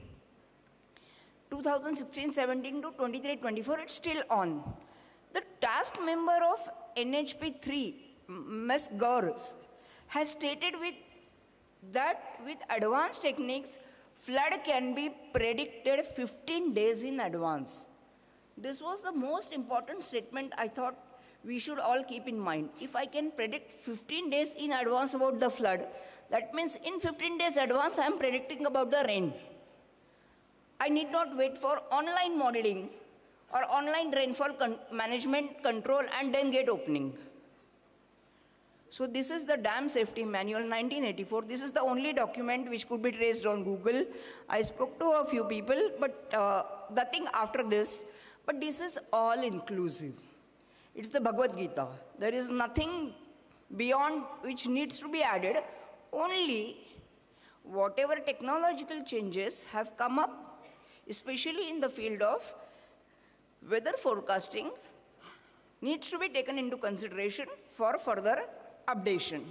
2016-17 to 23-24, it's still on. The task member of NHP3, Ms. Gaur, has stated that with advanced techniques, flood can be predicted 15 days in advance. This was the most important statement I thought we should all keep in mind. If I can predict 15 days in advance about the flood, that means in 15 days advance I am predicting about the rain. I need not wait for online modeling or online rainfall management control and then get opening. So this is the Dam Safety Manual 1984. This is the only document which could be traced on Google. I spoke to a few people, but nothing after this. But this is all inclusive. It's the Bhagavad Gita. There is nothing beyond which needs to be added. Only whatever technological changes have come up, especially in the field of weather forecasting, needs to be taken into consideration for further updation.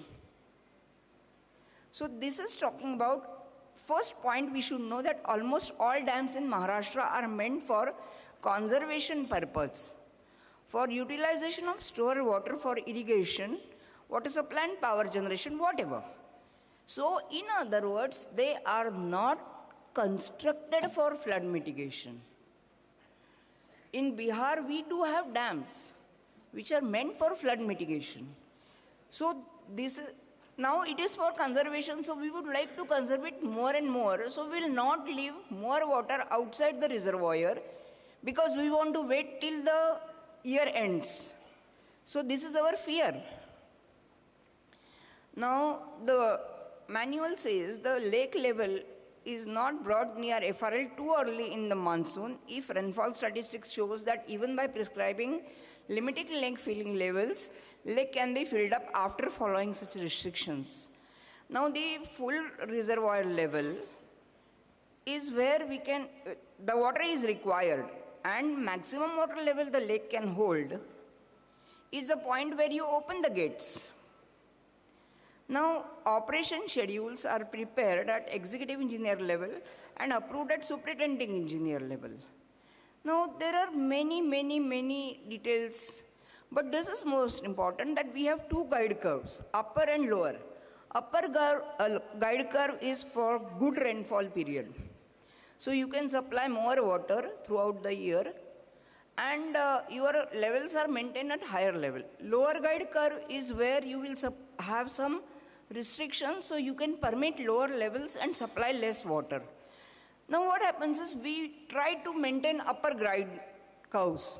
So this is talking about, first point we should know that almost all dams in Maharashtra are meant for conservation purpose, for utilization of stored water for irrigation, water supply and power generation, whatever. So in other words, they are not constructed for flood mitigation. In Bihar, we do have dams which are meant for flood mitigation. So now it is for conservation, so we would like to conserve it more and more. So we will not leave more water outside the reservoir because we want to wait till the year ends. So this is our fear. Now the manual says the lake level is not brought near FRL too early in the monsoon if rainfall statistics shows that even by prescribing limiting lake filling levels, lake can be filled up after following such restrictions. Now the full reservoir level is where we can, the water is required and maximum water level the lake can hold is the point where you open the gates. Now operation schedules are prepared at executive engineer level and approved at superintending engineer level. Now there are many details, but this is most important that we have 2 guide curves, upper and lower. Upper guide curve is for good rainfall period. So you can supply more water throughout the year and your levels are maintained at higher level. Lower guide curve is where you will have some restrictions, so you can permit lower levels and supply less water. Now what happens is we try to maintain upper guide curves.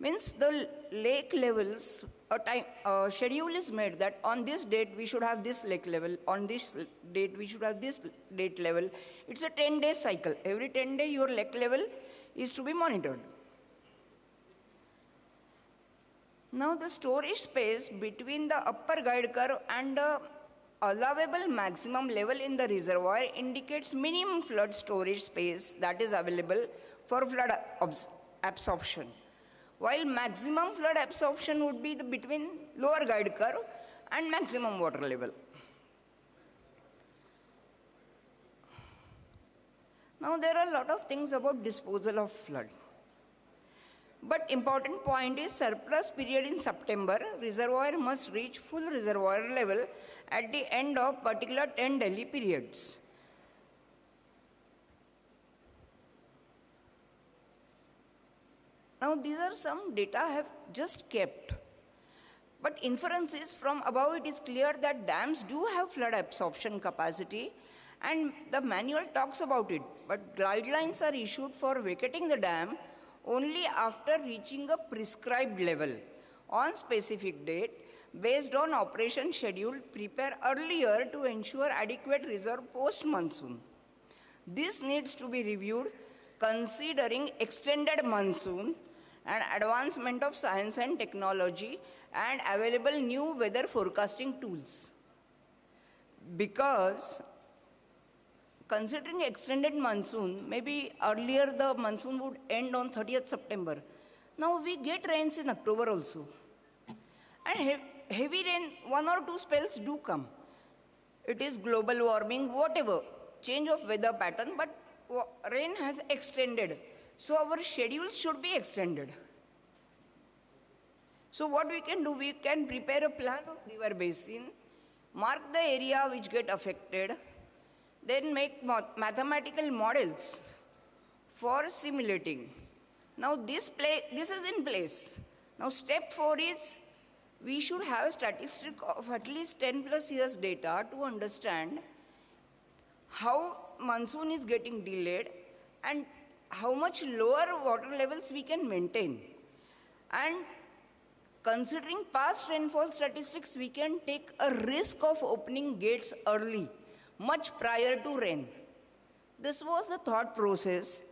Means the lake levels, a schedule is made that on this date we should have this lake level, on this date we should have this date level. It's a 10-day cycle. Every 10 days your lake level is to be monitored. Now the storage space between the upper guide curve and the allowable maximum level in the reservoir indicates minimum flood storage space that is available for flood absorption, while maximum flood absorption would be between lower guide curve and maximum water level. Now there are a lot of things about disposal of flood. But important point is surplus period in September, reservoir must reach full reservoir level at the end of particular 10 daily periods. Now these are some data I have just kept. But inferences from above it is clear that dams do have flood absorption capacity and the manual talks about it. But guidelines are issued for vacating the dam only after reaching a prescribed level on specific date based on operation schedule prepared earlier to ensure adequate reserve post-monsoon. This needs to be reviewed considering extended monsoon and advancement of science and technology and available new weather forecasting tools. Because considering extended monsoon, maybe earlier the monsoon would end on 30th September. Now we get rains in October also. And heavy rain, 1 or 2 spells do come. It is global warming, whatever, change of weather pattern, but rain has extended. So our schedules should be extended. So what we can do, we can prepare a plan of river basin, mark the area which get affected, then make mathematical models for simulating. Now this is in place. Now step 4 is we should have a statistic of at least 10 plus years data to understand how monsoon is getting delayed and how much lower water levels we can maintain. And considering past rainfall statistics, we can take a risk of opening gates early, much prior to rain. This was the thought process.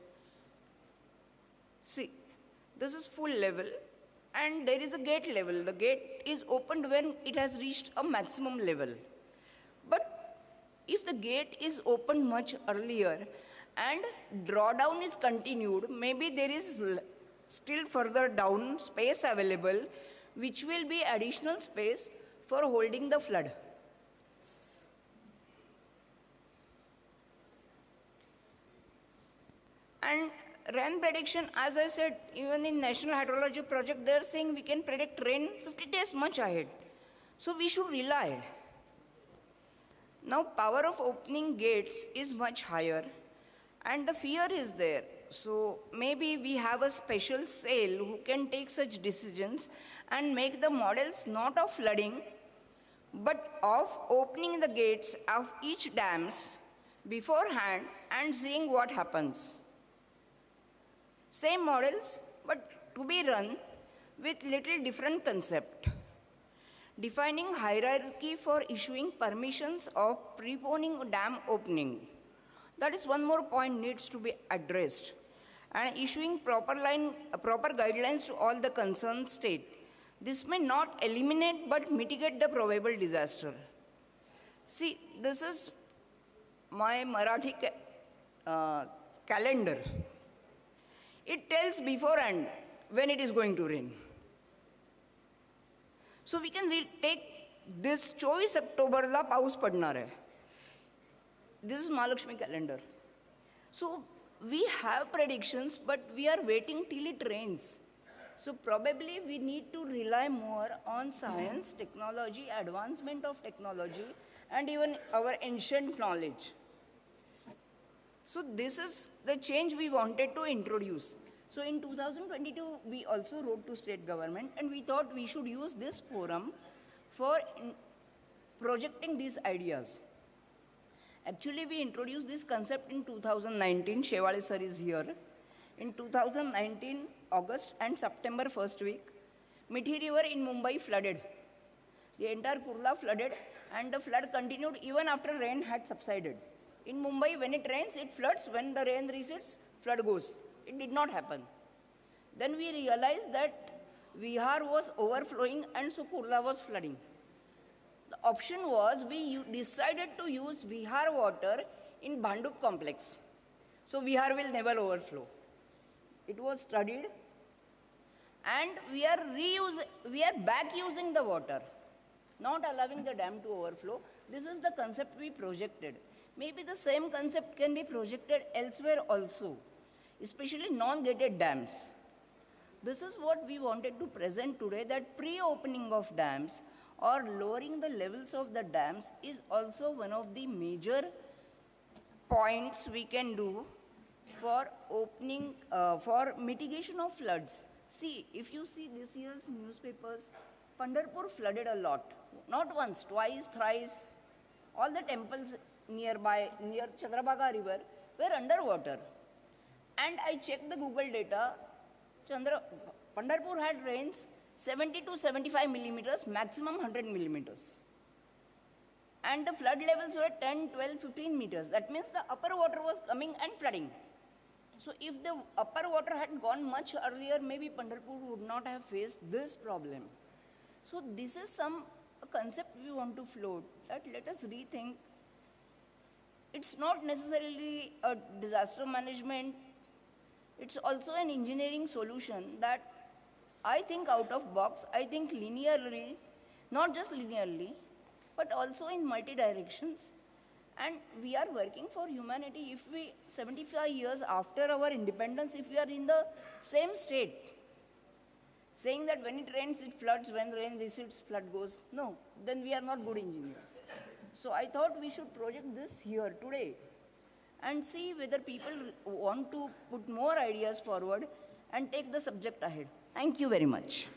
See, this is full level and there is a gate level. The gate is opened when it has reached a maximum level. But if the gate is opened much earlier and drawdown is continued, maybe there is still further down space available, which will be additional space for holding the flood. And rain prediction, as I said, even in National Hydrology Project, they are saying we can predict rain 50 days much ahead. So we should rely. Now power of opening gates is much higher and the fear is there. So maybe we have a special cell who can take such decisions and make the models not of flooding, but of opening the gates of each dams beforehand and seeing what happens. Same models, but to be run with little different concept. Defining hierarchy for issuing permissions of preponing dam opening. That is one more point needs to be addressed. And issuing proper guidelines to all the concerned state. This may not eliminate but mitigate the probable disaster. See, this is my Marathi calendar. It tells beforehand when it is going to rain. So we can take this 24 October la paus padnar hai. This is Mahalakshmi calendar. So we have predictions, but we are waiting till it rains. So probably we need to rely more on science, technology, advancement of technology, and even our ancient knowledge. So this is the change we wanted to introduce. So in 2022, we also wrote to state government, and we thought we should use this forum for projecting these ideas. Actually, we introduced this concept in 2019. Shewale sir is here. In 2019, August and September first week, Mithi River in Mumbai flooded. The entire Kurla flooded, and the flood continued even after rain had subsided. In Mumbai, when it rains, it floods. When the rain recedes, flood goes. It did not happen. Then we realized that Vihar was overflowing and so Kurla was flooding. The option was we decided to use Vihar water in Bhandup complex. So Vihar will never overflow. It was studied, and we are back using the water, not allowing the dam to overflow. This is the concept we projected. Maybe the same concept can be projected elsewhere also, especially non-gated dams. This is what we wanted to present today, that pre-opening of dams or lowering the levels of the dams is also one of the major points we can do for opening, for mitigation of floods. See, if you see this year's newspapers, Pandharpur flooded a lot. Not once, twice, thrice. All the temples nearby, near Chandrabhaga river, were underwater. And I checked the Google data, Pandharpur had rains 70 to 75 millimeters, maximum 100 millimeters. And the flood levels were 10, 12, 15 meters. That means the upper water was coming and flooding. So if the upper water had gone much earlier, maybe Pandharpur would not have faced this problem. So this is some concept we want to float, that let us rethink. It's not necessarily a disaster management. It's also an engineering solution that I think out of box, I think linearly, not just linearly, but also in multi-directions. And we are working for humanity. If we, 75 years after our independence, if we are in the same state, saying that when it rains, it floods, when rain recedes, flood goes, no, then we are not good engineers. So I thought we should project this here today and see whether people want to put more ideas forward and take the subject ahead. Thank you very much.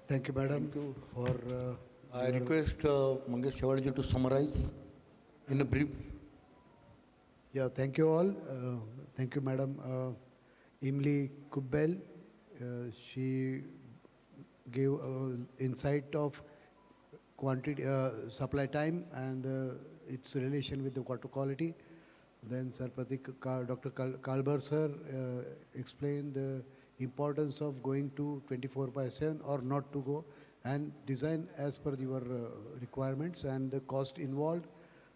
Thank you, madam. Thank you. For I request Mangesh Shewalji to summarize in a brief. Yeah, thank you all. Thank you, madam. Emily Kubbel, she gave insight of quantity, supply time and its relation with the water quality. Then Dr. Kalbar sir explained the importance of going to 24/7 or not to go, and design as per your requirements and the cost involved.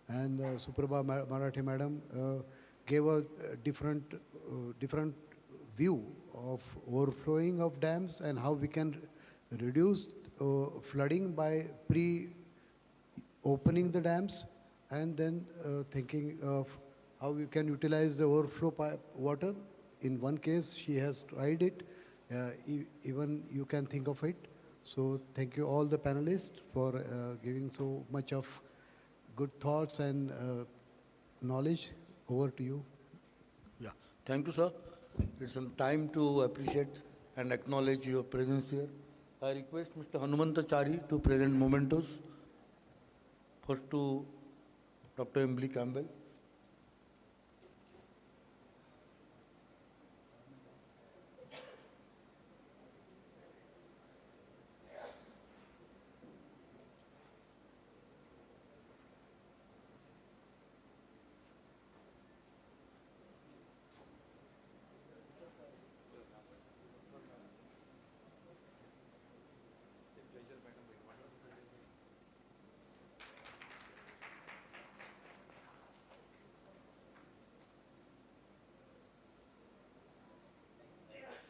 And Suprabha Marathe madam gave a different view of overflowing of dams and how we can reduce flooding by pre-opening the dams, and then thinking of how you can utilize the overflow water. In one case, she has tried it. Even you can think of it. So thank you all the panelists for giving so much of good thoughts and knowledge. Over to you. Yeah, thank you, sir. It's a time to appreciate and acknowledge your presence here. I request Mr. Hanumantachari to present mementos. First to Dr. Emily Campbell.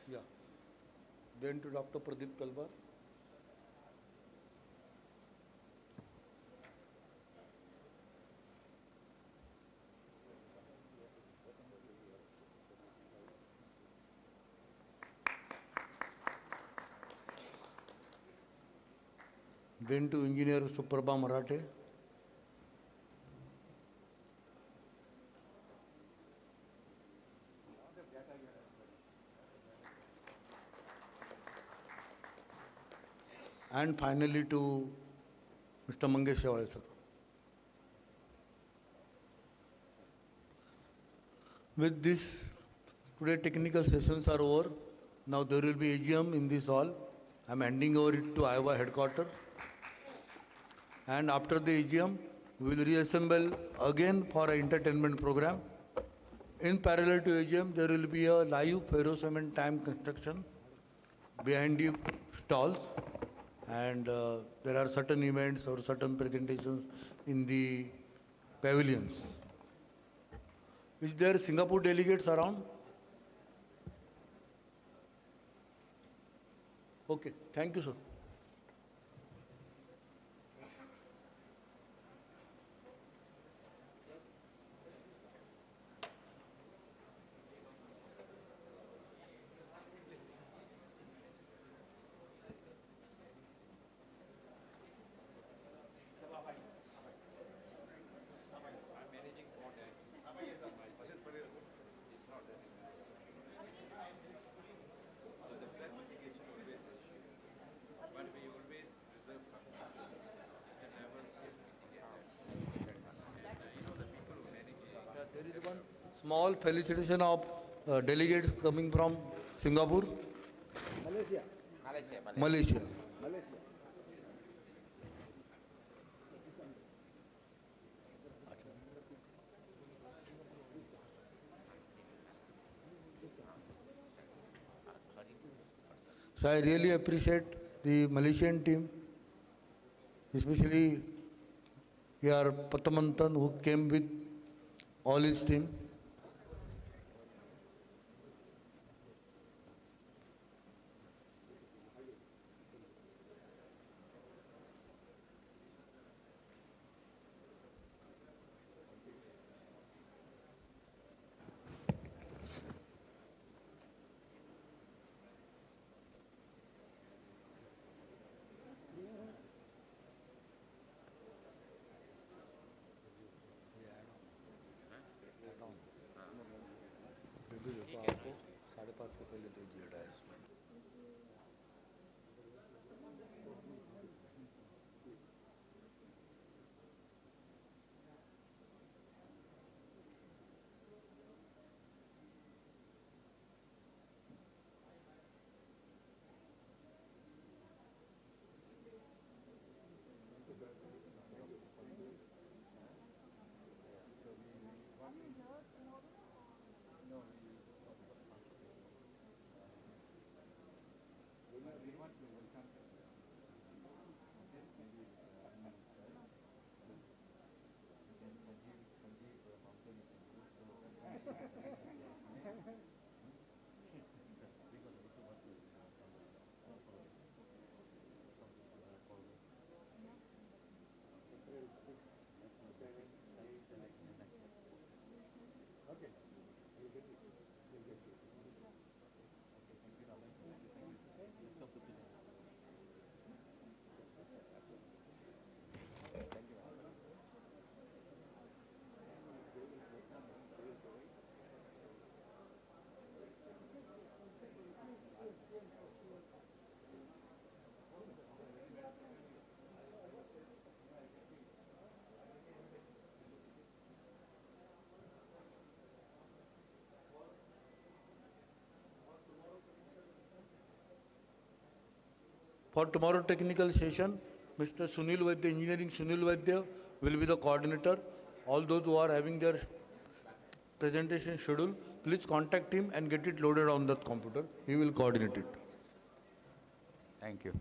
Yeah. Then to Dr. Pradeep Kalbar. Then to Engineer Suprabha Marathe. and finally to Mr. Mangesh Shewale, sir. With this, today technical sessions are over. Now there will be AGM in this hall. I am handing over it to IWWA headquarters. And after the AGM, we will reassemble again for an entertainment program. In parallel to AGM, there will be a live ferrocement time construction behind the stalls. And there are certain events or certain presentations in the pavilions. Is there Singapore delegates around? Okay, thank you, sir. Small felicitation of delegates coming from Singapore. Malaysia. So I really appreciate the Malaysian team, especially here Patamantan, who came with all his team. For tomorrow technical session, Mr. Sunil Vaidya, Engineering Sunil Vaidya will be the coordinator. All those who are having their presentation schedule, please contact him and get it loaded on that computer. He will coordinate it. Thank you.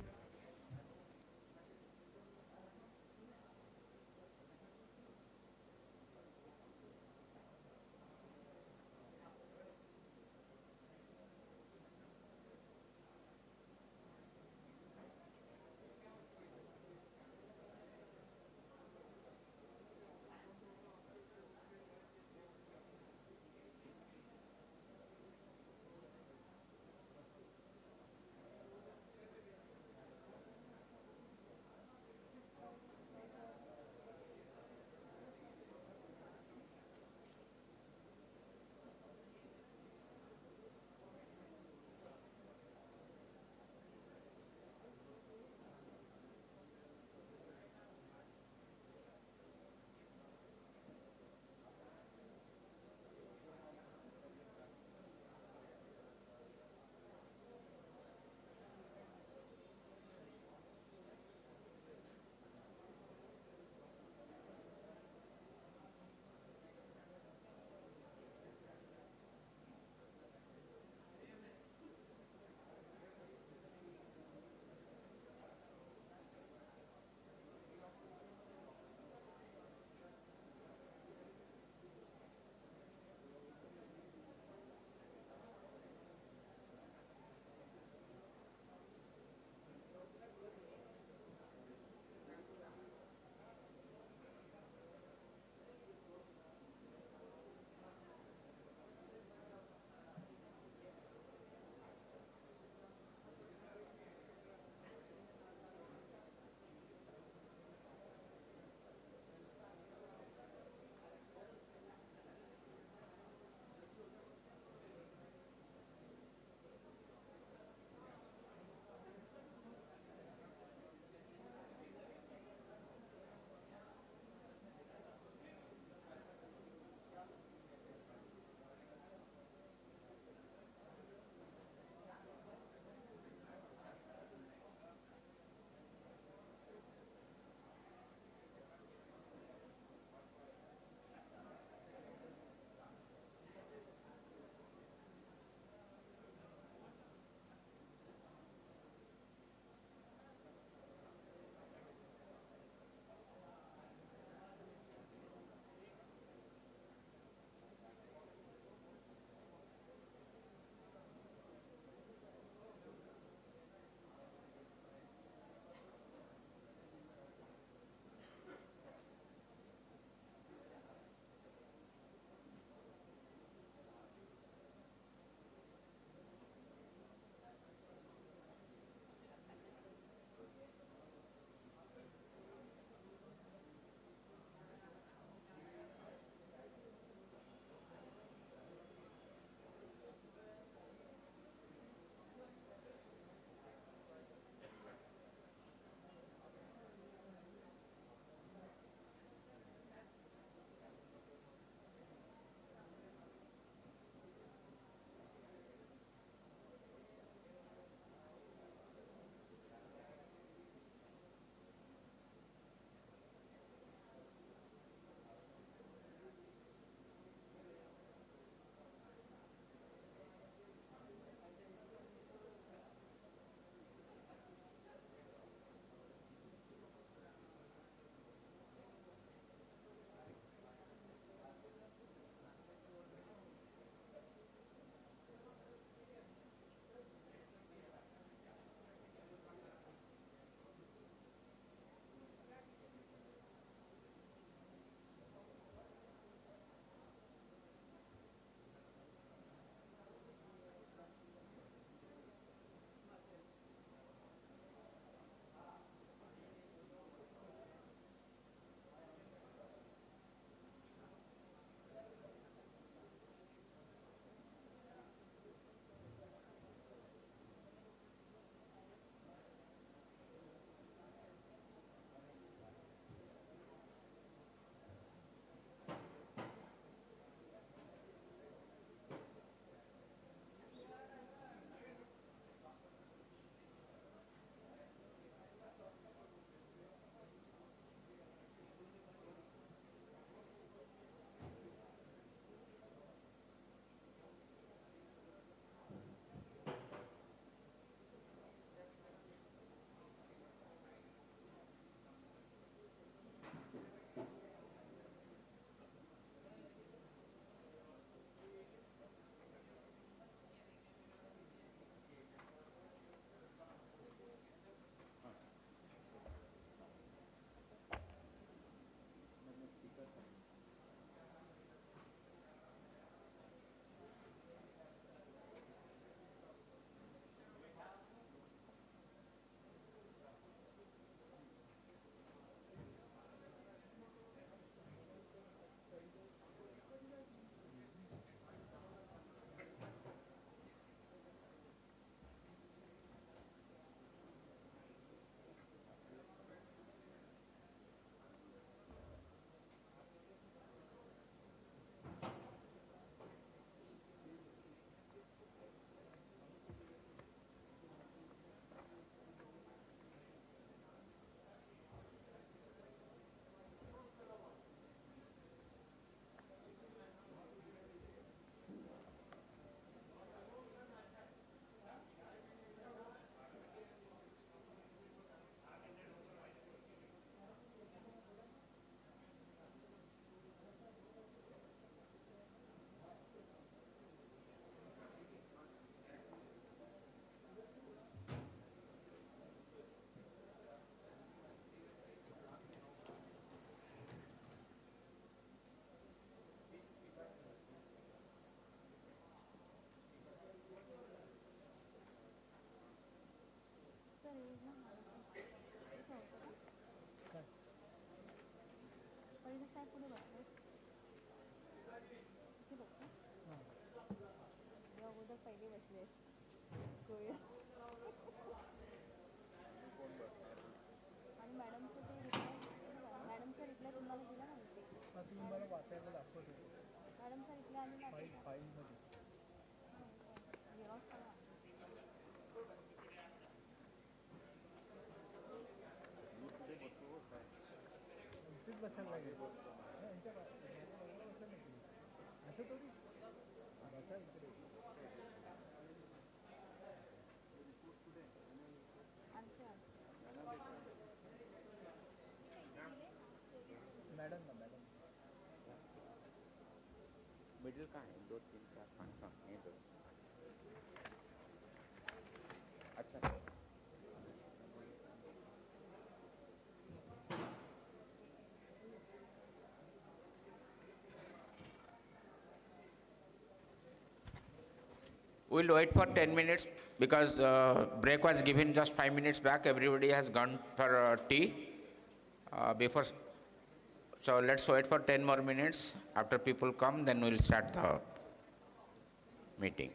Middle का है 2 3 4 5 हाँ ये दो अच्छा We'll wait for 10 minutes because break was given just 5 minutes back. Everybody has gone for tea before. So let's wait for 10 more minutes. After people come, then we'll start the meeting.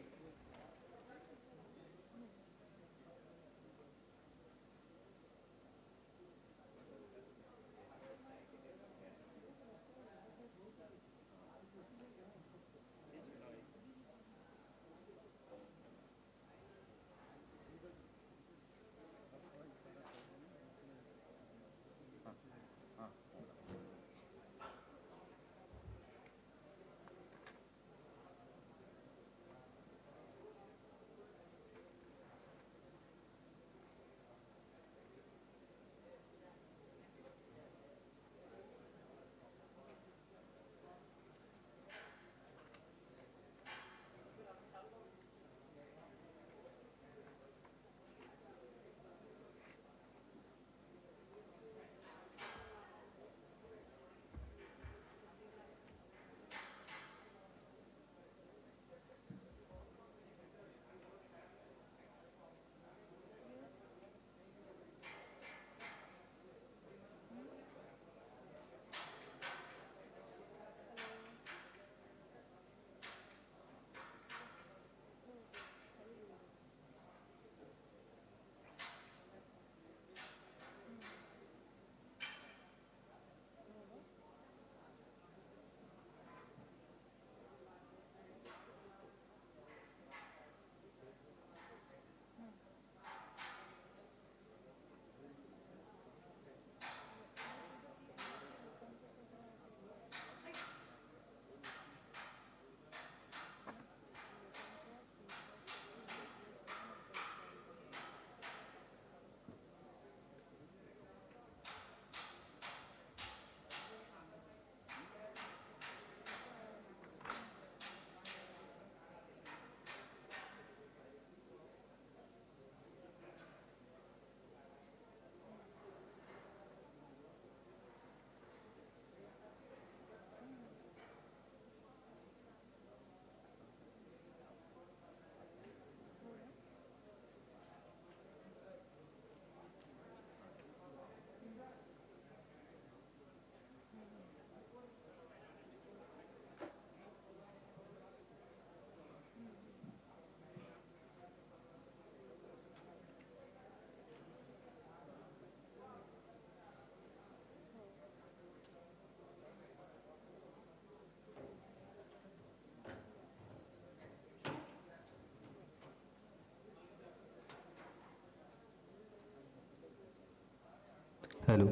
Hello.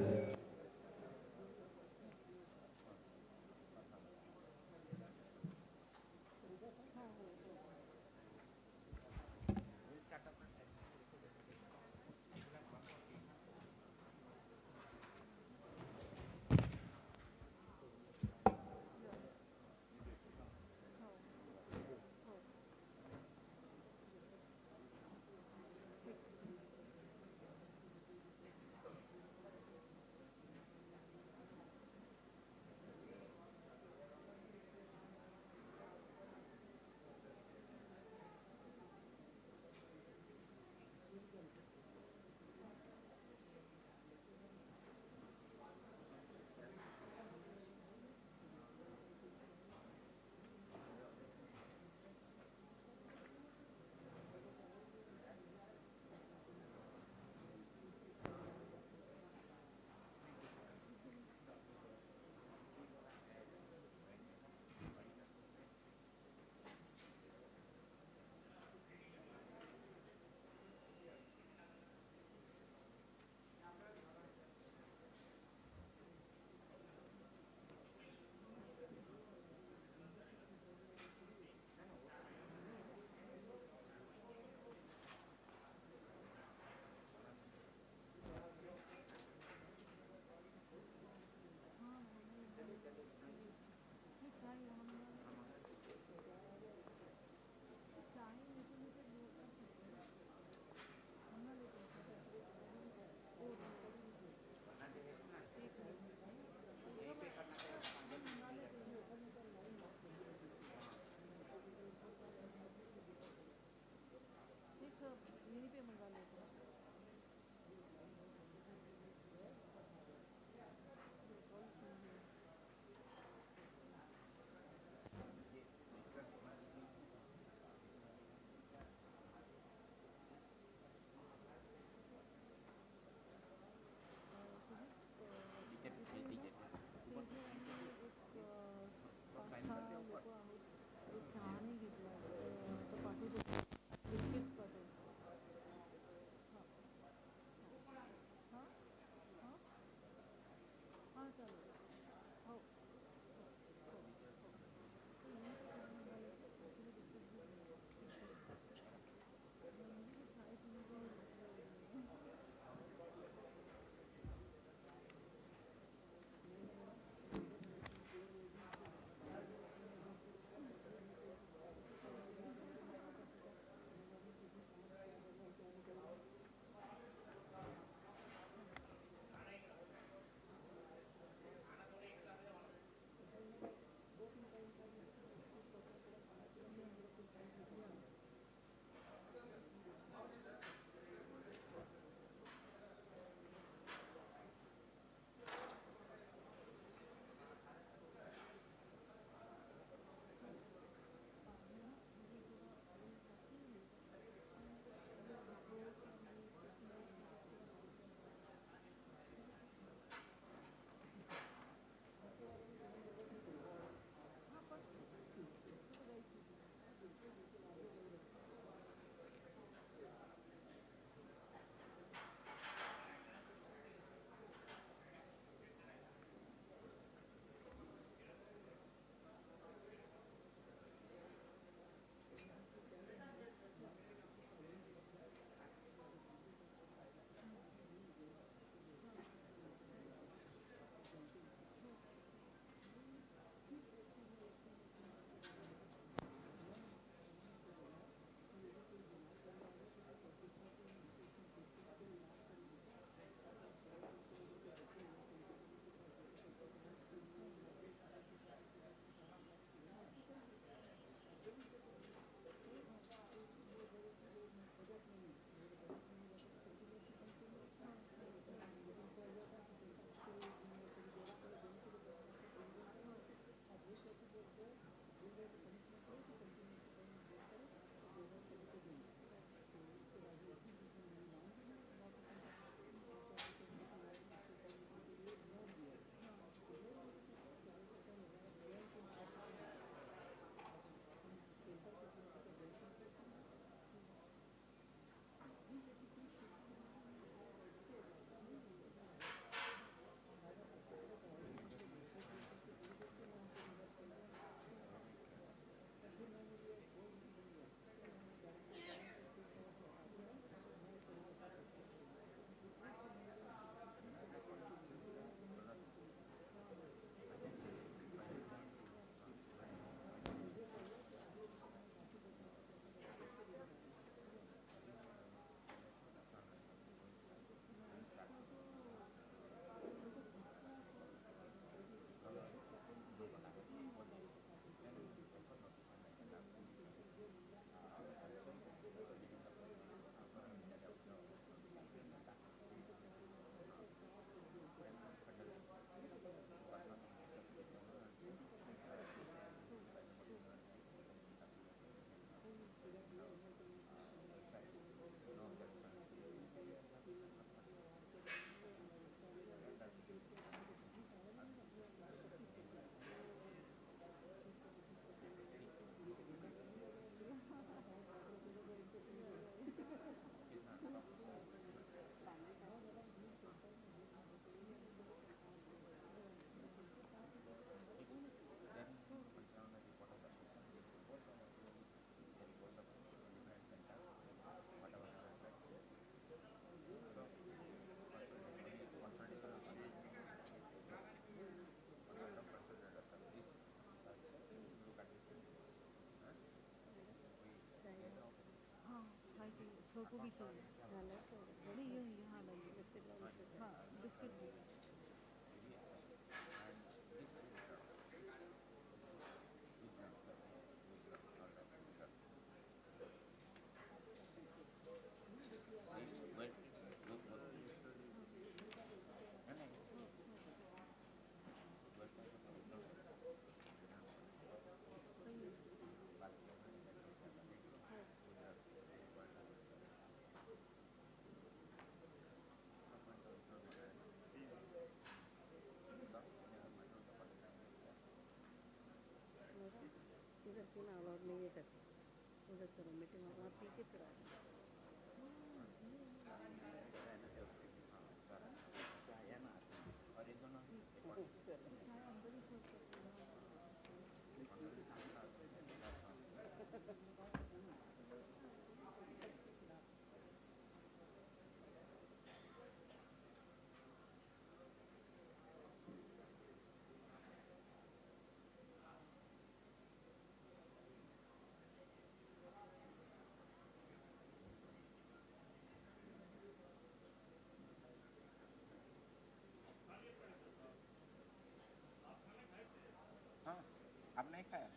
अब नहीं खाया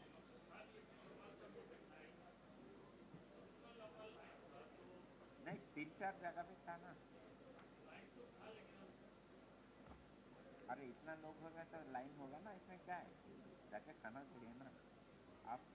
नहीं 3-4 जगह पे था ना अरे इतना लोग हो गए तो लाइन होगा ना इसमें क्या है जाके खाना चाहिए ना आप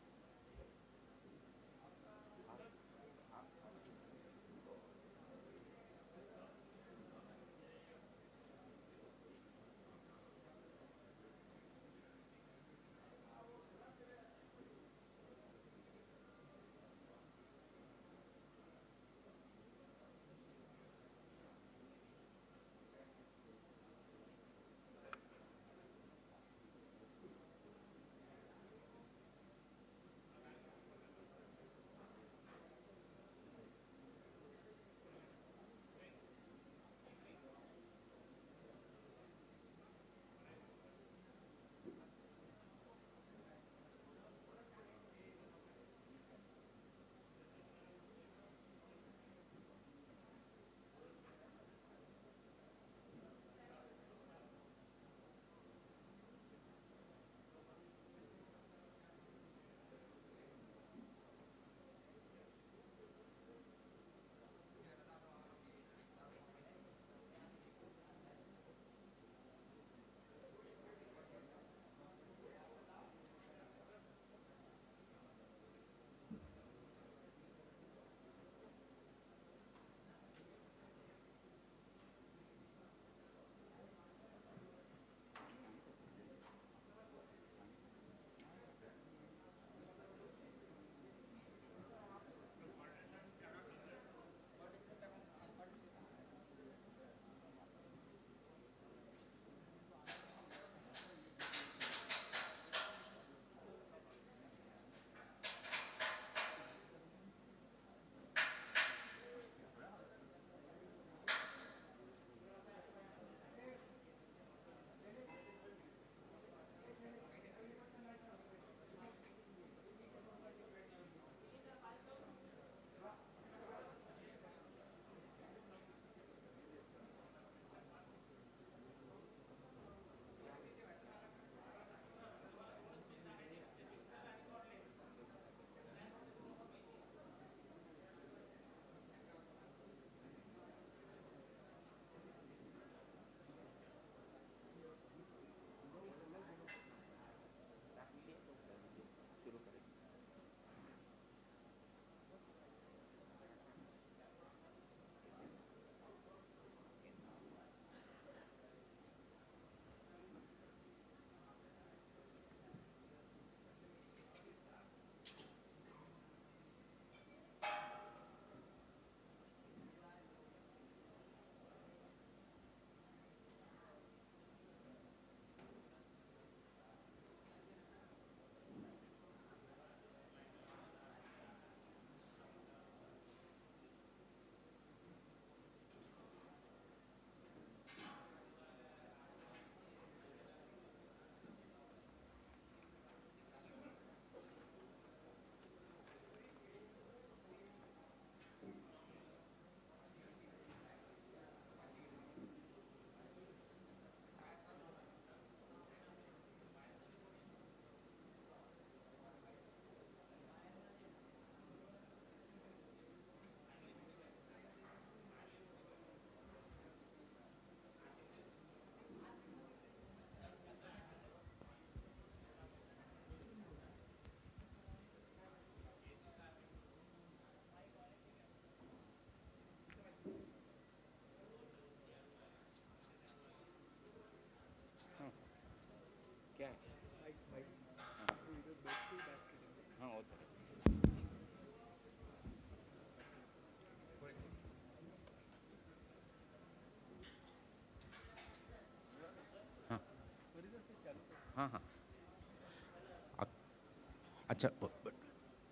अच्छा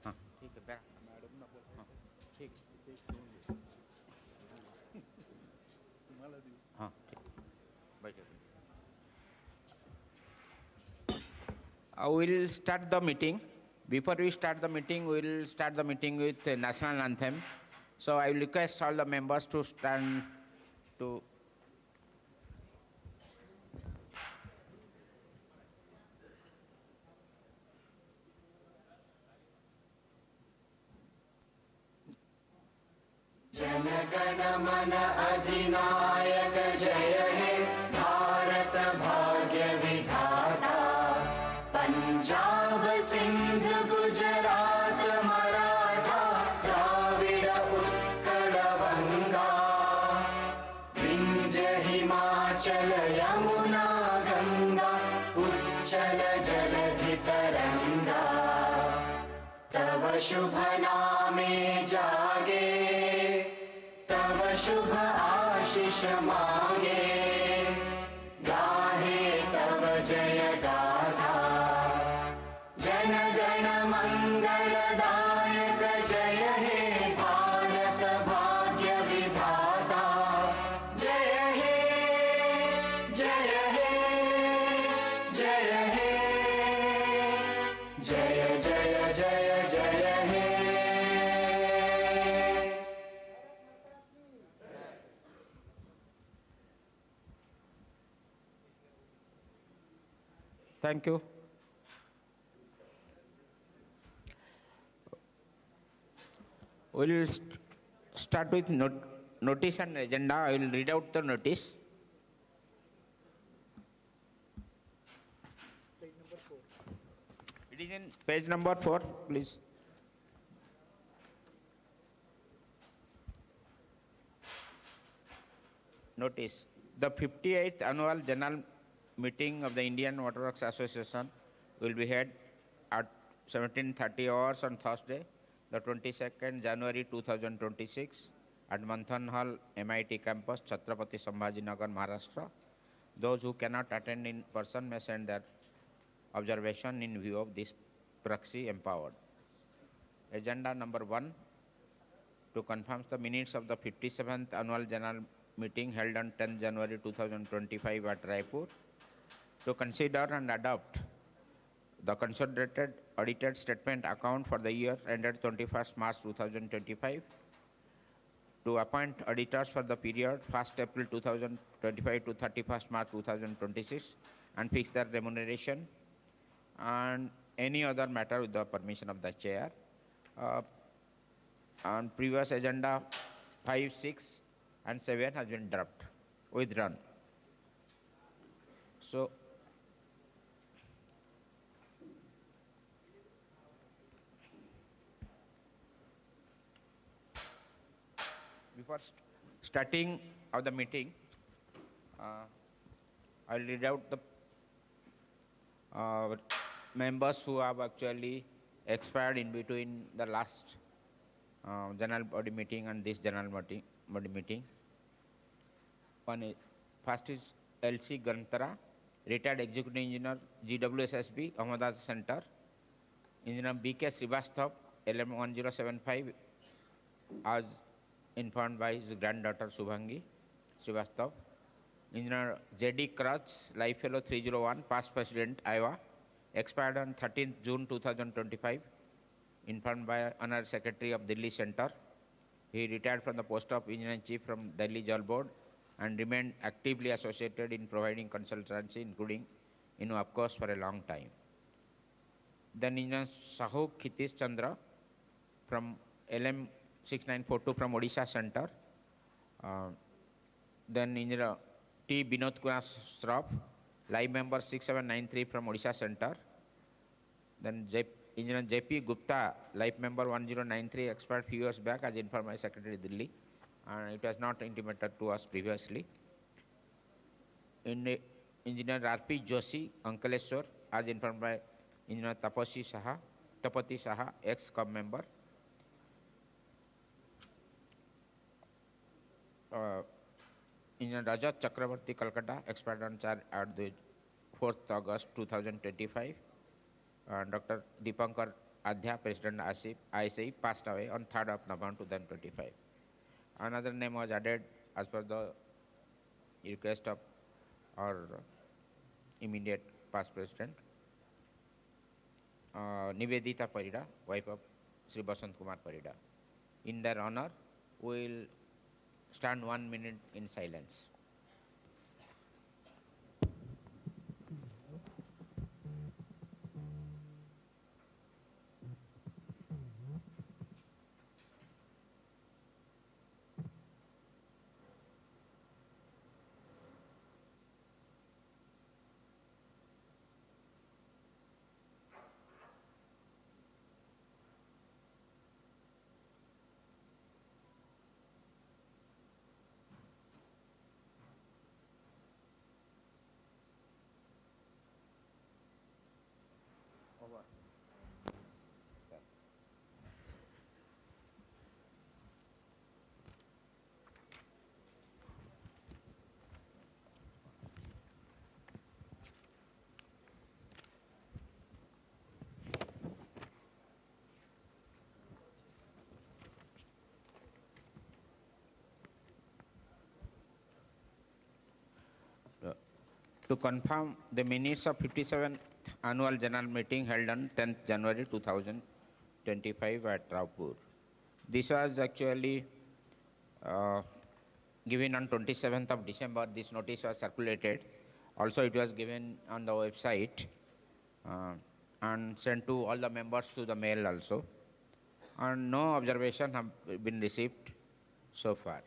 हाँ ठीक है मैडम ना बोल हाँ ठीक हाँ ठीक we'll start the meeting. Before we start the meeting, we'll start the meeting with the national anthem. So I will request all the members to stand to जनगण मन अधिनायक जय हे भारत भाग्य विधाता पंजाब सिंध गुजरात मराठा द्राविड उत्कल गंगा विंध्य हिमाचल यमुना गंगा उच्चल जलधि तरंगा तव शुभ नामे जागे तव शुभ आशीष मांगे गाहे तव जय गाथा जनगण मंगलदायक जय हे भारत भाग्य विधाता जय हे जय हे जय हे जय जय जय जय हे Thank you. We will start with notice and agenda. I will read out the notice. It is in page number 4, please. Notice. The 58th annual general meeting of the Indian Waterworks Association will be held at 17:30 hours on Thursday, the 22nd January 2026 at Manthan Hall, MIT campus, Chhatrapati Sambhajinagar, Maharashtra. Those who cannot attend in person may send their observation in view of this proxy empowered. Agenda number 1, to confirm the minutes of the 57th annual general meeting held on 10th January 2025 at Raipur. To consider and adopt the consolidated audited statement account for the year ended 21st March 2025. To appoint auditors for the period 1st April 2025 to 31st March 2026 and fix their remuneration and any other matter with the permission of the chair. On previous agenda 5, 6 and 7 has been withdrawn. So before starting of the meeting, I'll read out the members who have actually expired in between the last general body meeting and this general body meeting. First is L.C. Gantara, retired executive engineer, GWSSB, Ahmedabad Center. Engineer B.K. Srivastava, LM 1075, as informed by his granddaughter Subhangi Srivastava. Engineer J.D. Crutch, Life Fellow 301, past President, Iowa, expired on 13th June 2025, informed by Honorary Secretary of Delhi Center. He retired from the post of Engineer-in-Chief from Delhi Jal Board and remained actively associated in providing consultancy, including of for a long time. Then Engineer Sahu Khitish Chandra from LM 6942 from Odisha Center. Then Engineer T. Binod Kumar Sraf, live member 6793 from Odisha Center. Then Engineer J.P. Gupta, life member 1093, expired few years back as informed by Secretary Delhi, and it was not intimated to us previously. Engineer R.P. Joshi, Ankaleshwar, as informed by Engineer Tapati Saha, ex-com member. Engineer Rajat Chhatrapati, Calcutta, expired on at the 4th August 2025. Dr. Dipankar Adhya, President ISI, passed away on 3rd of November 2025. Another name was added as per the request of our immediate past President, Nivedita Parida, wife of Sri Basant Kumar Parida. In their honor, we will stand 1 minute in silence. To confirm the minutes of 57th Annual General Meeting held on 10th January 2025 at Raupur. This was actually given on 27th of December. This notice was circulated. Also, it was given on the website and sent to all the members through the mail also. And no observation have been received so far.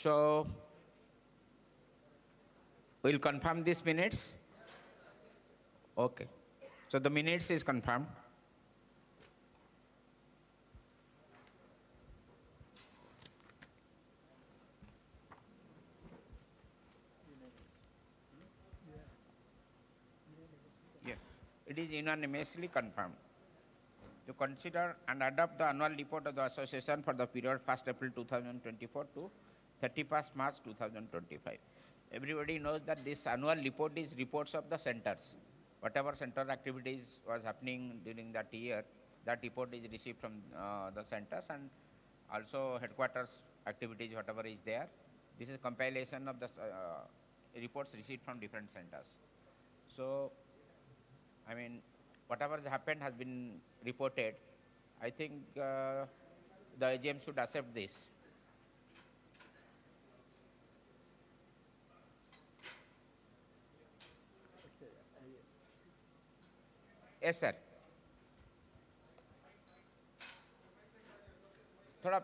So, we'll confirm these minutes. Okay. So the minutes is confirmed. Yes, it is unanimously confirmed. To consider and adopt the annual report of the association for the period 1st April 2024 to 31st March 2025. Everybody knows that this annual report is reports of the centers. Whatever center activities was happening during that year, that report is received from the centers, and also headquarters activities, whatever is there. This is compilation of the reports received from different centers. So, I mean, whatever has happened has been reported. I think the AGM should accept this. Yes, sir. थोड़ा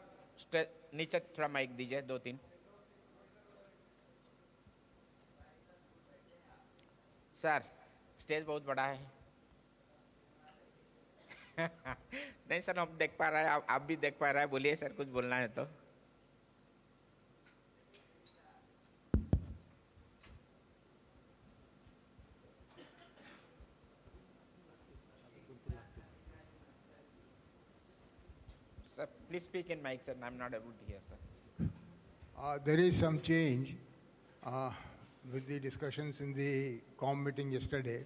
नीचे थोड़ा mic दीजिए 2-3. Sir, stage बहुत बड़ा है. नहीं sir, हम देख पा रहे हैं, आप भी देख पा रहे हैं. बोलिए सर, कुछ बोलना है तो. Sir, please speak in mic, sir. I'm not able to hear, sir. There is some change with the discussions in the COM meeting yesterday.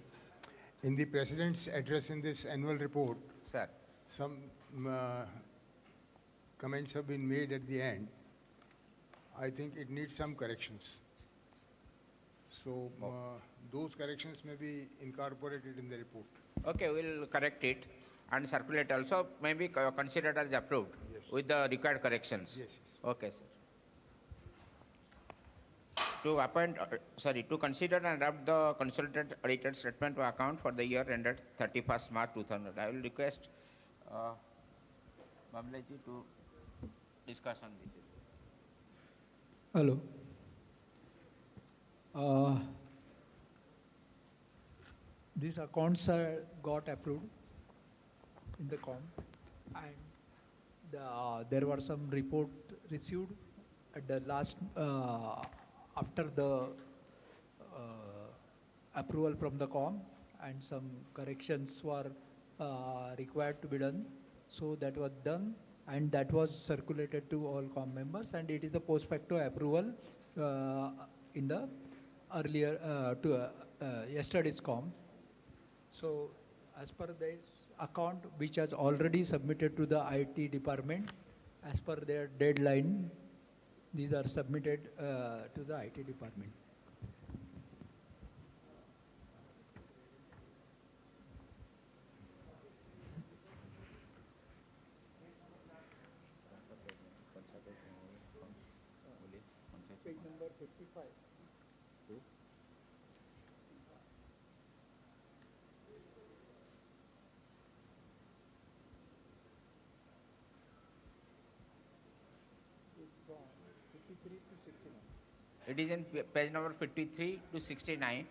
In the President's address in this annual report, sir, some comments have been made at the end. I think it needs some corrections. So those corrections may be incorporated in the report. Okay, we'll correct it and circulate also, maybe considered as approved with the required corrections. Yes. Okay, sir. To appoint, to consider and adopt the consolidated audited statement of account for the year ended 31st March 2000. I will request Mamlaji to discuss on this. Hello. These accounts got approved. in the com, and there were some report received at the last after the approval from the com, and some corrections were required to be done. So that was done, and that was circulated to all com members, and it is the post facto approval in the earlier yesterday's com. So as per this account, which has already submitted to the IT department, as per their deadline, these are submitted to the IT department. Page number 55. It is in page number 53 to 69.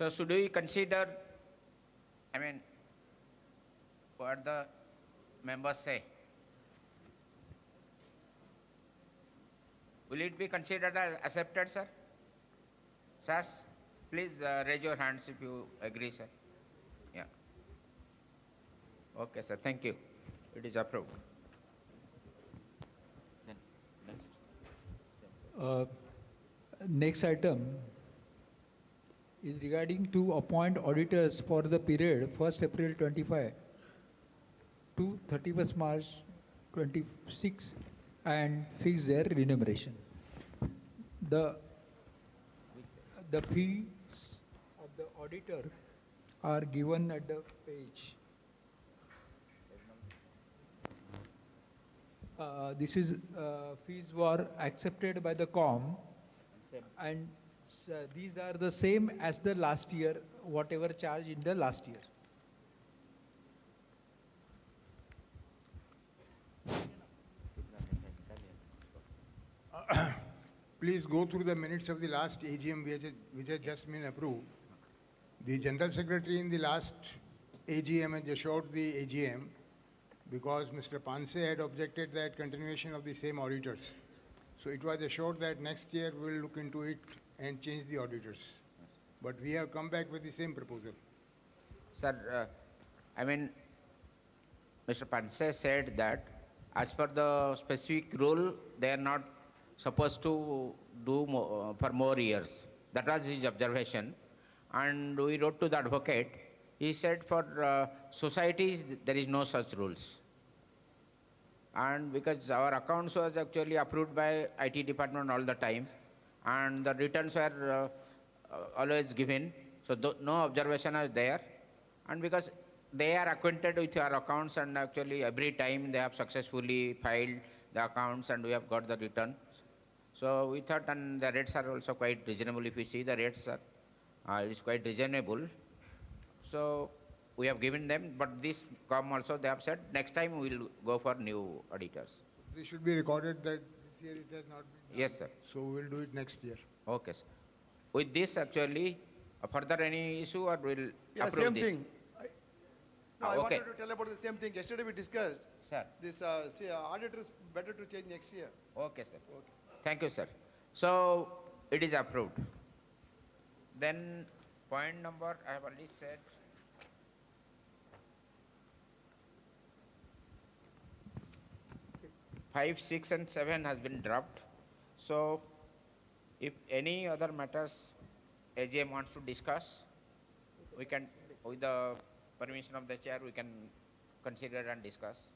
So should we consider, what the members say? Will it be considered as accepted, sir? Sirs, please raise your hands if you agree, sir. Yeah. Okay, sir. Thank you. It is approved. Then, next. Next item is regarding to appoint auditors for the period 1st April 25 to 31st March 26 and fix their remuneration. The fees of the auditor are given at the page. This is fees were accepted by the com, and these are the same as the last year, whatever charge in the last year. Please go through the minutes of the last AGM which has just been approved. The General Secretary in the last AGM has assured the AGM, because Mr. Panse had objected that continuation of the same auditors. So it was assured that next year we will look into it and change the auditors. But we have come back with the same proposal. Sir, Mr. Panse said that as per the specific rule, they are not supposed to do for more years. That was his observation. And we wrote to the advocate. He said for societies, there is no such rules. And because our accounts was actually approved by IT department all the time, and the returns were always given, so no observation is there. And because they are acquainted with our accounts, and actually every time they have successfully filed the accounts and we have got the returns. So we thought, and the rates are also quite reasonable. If you see the rates are, it is quite reasonable. So we have given them, but this com also they have said next time we will go for new auditors. This should be recorded that this year it has not been done. Yes, sir. So we will do it next year. Okay, sir. With this actually, further any issue, or will Yeah, approve same this? thing. I Okay. wanted to tell about the same thing. Yesterday we discussed. Sir. This auditor is better to change next year. Okay, sir. Okay. Thank you, sir. So it is approved. Then point number, I have already said. Five, 6, and 7 has been dropped. So if any other matters AGM wants to discuss, we can, with the permission of the chair, we can consider and discuss.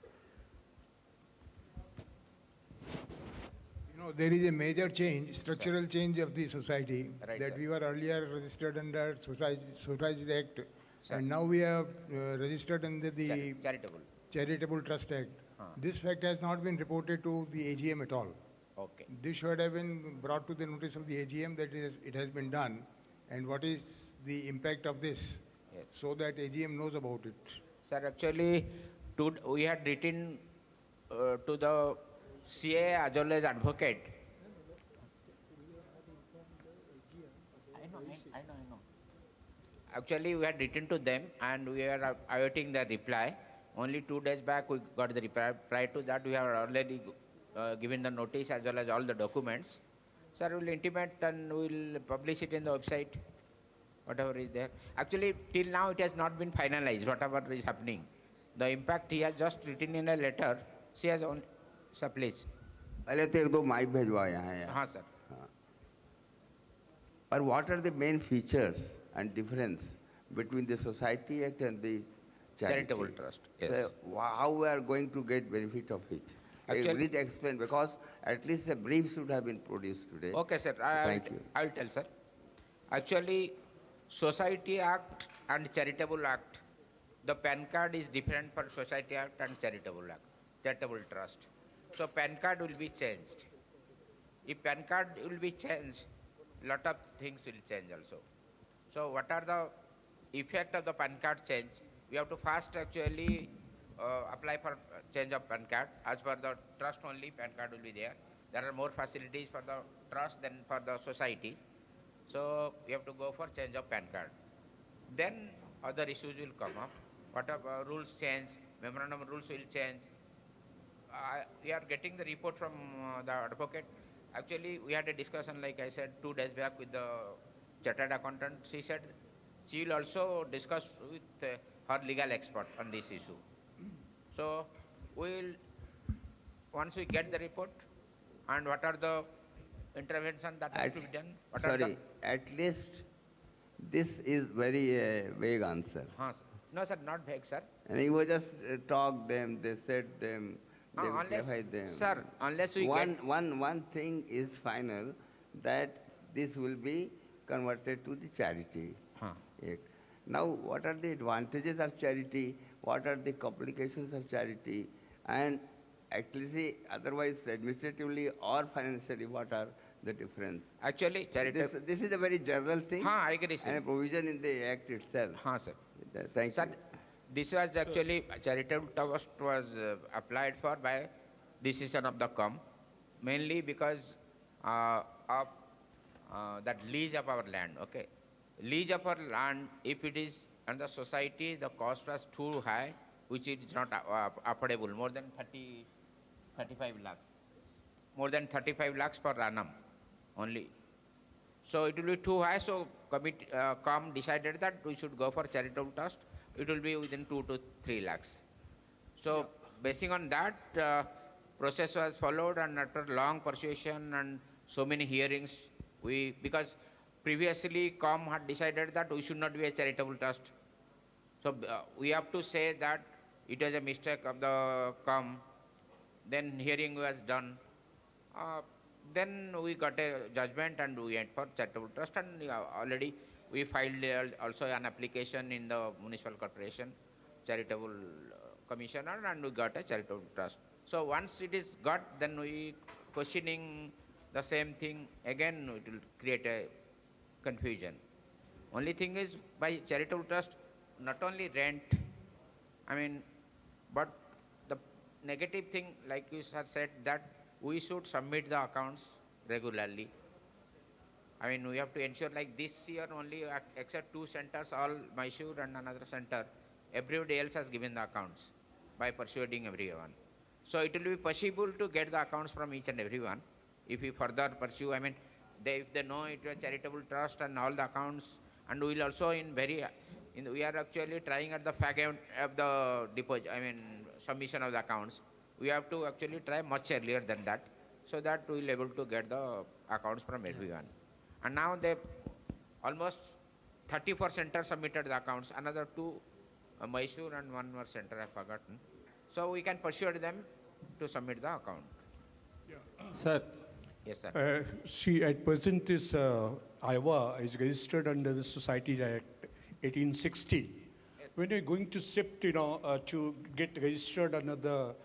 No, there is a major change, structural change of the society, Right, that sir. we were earlier registered under Society Act, Sir. and now we have registered under the Charitable. Charitable Trust Act. This fact has not been reported to the AGM at all. Okay. This should have been brought to the notice of the AGM that it has been done, and what is the impact of this, Yes. so that AGM knows about it. Sir, actually, we had written to the CA as well as advocate. I know. Actually, we had written to them and we are awaiting the reply. Only 2 days back we got the reply. Prior to that, we have already given the notice as well as all the documents. Sir, we will intimate and we will publish it in the website, whatever is there. Actually, till now it has not been finalized, whatever is happening. The impact he has just written in a letter. She has on. Sir, please. पहले तो 1-2 mic भिजवा यहाँ है हाँ sir. But what are the main features and difference between the Society Act and the Charitable Trust, yes. So, how we are going to get benefit of it? Actually- Please explain, because at least a brief should have been produced today. Okay, sir. Thank you. I will tell, sir. Actually, Society Act and Charitable Act, the PAN card is different for Society Act and Charitable Act, Charitable Trust. So PAN card will be changed. If PAN card will be changed, lot of things will change also. So what are the effect of the PAN card change? We have to first actually apply for change of PAN card. As for the trust only, PAN card will be there. There are more facilities for the trust than for the society. So we have to go for change of PAN card. Then other issues will come up. Whatever rules change, memorandum rules will change. We are getting the report from the advocate. Actually, we had a discussion, like I said, 2 days back with the chartered accountant. She said she will also discuss with her legal expert on this issue. So once we get the report and what are the intervention that has to be done. Sorry, at least this is very vague answer. No, sir, not vague, sir. And you were just talk them, they said them, they Unless- clarified them. sir, unless we one, get- one thing is final, that this will be converted to the charity act. Now, what are the advantages of charity? What are the complications of charity? And actually, otherwise, administratively or financially, what are the difference? Actually, this is a very general thing. I agree, sir. And a provision in the act itself. Sir. Thank Sir, you. this was actually charitable trust was applied for by decision of the COM, mainly because of that lease of our land. Okay, lease of our land, if it is under society, the cost was too high, which is not affordable, more than 35 lakhs, more than 35 lakhs per annum only. So it will be too high. So COM decided that we should go for charitable trust. It will be within 2 to 3 lakhs. So basing on that, process was followed, and after long persuasion and so many hearings, because previously COM had decided that we should not be a charitable trust. So we have to say that it was a mistake of the COM. Then hearing was done. Then we got a judgment and we went for charitable trust, and already we filed also an application in the municipal corporation, charitable commissioner, and we got a charitable trust. So once it is got, then we questioning the same thing again, it will create a confusion. Only thing is, by charitable trust, not only rent, but the negative thing, like you have said, that we should submit the accounts regularly. We have to ensure, like this year only, except 2 centers, all Mysore and another center, everybody else has given the accounts by persuading everyone. So it will be possible to get the accounts from each and everyone if we further pursue. If they know it is a charitable trust and all the accounts, and we will also we are actually trying at the fact of the deposit, submission of the accounts. We have to actually try much earlier than that, so that we will able to get the accounts from everyone. And now they almost 34 centers submitted the accounts, another 2, Mysore and 1 more center I have forgotten. So we can persuade them to submit the account. Sir, Yes, sir. See, at present this IWA is registered under the Society Act 1860. When you're going to shift, to get registered under the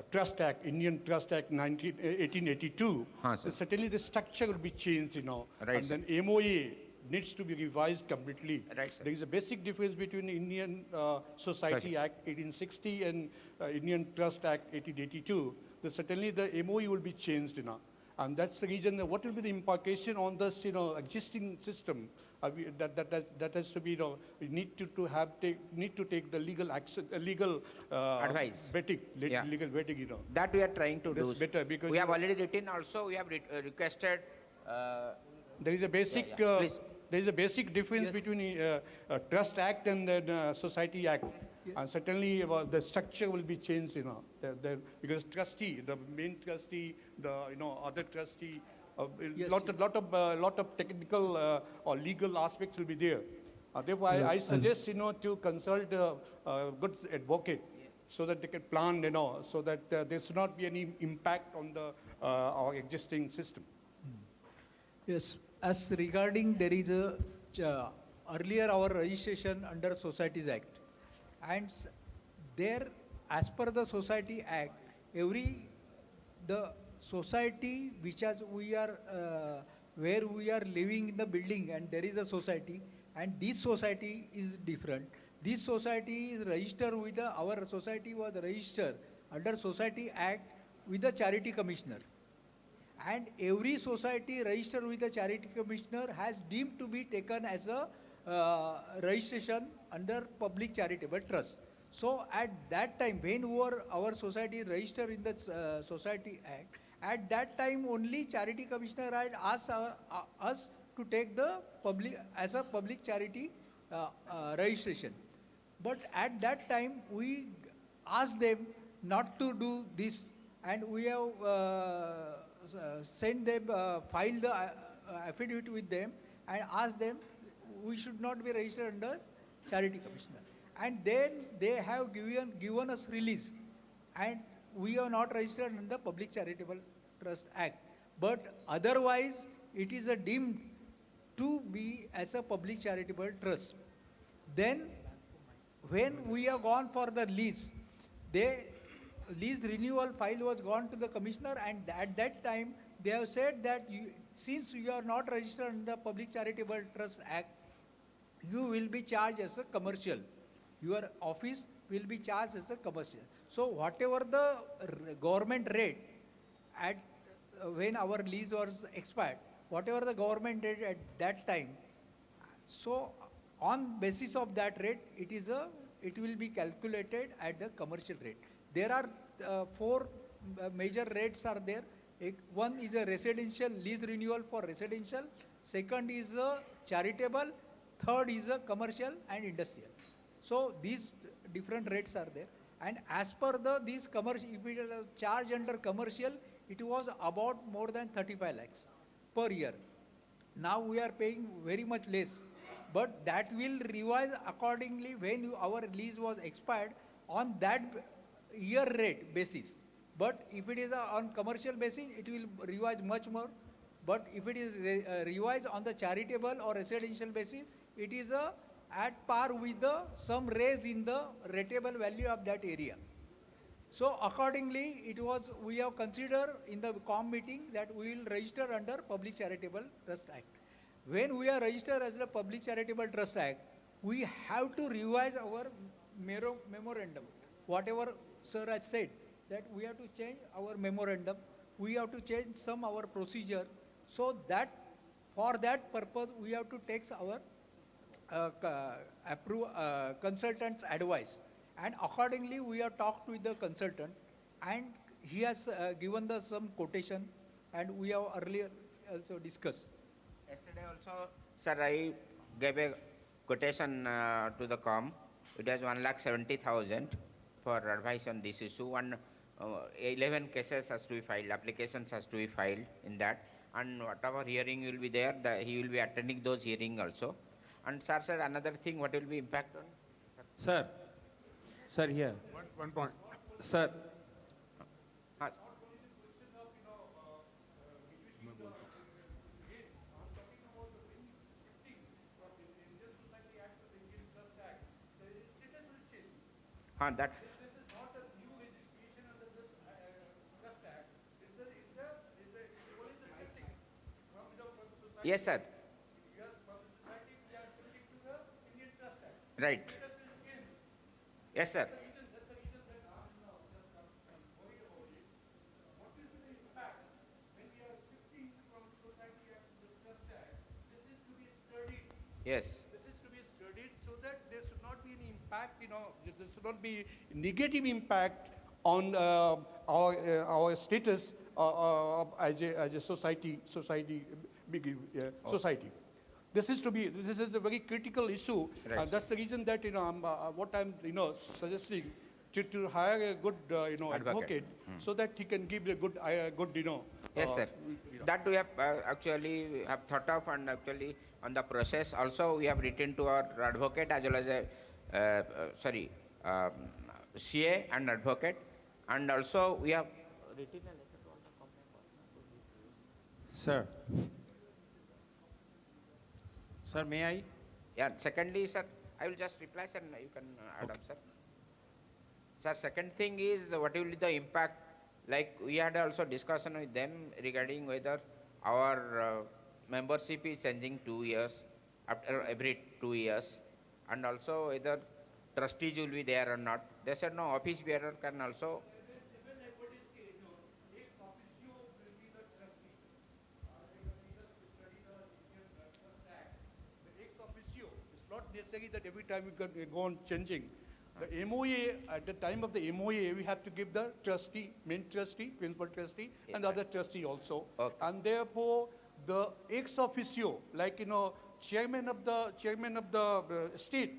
Trust Act, Indian Trust Act 1882, certainly the structure will be changed, Right, and sir. then MOA needs to be revised completely. Right, sir. There is a basic difference between Indian Society Act 1860 and Indian Trust Act 1882. Certainly the MOE will be changed, and that's the reason. What will be the implication on this, existing system? That has to be, we need to take the legal action, legal advice, vetting, Yeah. legal vetting, That we are trying to That's do. better because we have already written also, we have requested. There is a basic, Please. there is a basic difference between Trust Act and then Society Act. And certainly the structure will be changed, because trustee, the main trustee, the other trustee, lot of technical or legal aspects will be there. Therefore, I suggest to consult a good advocate so that they can plan, so that there should not be any impact on the our existing system. Yes, as regarding there is a earlier our registration under Societies Act, and there as per the Society Act, the society which as we are where we are living in the building and there is a society, and this society is different. This society is registered with our society was registered under Society Act with the Charity Commissioner. And every society registered with the Charity Commissioner has deemed to be taken as a registration under Public Charitable Trust. So at that time, when our society registered in the Society Act, at that time only Charity Commissioner had asked us to take the public as a public charity registration. But at that time, we asked them not to do this, and we have sent them, filed the affidavit with them, and asked them we should not be registered under Charity Commissioner. And then they have given us release, and we are not registered under the Public Charitable Trust Act. But otherwise, it is deemed to be as a public charitable trust. Then, when we have gone for the lease, lease renewal file was gone to the commissioner, and at that time they have said that since you are not registered under the Public Charitable Trust Act, you will be charged as a commercial. Your office will be charged as a commercial. So whatever the government rate at when our lease was expired, whatever the government rate at that time, so on basis of that rate, it will be calculated at the commercial rate. There are 4 major rates are there. One is a residential lease renewal for residential. Second is a charitable. Third is a commercial and industrial. So these different rates are there. And as per these commercial, if it is a charge under commercial, it was about more than 35 lakhs per year. Now we are paying very much less. But that will revise accordingly when our lease was expired on that year rate basis. But if it is on commercial basis, it will revise much more. But if it is revised on the charitable or residential basis, it is at par with some raise in the rateable value of that area. So accordingly, we have considered in the COM meeting that we will register under Public Charitable Trust Act. When we are registered as the Public Charitable Trust Act, we have to revise our memorandum. Whatever sir has said, that we have to change our memorandum, we have to change our procedure, so that for that purpose we have to take our consultant's advice. And accordingly, we have talked with the consultant, and he has given us some quotation, and we have earlier also discussed. Yesterday also, sir, I gave a quotation to the COM. It was 1,70,000 for advice on this issue, and 11 cases has to be filed, applications has to be filed in that, and whatever hearing will be there, he will be attending those hearings also. And sir, another thing, what will be impact on? Sir, here. One point. Sir. That. Yes, sir. Right. Yes, sir. Yes. This is to be studied so that there should not be any impact, there should not be negative impact on our status as a society. This is a very critical issue, Right. and that's the reason that what I'm suggesting to hire a good advocate so that he can give a good Yes, sir. That we have actually have thought of, and actually on the process also we have written to our advocate as well as CA and advocate, and also we have written a letter to all the members. Sir. Sir, may I? Yeah. Secondly, sir, I will just reply, sir, and you can add up, sir. Sir, second thing is what will be the impact? Like we had also discussion with them regarding whether our membership is changing 2 years, after every 2 years, and also whether trustees will be there or not. They said no, office bearer can also. It's not necessary that every time we can go on changing. The MOA, at the time of the MOA, we have to give the trustee, main trustee, principal trustee, and the other trustee also. Okay. And therefore, the ex officio, like chairman of the state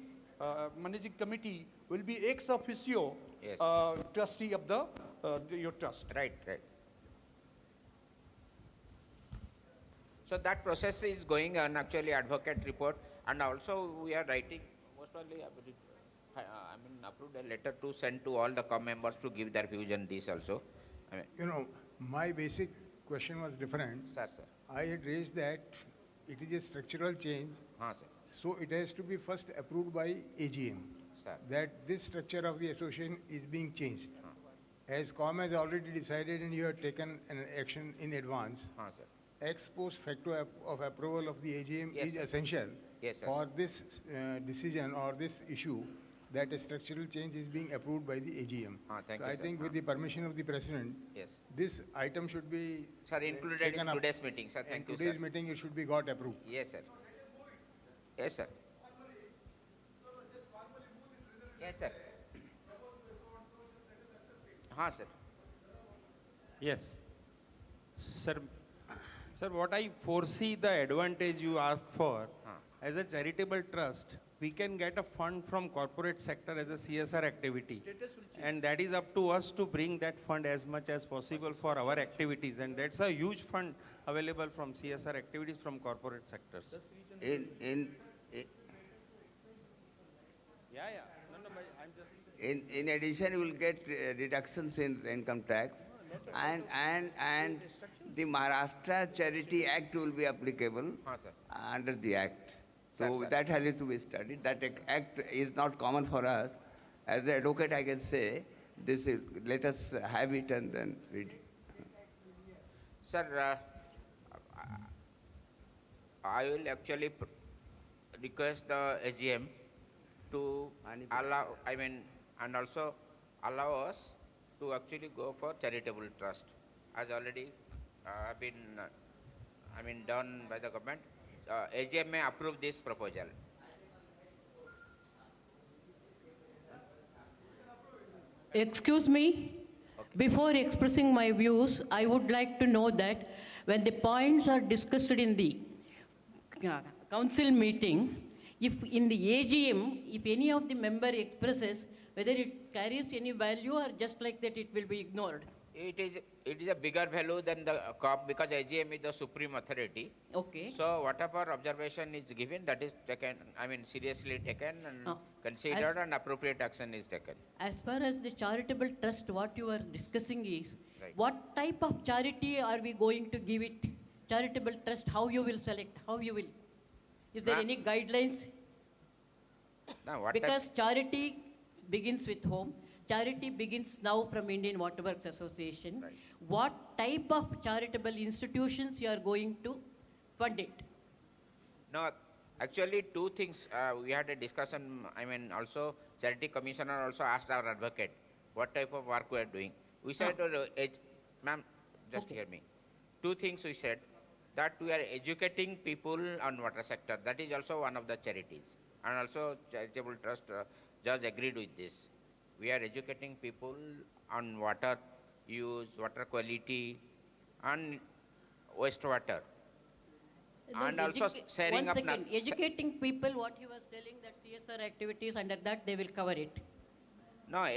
managing committee will be ex officio Yes. trustee of your trust. Right. So that process is going on, actually, advocate report, and also we are writing, most probably, approved a letter to send to all the members to give their views on this also. My basic question was different. Sir. I had raised that it is a structural change. Sir. So it has to be first approved by AGM. Sir. That this structure of the association is being changed. As COM has already decided and you have taken an action in advance, Sir. ex post facto of approval of the AGM Yes, is sir. essential Yes, sir. for this decision or this issue, that a structural change is being approved by the AGM. Thank So you, I sir. think with the permission of the President, Yes. this item should be Sir, included taken in up. today's meeting, sir. Thank In you, today's sir. meeting, it should be got approved. Yes, sir. Yes, sir. Yes, sir. Sir. Yes. Sir, what I foresee the advantage you asked for, as a charitable trust, we can get a fund from corporate sector as a CSR activity. And that is up to us to bring that fund as much as possible for our activities. And that's a huge fund available from CSR activities from corporate sectors. In addition, you will get reductions in income tax, and the Maharashtra Charity Act will be applicable under the Act. So that has to be studied. That Act is not common for us. As an advocate, I can say, let us have it and then read it. Sir, I will actually request the AGM to allow, and also allow us to actually go for charitable trust, as already been, done by the government. AGM may approve this proposal. Excuse me. Before expressing my views, I would like to know that when the points are discussed in the council meeting, if in the AGM, if any of the member expresses whether it carries any value or just like that it will be ignored. It is a bigger value than the COP, because AGM is the supreme authority. Okay. So whatever observation is given, that is taken, seriously taken and considered, and appropriate action is taken. As far as the charitable trust, what you are discussing is, Right. what type of charity are we going to give it? Charitable trust, how you will select, how you will? Is there any guidelines? Now, what Because charity begins with home. Charity begins now from Indian Waterworks Association. Right. What type of charitable institutions you are going to fund it? No, actually two things. We had a discussion, also Charity Commissioner also asked our advocate what type of work we are doing. We said, ma'am, just hear me. Two things we said, that we are educating people on water sector. That is also one of the charities. And also Charitable Trust just agreed with this. We are educating people on water use, water quality, and wastewater. And also sharing up. Educating people, what he was telling that CSR activities under that they will cover it. No,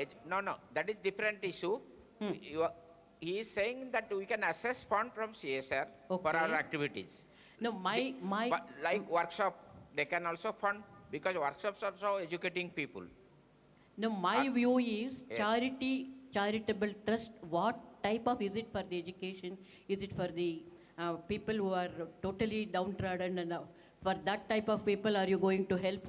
that is different issue. He is saying that we can access fund from CSR for our activities. No, but like workshop, they can also fund because workshops are also educating people. No, my view is charitable trust. What type of, is it for the education? Is it for the people who are totally downtrodden? And for that type of people, are you going to help?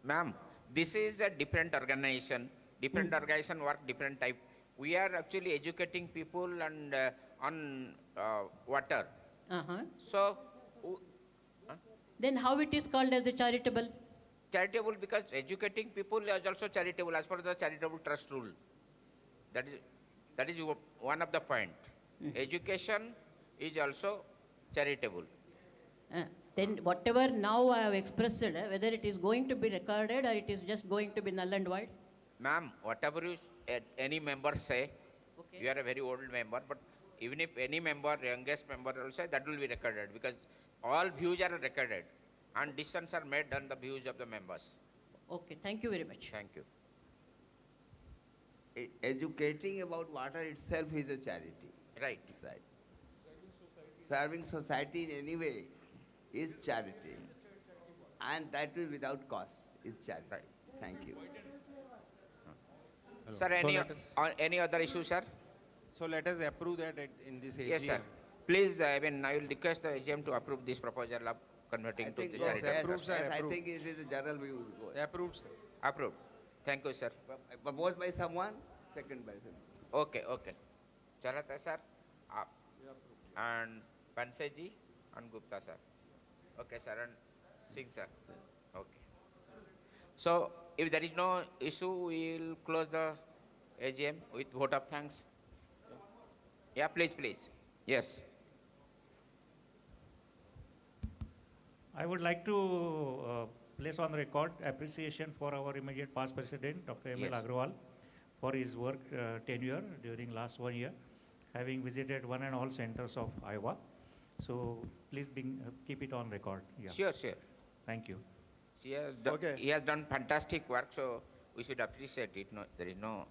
Ma'am, this is a different organization. Different organization work different type. We are actually educating people and on water. So, then how it is called as a charitable? Charitable because educating people is also charitable as per the charitable trust rule. That is one of the point. Education is also charitable. Then whatever now I have expressed, whether it is going to be recorded or it is just going to be null and void? Ma'am, whatever any member say, you are a very old member, but even if any member, youngest member will say, that will be recorded because all views are recorded and decisions are made on the views of the members. Okay, thank you very much. Thank you. Educating about water itself is a charity. Right. Serving society in any way is charity. And that is without cost is charity. Right. Thank you. Hello. Sir, any other issue, sir? So let us approve that in this AGM. Yes, sir. Please, I will request the AGM to approve this proposal of converting to the charity. Approved, sir. I think it is a general view. Approved, sir. Approved. Thank you, sir. Proposed by someone, second by someone. Okay. Charata, sir. And Panseji and Gupta, sir. Okay, sir. And Singh, sir. Okay. So, if there is no issue, we will close the AGM with vote of thanks. Yeah, please. Yes. I would like to place on record appreciation for our immediate past president, Dr. M.L. Agrawal, for his work tenure during last 1 year, having visited one and all centers of IWWA. So please keep it on record. Yeah. Sure. Thank you. He has done fantastic work, so we should appreciate it. No, there is no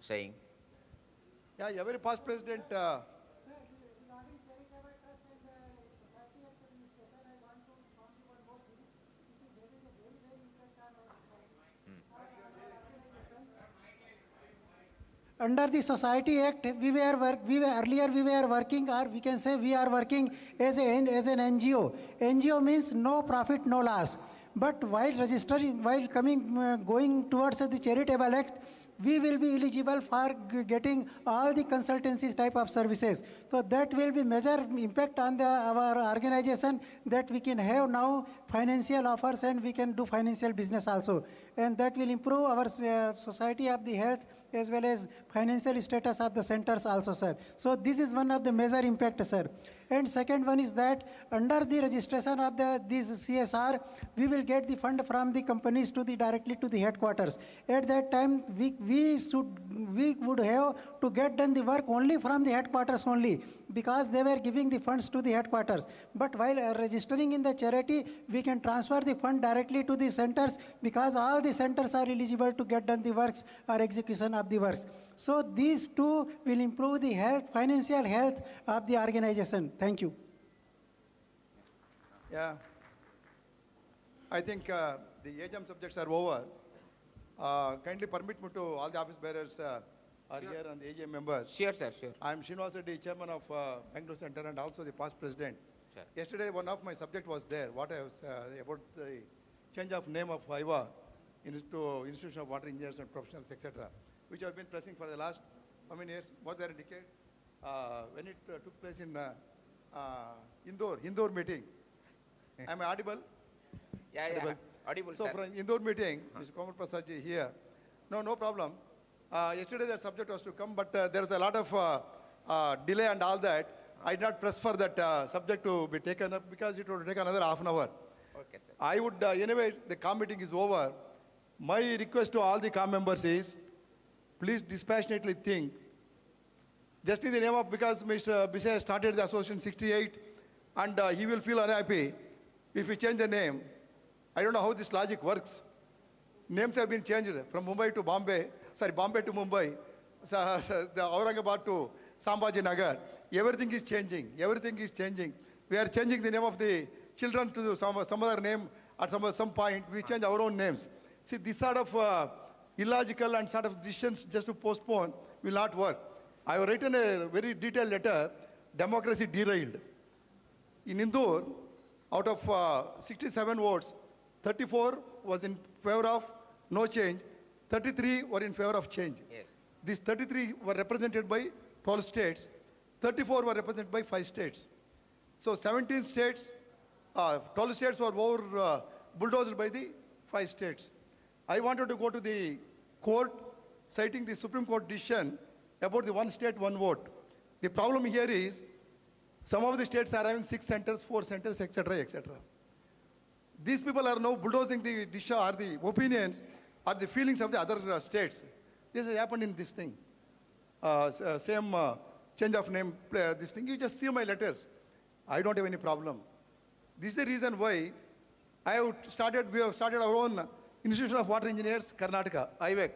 saying. Yeah, every past president. Under the Society Act, we were working, or we can say we are working as an NGO. NGO means no profit, no loss. But while registering, going towards the Charitable Act, we will be eligible for getting all the consultancies type of services. So that will be major impact on our organization, that we can have now financial offers and we can do financial business also. And that will improve our society of the health as well as financial status of the centers also, sir. So this is one of the major impact, sir. And second one is that under the registration of this CSR, we will get the fund from the companies directly to the headquarters. At that time, we would have to get done the work only from the headquarters only, because they were giving the funds to the headquarters. But while registering in the charity, we can transfer the fund directly to the centers, because all the centers are eligible to get done the works or execution of the works. So these two will improve the financial health of the organization. Thank you. Yeah. I think the AGM subjects are over. Kindly permit me to all the office bearers are here and the AGM members. Sure, sir, sure. I am Srinivas Reddy, chairman of Bangalore Center and also the past president. Sure. Yesterday, one of my subject was there, what I was about the change of name of IWWA. Institution of Water Engineers and Professionals, etc., which have been pressing for the last, how many years? More than a decade. When it took place in Indore meeting. Am I audible? Yeah. Audible, so sir. from Indore meeting, Mr. Komar Prasad ji here. No problem. Yesterday the subject was to come, but there was a lot of delay and all that. I did not press for that subject to be taken up because it would take another half an hour. Okay, sir. I would, anyway, the COM meeting is over. My request to all the COM members is, please dispassionately think, just in the name of, because Mr. Bisay started the association 68, and he will feel unhappy if we change the name. I don't know how this logic works. Names have been changed from Mumbai to Bombay, Bombay to Mumbai, the Aurangabad to Sambhajinagar. Everything is changing. Everything is changing. We are changing the name of the children to some other name at some point. We change our own names. See, this sort of illogical and sort of decisions just to postpone will not work. I have written a very detailed letter, Democracy Derailed. In Indore, out of 67 votes, 34 was in favor of no change, 33 were in favor of change. Yes. These 33 were represented by 12 states, 34 were represented by 5 states. So 17 states, 12 states were over bulldozed by the 5 states. I wanted to go to the court, citing the Supreme Court decision about the one state, one vote. The problem here is, some of the states are having 6 centers, 4 centers, etc., etc. These people are now bulldozing the decision or the opinions or the feelings of the other states. This has happened in this thing. Same change of name, this thing. You just see my letters. I don't have any problem. This is the reason why we have started our own Institution of Water Engineers, Karnataka, IWWA.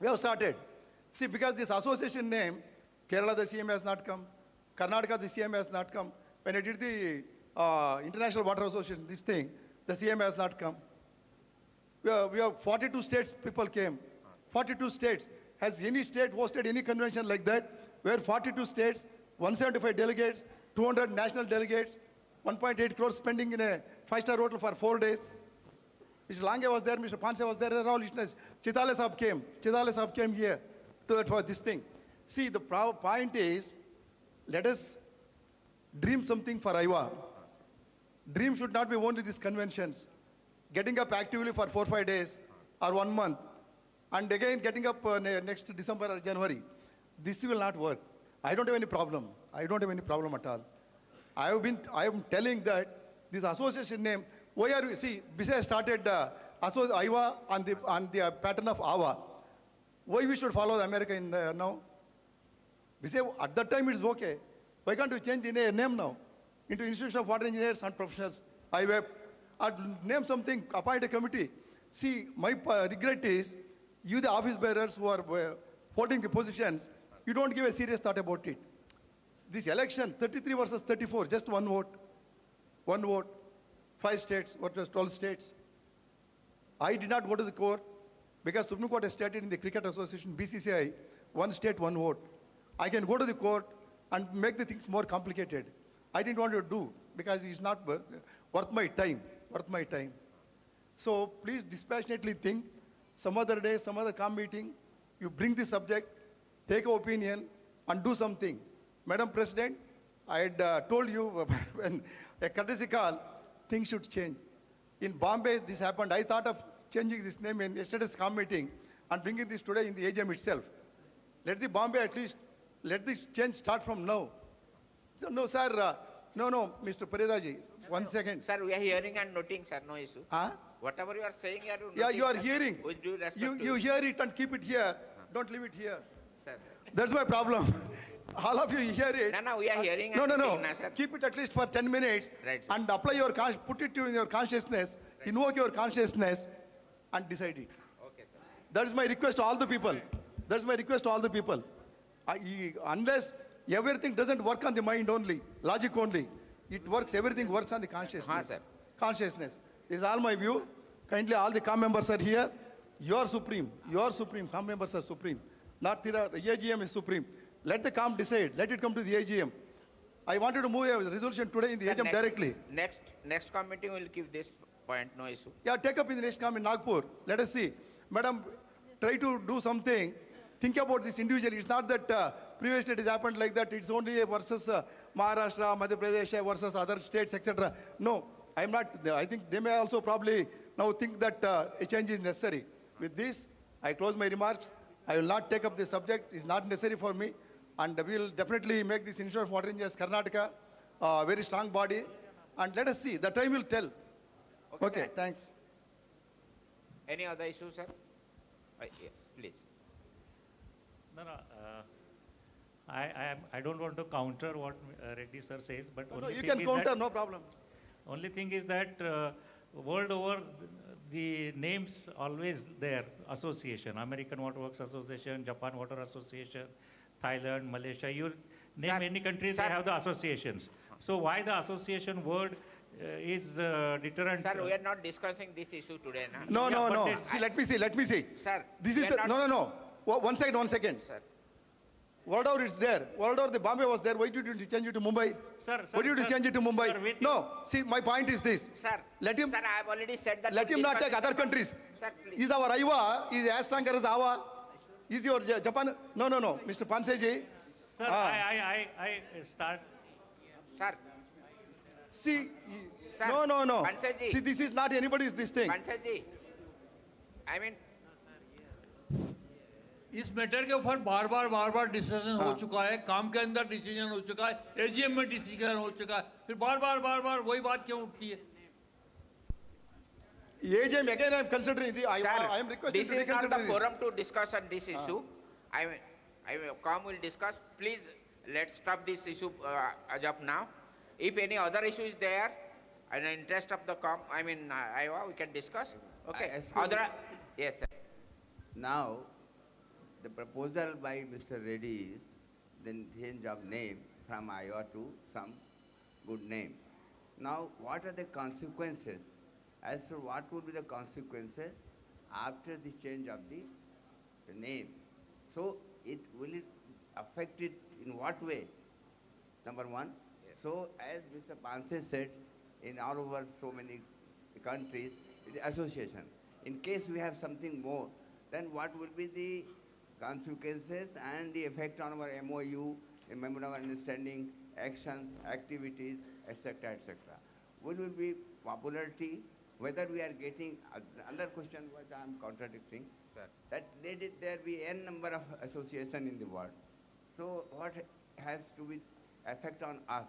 We have started. See, because this association name, Kerala the CM has not come, Karnataka the CM has not come. When I did the International Water Association, this thing, the CM has not come. We have 42 states people came. 42 states. Has any state hosted any convention like that, where 42 states, 175 delegates, 200 national delegates, 1.8 crores spending in a 5-star hotel for 4 days? Mr. Lange was there, Mr. Panse was there, all listeners. Chitale Saab came here for this thing. See, the point is, let us dream something for IWA. Dream should not be only these conventions. Getting up actively for 4-5 days or 1 month, and again getting up next December or January. This will not work. I don't have any problem. I don't have any problem at all. I am telling that this association name, why are we, see, Bisay started IWA on the pattern of AWA. Why we should follow America in now? Bisay, at that time it's okay. Why can't we change the name now into Institution of Water Engineers and Professionals, IWWA, or name something, appoint a committee? See, my regret is, you the office bearers who are holding the positions, you don't give a serious thought about it. This election, 33 versus 34, just one vote. 1 vote. 5 states versus 12 states. I did not go to the court because Supreme Court has stated in the Cricket Association, BCCI, 1 state, 1 vote. I can go to the court and make the things more complicated. I didn't want to do because it's not worth my time. So please dispassionately think, some other day, some other COM meeting, you bring the subject, take an opinion, and do something. Madam President, I had told you when a courtesy call, things should change. In Bombay, this happened. I thought of changing this name in yesterday's COM meeting and bringing this today in the AGM itself. Let the Bombay at least, let this change start from now. So, no, sir, no, Mr. Paredaji, 1 second. Sir, we are hearing and noting, sir, no issue. Huh? Whatever you are saying, you are noting. Yeah, you are sir, hearing. with due respect You hear it and keep it here. Don't leave it here. Sir. That's my problem. All of you hear it. No, we are hearing No, and no, noting, no. sir. Keep it at least for 10 minutes Right, sir. and apply put it in your consciousness, invoke your consciousness and decide it. Okay, sir. That is my request to all the people. That's my request to all the people. Unless everything doesn't work on the mind only, logic only, everything works on the consciousness. Sir. Consciousness. This is all my view. Kindly, all the COM members are here. You are supreme. COM members are supreme. Not the AGM is supreme. Let the COM decide. Let it come to the AGM. I wanted to move a resolution today in the Sir, AGM directly. Next COM meeting will keep this point, no issue. Yeah, take up in the next come in Nagpur. Let us see. Madam, try to do something. Think about this individually. It's not that previously it has happened like that. It's only versus Maharashtra, Madhya Pradesh versus other states, etc. No, I'm not. I think they may also probably now think that a change is necessary. With this, I close my remarks. I will not take up this subject. It's not necessary for me. And we will definitely make this Institute of Water Engineers Karnataka a very strong body. And let us see. The time will tell. Okay, thanks. Any other issue, sir? Yes, please. No, no. I don't want to counter what Reddy sir says, but only you thing can is counter, that, no problem. Only thing is that world over, the names always there. Association, American Water Works Association, Japan Water Association, Thailand, Malaysia. You name Sir, any country, sir. they have the associations. So why the association word is deterrent? Sir, we are not discussing this issue today. Na? No, no, no. See, let me see. Sir, This we is are the, not- no. One second. Sir. Whatever is there, whatever the Bombay was there, why did you change it to Mumbai? Sir, Why did you change it to Mumbai? sir, with No, see, my point is this. Sir, Let him, sir, I have already said that. let we him not discuss take it. other countries. Sir, please. Is our IWA is as strong as AWA? Is your Japan? No. Mr. Panseji. Sir, I start. Sir. See, Sir, no. Panseji. See, this is not anybody's this thing. Pansaji, I mean, इस matter के ऊपर बार-बार discussion हो चुका है, काम के अंदर डिसीजन हो चुका है, एजीएम में डिसीजन हो चुका है, फिर बार-बार वही बात क्यों उठती है? AGM again I am considering. I am requesting this to is not reconsider the this. forum to discuss on this issue. I will come, will discuss. Please, let's stop this issue as of now. If any other issue is there, in the interest of the Iowa, we can discuss. Okay. Yes, sir. Now, the proposal by Mr. Reddy is the change of name from Iowa to some good name. Now, what are the consequences? As to what would be the consequences after the change of the name? So, will it affect it in what way? Number one. Yes. So, as Mr. Panse said, in all over so many countries, the association. In case we have something more, then what will be the consequences and the effect on our MOU, a memorandum of understanding, actions, activities, etc., etc. What will be popularity, whether we are getting, another question which I am contradicting, sir, that let there be n number of associations in the world. So what has to be effect on us?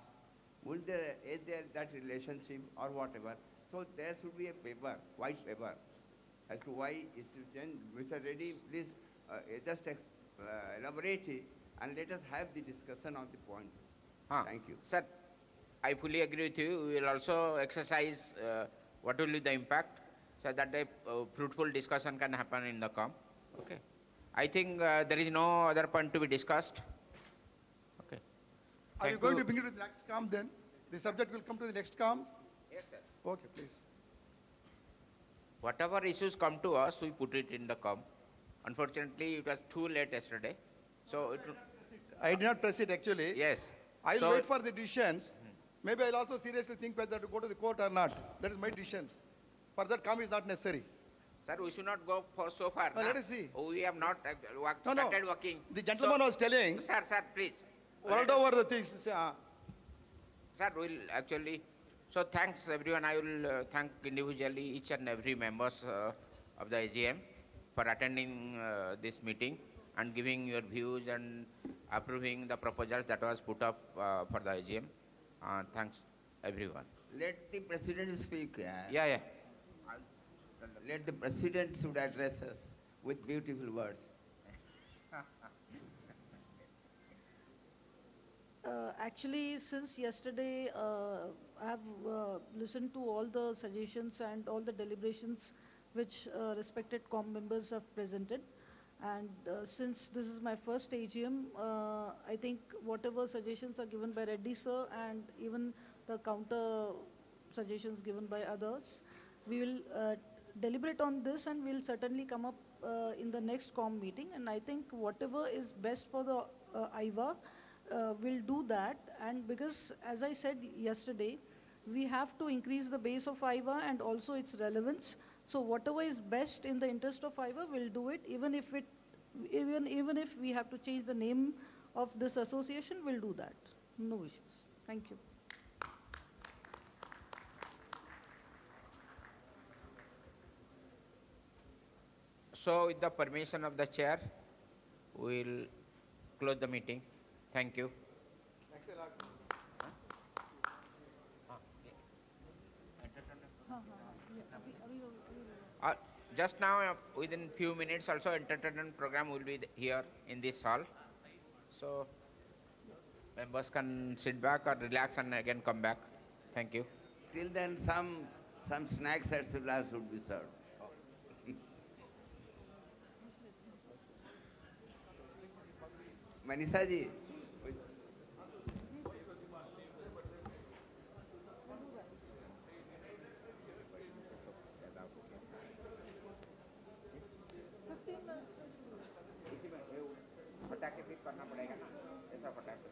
Will there, is there that relationship or whatever? So there should be a paper, white paper, as to why is to change. Mr. Reddy, please just elaborate it and let us have the discussion on the point. Thank you. Sir, I fully agree with you. We will also exercise what will be the impact so that a fruitful discussion can happen in the COM. Okay. I think there is no other point to be discussed. Okay. Are you going to bring it to the next COM then? The subject will come to the next COM? Yes, sir. Okay, please. Whatever issues come to us, we put it in the COM. Unfortunately, it was too late yesterday. So I did not press it actually. Yes. I will So- wait for the decisions. Maybe I'll also seriously think whether to go to the court or not. That is my decision. For that, COM is not necessary. Sir, we should not go for so far. No, na? let us see. We have not No. started working. The gentleman was telling. Sir, please. World over the things. Sir, we'll actually. So thanks everyone. I will thank individually each and every members of the AGM for attending this meeting and giving your views and approving the proposals that was put up for the AGM. Thanks everyone. Let the President speak. Yeah. Let the President should address us with beautiful words. Actually, since yesterday, I have listened to all the suggestions and all the deliberations which respected COM members have presented. And since this is my first AGM, I think whatever suggestions are given by Reddy sir and even the counter suggestions given by others, we will deliberate on this and we'll certainly come up in the next COM meeting. And I think whatever is best for the IWA, we'll do that. And because, as I said yesterday, we have to increase the base of IWA and also its relevance. So whatever is best in the interest of IWA, we'll do it, even if we have to change the name of this association, we'll do that. No issues. Thank you. So with the permission of the chair, we'll close the meeting. Thank you. Just now, within few minutes also, entertainment program will be here in this hall. So members can sit back or relax and again come back. Thank you. Till then, some snacks etc. should be served. Manisha ji. पटाखे pick करना पड़ेगा ना, ऐसा पटाखे।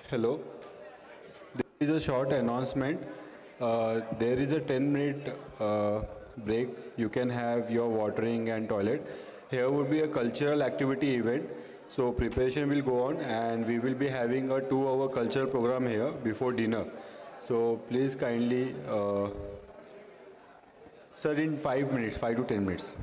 Hello. This is a short announcement. There is a 10-minute break. You can have your watering and toilet. Here would be a cultural activity event. So preparation will go on and we will be having a 2-hour cultural program here before dinner. So please kindly, sir, in 5 minutes, 5 to 10 minutes.